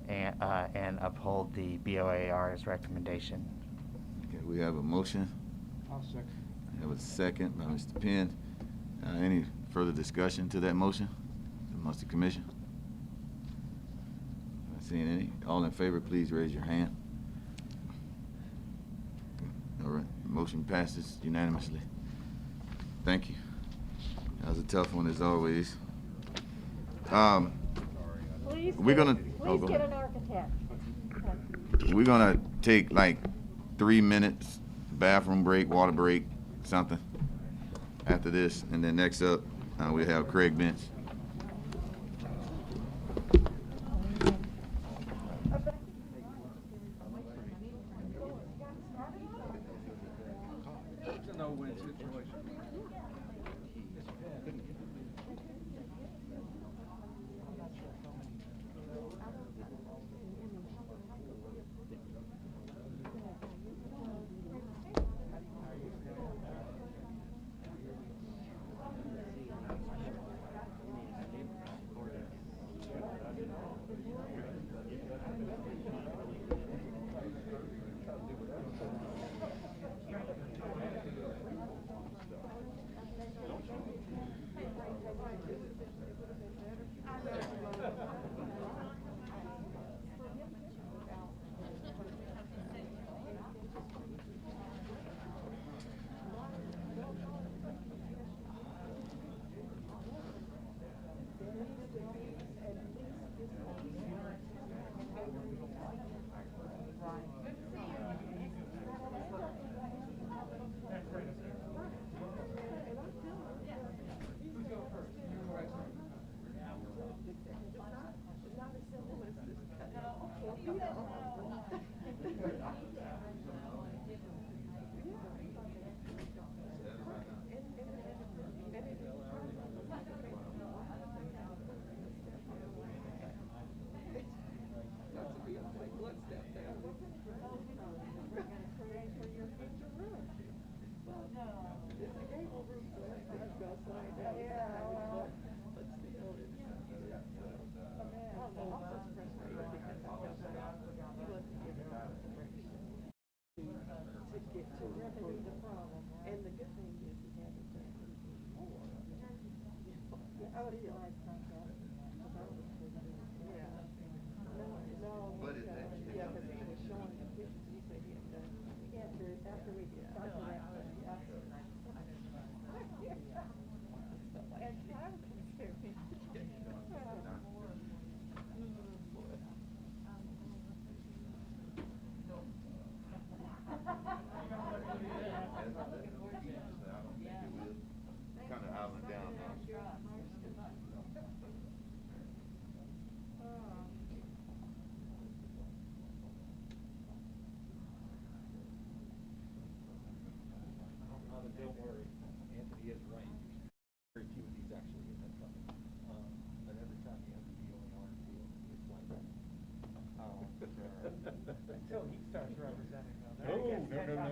and uphold the BOAR's recommendation. Okay, we have a motion. I'll second. We have a second by Mr. Penn. Any further discussion to that motion? The amongst the commission? Not seeing any. All in favor, please raise your hand. All right, motion passes unanimously. Thank you. That was a tough one as always. We're gonna. Please get an architect. We're gonna take like 3 minutes, bathroom break, water break, something after this, and then next up, we'll have Craig Bench. Don't worry, Anthony is right. Very few of these actually end up coming. But every time you have to deal in our field, it's like that. Until he starts representing them.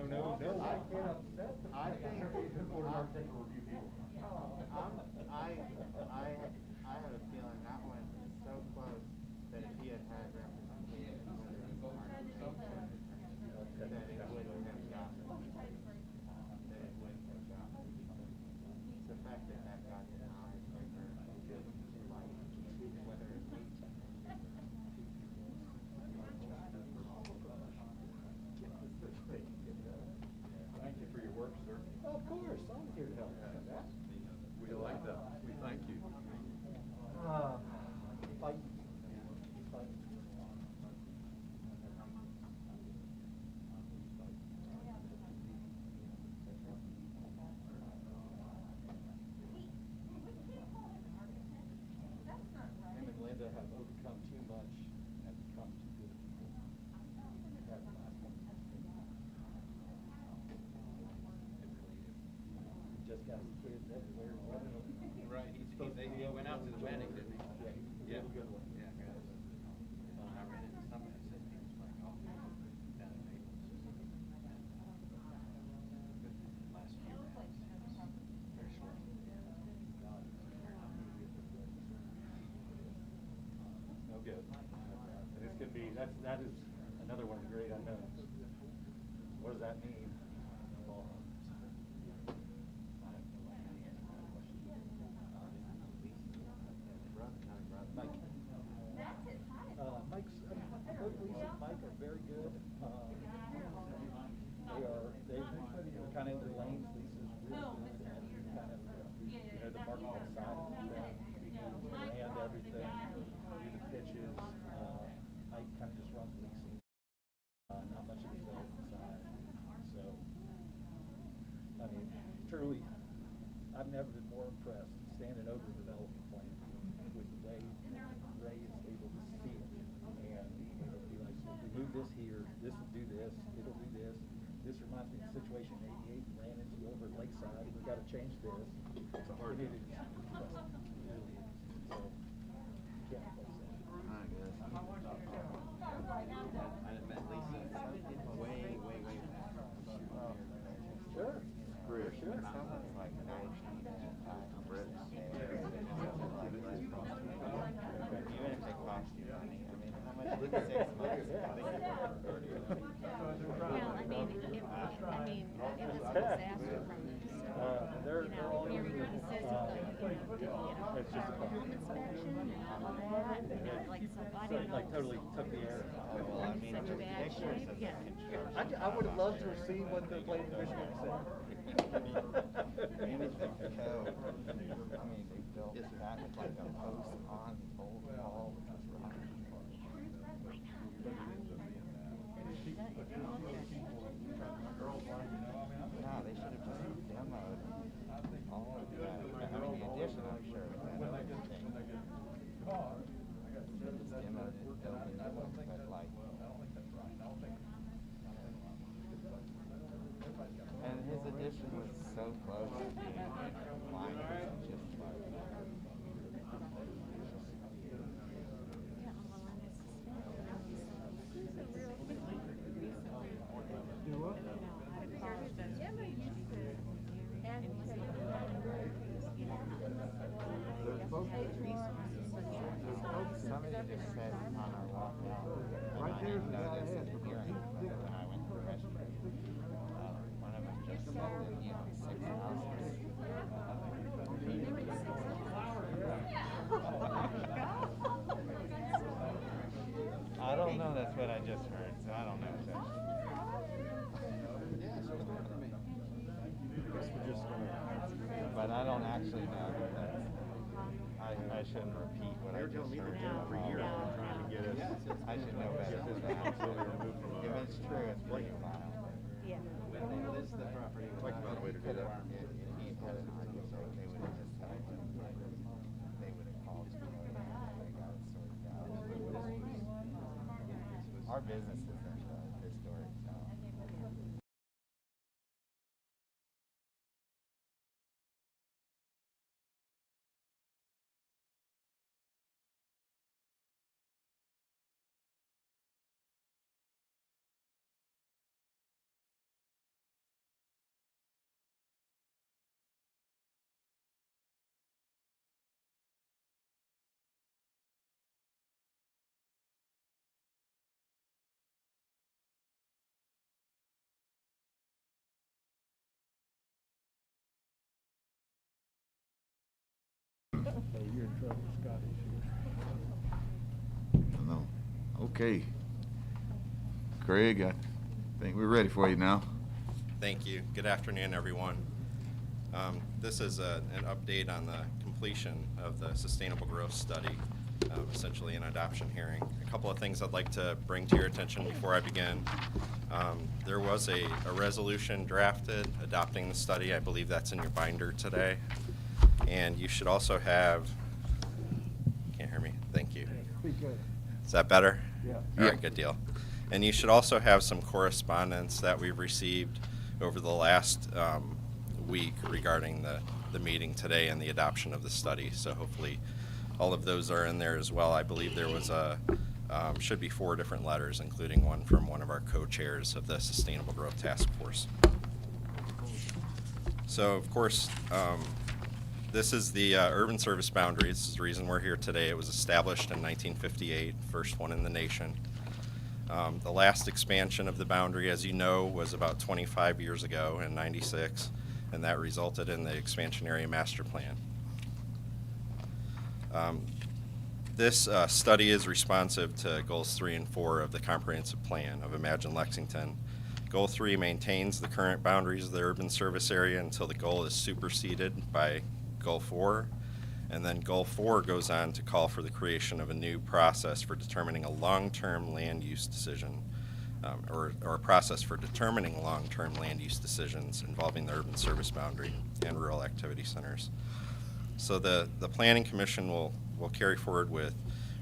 No. I can't upset them. I think the board of architectural review people. I have a feeling that one is so close that if he had had representation, that it wouldn't have gotten. The fact that that got denied, whether it's Thank you for your work, sir. Of course, I'm here to help. We like that. We thank you. Fight. Him and Linda have overcome too much and become too good people. Just got his kids everywhere. Right, he went out to the wedding, didn't he? Yeah, he good one. Yeah, good. I ran into somebody that said he was playing golf down in Naples. Last few rounds, very short. No good. And this could be, that is another one of the great unknowns. What does that mean? Well, I have no idea. Mike are very good. They're kind of in their lanes. Lisa's really good at kind of, the marketable side of the land, everything, do the pitches. Mike kind of just runs leasing, not much of the development side. So, I mean, truly, I've never been more impressed standing over the development plan with the way Ray is able to see it and being able to be like, so if we move this here, this will do this, it'll do this. This reminds me of the situation in '88 we ran into over at Lakeside. We've got to change this. It's a hard. It is impressive. It really is. So, can't replace that. I guess. I met Lisa way back. Sure. Great. Sure. Someone's like 19 bricks. Even if they cost you money, I mean, how much? Look at 6 months. Well, I mean, it was a disaster from this. Everybody says it's a home inspection and all that, and like somebody like totally took the air. Well, I mean, such bad shape. Yeah. I would have loved to have seen what the planning commission would say. And it's the code. I mean, they built that with like a post on the old wall, which was rotten. No, they should have just demoed all of that. I mean, the addition, I'm sure, was another thing. Just demoed it, built it, but like. And his addition was so close to being mine, just like. Somebody just said on our walk out, and I didn't notice at the hearing, but when I went to the restroom, one of them just said that he owns 6 houses. I don't know, that's what I just heard, so I don't know if that's. But I don't actually know if that's. I shouldn't repeat what I just heard. For years trying to get us. I should know better than that. If it's true, it's pretty wild. Yeah. This is the property. Like the way to do that. If he had an argument, they would have just told him. They would have called him. They got it sorted out. Our business isn't historic, so. You're in trouble, Scotty. No. Okay. Craig, I think we're ready for you now. Thank you. Good afternoon, everyone. This is an update on the completion of the Sustainable Growth Study, essentially an adoption hearing. A couple of things I'd like to bring to your attention before I begin. There was a resolution drafted adopting the study. I believe that's in your binder today. And you should also have, can't hear me, thank you. Is that better? Yeah. All right, good deal. And you should also have some correspondence that we've received over the last week regarding the meeting today and the adoption of the study. So hopefully all of those are in there as well. I believe there was should be 4 different letters, including one from one of our co-chairs of the Sustainable Growth Task Force. So of course, this is the urban service boundary. This is the reason we're here today. It was established in 1958, first one in the nation. The last expansion of the boundary, as you know, was about 25 years ago in '96, and that resulted in the expansion area master plan. This study is responsive to goals 3 and 4 of the comprehensive plan of Imagine Lexington. Goal 3 maintains the current boundaries of the urban service area until the goal is superseded by goal 4. And then goal 4 goes on to call for the creation of a new process for determining a long-term land use decision, or a process for determining long-term land use decisions involving the urban service boundary and rural activity centers. So the Planning Commission will carry forward with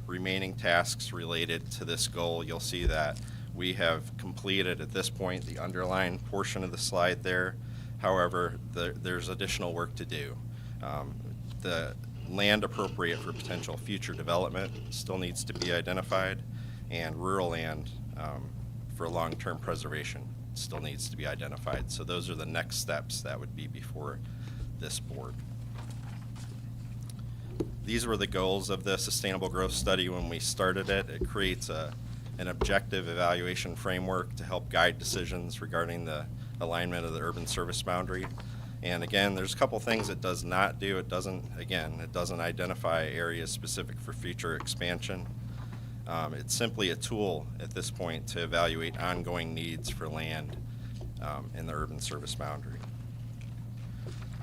remaining tasks related to this goal. You'll see that we have completed at this point the underlined portion of the slide there. However, there's additional work to do. The land appropriate for potential future development still needs to be identified, and rural land for long-term preservation still needs to be identified. So those are the next steps that would be before this board. These were the goals of the Sustainable Growth Study when we started it. It creates an objective evaluation framework to help guide decisions regarding the alignment of the urban service boundary. And again, there's a couple things it does not do. It doesn't identify areas specific for future expansion. It's simply a tool at this point to evaluate ongoing needs for land in the urban service boundary.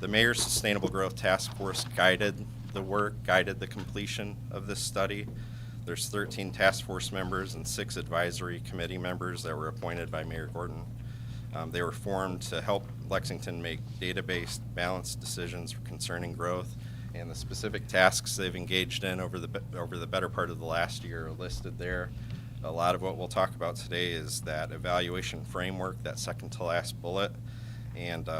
The Mayor's Sustainable Growth Task Force guided the completion of this study. There's 13 task force members and 6 advisory committee members that were appointed by Mayor Gordon. They were formed to help Lexington make data-based, balanced decisions concerning growth, and the specific tasks they've engaged in over the better part of the last year are listed there. A lot of what we'll talk about today is that evaluation framework, that second to last bullet, and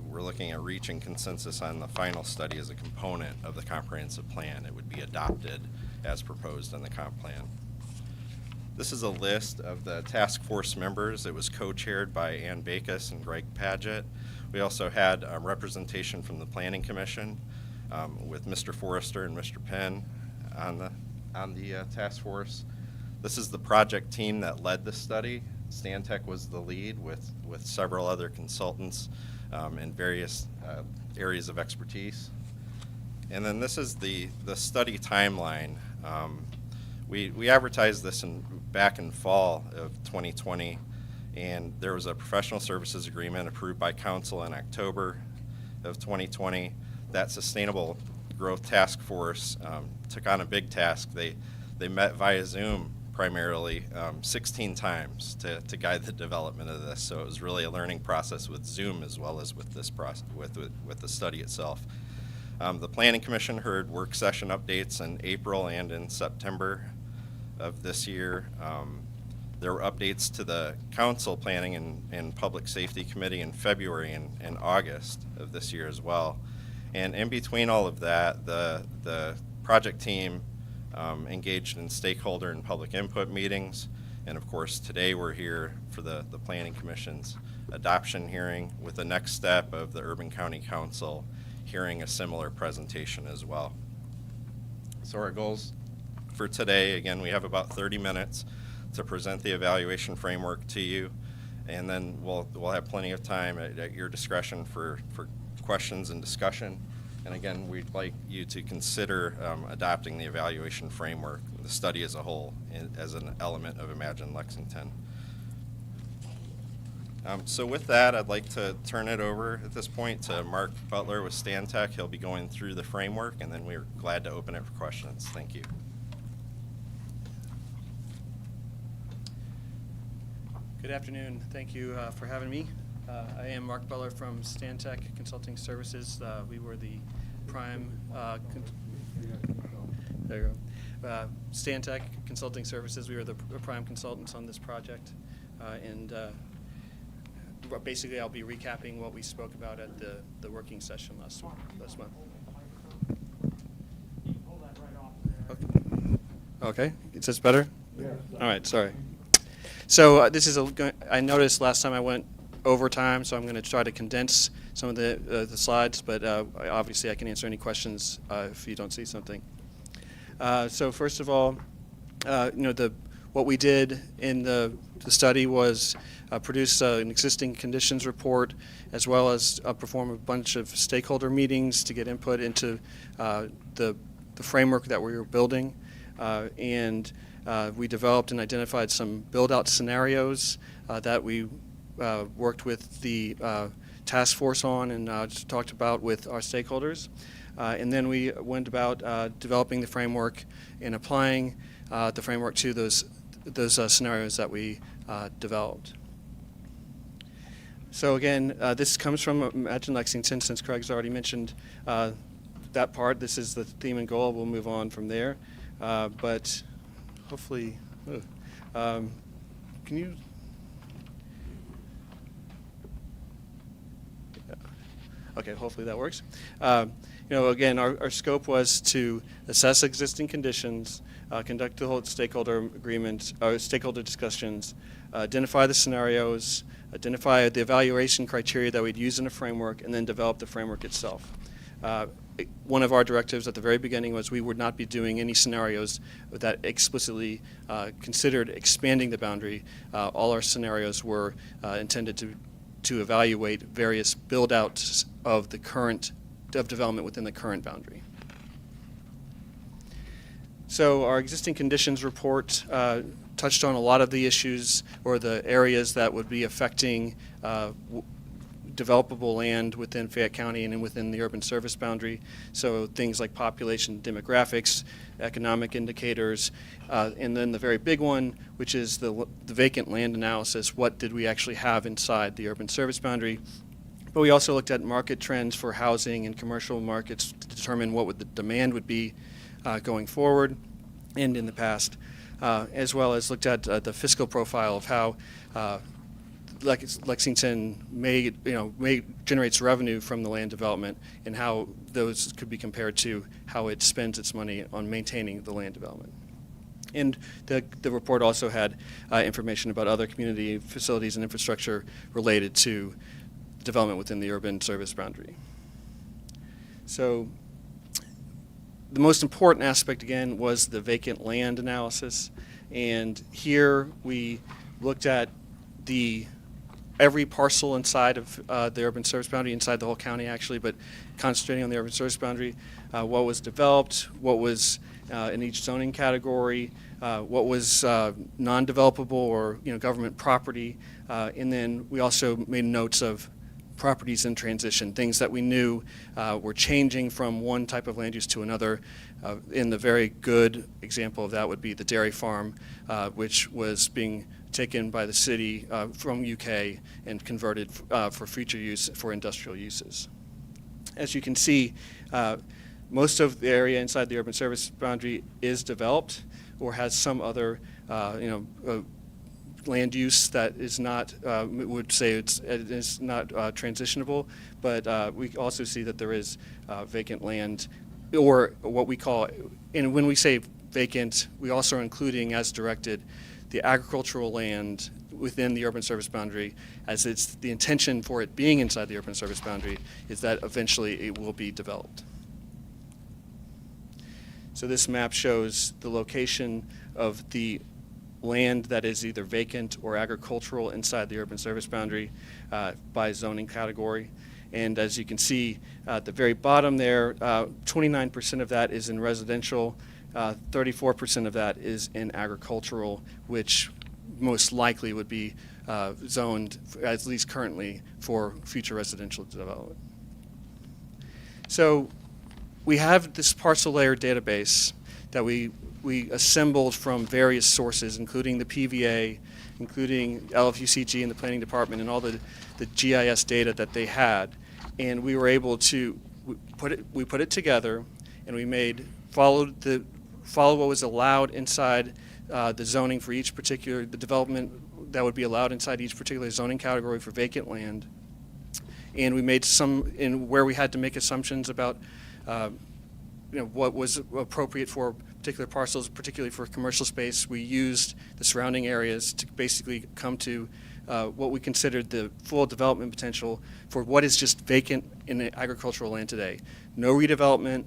we're looking at reaching consensus on the final study as a component of the comprehensive plan. It would be adopted as proposed in the comp plan. This is a list of the task force members. It was co-chaired by Ann Bacus and Greg Padgett. We also had representation from the Planning Commission with Mr. Forrester and Mr. Penn on the task force. This is the project team that led the study. Stantec was the lead with several other consultants in various areas of expertise. And then this is the study timeline. We advertised this back in fall of 2020, and there was a professional services agreement approved by council in October of 2020. That Sustainable Growth Task Force took on a big task. They met via Zoom primarily 16 times to guide the development of this. So it was really a learning process with Zoom as well as with this process, with the study itself. The Planning Commission heard work session updates in April and in September of this year. There were updates to the Council Planning and Public Safety Committee in February and August of this year as well. And in between all of that, the project team engaged in stakeholder and public input meetings. And of course, today we're here for the Planning Commission's adoption hearing, with the next step of the Urban County Council hearing a similar presentation as well. So our goals for today, again, we have about 30 minutes to present the evaluation framework to you, and then we'll have plenty of time at your discretion for questions and discussion. And again, we'd like you to consider adopting the evaluation framework, the study as a whole, as an element of Imagine Lexington. So with that, I'd like to turn it over at this point to Mark Butler with Stantec. He'll be going through the framework, and then we're glad to open it for questions. Thank you. Good afternoon. Thank you for having me. I am Mark Butler from Stantec Consulting Services. We were the prime Stantec Consulting Services. We were the prime consultants on this project, and basically I'll be recapping what we spoke about at the working session last month. Okay, is this better? Yeah. All right, sorry. So this is I noticed last time I went over time, so I'm going to try to condense some of the slides, but obviously I can answer any questions if you don't see something. So first of all, what we did in the study was produce an existing conditions report, as well as perform a bunch of stakeholder meetings to get input into the framework that we were building. and we developed and identified some build-out scenarios that we worked with the task force on and just talked about with our stakeholders. And then we went about developing the framework and applying the framework to those scenarios that we developed. So again, this comes from Imagine Lexington, since Craig's already mentioned that part. This is the theme and goal. We'll move on from there. But hopefully, can you? Okay, hopefully that works. Again, our scope was to assess existing conditions, conduct the whole stakeholder agreement, stakeholder discussions, identify the scenarios, identify the evaluation criteria that we'd use in a framework, and then develop the framework itself. One of our directives at the very beginning was we would not be doing any scenarios that explicitly considered expanding the boundary. All our scenarios were intended to evaluate various build-outs of development within the current boundary. So our existing conditions report touched on a lot of the issues or the areas that would be affecting developable land within Fayette County and within the urban service boundary. So things like population demographics, economic indicators, and then the very big one, which is the vacant land analysis. What did we actually have inside the urban service boundary? But we also looked at market trends for housing and commercial markets to determine what the demand would be going forward and in the past, as well as looked at the fiscal profile of how Lexington generates revenue from the land development and how those could be compared to how it spends its money on maintaining the land development. And the report also had information about other community facilities and infrastructure related to development within the urban service boundary. So the most important aspect, again, was the vacant land analysis. And here we looked at every parcel inside of the urban service boundary, inside the whole county actually, but concentrating on the urban service boundary, what was developed, what was in each zoning category, what was non-developable or government property, and then we also made notes of properties in transition, things that we knew were changing from one type of land use to another. And the very good example of that would be the dairy farm, which was being taken by the city from UK and converted for future use for industrial uses. As you can see, most of the area inside the urban service boundary is developed or has some other land use that is not, would say it is not transitionable, but we also see that there is vacant land, or what we call, and when we say vacant, we also are including as directed the agricultural land within the urban service boundary, as it's the intention for it being inside the urban service boundary is that eventually it will be developed. So this map shows the location of the land that is either vacant or agricultural inside the urban service boundary by zoning category. And as you can see at the very bottom there, 29% of that is in residential, 34% of that is in agricultural, which most likely would be zoned, at least currently, for future residential development. So we have this parcel layer database that we assembled from various sources, including the PVA, including LFUCG and the planning department and all the GIS data that they had. And we were able to put it together, and we followed what was allowed inside the zoning for each particular, the development that would be allowed inside each particular zoning category for vacant land. And we made where we had to make assumptions about what was appropriate for particular parcels, particularly for commercial space. We used the surrounding areas to basically come to what we considered the full development potential for what is just vacant in the agricultural land today. No redevelopment,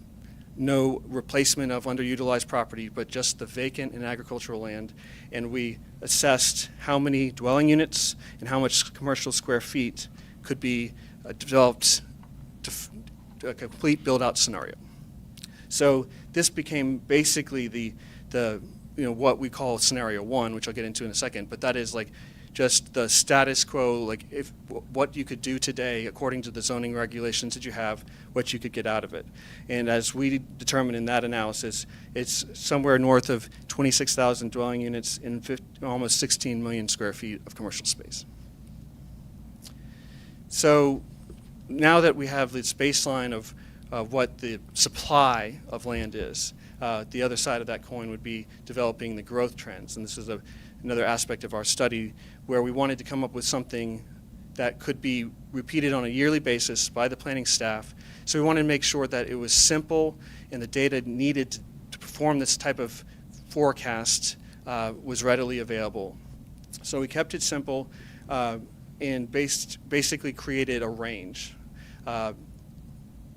no replacement of underutilized property, but just the vacant and agricultural land. And we assessed how many dwelling units and how much commercial square feet could be developed to a complete build-out scenario. So this became basically the what we call scenario 1, which I'll get into in a second, but that is like just the status quo, like if what you could do today according to the zoning regulations that you have, what you could get out of it. And as we determined in that analysis, it's somewhere north of 26,000 dwelling units and almost 16 million square feet of commercial space. So now that we have this baseline of what the supply of land is, the other side of that coin would be developing the growth trends. And this is another aspect of our study where we wanted to come up with something that could be repeated on a yearly basis by the planning staff. So we wanted to make sure that it was simple and the data needed to perform this type of forecast was readily available. So we kept it simple and basically created a range. And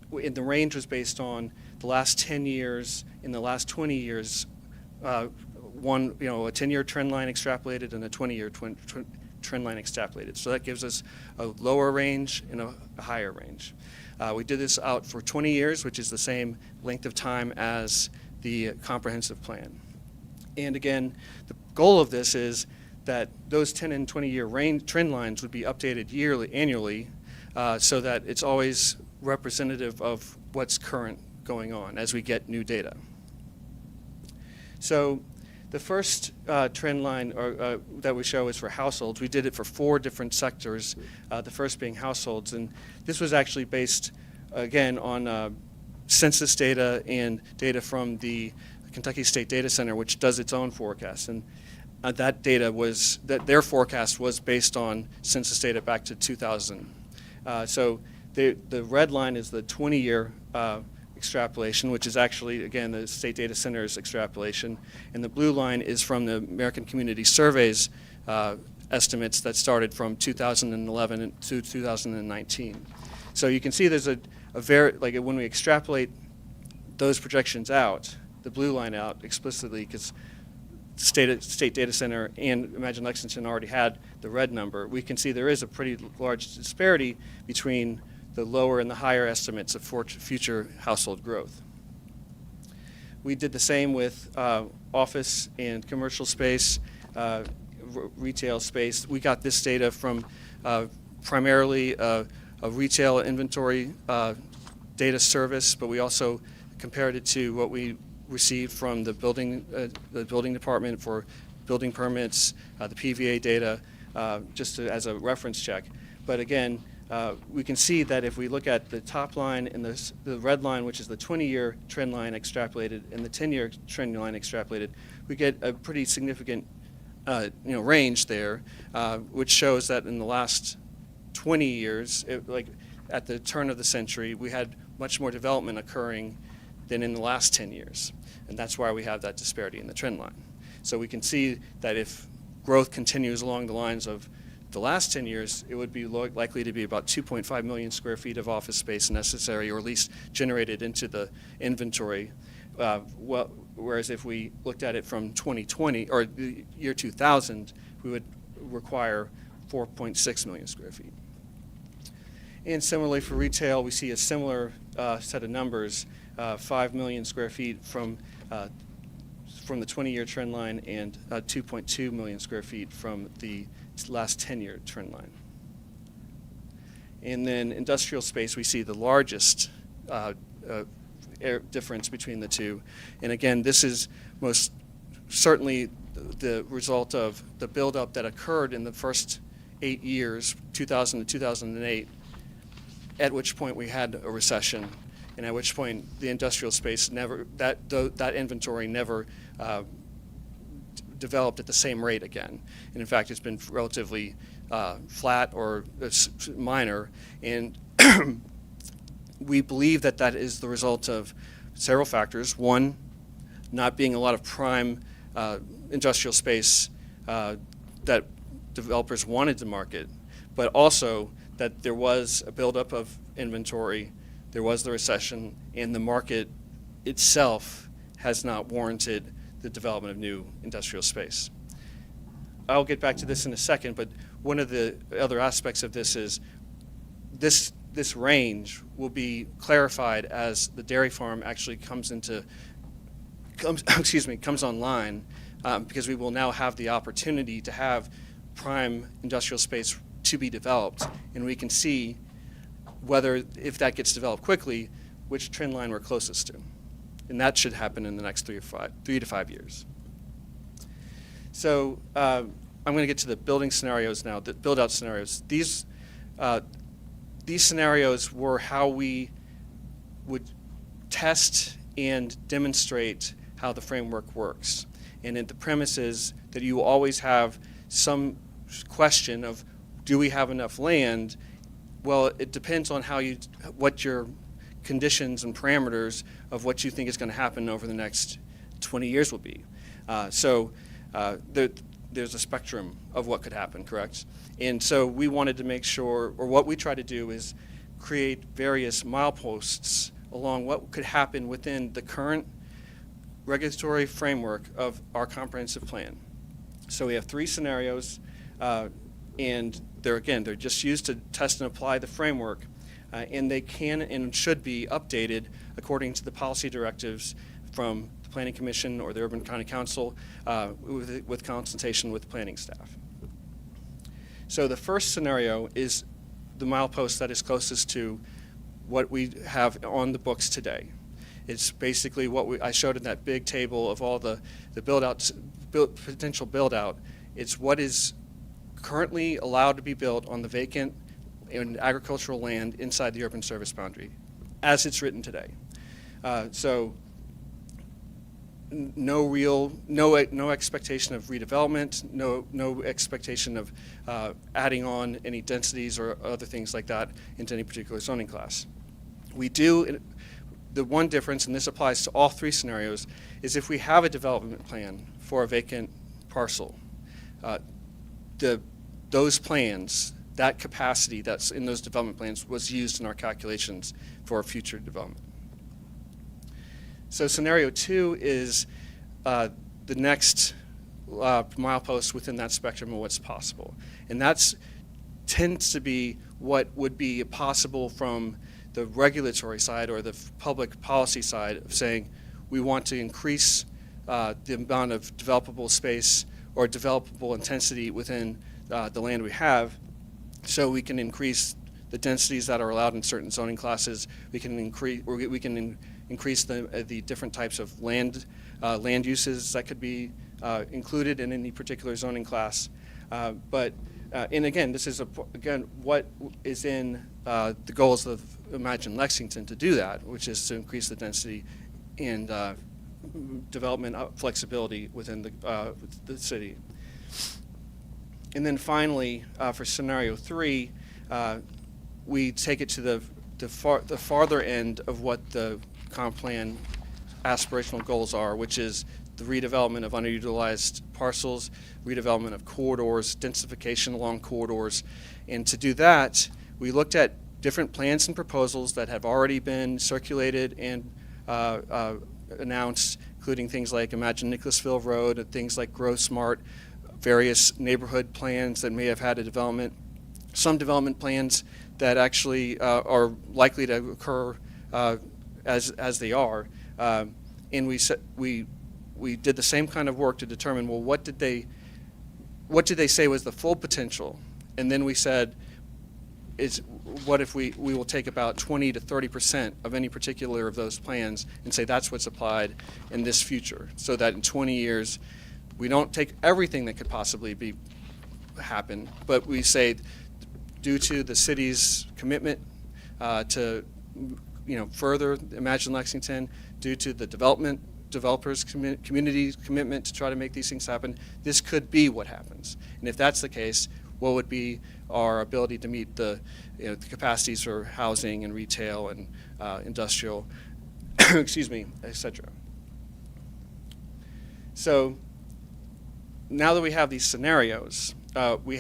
the range was based on the last 10 years. In the last 20 years, a 10-year trend line extrapolated and a 20-year trend line extrapolated. So that gives us a lower range and a higher range. We did this out for 20 years, which is the same length of time as the comprehensive plan. And again, the goal of this is that those 10 and 20-year trend lines would be updated annually, so that it's always representative of what's current going on as we get new data. So the first trend line that we show is for households. We did it for 4 different sectors, the first being households. And this was actually based, again, on census data and data from the Kentucky State Data Center, which does its own forecast. And their forecast was based on census data back to 2000. So the red line is the 20-year extrapolation, which is actually, again, the State Data Center's extrapolation. And the blue line is from the American Community Survey's estimates that started from 2011 to 2019. So you can see there's when we extrapolate those projections out, the blue line out explicitly, because State Data Center and Imagine Lexington already had the red number, we can see there is a pretty large disparity between the lower and the higher estimates of future household growth. We did the same with office and commercial space, retail space. We got this data from primarily a retail inventory data service, but we also compared it to what we received from the building department for building permits, the PVA data, just as a reference check. But again, we can see that if we look at the top line and the red line, which is the 20-year trend line extrapolated, and the 10-year trend line extrapolated, we get a pretty significant range there, which shows that in the last 20 years, like at the turn of the century, we had much more development occurring than in the last 10 years. And that's why we have that disparity in the trend line. So we can see that if growth continues along the lines of the last 10 years, it would be likely to be about 2.5 million square feet of office space necessary, or at least generated into the inventory. Whereas if we looked at it from 2020, or the year 2000, we would require 4.6 million square feet. And similarly for retail, we see a similar set of numbers, 5 million square feet from the 20-year trend line and 2.2 million square feet from the last 10-year trend line. And then industrial space, we see the largest difference between the two. And again, this is most certainly the result of the buildup that occurred in the first 8 years, 2000 to 2008, at which point we had a recession, and at which point the industrial space that inventory never developed at the same rate again. And in fact, it's been relatively flat or minor. And we believe that that is the result of several factors. One, not being a lot of prime industrial space that developers wanted to market, but also that there was a buildup of inventory, there was the recession, and the market itself has not warranted the development of new industrial space. I'll get back to this in a second, but one of the other aspects of this is this range will be clarified as the dairy farm actually comes comes online, because we will now have the opportunity to have prime industrial space to be developed, and we can see whether, if that gets developed quickly, which trend line we're closest to. And that should happen in the next 3 to 5 years. So I'm going to get to the building scenarios now, the build-out scenarios. These scenarios were how we would test and demonstrate how the framework works. And the premise is that you always have some question of, do we have enough land? Well, it depends on what your conditions and parameters of what you think is going to happen over the next 20 years will be. There's a spectrum of what could happen, correct? And so we wanted to make sure, or what we try to do is create various mileposts along what could happen within the current regulatory framework of our comprehensive plan. So we have 3 scenarios, and they're just used to test and apply the framework, and they can and should be updated according to the policy directives from the Planning Commission or the Urban County Council with consultation with planning staff. So the first scenario is the milepost that is closest to what we have on the books today. It's basically what I showed in that big table of all the potential build-out. It's what is currently allowed to be built on the vacant and agricultural land inside the urban service boundary, as it's written today. So no expectation of redevelopment, no expectation of adding on any densities or other things like that into any particular zoning class. We do, the one difference, and this applies to all 3 scenarios, is if we have a development plan for a vacant parcel, those plans, that capacity that's in those development plans was used in our calculations for future development. So scenario 2 is the next milepost within that spectrum of what's possible. And that tends to be what would be possible from the regulatory side or the public policy side of saying we want to increase the amount of developable space or developable intensity within the land we have, so we can increase the densities that are allowed in certain zoning classes. We can increase the different types of land uses that could be included in any particular zoning class. And again, this is what is in the goals of Imagine Lexington to do that, which is to increase the density and development flexibility within the city. And then finally, for scenario 3, we take it to the farther end of what the comp plan aspirational goals are, which is the redevelopment of underutilized parcels, redevelopment of corridors, densification along corridors. And to do that, we looked at different plans and proposals that have already been circulated and announced, including things like Imagine Nicholasville Road and things like Grow Smart, various neighborhood plans that may have had a development, some development plans that actually are likely to occur as they are. And we did the same kind of work to determine, well, what did they say was the full potential? And then we said, what if we will take about 20 to 30% of any particular of those plans and say that's what's applied in this future, so that in 20 years we don't take everything that could possibly happen, but we say due to the city's commitment to further Imagine Lexington, due to the developers community's commitment to try to make these things happen, this could be what happens. And if that's the case, what would be our ability to meet the capacities for housing and retail and industrial, excuse me, etc. So now that we have these scenarios, we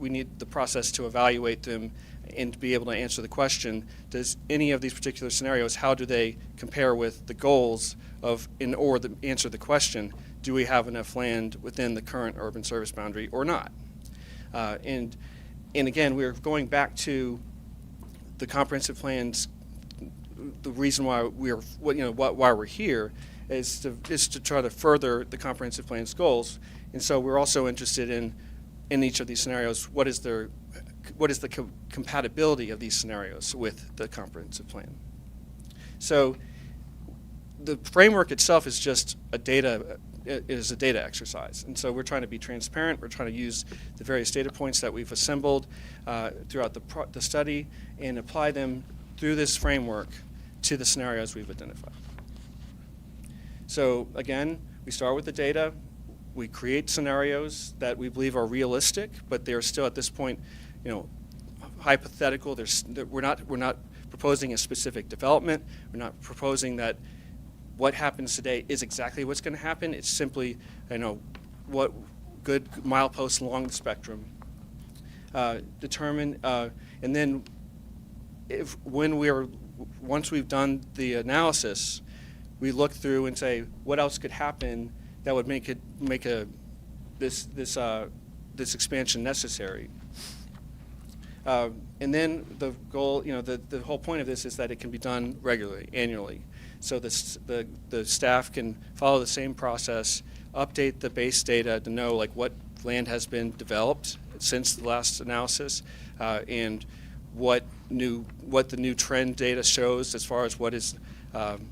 need the process to evaluate them and to be able to answer the question, does any of these particular scenarios, how do they compare with the goals of, answer the question, do we have enough land within the current urban service boundary or not? And again, we're going back to the comprehensive plans, the reason why why we're here, is to try to further the comprehensive plan's goals. And so we're also interested in each of these scenarios, what is the compatibility of these scenarios with the comprehensive plan. So the framework itself is just a data exercise. And so we're trying to be transparent. We're trying to use the various data points that we've assembled throughout the study and apply them through this framework to the scenarios we've identified. So again, we start with the data. We create scenarios that we believe are realistic, but they're still at this point, hypothetical. We're not proposing a specific development. We're not proposing that what happens today is exactly what's going to happen. It's simply, what good mileposts along the spectrum determine, and then once we've done the analysis, we look through and say what else could happen that would make this expansion necessary. And then the goal, the whole point of this is that it can be done regularly, annually. So the staff can follow the same process, update the base data to know what land has been developed since the last analysis, and what the new trend data shows as far as what is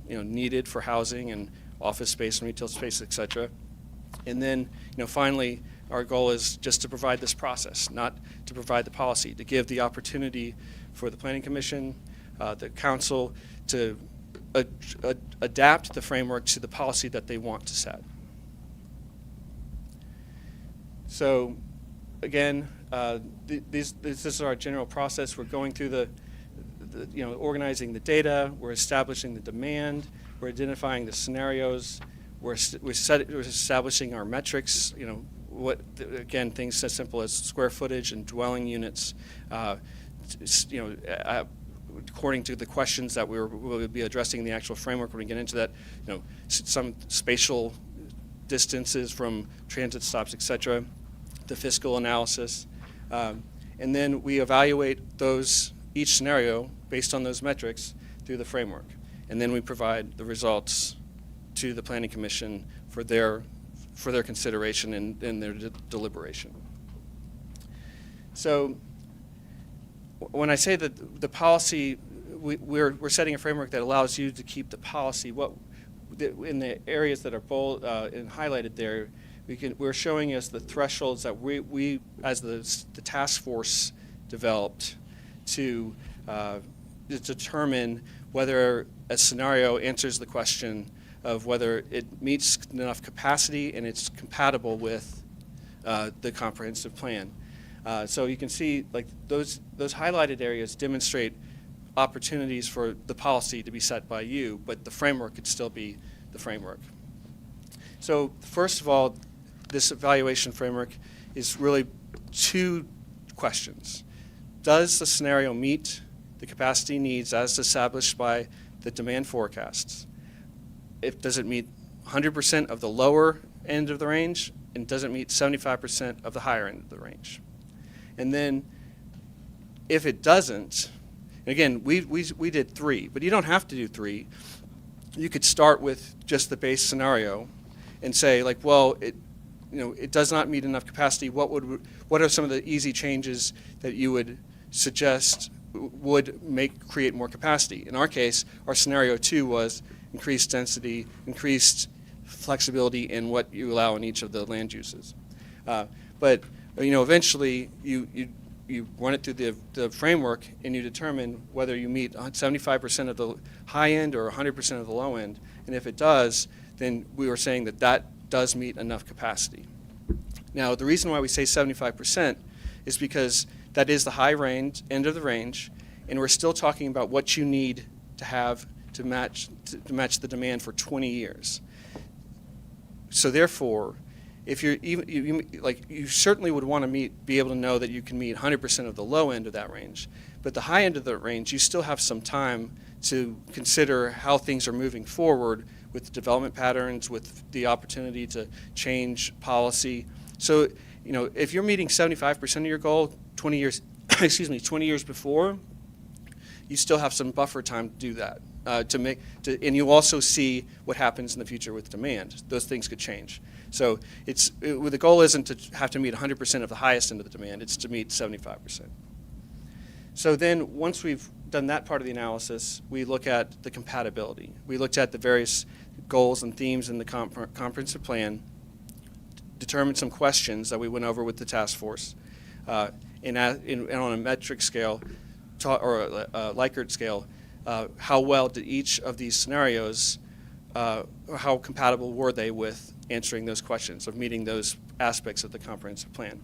needed for housing and office space and retail space, et cetera. And then finally, our goal is just to provide this process, not to provide the policy, to give the opportunity for the Planning Commission, the Council, to adapt the framework to the policy that they want to set. So again, this is our general process. We're going through organizing the data, we're establishing the demand, we're identifying the scenarios, we're establishing our metrics, again, things as simple as square footage and dwelling units, according to the questions that we'll be addressing in the actual framework when we get into that, some spatial distances from transit stops, et cetera, the fiscal analysis. And then we evaluate each scenario based on those metrics through the framework. And then we provide the results to the Planning Commission for their consideration and their deliberation. So when I say that the policy, we're setting a framework that allows you to keep the policy. In the areas that are bold and highlighted there, we're showing us the thresholds that we as the task force developed to determine whether a scenario answers the question of whether it meets enough capacity and it's compatible with the comprehensive plan. So you can see those highlighted areas demonstrate opportunities for the policy to be set by you, but the framework could still be the framework. So first of all, this evaluation framework is really two questions. Does the scenario meet the capacity needs as established by the demand forecasts? Does it meet 100% of the lower end of the range, and does it meet 75% of the higher end of the range? And then if it doesn't, and again, we did 3, but you don't have to do 3. You could start with just the base scenario and say it does not meet enough capacity. What are some of the easy changes that you would suggest would create more capacity? In our case, our scenario 2 was increased density, increased flexibility in what you allow in each of the land uses. But eventually you run it through the framework and you determine whether you meet 75% of the high end or 100% of the low end. And if it does, then we were saying that does meet enough capacity. Now, the reason why we say 75% is because that is the high end of the range, and we're still talking about what you need to have to match the demand for 20 years. So therefore, if you certainly would want to be able to know that you can meet 100% of the low end of that range, but the high end of the range, you still have some time to consider how things are moving forward with development patterns, with the opportunity to change policy. So, if you're meeting 75% of your goal 20 years, 20 years before, you still have some buffer time to do that. and you also see what happens in the future with demand. Those things could change. So the goal isn't to have to meet 100% of the highest end of the demand, it's to meet 75%. So then once we've done that part of the analysis, we look at the compatibility. We looked at the various goals and themes in the comprehensive plan, determined some questions that we went over with the task force, and on a metric scale, or a Likert scale, how well did each of these scenarios, or how compatible were they with answering those questions, of meeting those aspects of the comprehensive plan.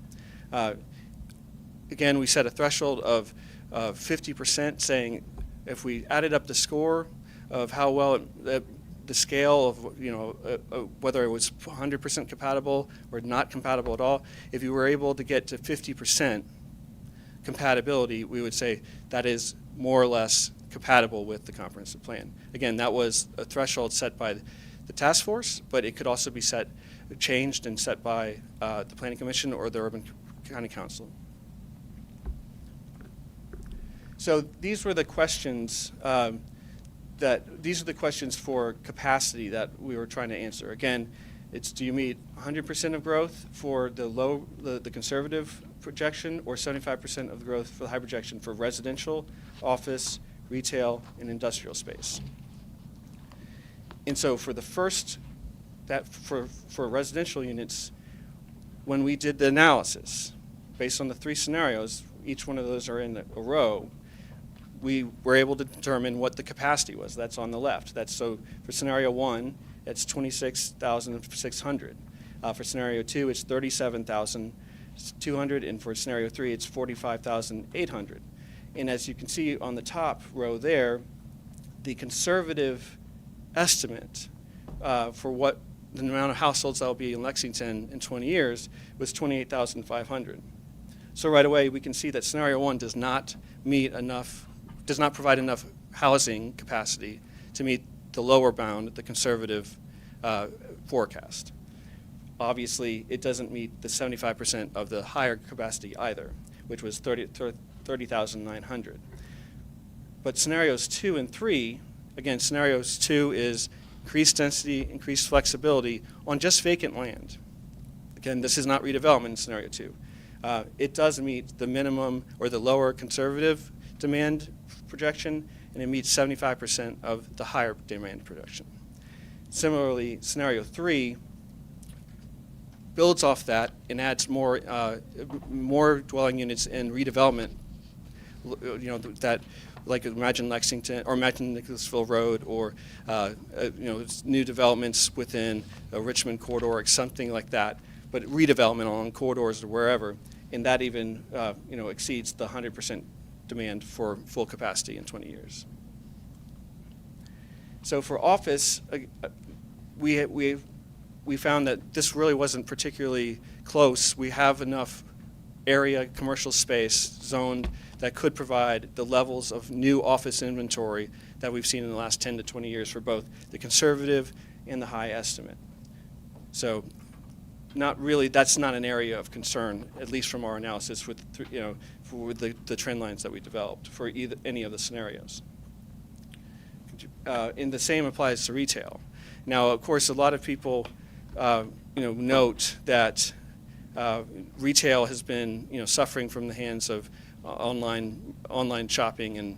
Again, we set a threshold of 50%, saying if we added up the score of how well the scale of whether it was 100% compatible or not compatible at all, if you were able to get to 50% compatibility, we would say that is more or less compatible with the comprehensive plan. Again, that was a threshold set by the task force, but it could also be changed and set by the Planning Commission or the Urban County Council. So these were the questions these are the questions for capacity that we were trying to answer. Again, it's do you meet 100% of growth for the conservative projection, or 75% of the growth for the high projection for residential, office, retail, and industrial space. And so for the first, for residential units, when we did the analysis, based on the 3 scenarios, each one of those are in a row, we were able to determine what the capacity was. That's on the left. So for scenario 1, it's 26,600. For scenario 2, it's 37,200, and for scenario 3, it's 45,800. And as you can see on the top row there, the conservative estimate for what the amount of households that will be in Lexington in 20 years was 28,500. So right away, we can see that scenario 1 does not provide enough housing capacity to meet the lower bound, the conservative forecast. Obviously, it doesn't meet the 75% of the higher capacity either, which was 30,900. But scenarios 2 and 3, again, scenarios 2 is increased density, increased flexibility on just vacant land. Again, this is not redevelopment in scenario 2. It does meet the minimum or the lower conservative demand projection, and it meets 75% of the higher demand projection. Similarly, scenario 3 builds off that and adds more dwelling units in redevelopment. That, like imagine Lexington or imagine Nicholasville Road, or new developments within a Richmond corridor, or something like that. But redevelopment along corridors or wherever, and that even exceeds the 100% demand for full capacity in 20 years. So for office, we found that this really wasn't particularly close. We have enough area, commercial space zoned that could provide the levels of new office inventory that we've seen in the last 10 to 20 years for both the conservative and the high estimate. So that's not an area of concern, at least from our analysis with the trend lines that we developed for any of the scenarios. And the same applies to retail. Now, of course, a lot of people note that retail has been suffering from the hands of online shopping and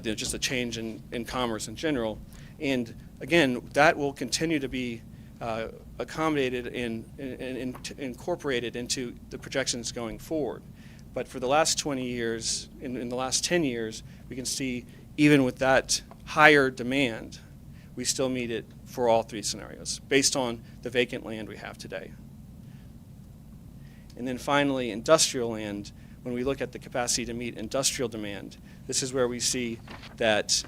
just a change in commerce in general. And again, that will continue to be accommodated and incorporated into the projections going forward. But for the last 20 years, in the last 10 years, we can see even with that higher demand, we still meet it for all 3 scenarios based on the vacant land we have today. And then finally, industrial land, when we look at the capacity to meet industrial demand, this is where we see that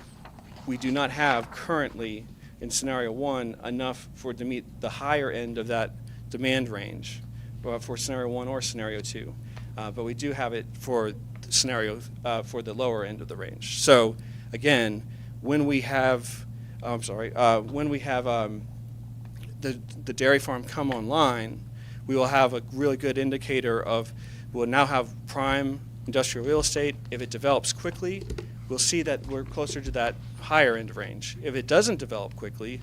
we do not have currently in scenario 1 enough to meet the higher end of that demand range for scenario 1 or scenario 2. But we do have it for scenario for the lower end of the range. So again, when we have the dairy farm come online, we will have a really good indicator of, we'll now have prime industrial real estate. If it develops quickly, we'll see that we're closer to that higher end range. If it doesn't develop quickly,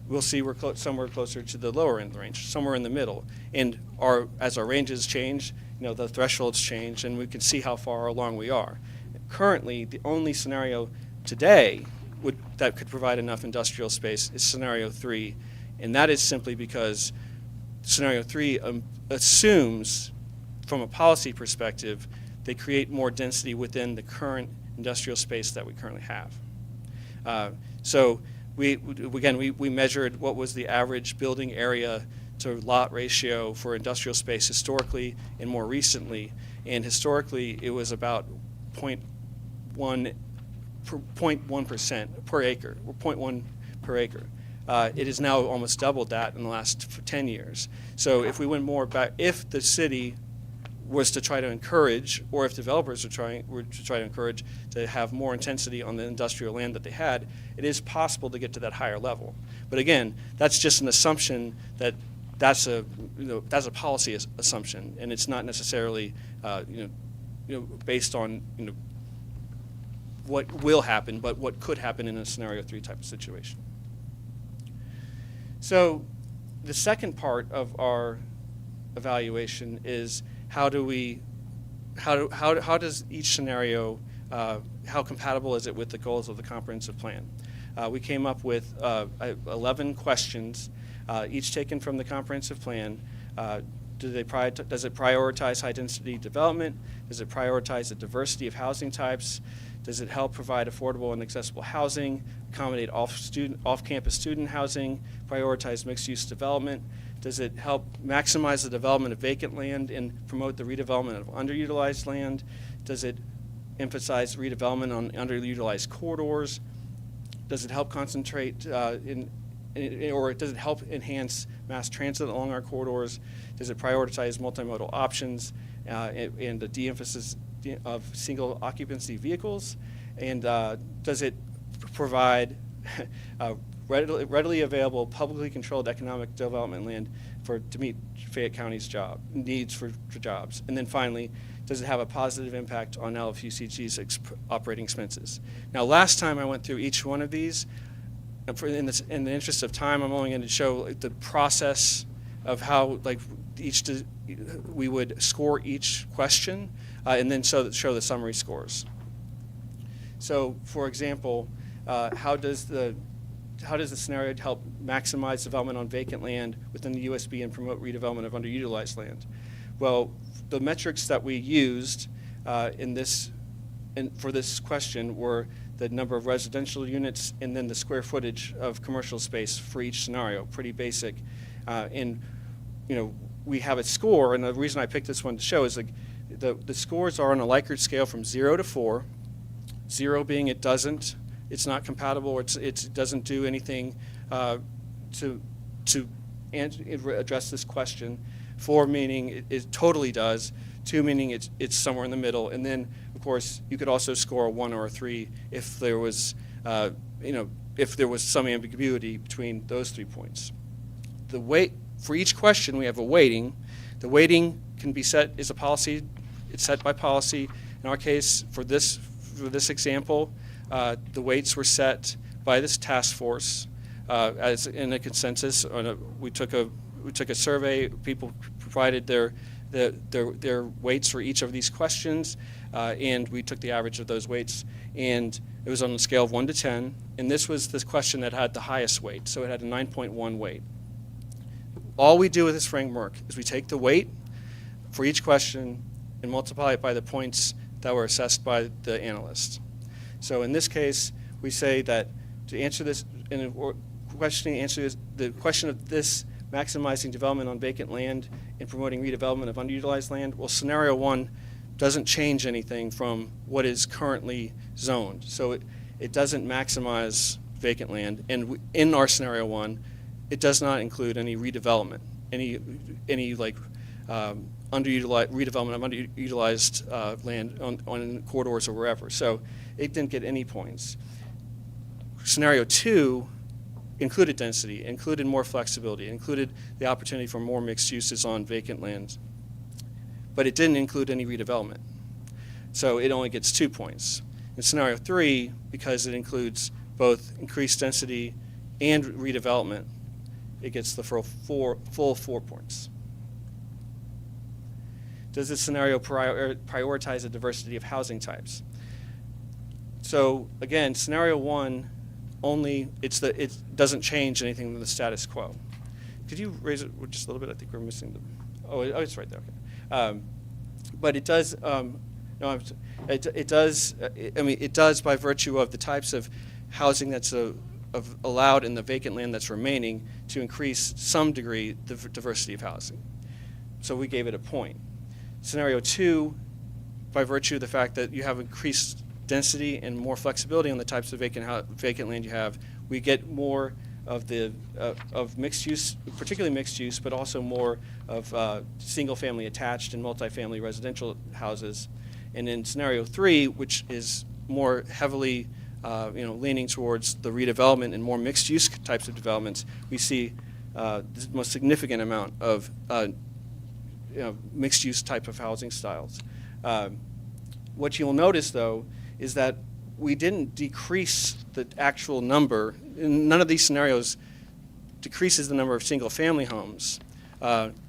we'll see we're somewhere closer to the lower end of the range, somewhere in the middle. And as our ranges change, the thresholds change, and we can see how far along we are. Currently, the only scenario today that could provide enough industrial space is scenario 3, and that is simply because scenario 3 assumes, from a policy perspective, they create more density within the current industrial space that we currently have. So we measured what was the average building area to lot ratio for industrial space historically and more recently, and historically it was about 0.1% per acre, or 0.1 per acre. It is now almost doubled that in the last 10 years. So if we went more back, if the city was to try to encourage, or if developers were to try to encourage to have more intensity on the industrial land that they had, it is possible to get to that higher level. But again, that's just an assumption that's a policy assumption, and it's not necessarily based on what will happen, but what could happen in a scenario 3 type of situation. So the second part of our evaluation is how does each scenario, how compatible is it with the goals of the comprehensive plan? We came up with 11 questions, each taken from the comprehensive plan. Does it prioritize high-density development? Does it prioritize the diversity of housing types? Does it help provide affordable and accessible housing, accommodate off-campus student housing, prioritize mixed-use development? Does it help maximize the development of vacant land and promote the redevelopment of underutilized land? Does it emphasize redevelopment on underutilized corridors? Does it help concentrate or does it help enhance mass transit along our corridors? Does it prioritize multimodal options and the de-emphasis of single occupancy vehicles? And does it provide readily available, publicly controlled economic development land to meet Fayette County's needs for jobs? And then finally, does it have a positive impact on LFUCG's operating expenses? Now, last time I went through each one of these, in the interest of time, I'm only going to show the process of how we would score each question, and then show the summary scores. So, for example, how does the scenario help maximize development on vacant land within the USB and promote redevelopment of underutilized land? Well, the metrics that we used for this question were the number of residential units and then the square footage of commercial space for each scenario. Pretty basic. We have a score, and the reason I picked this one to show is the scores are on a Likert scale from 0 to 4. 0 being it's not compatible, it doesn't do anything to address this question. 4 meaning it totally does. 2 meaning it's somewhere in the middle. And then, of course, you could also score a 1 or a 3 if there was some ambiguity between those 3 points. The weight for each question, we have a weighting. The weighting can be set as a policy. It's set by policy. In our case, for this example, the weights were set by this task force as in a consensus. We took a survey. People provided their weights for each of these questions, and we took the average of those weights, and it was on a scale of 1 to 10. And this was the question that had the highest weight, so it had a 9.1 weight. All we do with this framework is we take the weight for each question and multiply it by the points that were assessed by the analyst. So in this case, we say that to answer this, the question of this maximizing development on vacant land and promoting redevelopment of underutilized land, well, scenario 1 doesn't change anything from what is currently zoned. So it doesn't maximize vacant land. And in our scenario 1, it does not include any redevelopment, any redevelopment of underutilized land on corridors or wherever. So it didn't get any points. Scenario 2 included density, included more flexibility, included the opportunity for more mixed uses on vacant lands. But it didn't include any redevelopment. So it only gets 2 points. And scenario 3, because it includes both increased density and redevelopment, it gets the full 4 points. Does this scenario prioritize a diversity of housing types? So again, scenario 1 only, it doesn't change anything in the status quo. Could you raise it just a little bit? I think we're missing the, oh it's right there, okay. But it does, it does by virtue of the types of housing that's allowed in the vacant land that's remaining to increase some degree the diversity of housing. So we gave it a point. Scenario 2, by virtue of the fact that you have increased density and more flexibility on the types of vacant land you have, we get more of the of mixed use, particularly mixed use, but also more of single-family attached and multifamily residential houses. And in scenario 3, which is more heavily leaning towards the redevelopment and more mixed-use types of developments, we see the most significant amount of mixed-use type of housing styles. What you'll notice, though, is that we didn't decrease the actual number. None of these scenarios decreases the number of single-family homes.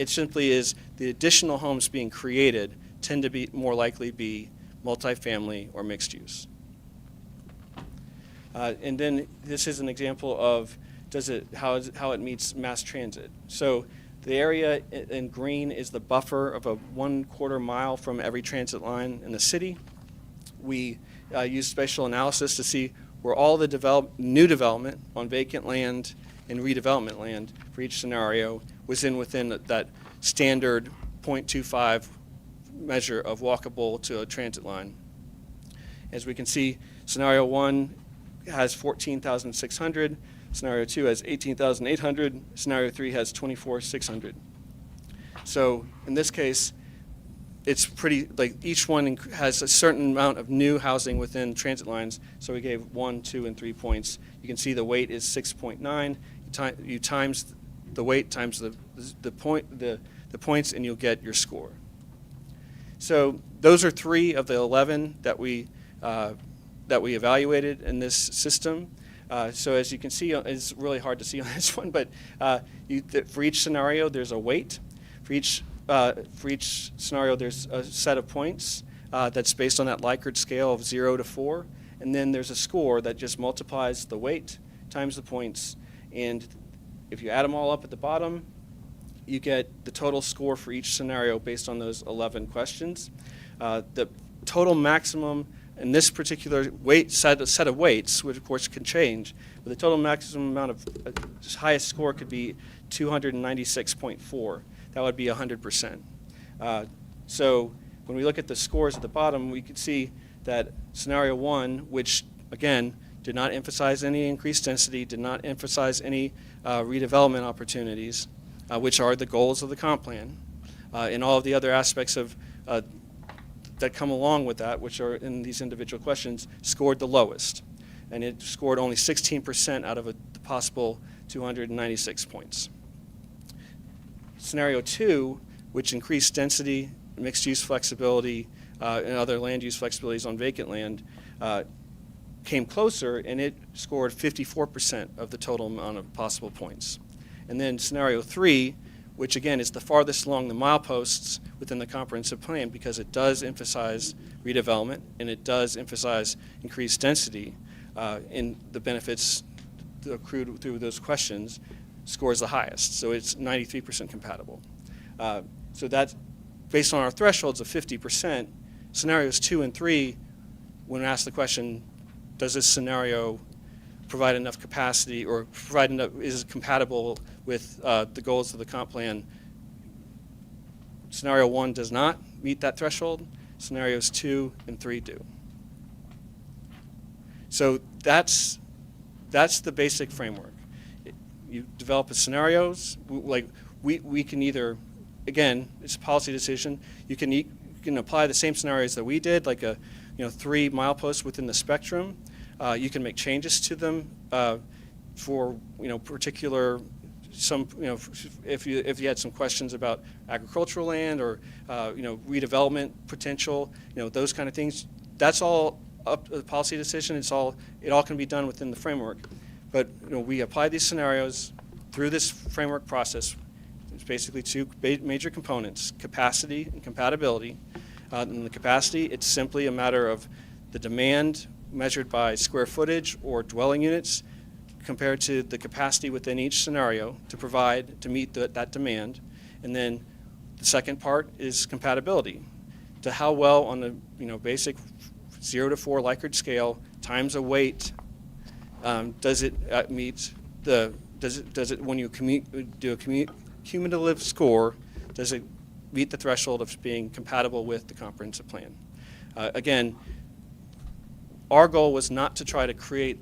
It simply is the additional homes being created tend to be more likely be multifamily or mixed-use. And then this is an example of how it meets mass transit. So the area in green is the buffer of a 1/4 mile from every transit line in the city. We use spatial analysis to see where all the new development on vacant land and redevelopment land for each scenario was within that standard 0.25 measure of walkable to a transit line. As we can see, scenario 1 has 14,600. Scenario 2 has 18,800. Scenario 3 has 24,600. So in this case, it's pretty, like each one has a certain amount of new housing within transit lines. So we gave 1, 2, and 3 points. You can see the weight is 6.9. You times the weight times the points, and you'll get your score. So those are 3 of the 11 that we evaluated in this system. So as you can see, it's really hard to see on this one, but for each scenario, there's a weight. For each scenario, there's a set of points that's based on that Likert scale of 0 to 4, and then there's a score that just multiplies the weight times the points, and if you add them all up at the bottom, you get the total score for each scenario based on those 11 questions. The total maximum in this particular set of weights, which of course can change, but the total maximum amount of highest score could be 296.4. That would be 100%. So when we look at the scores at the bottom, we can see that scenario 1, which again did not emphasize any increased density, did not emphasize any redevelopment opportunities, which are the goals of the comp plan, and all of the other aspects of that come along with that, which are in these individual questions, scored the lowest. And it scored only 16% out of the possible 296 points. Scenario 2, which increased density, mixed-use flexibility, and other land use flexibilities on vacant land, came closer, and it scored 54% of the total amount of possible points. And then scenario 3, which again is the farthest along the mileposts within the comprehensive plan because it does emphasize redevelopment and it does emphasize increased density in the benefits accrued through those questions, scores the highest. So it's 93% compatible. So that's based on our thresholds of 50%. Scenarios 2 and 3, when asked the question, does this scenario provide enough capacity or provide enough, is it compatible with the goals of the comp plan? Scenario 1 does not meet that threshold. Scenarios 2 and 3 do. So that's the basic framework. You develop the scenarios. We can either, again, it's a policy decision. You can apply the same scenarios that we did, like 3 mileposts within the spectrum. You can make changes to them for particular if you had some questions about agricultural land or redevelopment potential, those kind of things. That's all up to the policy decision. It all can be done within the framework. But we apply these scenarios through this framework process. It's basically two major components: capacity and compatibility. In the capacity, it's simply a matter of the demand measured by square footage or dwelling units compared to the capacity within each scenario to meet that demand. And then the second part is compatibility, to how well on the basic 0 to 4 Likert scale times a weight does it meet when you do a cumulative score, does it meet the threshold of being compatible with the comprehensive plan? Again, our goal was not to try to create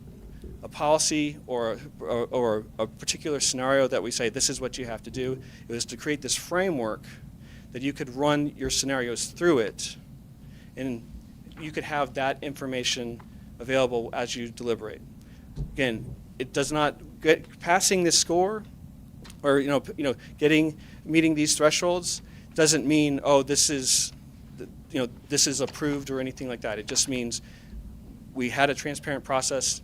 a policy or a particular scenario that we say this is what you have to do. It was to create this framework that you could run your scenarios through it, and you could have that information available as you deliberate. Again, it does not passing this score or meeting these thresholds doesn't mean this is approved or anything like that. It just means we had a transparent process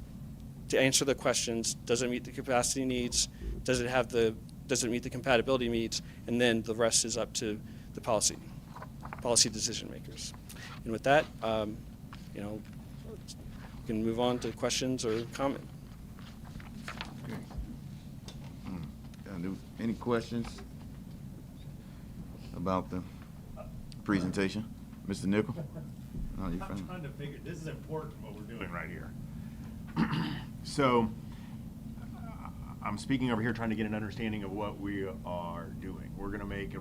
to answer the questions. Does it meet the capacity needs? Does it meet the compatibility needs? And then the rest is up to the policy decision makers. And with that, we can move on to questions or comment. Any questions about the presentation? Mr. Nickel? No, you're I'm trying to figure, this is important what we're doing right here. So, I'm speaking over here trying to get an understanding of what we are doing. We're going to make a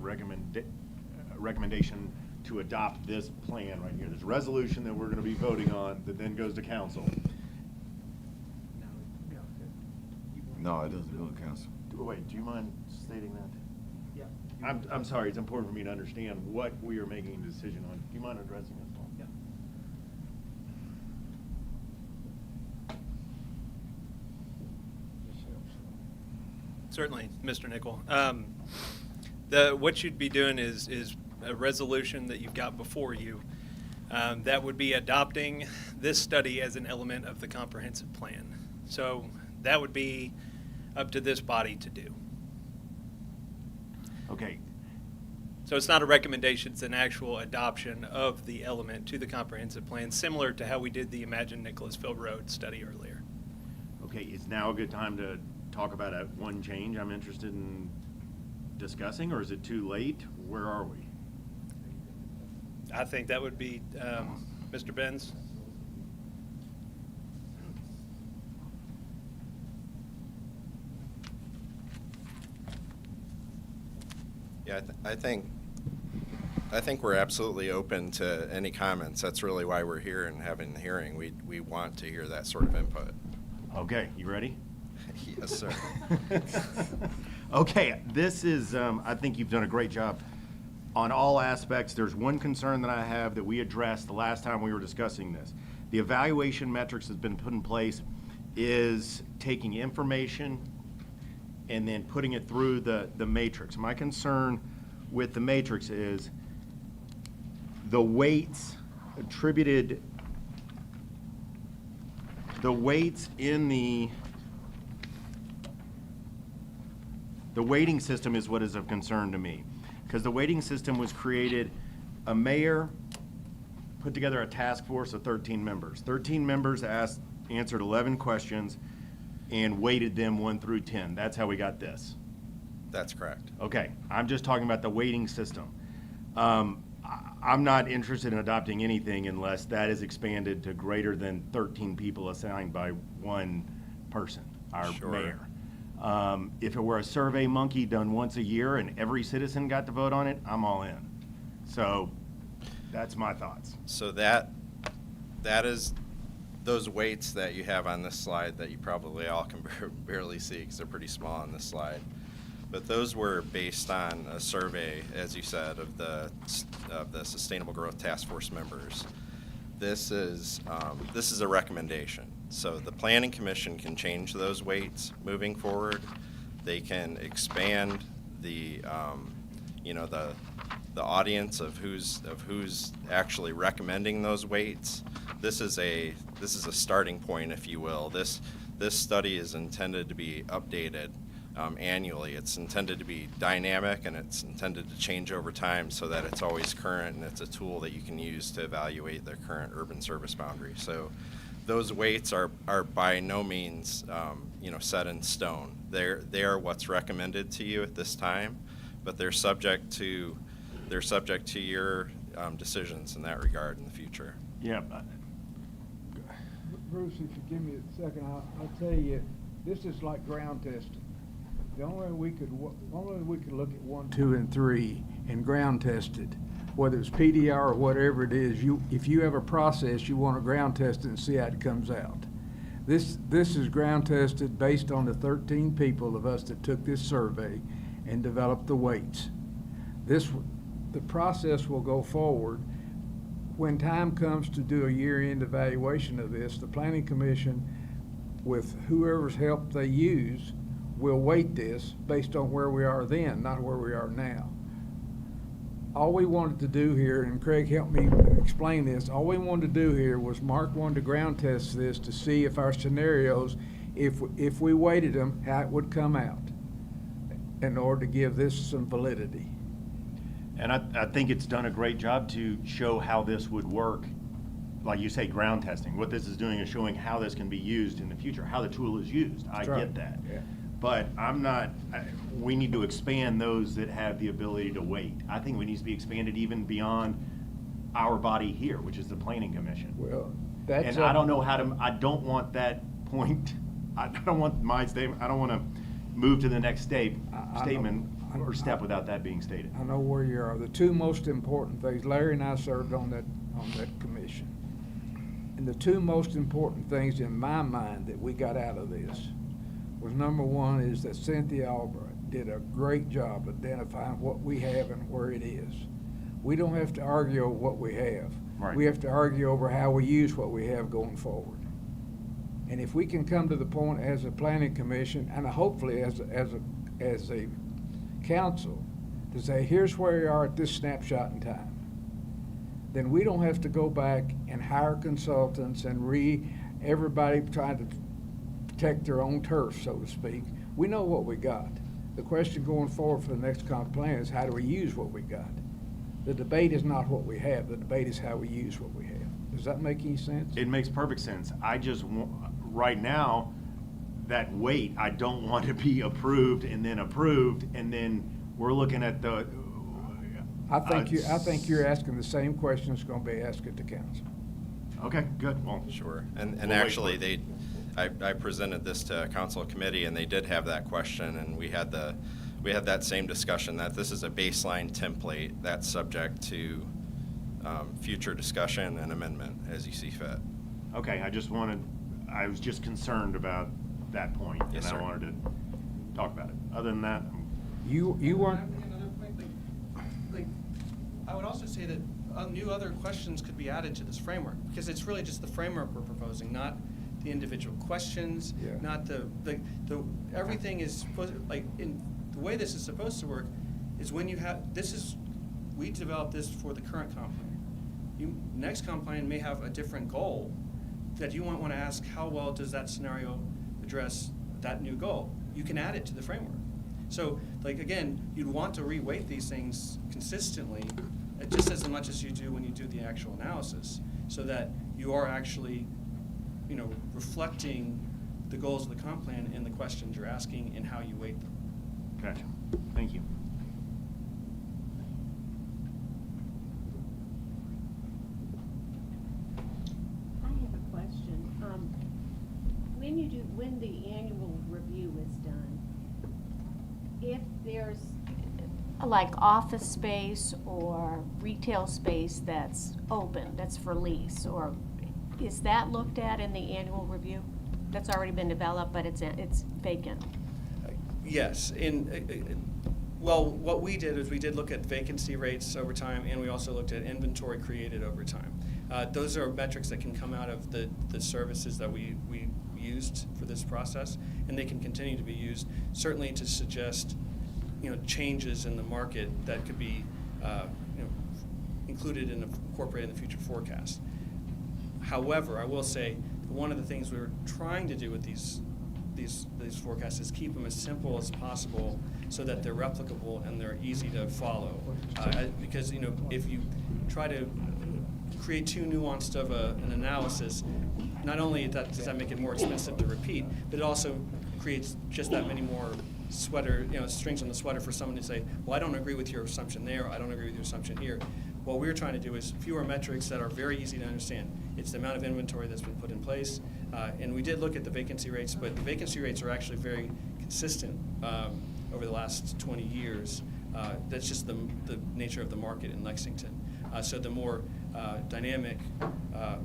recommendation to adopt this plan right here. There's a resolution that we're going to be voting on that then goes to council. No, it doesn't go to council. Wait, do you mind stating that? Yeah. I'm sorry, it's important for me to understand what we are making a decision on. Do you mind addressing this one? Yeah. Certainly, Mr. Nickel. What you'd be doing is a resolution that you've got before you that would be adopting this study as an element of the comprehensive plan. So that would be up to this body to do. Okay. So it's not a recommendation, it's an actual adoption of the element to the comprehensive plan, similar to how we did the Imagine Nicholasville Road study earlier. Okay, is now a good time to talk about one change I'm interested in discussing, or is it too late? Where are we? I think that would be Mr. Benz. Yeah, I think we're absolutely open to any comments. That's really why we're here and having the hearing. We want to hear that sort of input. Okay, you ready? Yes, sir. Okay, this is, I think you've done a great job on all aspects. There's one concern that I have that we addressed the last time we were discussing this. The evaluation metrics that's been put in place is taking information and then putting it through the matrix. My concern with the matrix is the weights attributed, the weights in the weighting system is what is of concern to me. Because the weighting system was created, a mayor put together a task force of 13 members. 13 members answered 11 questions and weighted them 1 through 10. That's how we got this. That's correct. Okay, I'm just talking about the weighting system. I'm not interested in adopting anything unless that is expanded to greater than 13 people assigned by one person, our mayor. If it were a Survey Monkey done once a year and every citizen got to vote on it, I'm all in. So that's my thoughts. So that is those weights that you have on this slide that you probably all can barely see because they're pretty small on this slide. But those were based on a survey, as you said, of the Sustainable Growth Task Force members. This is a recommendation. So the Planning Commission can change those weights moving forward. They can expand the audience of who's actually recommending those weights. this is a starting point, if you will. This study is intended to be updated annually. It's intended to be dynamic, and it's intended to change over time so that it's always current, and it's a tool that you can use to evaluate the current urban service boundary. So those weights are by no means set in stone. They are what's recommended to you at this time, but they're subject to your decisions in that regard in the future. Yeah. Bruce, if you give me a second, I'll tell you, this is like ground testing. The only way we could look at 1, 2, and 3 and ground test it, whether it's PDR or whatever it is, if you have a process, you want to ground test it and see how it comes out. This is ground tested based on the 13 people of us that took this survey and developed the weights. The process will go forward. When time comes to do a year-end evaluation of this, the Planning Commission, with whoever's help they use, will weight this based on where we are then, not where we are now. All we wanted to do here, and Craig helped me explain this, all we wanted to do here was Mark wanted to ground test this to see if our scenarios, if we weighted them, how it would come out in order to give this some validity. And I think it's done a great job to show how this would work. Like you say, ground testing. What this is doing is showing how this can be used in the future, how the tool is used. I get that. Yeah. But we need to expand those that have the ability to wait. I think we need to be expanded even beyond our body here, which is the Planning Commission. Well, that's. And I don't know how to, I don't want that point, I don't want my statement, I don't want to move to the next statement or step without that being stated. I know where you are. The two most important things, Larry and I served on that commission. And the two most important things in my mind that we got out of this was, number one, is that Cynthia Albright did a great job identifying what we have and where it is. We don't have to argue over what we have. Right. We have to argue over how we use what we have going forward. And if we can come to the point as a planning commission, and hopefully as a council, to say, here's where we are at this snapshot in time, then we don't have to go back and hire consultants and everybody trying to protect their own turf, so to speak. We know what we got. The question going forward for the next comp plan is, how do we use what we got? The debate is not what we have. The debate is how we use what we have. Does that make any sense? It makes perfect sense. I just want, right now, that weight, I don't want to be approved, and then we're looking at the. I think you're asking the same question that's going to be asked at the council. Okay, good. Well, sure. And we'll actually, I presented this to a council committee, and they did have that question, and we had that same discussion, that this is a baseline template that's subject to future discussion and amendment as you see fit. Okay, I was just concerned about that point, Yes, and sir. I wanted to talk about it. Other than that, you weren't. Another point, like, I would also say that other questions could be added to this framework, because it's really just the framework we're proposing, not the individual questions, Yeah. not the everything is supposed, like, in the way this is supposed to work is when you have, we developed this for the current comp plan. Next comp plan may have a different goal that you might want to ask, how well does that scenario address that new goal? You can add it to the framework. So, like, again, you'd want to reweight these things consistently, just as much as you do when you do the actual analysis, so that you are actually, reflecting the goals of the comp plan in the questions you're asking and how you weight them. gotcha. Thank you. I have a question. When the annual review is done, if there's like office space or retail space that's open, that's for lease, or is that looked at in the annual review? That's already been developed, but it's vacant. Yes, well, what we did is we did look at vacancy rates over time, and we also looked at inventory created over time. Those are metrics that can come out of the services that we used for this process, and they can continue to be used, certainly to suggest, changes in the market that could be, included and incorporated in the future forecast. However, I will say one of the things we were trying to do with these forecasts is keep them as simple as possible so that they're replicable and they're easy to follow. Because if you try to create too nuanced of an analysis, not only does that make it more expensive to repeat, but it also creates just that many more strings on the sweater for someone to say, well, I don't agree with your assumption there, I don't agree with your assumption here. What we're trying to do is fewer metrics that are very easy to understand. It's the amount of inventory that's been put in place. And we did look at the vacancy rates, but the vacancy rates are actually very consistent over the last 20 years. That's just the nature of the market in Lexington. So the more dynamic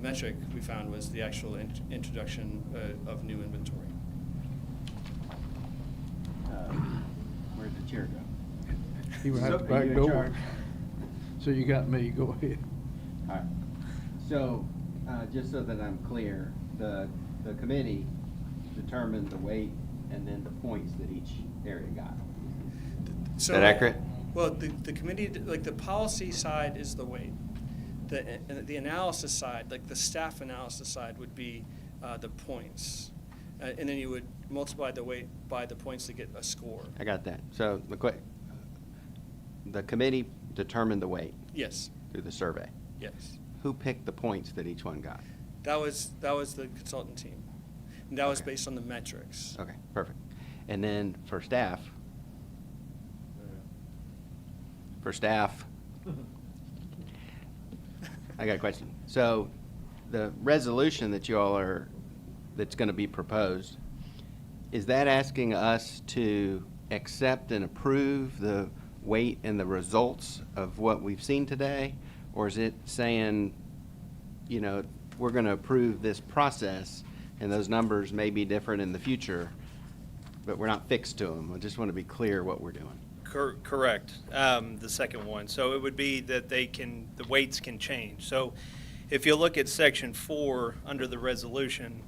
metric we found was the actual introduction of new inventory. Where'd the chair go? He went out the Are back you in door. charge? So you got me, go ahead. All right. So, just so that I'm clear, the committee determined the weight and then the points that each area got. So, is that accurate? Well, the committee, like the policy side is the weight. The analysis side, like the staff analysis side, would be the points. And then you would multiply the weight by the points to get a score. I got that. So the committee determined the weight. Yes. Through the survey. Yes. Who picked the points that each one got? That was the consultant team. And that was based on the metrics. Okay, perfect. And then for staff, I got a question. So the resolution that you all that's going to be proposed, is that asking us to accept and approve the weight and the results of what we've seen today? Or is it saying, we're going to approve this process and those numbers may be different in the future, but we're not fixed to them? I just want to be clear what we're doing. Correct. The second one. So it would be that the weights can change. So if you look at section 4 under the resolution,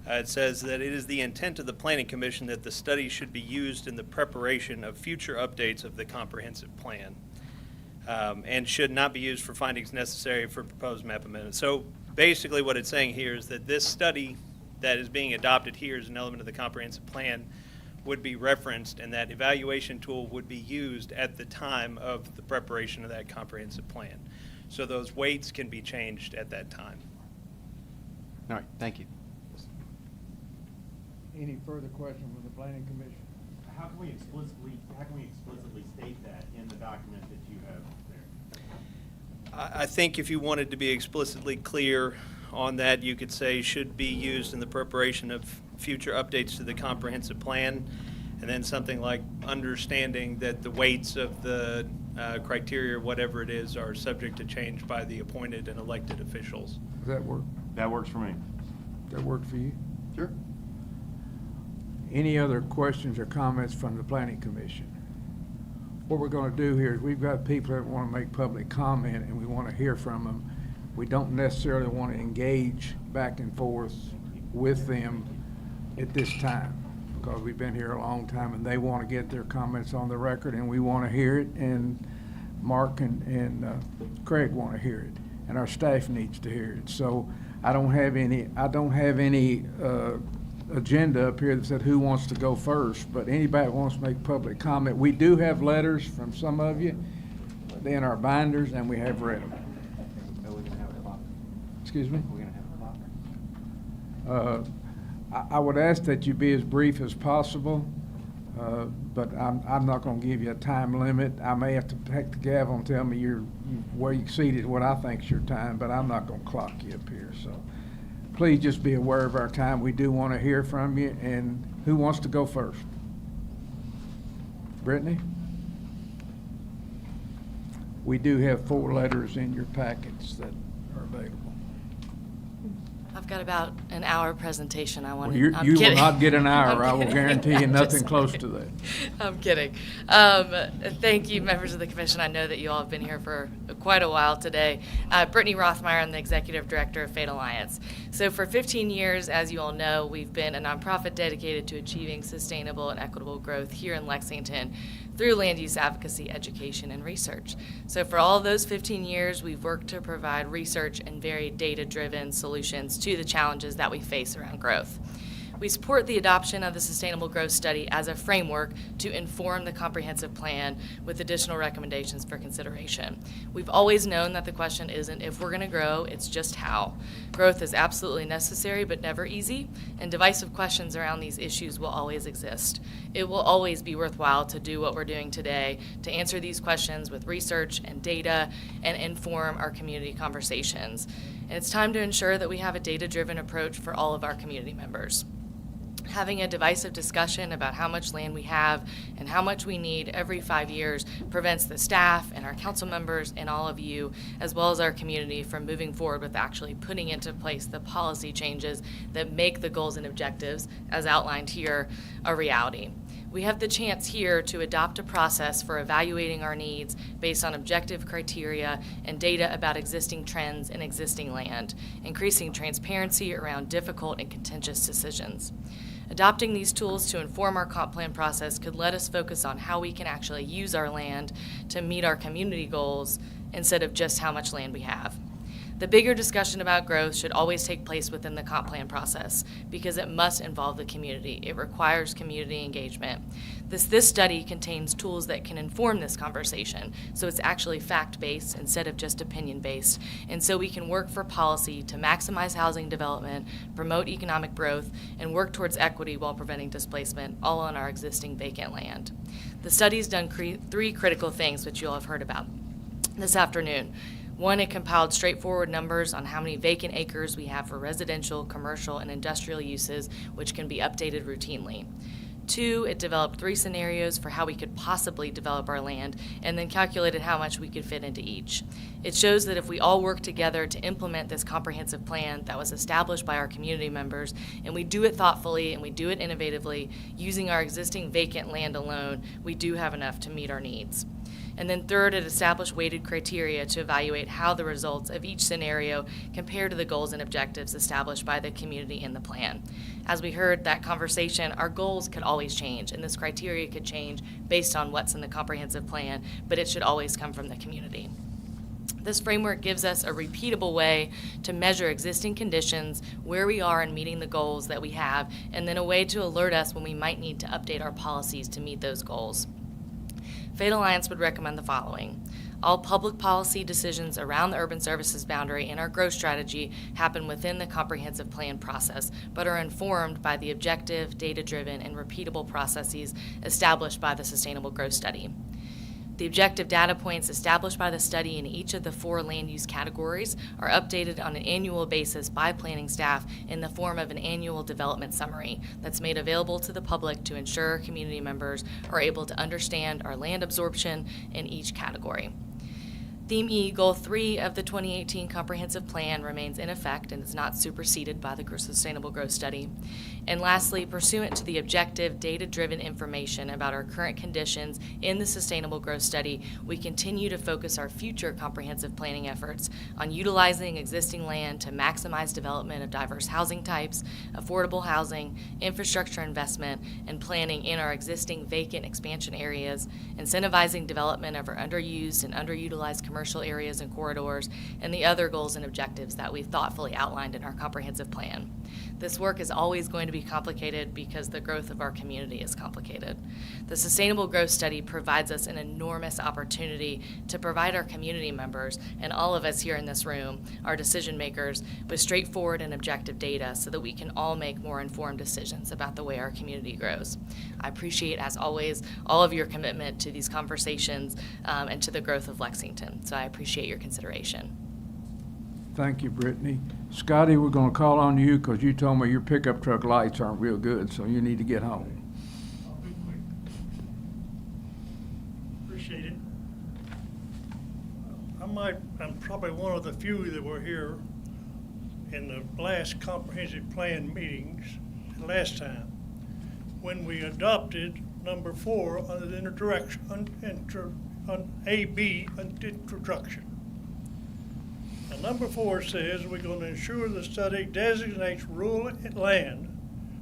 it says that it is the intent of the Planning Commission that the study should be used in the preparation of future updates of the comprehensive plan, and should not be used for findings necessary for proposed map amendments. So basically what it's saying here is that this study that is being adopted here as an element of the comprehensive plan would be referenced, and that evaluation tool would be used at the time of the preparation of that comprehensive plan. So those weights can be changed at that time. All right, thank you. Any further questions from the Planning Commission? How can we explicitly state that in the document that you have there? I think if you wanted to be explicitly clear on that, you could say should be used in the preparation of future updates to the comprehensive plan, and then something like understanding that the weights of the criteria, whatever it is, are subject to change by the appointed and elected officials. Does that work? That works for me. Does that work for you? Sure. Any other questions or comments from the Planning Commission? What we're going to do here is we've got people that want to make public comment and we want to hear from them. We don't necessarily want to engage back and forth with them at this time because we've been here a long time and they want to get their comments on the record and we want to hear it, and Mark and Craig want to hear it, and our staff needs to hear it. So I don't have any agenda up here that said who wants to go first, but anybody that wants to make public comment. We do have letters from some of you. They're in our binders and we have read them. Excuse me? We're going to have a clock. I would ask that you be as brief as possible, but I'm not going to give you a time limit. I may have to take the gavel and tell me you've exceeded what I think is your time, but I'm not going to clock you up here. So please just be aware of our time. We do want to hear from you. And who wants to go first? Brittany? We do have 4 letters in your packets that are available. I've got about an hour presentation I want Well, to. you will not get an hour. I'm I will kidding. guarantee you I'm nothing just close kidding. to that. I'm kidding. Thank you, members of the commission. I know that you all have been here for quite a while today. Brittany Rothmeyer, I'm the executive director of Fate Alliance. So for 15 years, as you all know, we've been a nonprofit dedicated to achieving sustainable and equitable growth here in Lexington through land use advocacy, education, and research. So for all those 15 years, we've worked to provide research and very data-driven solutions to the challenges that we face around growth. We support the adoption of the Sustainable Growth Study as a framework to inform the comprehensive plan with additional recommendations for consideration. We've always known that the question isn't if we're going to grow, it's just how. Growth is absolutely necessary but never easy, and divisive questions around these issues will always exist. It will always be worthwhile to do what we're doing today to answer these questions with research and data and inform our community conversations. And it's time to ensure that we have a data-driven approach for all of our community members. Having a divisive discussion about how much land we have and how much we need every 5 years prevents the staff and our council members and all of you, as well as our community, from moving forward with actually putting into place the policy changes that make the goals and objectives, as outlined here, a reality. We have the chance here to adopt a process for evaluating our needs based on objective criteria and data about existing trends in existing land, increasing transparency around difficult and contentious decisions. Adopting these tools to inform our comp plan process could let us focus on how we can actually use our land to meet our community goals instead of just how much land we have. The bigger discussion about growth should always take place within the comp plan process because it must involve the community. It requires community engagement. This study contains tools that can inform this conversation, so it's actually fact-based instead of just opinion-based, and so we can work for policy to maximize housing development, promote economic growth, and work towards equity while preventing displacement, all on our existing vacant land. The study's done three critical things, which you all have heard about this afternoon. One, it compiled straightforward numbers on how many vacant acres we have for residential, commercial, and industrial uses, which can be updated routinely. Two, it developed 3 scenarios for how we could possibly develop our land, and then calculated how much we could fit into each. It shows that if we all work together to implement this comprehensive plan that was established by our community members, and we do it thoughtfully and we do it innovatively, using our existing vacant land alone, we do have enough to meet our needs. And then third, it established weighted criteria to evaluate how the results of each scenario compare to the goals and objectives established by the community in the plan. As we heard that conversation, our goals could always change, and this criteria could change based on what's in the comprehensive plan, but it should always come from the community. This framework gives us a repeatable way to measure existing conditions, where we are in meeting the goals that we have, and then a way to alert us when we might need to update our policies to meet those goals. Fate Alliance would recommend the following. All public policy decisions around the urban services boundary and our growth strategy happen within the comprehensive plan process, but are informed by the objective, data-driven, and repeatable processes established by the Sustainable Growth Study. The objective data points established by the study in each of the 4 land use categories are updated on an annual basis by planning staff in the form of an annual development summary that's made available to the public to ensure community members are able to understand our land absorption in each category. Theme E, Goal 3 of the 2018 Comprehensive Plan remains in effect and is not superseded by the Sustainable Growth Study. And lastly, pursuant to the objective, data-driven information about our current conditions in the Sustainable Growth Study, we continue to focus our future comprehensive planning efforts on utilizing existing land to maximize development of diverse housing types, affordable housing, infrastructure investment, and planning in our existing vacant expansion areas, incentivizing development of our underused and underutilized commercial areas and corridors, and the other goals and objectives that we've thoughtfully outlined in our comprehensive plan. This work is always going to be complicated because the growth of our community is complicated. The Sustainable Growth Study provides us an enormous opportunity to provide our community members and all of us here in this room, our decision makers, with straightforward and objective data so that we can all make more informed decisions about the way our community grows. I appreciate, as always, all of your commitment to these conversations and to the growth of Lexington. So I appreciate your consideration. Thank you, Brittany. Scotty, we're going to call on you because you told me your pickup truck lights aren't real good, so you need to get home. I'll be quick. Appreciate it. I'm probably one of the few that were here in the last comprehensive plan meetings, last time, when we adopted number 4 under the on AB introduction. Now, number 4 says we're going to ensure the study designates rural land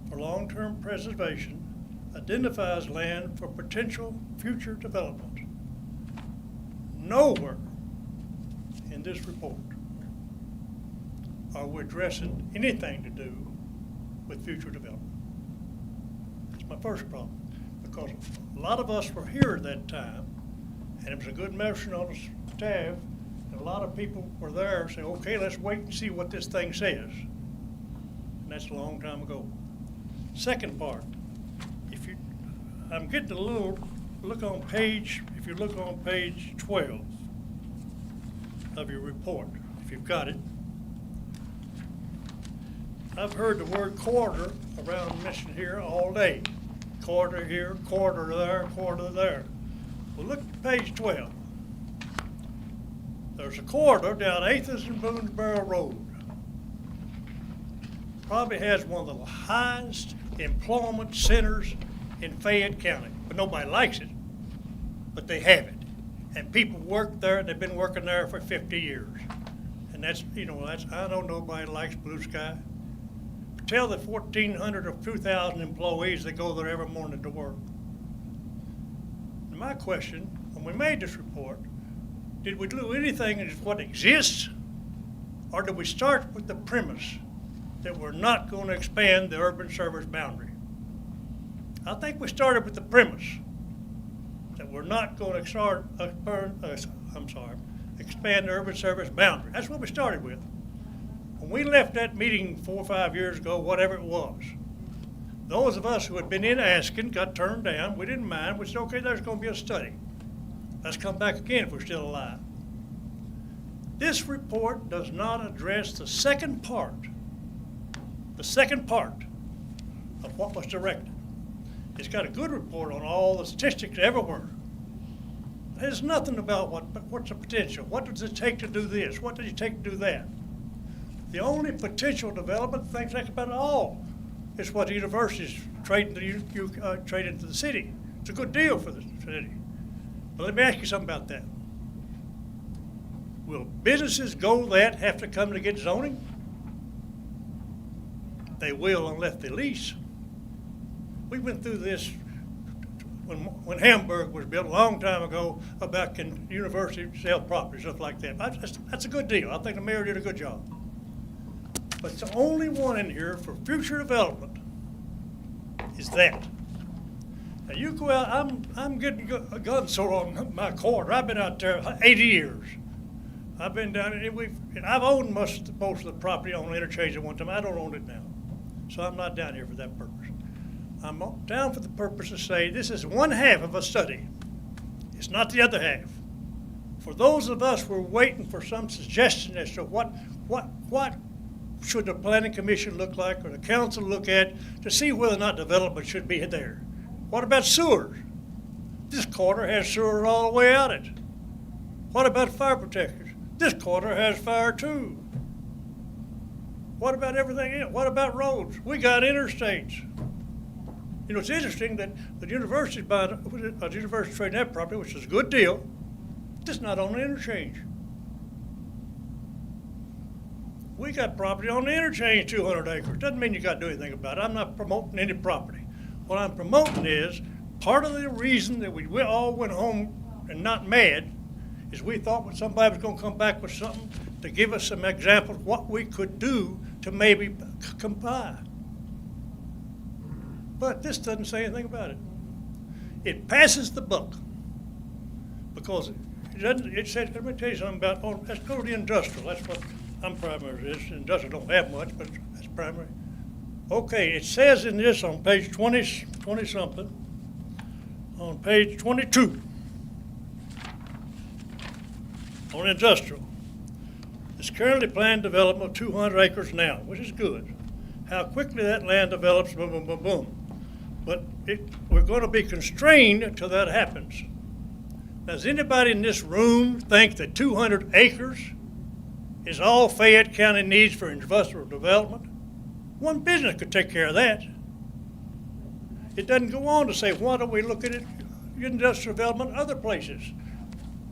for long-term preservation, identifies land for potential future development. Nowhere in this report are we addressing anything to do with future development. That's my first problem, because a lot of us were here at that time, and it was a good motion on the staff, and a lot of people were there saying, okay, let's wait and see what this thing says. And that's a long time ago. Second part, I'm getting a little look on page, if you look on page 12 of your report, if you've got it, I've heard the word corridor around mentioned here all day. Corridor here, corridor there, corridor there. Well, look at page 12. There's a corridor down 8th and Boonesboro Road. Probably has one of the highest employment centers in Fayette County, but nobody likes it, but they have it. And people work there, and they've been working there for 50 years. And that's, you know, that's, I know nobody likes blue sky. Tell the 1,400 or 2,000 employees that go there every morning to work. And my question, when we made this report, did we do anything in what exists, or did we start with the premise that we're not going to expand the urban service boundary? I think we started with the premise that we're not going to expand the urban service boundary. That's what we started with. When we left that meeting 4 or 5 years ago, whatever it was, those of us who had been in asking got turned down. We didn't mind. We said, okay, there's going to be a study. Let's come back again if we're still alive. This report does not address the second part of what was directed. It's got a good report on all the statistics everywhere. There's nothing about what's the potential. What does it take to do this? What does it take to do that? The only potential development, things like about it all, is what the universities trade into the city. It's a good deal for the city. But let me ask you something about that. Will businesses go that have to come to get zoning? They will unless they lease. We went through this when Hamburg was built a long time ago about can university sell property, stuff like that. That's a good deal. I think the mayor did a good job. But it's the only one in here for future development is that. Now you go out, I'm getting a gun sore on my corridor. I've been out there 80 years. I've been down and I've owned most of the property on the interchange at one time. I don't own it now. So I'm not down here for that purpose. I'm down for the purpose to say this is one half of a study. It's not the other half. For those of us who are waiting for some suggestion as to what should the planning commission look like or the council look at to see whether or not development should be there. What about sewers? This corridor has sewer all the way out it. What about fire protectors? This corridor has fire too. What about everything else? What about roads? We got interstates. You know, it's interesting that the university's buying, the university's trading that property, which is a good deal, just not on the interchange. We got property on the interchange, 200 acres. Doesn't mean you got to do anything about it. I'm not promoting any property. What I'm promoting is part of the reason that we all went home and not mad is we thought somebody was going to come back with something to give us some examples of what we could do to maybe comply. But this doesn't say anything about it. It passes the buck because it doesn't. It says, let me tell you something about. Oh, let's go to the industrial. That's what I'm primary. This industrial don't have much, but that's primary. Okay, it says in this on page 20 something, on page 22, on industrial. It's currently planned development of 200 acres now, which is good. How quickly that land develops, boom, boom, boom, boom. But we're going to be constrained until that happens. Does anybody in this room think that 200 acres is all Fayette County needs for industrial development. One business could take care of that. It doesn't go on to say, why don't we look at it, industrial development in other places?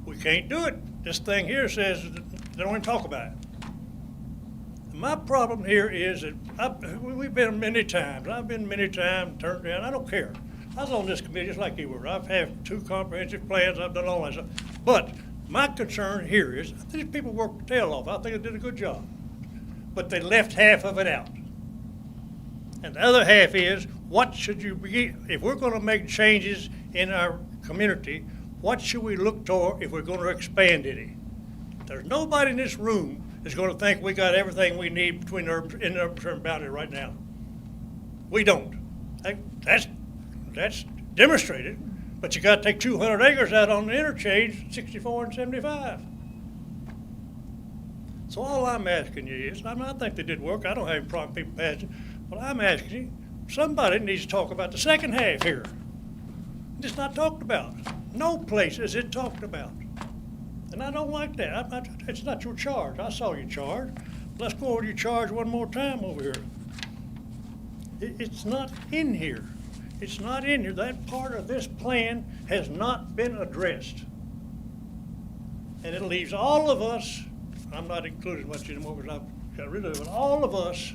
We can't do it. This thing here says they don't even talk about it. My problem here is that we've been many times. I've been many times turned down. I don't care. I was on this committee just like you were. I've had 2 comprehensive plans. I've done all that stuff. But my concern here is these people worked their tail off. I think they did a good job. But they left half of it out. And the other half is, what should you be, if we're going to make changes in our community, what should we look toward if we're going to expand any? There's nobody in this room that's going to think we got everything we need between in the urban boundary right now. We don't. That's demonstrated. But you got to take 200 acres out on the interchange, 64 and 75. So all I'm asking you is, I think they did work. I don't have any problem people passing. But I'm asking you, somebody needs to talk about the second half here. It's not talked about. No place is it talked about. And I don't like that. It's not your charge. I saw your charge. Let's go over your charge one more time over here. It's not in here. It's not in here. That part of this plan has not been addressed. And it leaves all of us, I'm not including much anymore because I've got rid of it, but all of us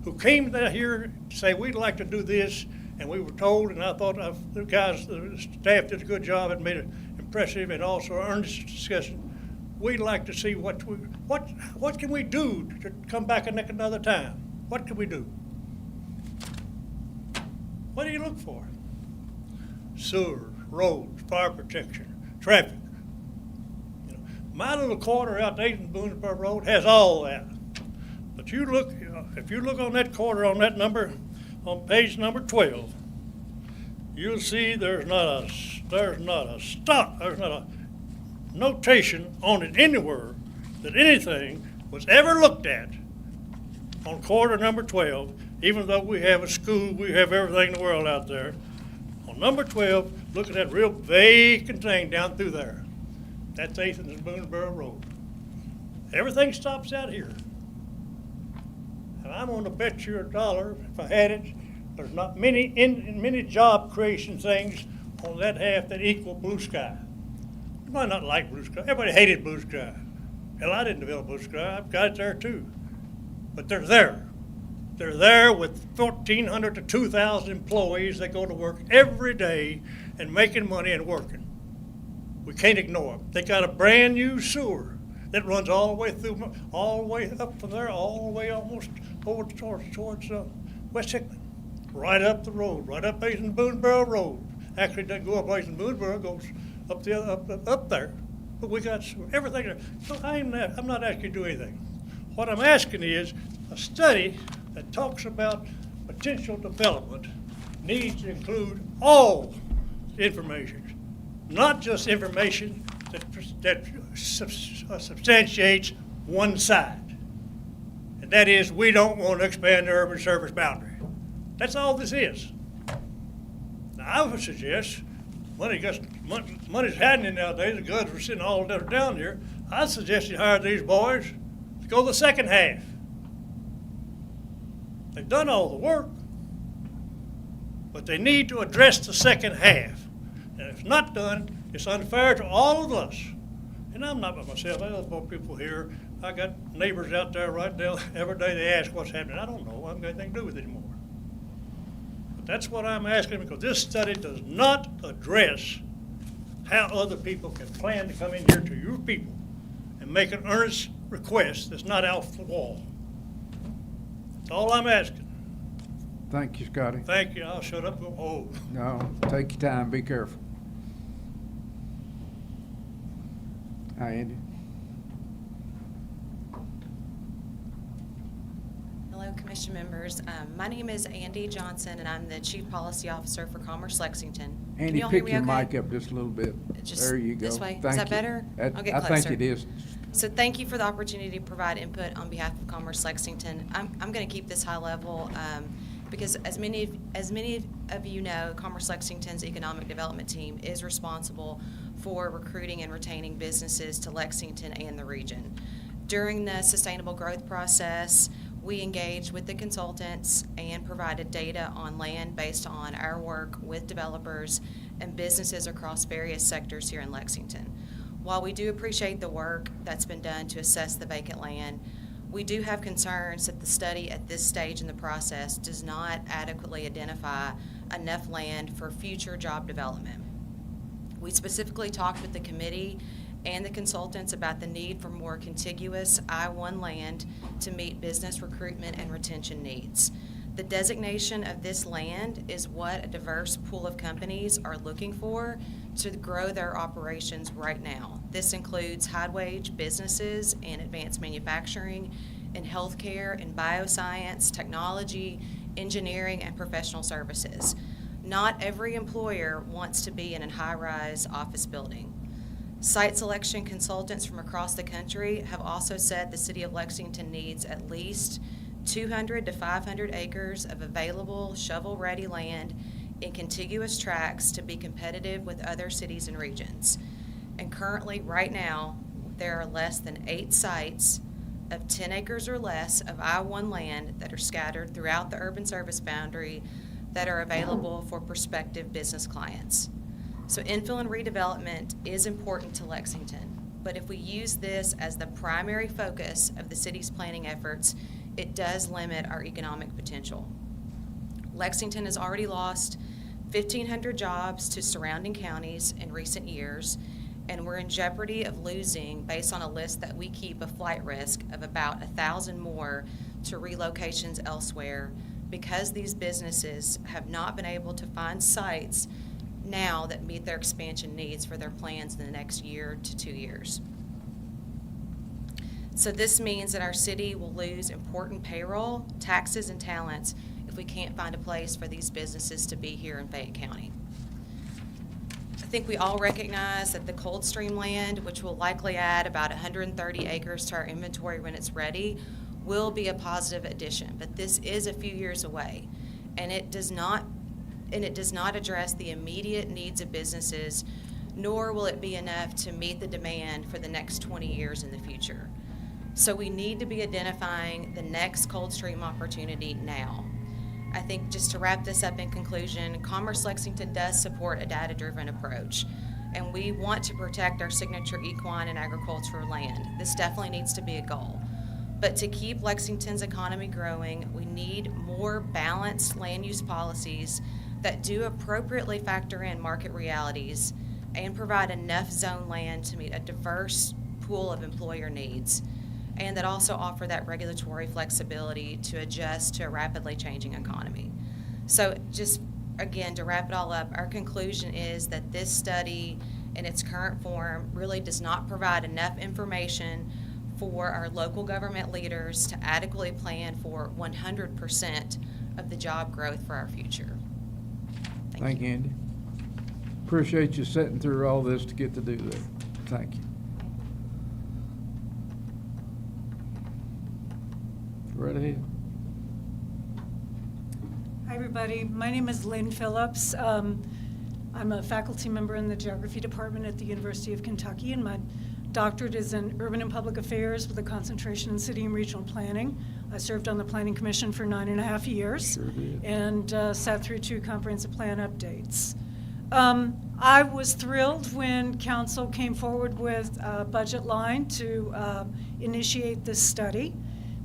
who came down here to say we'd like to do this, and we were told, and I thought the guys, the staff did a good job and made it impressive and also earnest discussion. We'd like to see what can we do to come back another time? What can we do? What do you look for? Sewer, roads, fire protection, traffic. You know, my little corner out there in Boonesboro Road has all that. But you look, if you look on that corner on that number, on page number 12, you'll see there's not a notation on it anywhere that anything was ever looked at on corner number 12, even though we have a school, we have everything in the world out there. On number 12, look at that real vacant thing down through there. That's 8th and Boonesboro Road. Everything stops out here. And I'm going to bet you $1, if I had it, there's not many job creation things on that half that equal blue sky. You might not like blue sky. Everybody hated blue sky. Hell, I didn't develop blue sky. I've got it there too. But they're there. They're there with 1,400 to 2,000 employees that go to work every day and making money and working. We can't ignore them. They got a brand new sewer that runs all the way through, all the way up from there, all the way almost over towards West Hickman. Right up the road, right up East and Boonesboro Road. Actually, it doesn't go up East and Boonesboro, it goes up the other, up there. But we got everything there. So I'm not asking you to do anything. What I'm asking is a study that talks about potential development needs to include all information, not just information that substantiates one side. And that is, we don't want to expand the urban service boundary. That's all this is. Now, I would suggest, money's happening nowadays, the goods are sitting all down here. I suggest you hire these boys to go the second half. They've done all the work, but they need to address the second half. And if it's not done, it's unfair to all of us. And I'm not by myself. I have more people here. I got neighbors out there right now. Every day they ask what's happening. I don't know. I haven't got anything to do with it anymore. But that's what I'm asking, because this study does not address how other people can plan to come in here to your people and make an earnest request that's not off the wall. That's all I'm asking. Thank you, Scotty. Thank you. I'll shut up. Oh. No, take your time. Be careful. Hi, Andy. Hello, Commission members. My name is Andy Johnson, and I'm the Chief Policy Officer for Commerce Lexington. Andy, pick your mic up just a little bit. There you go. This way. Thank Is that you. better? I'll get I closer. think it is. So thank you for the opportunity to provide input on behalf of Commerce Lexington. I'm going to keep this high level because as many of you know, Commerce Lexington's economic development team is responsible for recruiting and retaining businesses to Lexington and the region. During the sustainable growth process, we engaged with the consultants and provided data on land based on our work with developers and businesses across various sectors here in Lexington. While we do appreciate the work that's been done to assess the vacant land, we do have concerns that the study at this stage in the process does not adequately identify enough land for future job development. We specifically talked with the committee and the consultants about the need for more contiguous I-1 land to meet business recruitment and retention needs. The designation of this land is what a diverse pool of companies are looking for to grow their operations right now. This includes high-wage businesses in advanced manufacturing, in healthcare, in bioscience, technology, engineering, and professional services. Not every employer wants to be in a high-rise office building. Site selection consultants from across the country have also said the City of Lexington needs at least 200 to 500 acres of available shovel-ready land in contiguous tracts to be competitive with other cities and regions. And currently, right now, there are less than 8 sites of 10 acres or less of I-1 land that are scattered throughout the urban service boundary that are available for prospective business clients. So infill and redevelopment is important to Lexington, but if we use this as the primary focus of the city's planning efforts, it does limit our economic potential. Lexington has already lost 1,500 jobs to surrounding counties in recent years, and we're in jeopardy of losing, based on a list that we keep, a flight risk of about 1,000 more to relocations elsewhere because these businesses have not been able to find sites now that meet their expansion needs for their plans in the next year to 2 years. So this means that our city will lose important payroll, taxes, and talents if we can't find a place for these businesses to be here in Fayette County. I think we all recognize that the Coldstream land, which will likely add about 130 acres to our inventory when it's ready, will be a positive addition, but this is a few years away, and it does not address the immediate needs of businesses, nor will it be enough to meet the demand for the next 20 years in the future. So we need to be identifying the next Coldstream opportunity now. I think just to wrap this up in conclusion, Commerce Lexington does support a data-driven approach, and we want to protect our signature equine and agricultural land. This definitely needs to be a goal. But to keep Lexington's economy growing, we need more balanced land use policies that do appropriately factor in market realities and provide enough zone land to meet a diverse pool of employer needs, and that also offer that regulatory flexibility to adjust to a rapidly changing economy. So just, again, to wrap it all up, our conclusion is that this study in its current form really does not provide enough information for our local government leaders to adequately plan for 100% of the job growth for our future. Thank you, Andy. Appreciate you sitting through all this to get to do that. Thank you. Right ahead. Hi, everybody. My name is Lynn Phillips. I'm a faculty member in the Geography Department at the University of Kentucky, and my doctorate is in Urban and Public Affairs with a concentration in City and Regional Planning. I served on the Planning Commission for 9.5 years. Sure did. And sat through 2 comprehensive plan updates. I was thrilled when Council came forward with a budget line to initiate this study,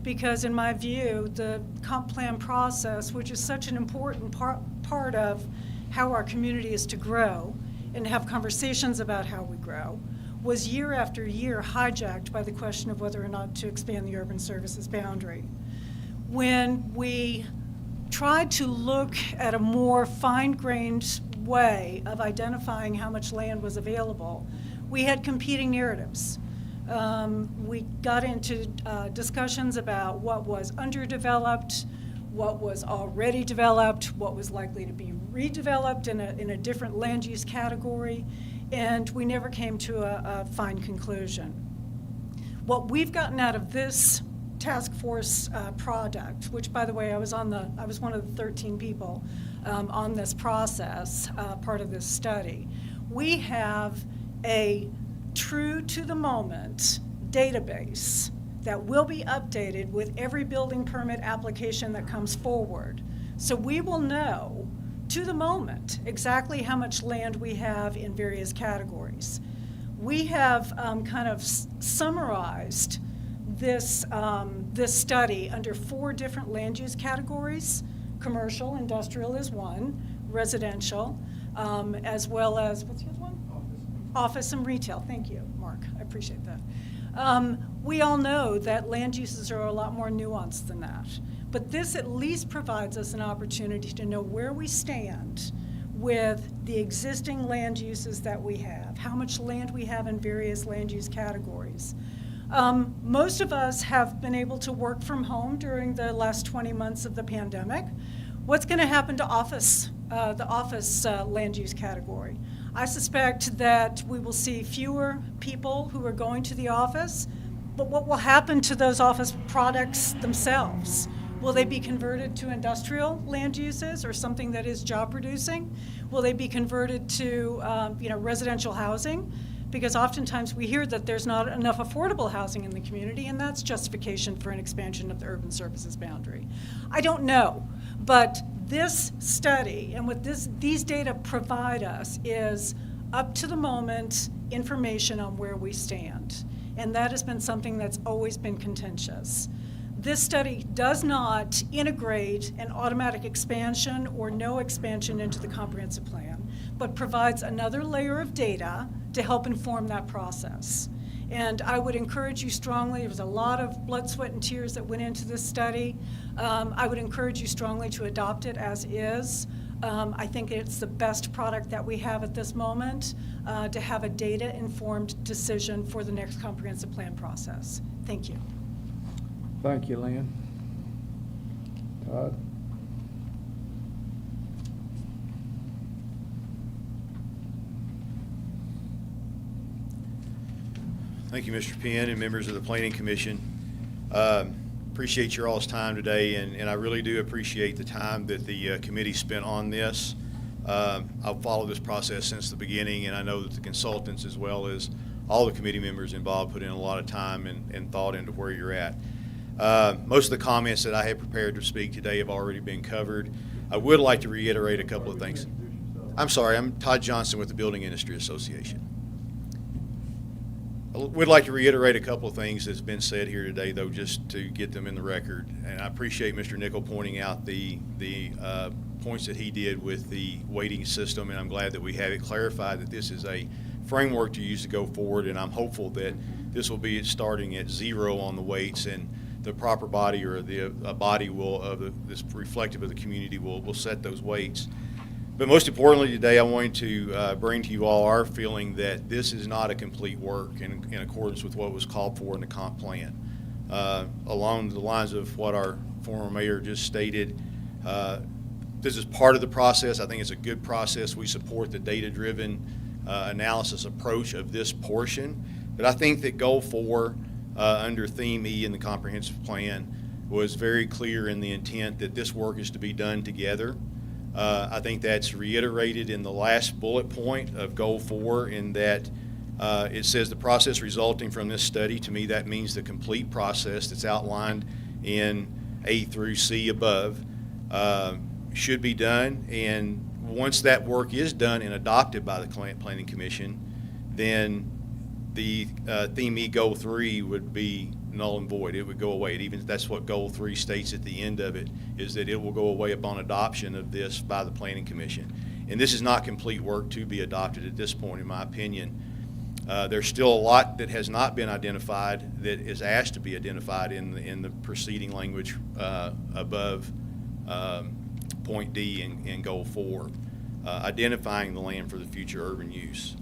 because in my view, the comp plan process, which is such an important part of how our community is to grow and have conversations about how we grow, was year after year hijacked by the question of whether or not to expand the urban services boundary. When we tried to look at a more fine-grained way of identifying how much land was available, we had competing narratives. We got into discussions about what was underdeveloped, what was already developed, what was likely to be redeveloped in a different land use category, and we never came to a fine conclusion. What we've gotten out of this task force product, which, by the way, I was one of the 13 people on this process, part of this study. We have a true to the moment database that will be updated with every building permit application that comes forward. So we will know to the moment exactly how much land we have in various categories. We have kind of summarized this, this study under 4 different land use categories. Commercial, industrial is one, residential, as well as, what's the other one? Office and retail. Thank you, Mark. I appreciate that. We all know that land uses are a lot more nuanced than that. But this at least provides us an opportunity to know where we stand with the existing land uses that we have, how much land we have in various land use categories. Most of us have been able to work from home during the last 20 months of the pandemic. What's going to happen to office, the office land use category? I suspect that we will see fewer people who are going to the office, but what will happen to those office products themselves? Will they be converted to industrial land uses or something that is job producing? Will they be converted to residential housing? Because oftentimes we hear that there's not enough affordable housing in the community, and that's justification for an expansion of the urban services boundary. I don't know, but this study and what these data provide us is up to the moment information on where we stand. And that has been something that's always been contentious. This study does not integrate an automatic expansion or no expansion into the comprehensive plan, but provides another layer of data to help inform that process. And I would encourage you strongly, there was a lot of blood, sweat, and tears that went into this study. I would encourage you strongly to adopt it as is. I think it's the best product that we have at this moment to have a data-informed decision for the next comprehensive plan process. Thank you. Thank you, Lynn. Todd? Thank you, Mr. Penn and members of the Planning Commission. Appreciate your all's time today, and I really do appreciate the time that the committee spent on this. I've followed this process since the beginning, and I know that the consultants as well as all the committee members involved put in a lot of time and thought into where you're at. Most of the comments that I had prepared to speak today have already been covered. I would like to reiterate a couple of things. I'm sorry, I'm Todd Johnson with the Building Industry Association. I would like to reiterate a couple of things that's been said here today, though, just to get them in the record. And I appreciate Mr. Nickel pointing out the points that he did with the weighting system, and I'm glad that we have it clarified that this is a framework to use to go forward, and I'm hopeful that this will be starting at 0 on the weights, and the proper body or the body this reflective of the community will set those weights. But most importantly today, I wanted to bring to you all our feeling that this is not a complete work in accordance with what was called for in the comp plan. Along the lines of what our former mayor just stated, this is part of the process. I think it's a good process. We support the data-driven analysis approach of this portion. But I think that Goal 4 under Theme E in the comprehensive plan was very clear in the intent that this work is to be done together. I think that's reiterated in the last bullet point of Goal 4 in that it says the process resulting from this study. To me, that means the complete process that's outlined in A through C above should be done. And once that work is done and adopted by the Planning Commission, then the Theme E Goal 3 would be null and void. It would go away. That's what Goal 3 states at the end of it, is that it will go away upon adoption of this by the Planning Commission. And this is not complete work to be adopted at this point, in my opinion. There's still a lot that has not been identified that is asked to be identified in the preceding language above point D in Goal 4. Identifying the land for the future urban use.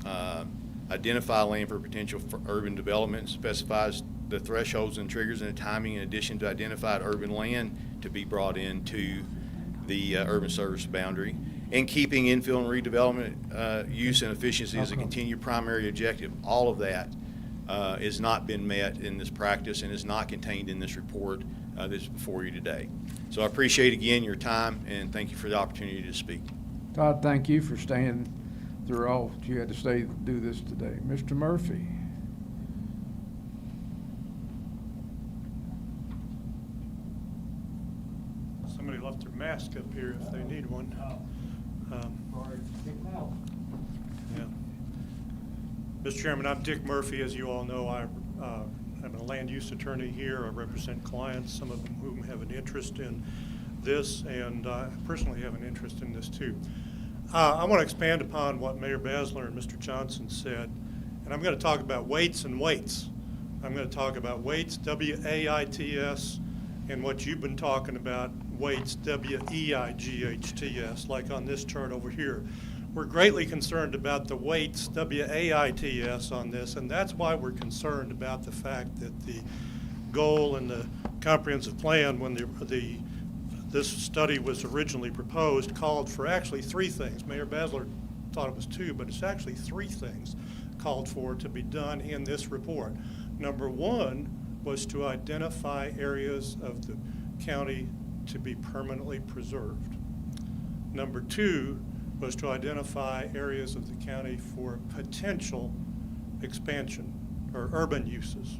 Identify land for potential for urban development, specifies the thresholds and triggers and the timing in addition to identified urban land to be brought into the urban service boundary. And keeping infill and redevelopment use and efficiency as a continued primary objective. All of that has not been met in this practice and is not contained in this report that's before you today. So I appreciate again your time and thank you for the opportunity to speak. Todd, thank you for staying through all that you had to stay to do this today. Mr. Murphy. somebody left their mask up here if they need one. Yeah. Mr. Chairman, I'm Dick Murphy. As you all know, I'm a land use attorney here. I represent clients, some of whom have an interest in this, and I personally have an interest in this too. I want to expand upon what Mayor Basler and Mr. Johnson said, and I'm going to talk about weights and weights. I'm going to talk about weights, W-A-I-T-S, and what you've been talking about, weights, W-E-I-G-H-T-S, like on this chart over here. We're greatly concerned about the weights, W-A-I-T-S, on this, and that's why we're concerned about the fact that the goal and the comprehensive plan, when this study was originally proposed, called for actually three things. Mayor Basler thought it was two, but it's actually three things called for to be done in this report. Number one was to identify areas of the county to be permanently preserved. Number two was to identify areas of the county for potential expansion or urban uses.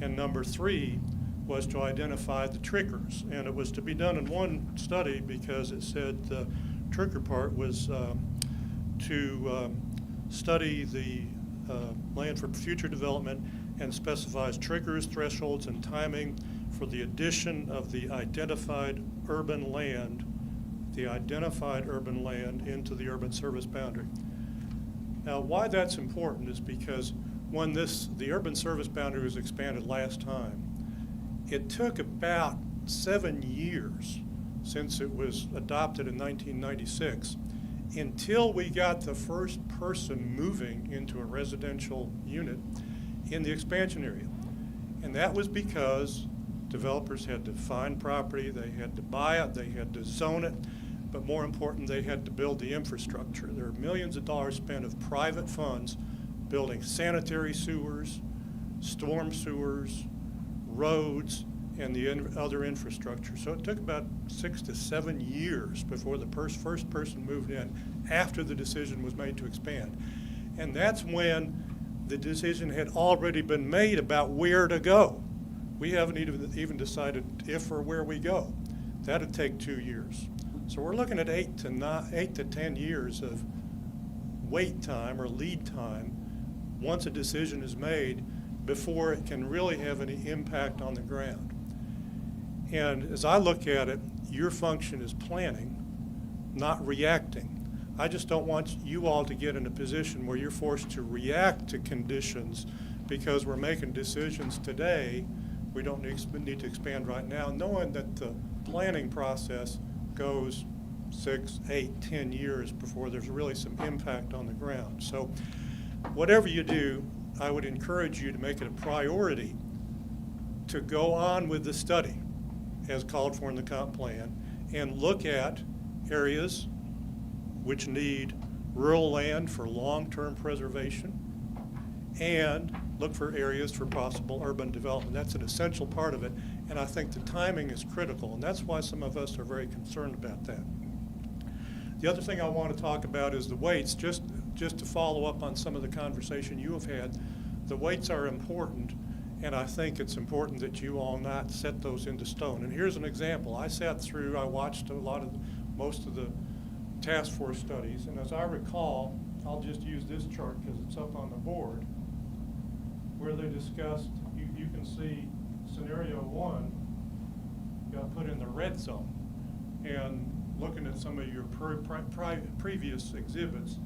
And number three was to identify the triggers. And it was to be done in one study because it said the trigger part was to study the land for future development and specifies triggers, thresholds, and timing for the addition of the identified urban land into the urban service boundary. Now, why that's important is because when the urban service boundary was expanded last time, it took about 7 years since it was adopted in 1996 until we got the first person moving into a residential unit in the expansion area. And that was because developers had to find property, they had to buy it, they had to zone it, but more important, they had to build the infrastructure. There are millions of dollars spent of private funds building sanitary sewers, storm sewers, roads, and the other infrastructure. So it took about 6 to 7 years before the first person moved in after the decision was made to expand. And that's when the decision had already been made about where to go. We haven't even decided if or where we go. That'd take 2 years. So we're looking at 8 to 10 years of wait time or lead time once a decision is made before it can really have any impact on the ground. And as I look at it, your function is planning, not reacting. I just don't want you all to get in a position where you're forced to react to conditions because we're making decisions today. We don't need to expand right now, knowing that the planning process goes 6, 8, 10 years before there's really some impact on the ground. So whatever you do, I would encourage you to make it a priority to go on with the study as called for in the comp plan and look at areas which need rural land for long-term preservation and look for areas for possible urban development. That's an essential part of it, and I think the timing is critical, and that's why some of us are very concerned about that. The other thing I want to talk about is the weights. Just to follow up on some of the conversation you have had, the weights are important, and I think it's important that you all not set those into stone. And here's an example. I watched most of the task force studies, and as I recall, I'll just use this chart because it's up on the board, where they discussed, you can see scenario 1 got put in the red zone. And looking at some of your previous exhibits,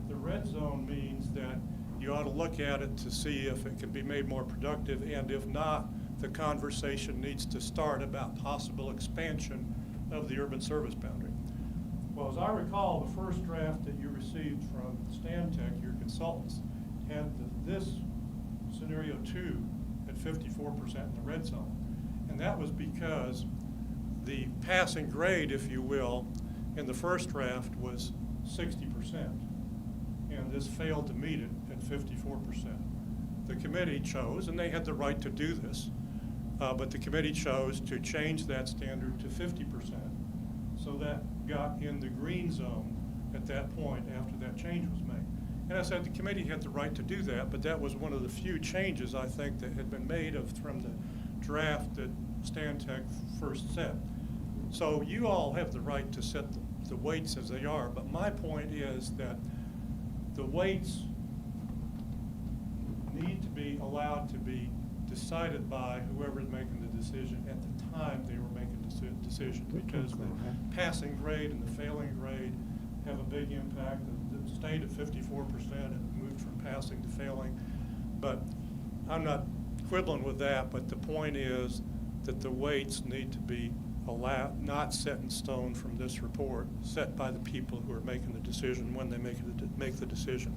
the red zone means that you ought to look at it to see if it can be made more productive, and if not, the conversation needs to start about possible expansion of the urban service boundary. Well, as I recall, the first draft that you received from Stantec, your consultants, had this scenario 2 at 54% in the red zone. And that was because the passing grade, if you will, in the first draft was 60%. And this failed to meet it at 54%. The committee chose, and they had the right to do this, but the committee chose to change that standard to 50%. So that got in the green zone at that point after that change was made. And I said the committee had the right to do that, but that was one of the few changes I think that had been made from the draft that Stantec first set. So you all have the right to set the weights as they are, but my point is that the weights need to be allowed to be decided by whoever is making the decision at the time they were making the decision, because the passing grade and the failing grade have a big impact. The state at 54% and moved from passing to failing. But I'm not quibbling with that, but the point is that the weights need to be not set in stone from this report, set by the people who are making the decision when they make the decision.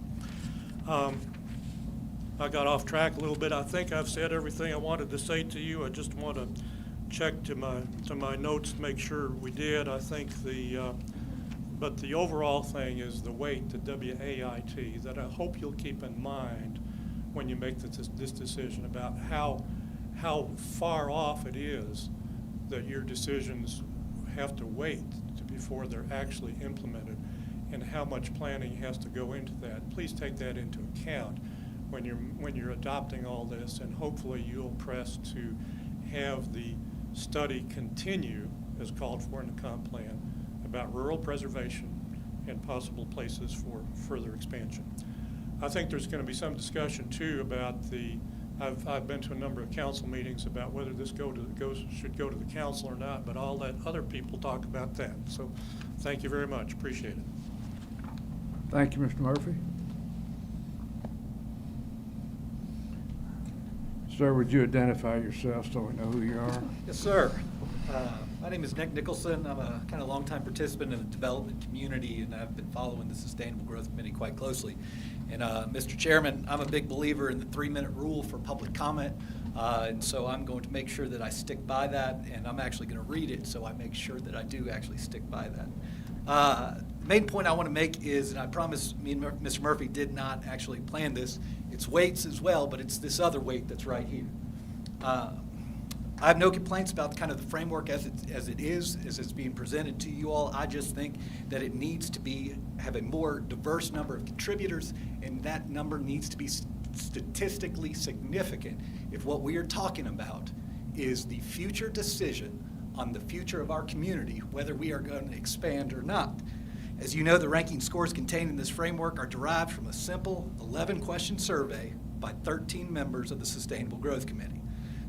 I got off track a little bit. I think I've said everything I wanted to say to you. I just want to check to my notes to make sure we did. I think but the overall thing is the weight, the WAIT, that I hope you'll keep in mind when you make this decision about how far off it is that your decisions have to wait before they're actually implemented, and how much planning has to go into that. Please take that into account when you're adopting all this, and hopefully you'll press to have the study continue as called for in the comp plan about rural preservation and possible places for further expansion. I think there's going to be some discussion too about I've been to a number of council meetings about whether this should go to the council or not, but I'll let other people talk about that. So thank you very much. Appreciate it. Thank you, Mr. Murphy. Sir, would you identify yourself so we know who you are? Yes, sir. My name is Nick Nicholson. I'm a kind of longtime participant in the development community, and I've been following the Sustainable Growth Committee quite closely. And Mr. Chairman, I'm a big believer in the 3-minute rule for public comment, and so I'm going to make sure that I stick by that, and I'm actually going to read it so I make sure that I do actually stick by that. The main point I want to make is, and I promise me and Mr. Murphy did not actually plan this, it's weights as well, but it's this other weight that's right here. I have no complaints about kind of the framework as it's being presented to you all. I just think that it needs to have a more diverse number of contributors, and that number needs to be statistically significant if what we are talking about is the future decision on the future of our community, whether we are going to expand or not. As you know, the ranking scores contained in this framework are derived from a simple 11-question survey by 13 members of the Sustainable Growth Committee.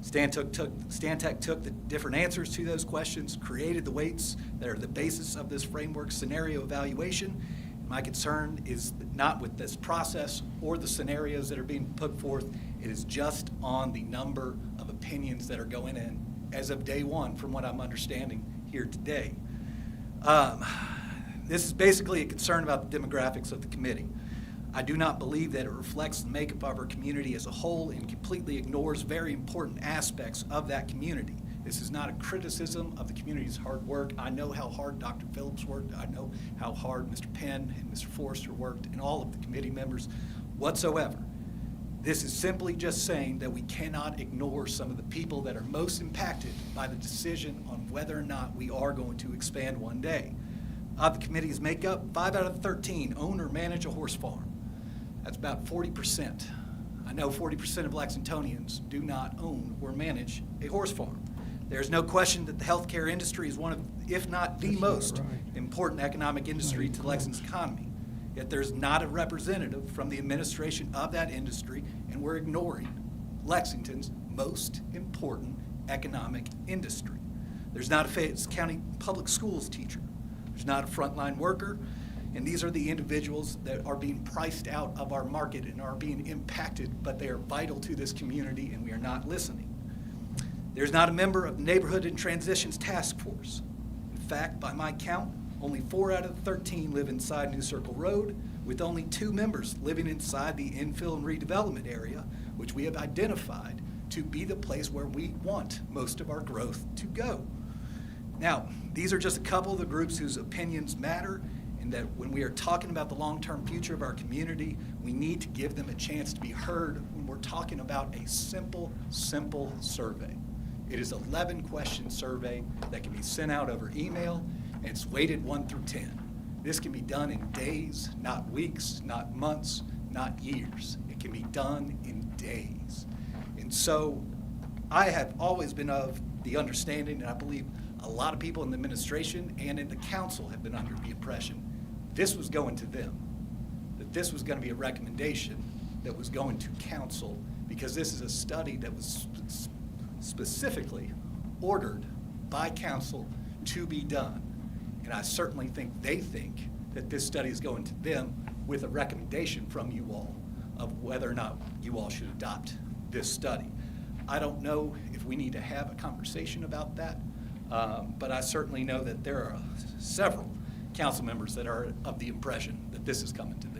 Stantec took the different answers to those questions, created the weights that are the basis of this framework scenario evaluation. My concern is not with this process or the scenarios that are being put forth. It is just on the number of opinions that are going in as of day one, from what I'm understanding here today. This is basically a concern about the demographics of the committee. I do not believe that it reflects the makeup of our community as a whole and completely ignores very important aspects of that community. This is not a criticism of the community's hard work. I know how hard Dr. Phillips worked. I know how hard Mr. Penn and Mr. Forrester worked, and all of the committee members whatsoever. This is simply just saying that we cannot ignore some of the people that are most impacted by the decision on whether or not we are going to expand one day. Of the committee's makeup, 5 out of 13 own or manage a horse farm. That's about 40%. I know 40% of Lexingtonians do not own or manage a horse farm. There's no question that the healthcare industry is one of, if not the most important economic industry to Lexington's economy. Yet there's not a representative from the administration of that industry, and we're ignoring Lexington's most important economic industry. There's not a Fayette County Public Schools teacher. There's not a frontline worker. And these are the individuals that are being priced out of our market and are being impacted, but they are vital to this community, and we are not listening. There's not a member of the Neighborhood and Transitions Task Force. In fact, by my count, only 4 out of 13 live inside New Circle Road, with only 2 members living inside the infill and redevelopment area, which we have identified to be the place where we want most of our growth to go. Now, these are just a couple of the groups whose opinions matter, and that when we are talking about the long-term future of our community, we need to give them a chance to be heard when we're talking about a simple survey. It is an 11-question survey that can be sent out over email, and it's weighted 1 through 10. This can be done in days, not weeks, not months, not years. It can be done in days. And so I have always been of the understanding, and I believe a lot of people in the administration and in the council have been under the impression this was going to them, that this was going to be a recommendation that was going to council, because this is a study that was specifically ordered by council to be done. And I certainly think they think that this study is going to them with a recommendation from you all of whether or not you all should adopt this study. I don't know if we need to have a conversation about that, but I certainly know that there are several council members that are of the impression that this is coming to them.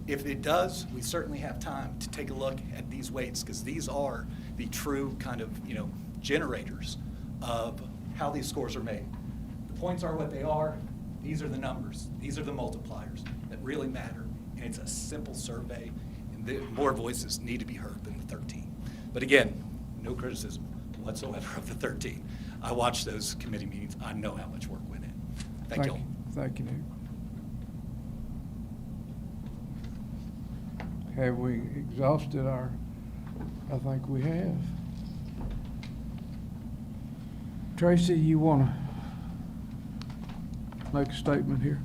If it does, we certainly have time to take a look at these weights, because these are the true kind of, generators of how these scores are made. The points are what they are. These are the numbers. These are the multipliers that really matter. And it's a simple survey, and the more voices need to be heard than the 13. But again, no criticism whatsoever of the 13. I watched those committee meetings. I know how much work went in. Thank you all. Thank you, Nick. Have we exhausted our, I think we have. Tracy, you want to make a statement here?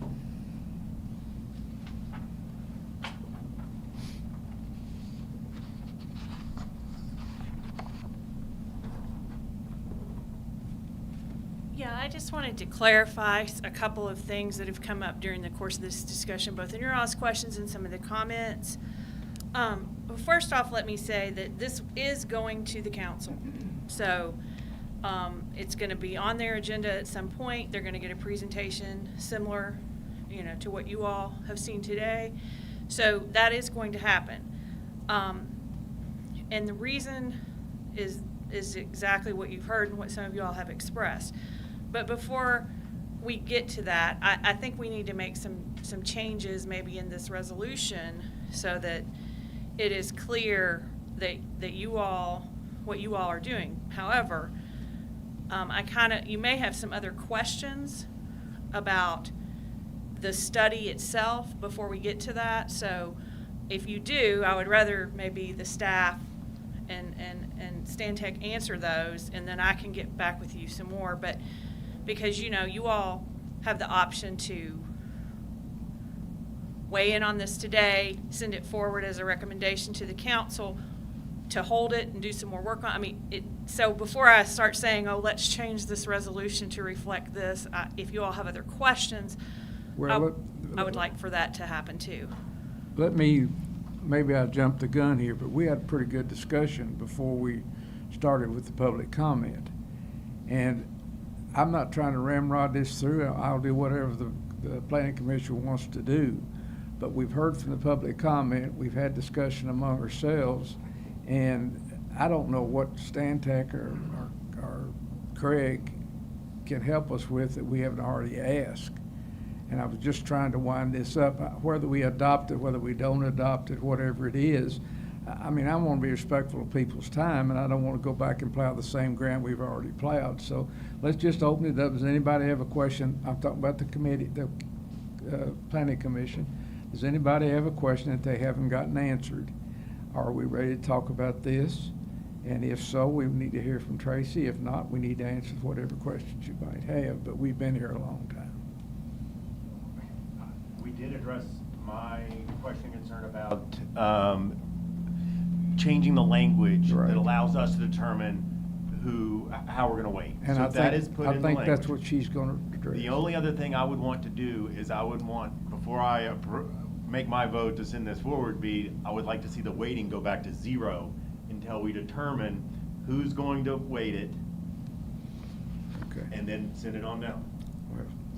Yeah, I just wanted to clarify a couple of things that have come up during the course of this discussion, both in your all's questions and some of the comments. First off, let me say that this is going to the council. So it's going to be on their agenda at some point. They're going to get a presentation similar, to what you all have seen today. So that is going to happen. And the reason is exactly what you've heard and what some of you all have expressed. But before we get to that, I think we need to make some changes maybe in this resolution so that it is clear that you all, what you all are doing. However, you may have some other questions about the study itself before we get to that. So if you do, I would rather maybe the staff and Stantec answer those, and then I can get back with you some more. But because, you all have the option to weigh in on this today, send it forward as a recommendation to the council to hold it and do some more work on it. So before I start saying, oh, let's change this resolution to reflect this, if you all have other questions, I would like for that to happen too. Maybe I jumped the gun here, but we had a pretty good discussion before we started with the public comment. And I'm not trying to ramrod this through. I'll do whatever the planning commission wants to do. But we've heard from the public comment, we've had discussion among ourselves, and I don't know what Stantec or Craig can help us with that we haven't already asked. And I was just trying to wind this up, whether we adopt it, whether we don't adopt it, whatever it is. I want to be respectful of people's time, and I don't want to go back and plow the same ground we've already plowed. So let's just open it up. Does anybody have a question? I'm talking about the committee, the planning commission. Does anybody have a question that they haven't gotten answered? Are we ready to talk about this? And if so, we need to hear from Tracy. If not, we need to answer whatever questions you might have, but we've been here a long time. We did address my question and concern about changing the language that allows us to determine how we're going to weight. And so I that think, is put I in the think language. that's what she's going to address. The only other thing I would want to do is I would want, before I make my vote to send this forward, I would like to see the weighting go back to 0 until we determine who's going to weight it, and then send it on down.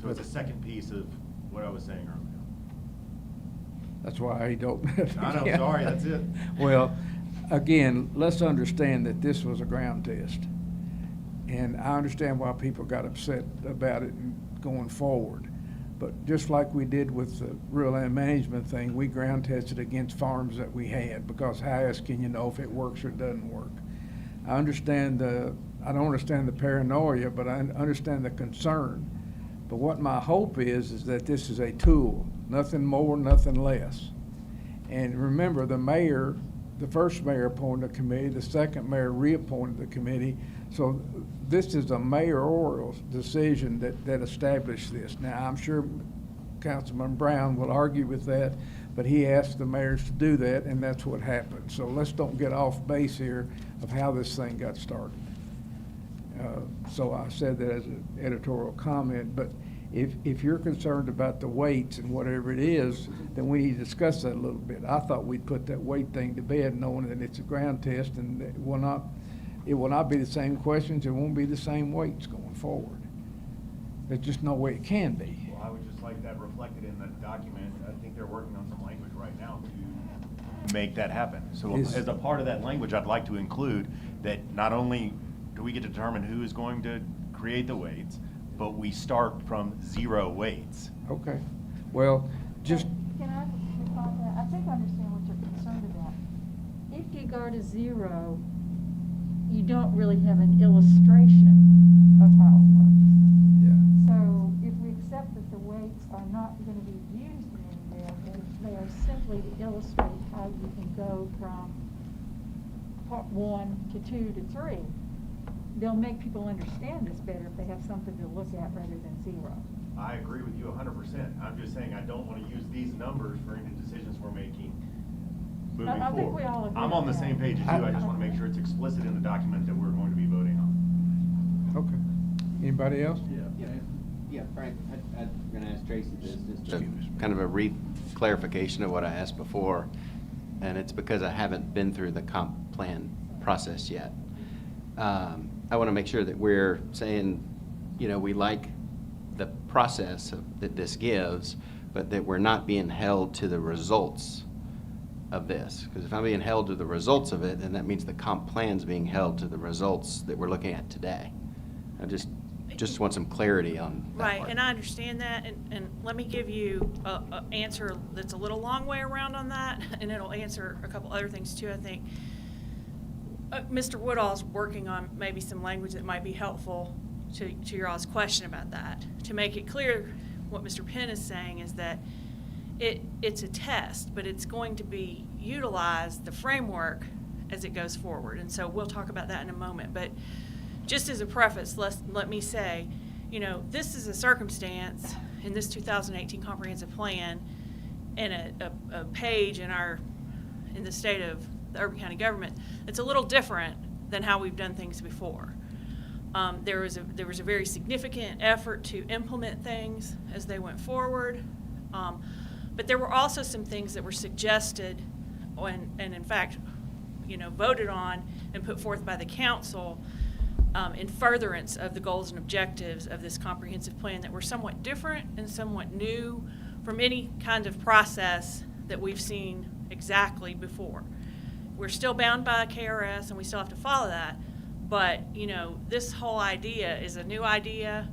So it's a second piece of what I was saying earlier. That's why I don't. I know, sorry, that's it. Well, again, let's understand that this was a ground test. And I understand why people got upset about it going forward. But just like we did with the rural land management thing, we ground tested against farms that we had, because how else can you know if it works or doesn't work? I don't understand the paranoia, but I understand the concern. But what my hope is that this is a tool, nothing more, nothing less. And remember, the mayor the first mayor appointed a committee, the second mayor reappointed the committee. So this is a mayoral decision that established this. Now, I'm sure Councilman Brown will argue with that, but he asked the mayors to do that, and that's what happened. So let's don't get off base here of how this thing got started. So I said that as an editorial comment, but if you're concerned about the weights and whatever it is, then we need to discuss that a little bit. I thought we'd put that weight thing to bed, knowing that it's a ground test and it will not be the same questions, it won't be the same weights going forward. There's just no way it can be. Well, I would just like that reflected in the document. I think they're working on some language right now to make that happen. So as a part of that language, I'd like to include that not only do we get to determine who is going to create the weights, but we start from 0 weights. Okay. Well, just, Can I respond to that? I think I understand what you're concerned about. If you go to 0, you don't really have an illustration of how it works. Yeah. So if we accept that the weights are not going to be used anywhere, they are simply to illustrate how you can go from part 1 to 2 to 3. They'll make people understand this better if they have something to look at rather than 0. I agree with you 100%. I'm just saying I don't want to use these numbers for any decisions we're making moving I forward. think we all agree I'm on the with same that. page as you. I just want to make sure it's explicit in the document that we're going to be voting on. okay. Anybody else? Yeah, Frank, I'm going to ask Tracy this. So, kind of a clarification of what I asked before, and it's because I haven't been through the comp plan process yet. I want to make sure that we're saying, we like the process that this gives, but that we're not being held to the results of this. Because if I'm being held to the results of it, then that means the comp plan's being held to the results that we're looking at today. I just want some clarity on that Right, part. and I understand that, and let me give you a answer that's a little long way around on that, and it'll answer a couple other things too, I think. Mr. Woodall's working on maybe some language that might be helpful to your all's question about that. To make it clear, what Mr. Penn is saying is that it's a test, but it's going to be utilized, the framework, as it goes forward. And so we'll talk about that in a moment. But just as a preface, let me say, this is a circumstance in this 2018 comprehensive plan and a page in the state of the Urban County government that's a little different than how we've done things before. There was a very significant effort to implement things as they went forward, but there were also some things that were suggested and in fact, voted on and put forth by the council in furtherance of the goals and objectives of this comprehensive plan that were somewhat different and somewhat new from any kind of process that we've seen exactly before. We're still bound by KRS and we still have to follow that, but this whole idea is a new idea.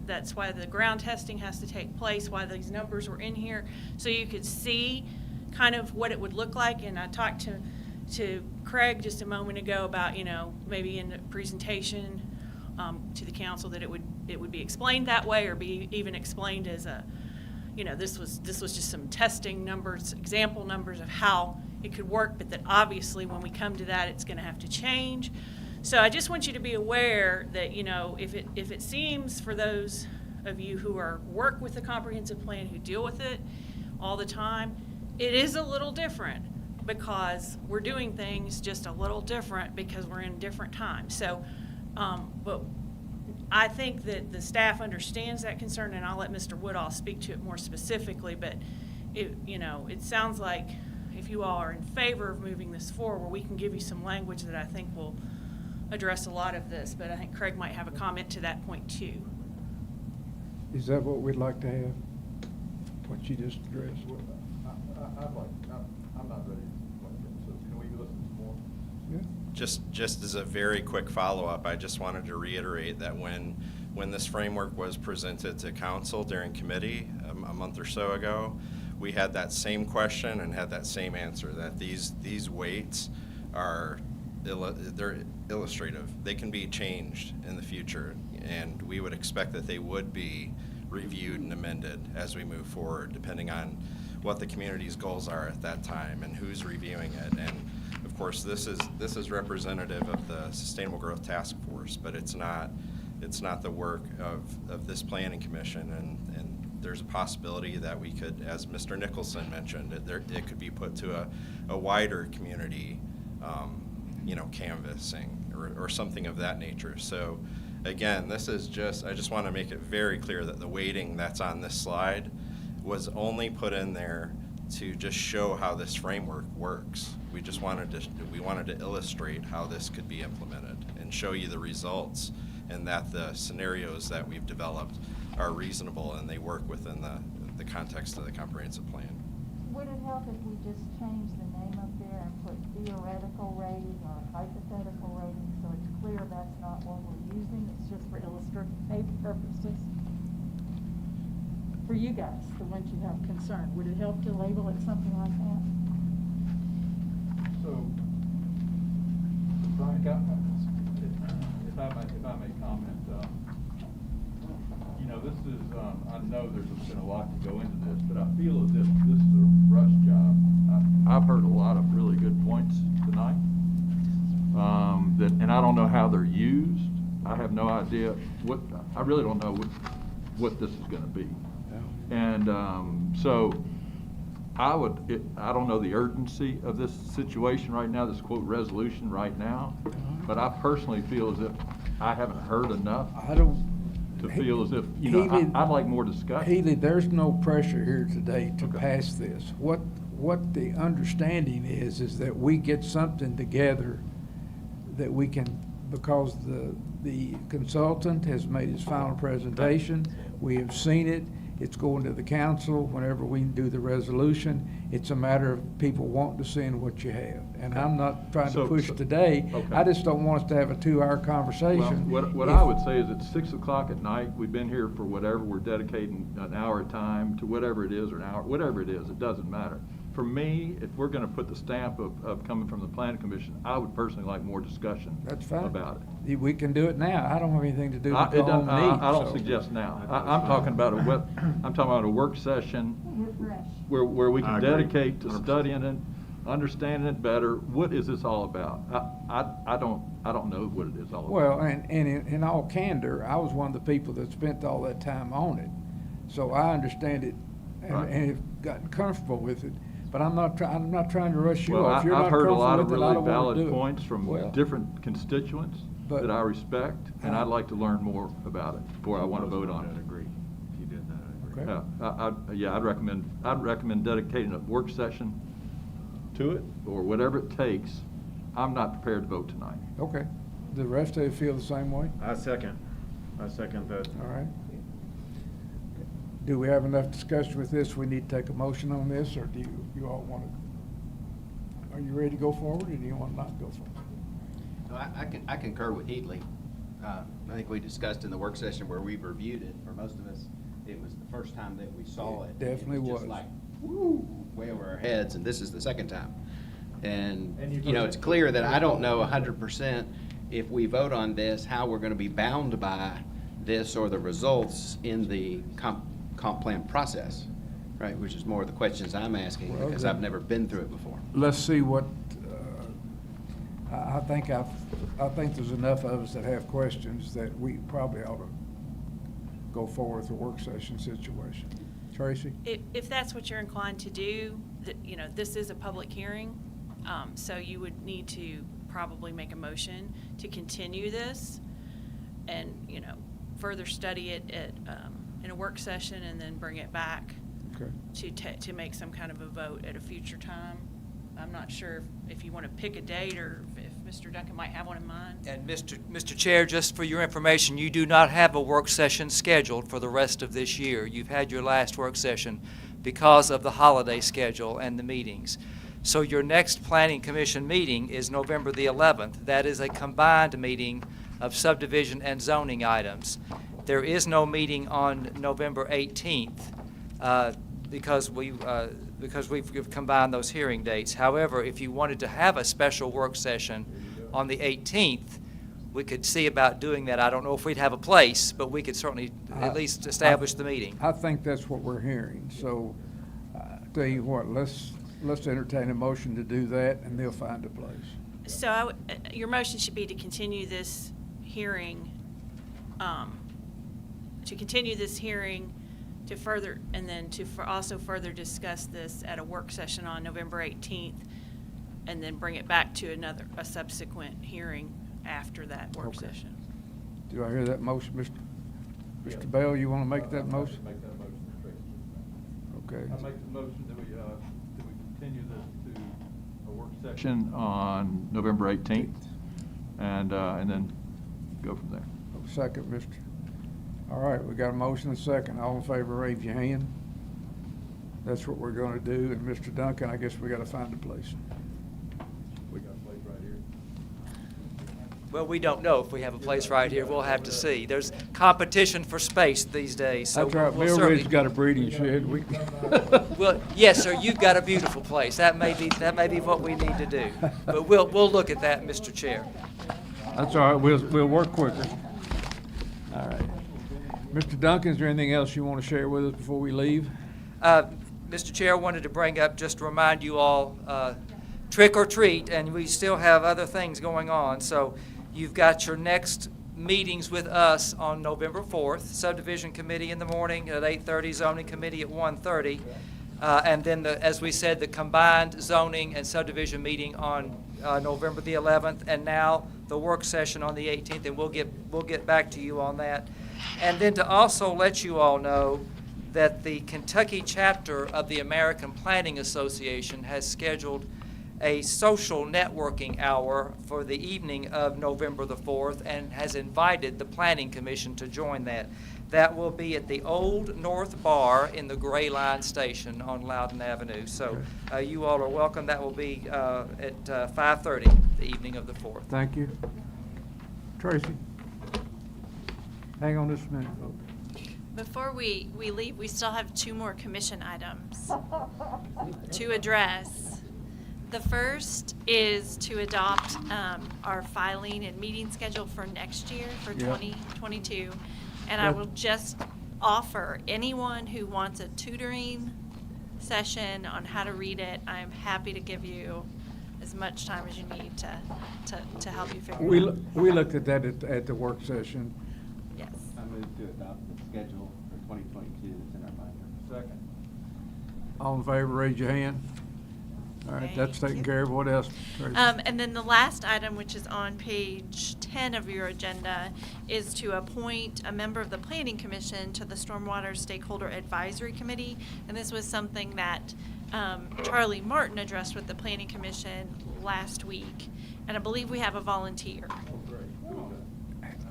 That's why the ground testing has to take place, why these numbers were in here, so you could see kind of what it would look like. And I talked to Craig just a moment ago about, maybe in the presentation to the council that it would be explained that way, or be even explained as this was just some testing numbers, example numbers of how it could work, but that obviously when we come to that, it's going to have to change. So I just want you to be aware that, if it seems for those of you who work with the comprehensive plan, who deal with it all the time, it is a little different because we're doing things just a little different because we're in different times. So, but I think that the staff understands that concern, and I'll let Mr. Woodall speak to it more specifically, but it sounds like if you all are in favor of moving this forward, we can give you some language that I think will address a lot of this, but I think Craig might have a comment to that point too. Is that what we'd like to have? What you just addressed? I'm not ready to like it, so can we listen to more? Yeah. Just as a very quick follow-up, I just wanted to reiterate that when this framework was presented to council during committee a month or so ago, we had that same question and had that same answer, that these weights are they're illustrative. They can be changed in the future, and we would expect that they would be reviewed and amended as we move forward, depending on what the community's goals are at that time and who's reviewing it. And of of course, this is representative of the Sustainable Growth Task Force, but it's not the work of this planning commission, and there's a possibility that we could, as Mr. Nicholson mentioned, it could be put to a wider community, canvassing or something of that nature. So again, I just want to make it very clear that the weighting that's on this slide was only put in there to just show how this framework works. We wanted to illustrate how this could be implemented and show you the results, and that the scenarios that we've developed are reasonable and they work within the context of the comprehensive plan. Would it help if we just change the name up there and put theoretical rating or hypothetical rating, so it's clear that's not what we're using, it's just for illustrative purposes? For you guys, the ones you have concern, would it help to label it something like that? So, Brian, if I may comment, this is, I know there's been a lot to go into this, but I feel as if this is a rush job. I've heard a lot of really good points tonight, and I don't know how they're used. I have no idea I really don't know what this is going to be. And so I don't know the urgency of this situation right now, this quote resolution right now, but I personally feel as if I haven't heard enough to feel as if, I'd like more discussion. Healy, there's no pressure here today to pass this. What the understanding is that we get something together that we can, because the consultant has made his final presentation, we have seen it. It's going to the council whenever we do the resolution. It's a matter of people wanting to see what you have. And I'm not trying to push today. Okay. I just don't want us to have a 2-hour conversation. Well, what I would say is it's 6 o'clock at night. We've been here for whatever. We're dedicating an hour at a time to whatever it is, or an hour, whatever it is. It doesn't matter. For me, if we're going to put the stamp of coming from the planning commission, I would personally like more discussion. That's fine. About it. We can do it now. I don't have anything to do with the home needs. I don't suggest now. I'm talking about a work session where we can dedicate to studying it, understanding it better. What is this all about? I don't know what it is all about. Well, and in all candor, I was one of the people that spent all that time on it, so I understand it and have gotten comfortable with it. But I'm not trying to rush you off. You're I've not heard a lot comfortable of with it, really I don't wanna do valid it. points from different constituents that I respect, and I'd like to learn more about it before I want to vote on it. I'd agree. If you did that, I'd agree. I'd recommend dedicating a work session to it, or whatever it takes. I'm not prepared to vote tonight. Okay. The rest of you feel the same way? I second that. All right. Do we have enough discussion with this? We need to take a motion on this, or do you all want to? Are you ready to go forward, or do you want to not go forward? No, I concur with Heatley. I think we discussed in the work session where we reviewed it, for most of us, it was the first time that we saw it. Definitely was. was. Just like, woo, way over our heads, and this is the second time. And it's clear that I don't know 100% if we vote on this, how we're going to be bound by this or the results in the comp plan process, right? Which is more of the questions I'm asking, because I've never been through it before. Let's see what, I think there's enough of us that have questions that we probably ought to go forward with the work session situation. Tracy? If that's what you're inclined to do, this is a public hearing, so you would need to probably make a motion to continue this and, further study it in a work session and then bring it back to make some kind of a vote at a future time. I'm not sure if you want to pick a date or if Mr. Duncan might have one in mind. And Mr. Chair, just for your information, you do not have a work session scheduled for the rest of this year. You've had your last work session because of the holiday schedule and the meetings. So your next Planning Commission meeting is November the 11th. That is a combined meeting of subdivision and zoning items. There is no meeting on November 18th because we've combined those hearing dates. However, if you wanted to have a special work session on the 18th, we could see about doing that. I don't know if we'd have a place, but we could certainly at least establish the meeting. I think that's what we're hearing. So, tell you what, let's let's entertain a motion to do that, and they'll find a place. So your motion should be to continue this hearing, to further, and then to also further discuss this at a work session on November 18th, and then bring it back to a subsequent hearing after that work Okay. session. Do I hear that motion, Mr. Bell, you want to make that motion? Make that motion, Okay. I make the motion that we continue this to a work session on November 18th, and then go from there. Second, Mr. All right, we got a motion and a second. All in favor, raise your hand. That's what we're going to do. And Mr. Duncan, I guess we got to find a place. We got a place right here. Well, we don't know if we have a place right here. We'll have to see. There's competition for space these days, so That's right. we'll Mill certainly. Ridge got a breeding shed. Well, yes, sir. You've got a beautiful place. That may be what we need to do. But we'll look at that, Mr. Chair. That's all right. We'll work quicker. All right. Mr. Duncan, is there anything else you want to share with us before we leave? Mr. Chair, I wanted to bring up, just to remind you all, trick or treat, and we still have other things going on. So you've got your next meetings with us on November 4th, Subdivision Committee in the morning at 8:30, Zoning Committee at 1:30. And then, as we said, the combined zoning and subdivision meeting on November the 11th, and now the work session on the 18th, and we'll get back to you on that. And then to also let you all know that the Kentucky chapter of the American Planning Association has scheduled a social networking hour for the evening of November the 4th and has invited the Planning Commission to join that. That will be at the Old North Bar in the Gray Line Station on Loudon Avenue. So you all are welcome. That will be at 5:30 the evening of the 4th. Thank you. Tracy? Hang on just a minute, folks. Before we leave, we still have 2 more commission items to address. The first is to adopt our filing and meeting schedule for next year, for 2022. And I will just offer anyone who wants a tutoring session on how to read it, I'm happy to give you as much time as you need to help you figure it out. We looked at that at the work session. Yes. I move to adopt the schedule for 2022 that's in our binder. Second. All in favor, raise your hand. All right, that's taken care of. What else, Tracy? And then the last item, which is on page 10 of your agenda, is to appoint a member of the Planning Commission to the Stormwater Stakeholder Advisory Committee. And this was something that Charlie Martin addressed with the Planning Commission last week. And I believe we have a volunteer.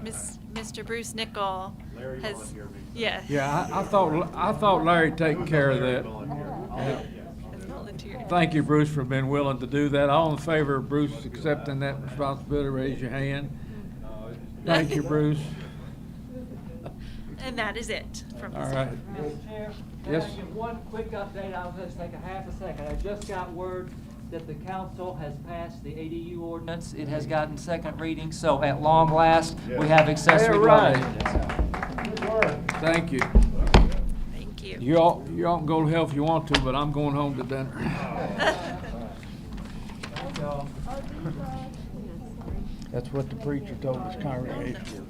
Mr. Bruce Nickel has, yes. Yeah, I thought Larry taken care of that. Thank you, Bruce, for being willing to do that. All in favor of Bruce accepting that responsibility, raise your hand. Thank you, Bruce. And that is it from All this. right. Mr. Chair, Yes. can I give one quick update? I'll just take a half a second. I just got word that the council has passed the ADU ordinance. It has gotten second reading, so at long last, we have accessory dwelling units. Good work. Thank you. Thank you. You all can go to hell if you want to, but I'm going home to dinner. That's what the preacher told his congregation.